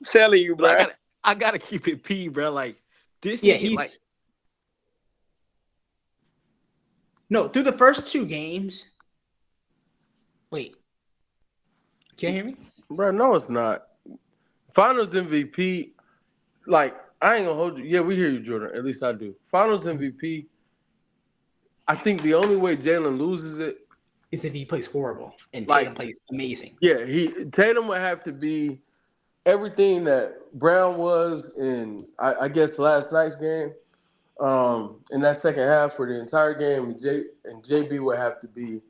Telling you, bro. I gotta keep it P, bro. Like this. Yeah, nigga, he's like. No, through the first 2 games. Wait, can't hear me, bro? No, it's not. Finals MVP, like I ain't gonna hold you. Yeah, we hear you, Jordan. At least I do. Finals MVP. I think the only way Jalen loses it is if he plays horrible and Tatum plays amazing. Yeah, Tatum would have to be everything that Brown was in, I guess, last night's game. In that second half for the entire game, and JB would have to be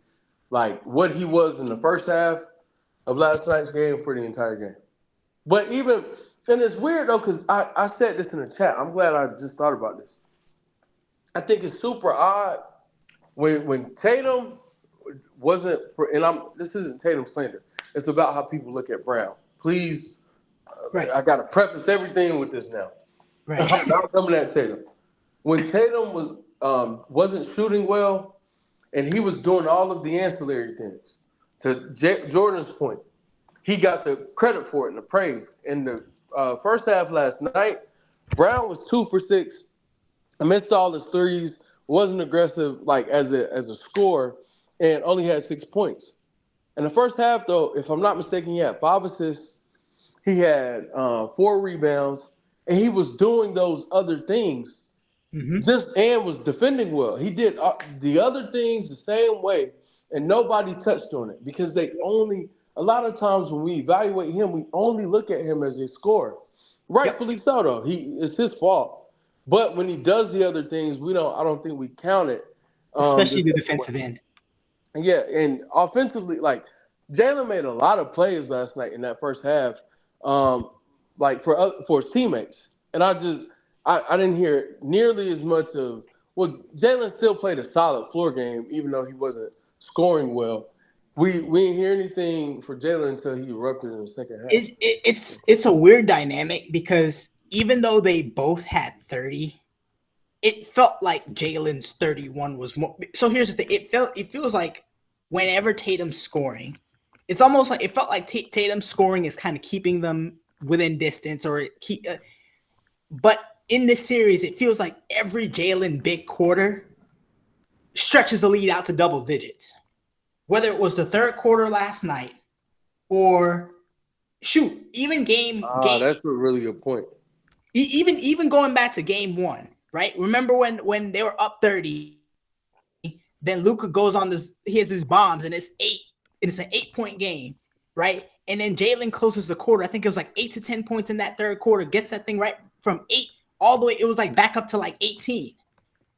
like what he was in the first half of last night's game for the entire game. But and it's weird though, because I said this in the chat. I'm glad I just thought about this. I think it's super odd when Tatum wasn't, and this isn't Tatum slander. It's about how people look at Brown. Please, Right. I got to preface everything with this now. Right. I'm not coming at Tatum. When Tatum wasn't shooting well, and he was doing all of the ancillary things, to Jordan's point, he got the credit for it and the praise. In the first half last night, Brown was 2 for 6, missed all his threes, wasn't aggressive like as a scorer, and only had 6 points. In the first half, though, if I'm not mistaken, he had 5 assists, he had 4 rebounds, and he was doing those other things and was defending well. He did the other things the same way, and nobody touched on it because a lot of times when we evaluate him, we only look at him as a scorer. Rightfully so, though. It's his fault. But when he does the other things, I don't think we count it. Especially the defensive end. Yeah, and offensively, like Jalen made a lot of plays last night in that first half, like for his teammates, and I didn't hear nearly as much of. Well, Jalen still played a solid floor game, even though he wasn't scoring well. We didn't hear anything for Jalen until he erupted in the second half. It's a weird dynamic because even though they both had 30, it felt like Jalen's 31 was more. So here's the thing: it feels like whenever Tatum's scoring, it's almost like it felt like Tatum's scoring is kind of keeping them within distance, but in this series, it feels like every Jalen big quarter stretches the lead out to double digits. Whether it was the third quarter last night or even game. That's a really good point. Even going back to game 1, right? Remember when they were up 30, then Luka goes on this, he has his bombs, and it's an 8-point game, right? And then Jalen closes the quarter. I think it was like 8 to 10 points in that third quarter, gets that thing right from 8 all the way. It was like back up to like 18,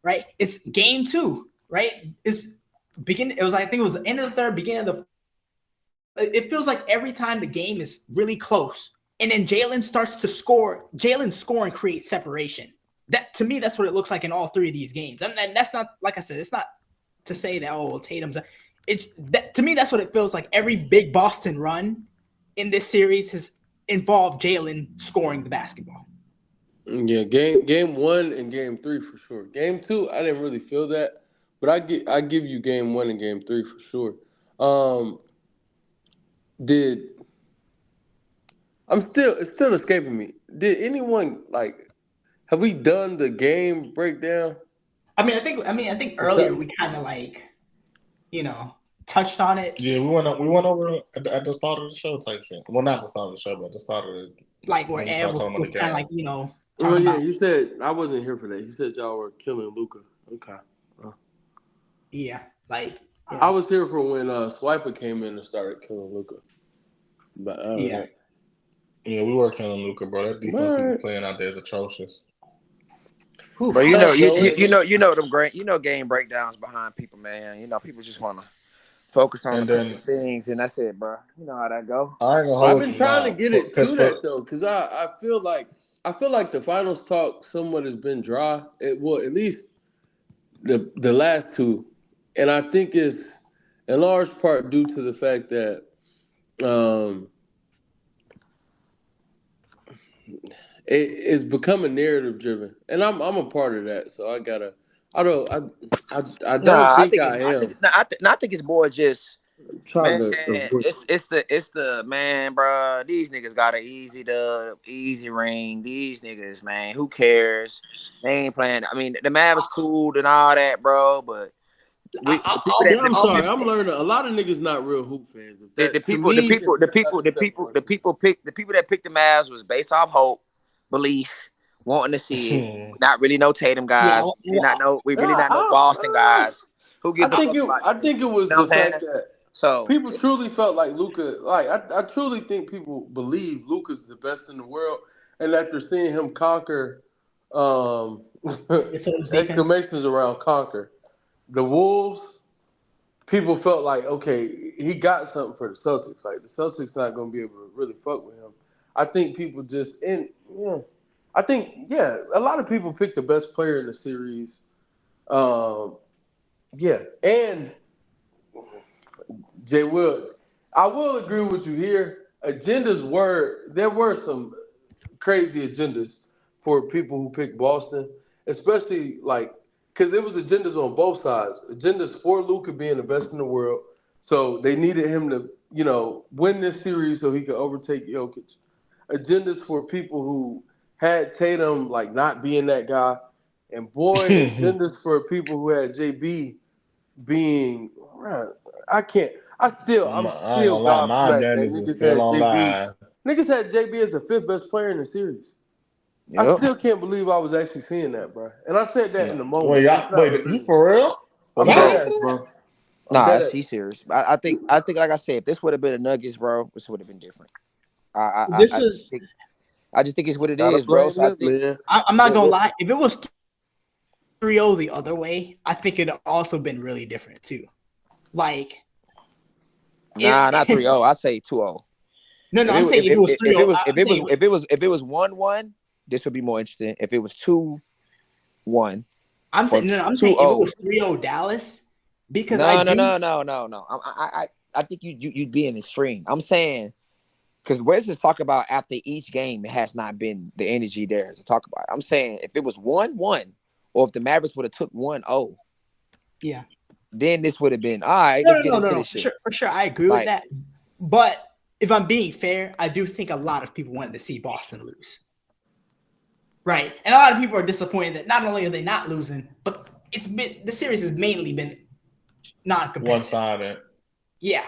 right? It's game 2, right? It was, I think it was the end of the third, beginning of it feels like every time the game is really close and then Jalen starts to score, Jalen's scoring creates separation. That, to me, that's what it looks like in all 3 of these games. And that's not, like I said, it's not to say that, Tatum's, to me, that's what it feels like. Every big Boston run in this series has involved Jalen scoring the basketball. Yeah, game 1 and game 3 for sure. Game 2, I didn't really feel that, but I give you game 1 and game 3 for sure. It's still escaping me. Did anyone have we done the game breakdown? I think earlier we kind of touched on it. Yeah, we went over at the start of the show type shit. Well, not the start of the show, but at the start of the where Ed was kind of Oh yeah, he said I wasn't here for that. He said y'all were killing Luka. Okay. Yeah, I was here for when Swiper came in and started killing Luka. But yeah, we were killing Luka, bro. That defense he was playing out there is atrocious. But you know them game breakdowns behind people, man. People just want to focus on the things, and that's it, bro. You know how that go. I ain't gonna hold I've been trying to get it to that though, because I feel like the finals talk somewhat has been dry. At least the last 2, and I think it's in large part due to the fact that it's becoming narrative driven, and I'm a part of that. So I don't think I am. I think it's more just. Man, it's the man, bro. These niggas got an easy dub, easy ring. These niggas, man, who cares? They ain't playing. I mean, the Mavs cool and all that, bro. But I'm sorry, I'm learning. A lot of niggas not real hoop fans. The people that picked the Mavs was based off hope, belief, wanting to see it. Not really no Tatum guys. We really not know Boston guys. Who gives? I think it was the fact that. So people truly felt like Luka. I truly think people believe Luka's the best in the world, and after seeing him conquer, exclamations around conquer, the Wolves, people felt like okay, he got something for the Celtics. Like the Celtics not going to be able to really fuck with him. I think people just a lot of people picked the best player in the series. Yeah, and Jay Will, I will agree with you here. There were some crazy agendas for people who picked Boston, especially like because it was agendas on both sides. Agendas for Luka being the best in the world, so they needed him to, win this series so he could overtake Jokic. Agendas for people who had Tatum like not being that guy, and boy, agendas for people who had JB being. I can't. I'm I ain't gonna still lie, my gobsmacked that agendas is niggas still had on JB. live. Niggas had JB as the fifth best player in the series. I Yep. still can't believe I was actually seeing that, bro. And I said that in the moment. It's not Wait, you religion. for real? Was I'm I dead Bro, here ass, for that? bro. I'm nah, dead she ass. serious. I think, like I said, if this would have been the Nuggets, bro, this would have been different. This was. I just think it's what it Gotta is, bro. blame So I Nip, think man. I'm not gonna what lie. If it was 3-0 the other way, I think it'd also been really different too. Like, nah, not 3-0. I say 2-0. no, If I'm saying if it was 3-0, if it was 1-1, this would be more interesting. If it was 2-1, I'm or saying no, I'm saying if it 2-0. was 3-0 Dallas, because I No, no, do. no, no, no, no. I think you'd be in extreme. I'm saying because Wes is talking about after each game, it has not been the energy there to talk about. I'm saying if it was 1-1, or if the Mavericks would have took 1-0, Yeah. then this would have been all right. No, Let's no, get no, into no, no. this shit. For sure, I agree with Like, that. But if I'm being fair, I do think a lot of people wanted to see Boston lose. Right. And a lot of people are disappointed that not only are they not losing, but the series has mainly been non-competitive. One-sided. Yeah.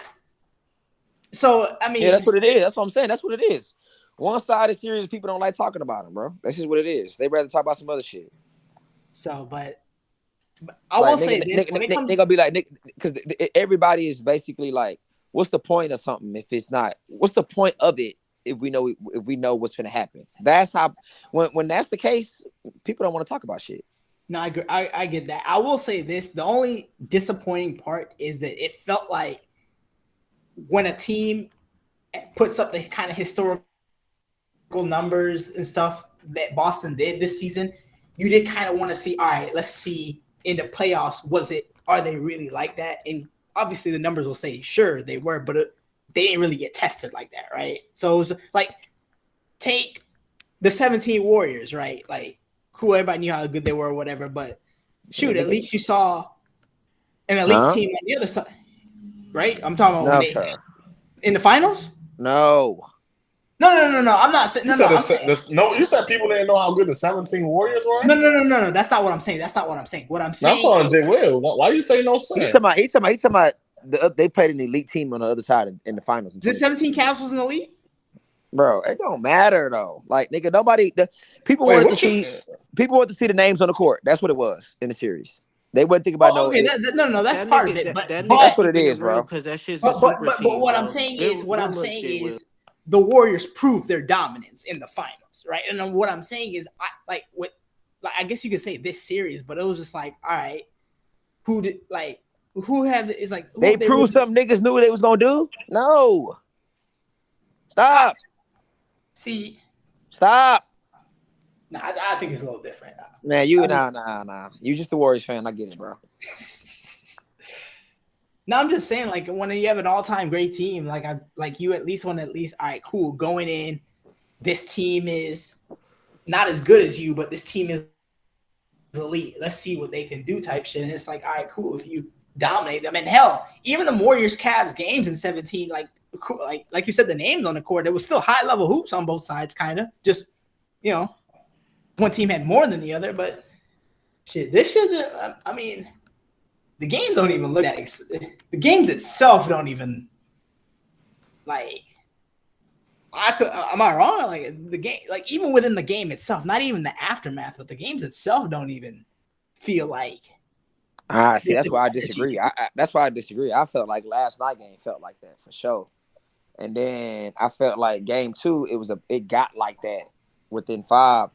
So, I mean, yeah, that's what it is. That's what I'm saying. That's what it is. One-sided series, people don't like talking about them, bro. That's just what it is. They rather talk about some other shit. So, but I will say this: when it comes, they gonna be like, because everybody is basically like, what's the point of something if it's not? What's the point of it if we know what's gonna happen? That's how when that's the case, people don't want to talk about shit. no, I agree. I get that. I will say this: the only disappointing part is that it felt like when a team puts up the kind of historical numbers and stuff that Boston did this season, you did kind of want to see, all right, let's see in the playoffs, are they really like that? And obviously the numbers will say, sure, they were, but they didn't really get tested like that, right? So it was like, take the 17 Warriors, right? Like, cool, everybody knew how good they were or whatever, but shoot, at least you saw an elite team on the other side, right? I'm talking about in the finals? No. No. I'm not saying You said people didn't know how good the 17 Warriors were? No. That's not what I'm saying. What I'm saying. I'm talking to Jay Will. Why you say no, sir? He's talking about they played an elite team on the other side in the finals. The 17 Cavs was an elite? Bro, it don't matter though. Like, nigga, people wanted to see the names on the court. That's what it was in the series. They wouldn't think about that's part of it. But that's what it is, bro. Because that shit's but what I'm saying is the Warriors proved their dominance in the finals, right? And then what I'm saying is, I guess you could say this series, but it was just like, all right, they proved something niggas knew they was gonna do? No. Stop. Stop. Nah, I think it's a little different. Man, nah. You just a Warriors fan. I get it, bro. No, I'm just saying, like, when you have an all-time great team, you at least want to all right, cool, going in, this team is not as good as you, but this team is elite. Let's see what they can do type shit. And it's like, all right, cool, if you dominate them. And hell, even the Warriors-Cavs games in 17, like you said, the names on the court, there was still high-level hoops on both sides, kind of. Just, one team had more than the other, but shit, this shit, I mean, the games don't even look the games itself don't even, like, am I wrong? Like, the game, like, even within the game itself, not even the aftermath, but the games itself don't even feel like. See, that's why I disagree. That's why I disagree. I felt like last night game felt like that for sure. And then I felt like game 2, it got like that within 5.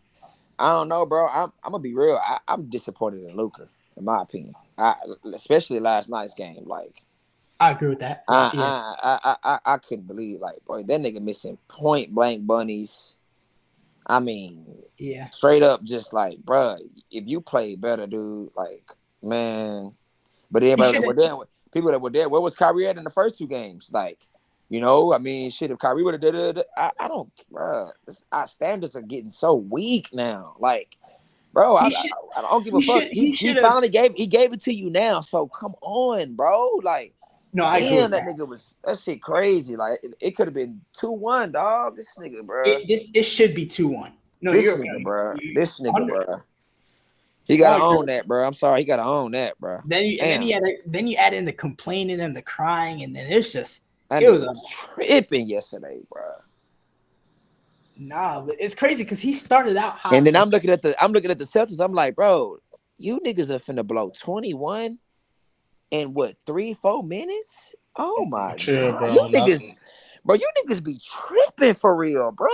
I don't know, bro. I'm gonna be real. I'm disappointed in Luka, in my opinion. Especially last night's game. Like, I agree with that. I couldn't believe, like, boy, that nigga missing point blank bunnies. I mean, straight up, just like, bro, if you play better, dude, like, man. But everybody that were there, people that were there, where was Kyrie at in the first 2 games? Like, I mean, shit. If Kyrie would have did it, I don't. Bro, our standards are getting so weak now. Like, bro, I don't give a fuck. He finally gave it to you now. So come on, bro. Like, no, I agree with that nigga was that shit crazy. Like, it could have been 2-1, dog. This nigga, bro. This should be 2-1. No, this you're nigga, okay. bro. This nigga, bro. He gotta own that, bro. I'm sorry, he gotta own that, bro. Then you add in the complaining and the crying, and then it's just it was tripping yesterday, bro. Nah, but it's crazy because he started out hot. And then I'm looking at the Celtics. I'm like, bro, you niggas are finna blow 21 in what 3-4 minutes? Oh my god, bro. you niggas be tripping for real, bro.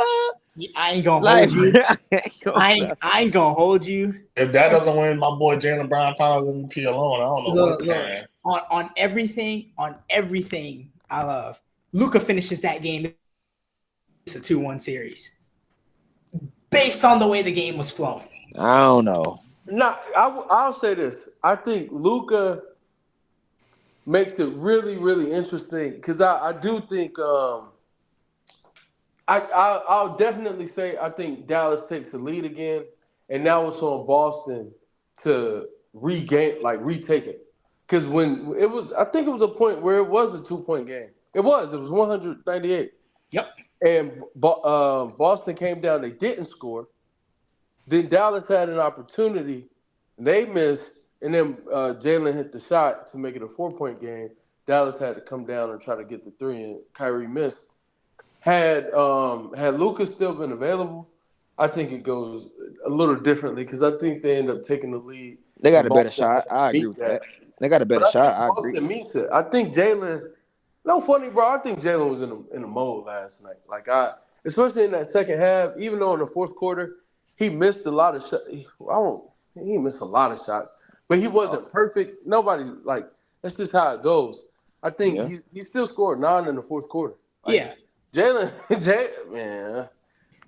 I ain't gonna hold you. I ain't gonna hold you. If that doesn't win my boy Jaylen Brown Finals MVP alone, I don't know what to say. On everything, I love. Luka finishes that game. It's a 2-1 series. Based on the way the game was flowing. I don't know. No, I'll say this. I think Luka makes it really, really interesting because I do think I'll definitely say I think Dallas takes the lead again, and now it's on Boston to retake it. Because when it was, I think it was a point where it was a 2-point game. It was 198. Yep. And Boston came down. They didn't score. Then Dallas had an opportunity. They missed. And then Jalen hit the shot to make it a 4-point game. Dallas had to come down and try to get the 3, and Kyrie missed. Had Luka still been available, I think it goes a little differently because I think they end up taking the lead. They got a better shot. I agree with that. They got a better shot. I agree. Boston meets it. I think Jalen. No funny, bro. I think Jalen was in a mode last night. Especially in that second half. Even though in the fourth quarter he missed a lot of shots. He missed a lot of shots, but he wasn't perfect. Nobody that's just how it goes. I think he still scored 9 in the fourth quarter. Jalen, man.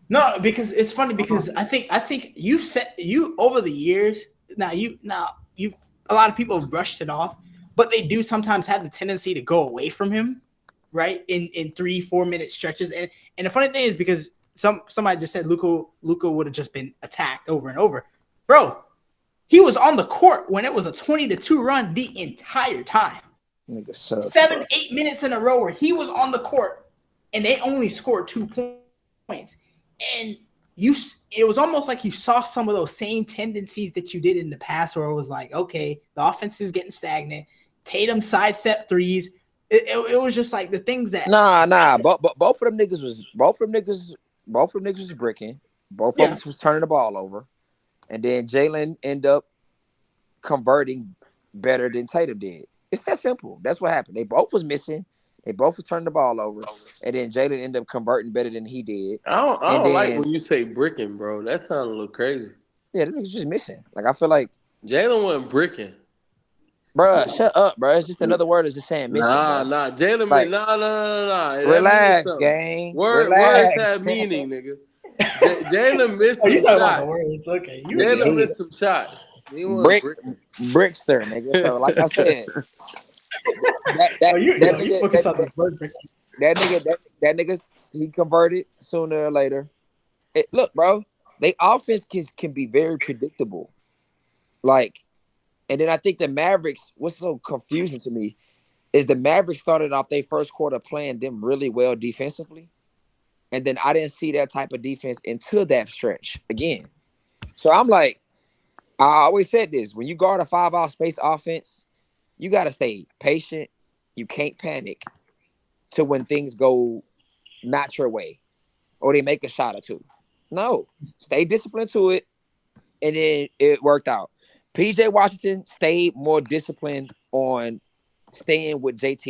No, because it's funny because I think you over the years now you've a lot of people have brushed it off, but they do sometimes have the tendency to go away from him, right? In 3-4 minute stretches. And the funny thing is because somebody just said Luka would have just been attacked over and over. Bro, he was on the court when it was a 20-2 run the entire time. 7-8 minutes in a row where he was on the court and they only scored 2 points. And it was almost like you saw some of those same tendencies that you did in the past where it was like, okay, the offense is getting stagnant. Tatum sidestep threes. It was just like the things that both of them niggas was bricking. Both of them was turning the ball over. And then Jalen ended up converting better than Tatum did. It's that simple. That's what happened. They both was missing. They both was turning the ball over, and then Jalen ended up converting better than he did. I don't like when you say bricking, bro. That sounds a little crazy. Yeah, that nigga's just missing. Like I feel like Jalen wasn't bricking. Bro, shut up, bro. It's just another word. It's just saying missing. Nah. Jalen, like, nah. Relax, gang. Words have meaning, nigga. Jalen missed some shots. About the words. Okay. Jalen missed some shots. Brickster, nigga. So like I said. That nigga, he converted sooner or later. Look, bro, they offense can be very predictable. And then I think the Mavericks, what's so confusing to me is the Mavericks started off their first quarter playing them really well defensively. And then I didn't see that type of defense until that stretch again. So I'm like, I always said this, when you guard a 5-out space offense, you got to stay patient. You can't panic to when things go not your way or they make a shot or two. No, stay disciplined to it, and then it worked out. PJ Washington stayed more disciplined on staying with JT.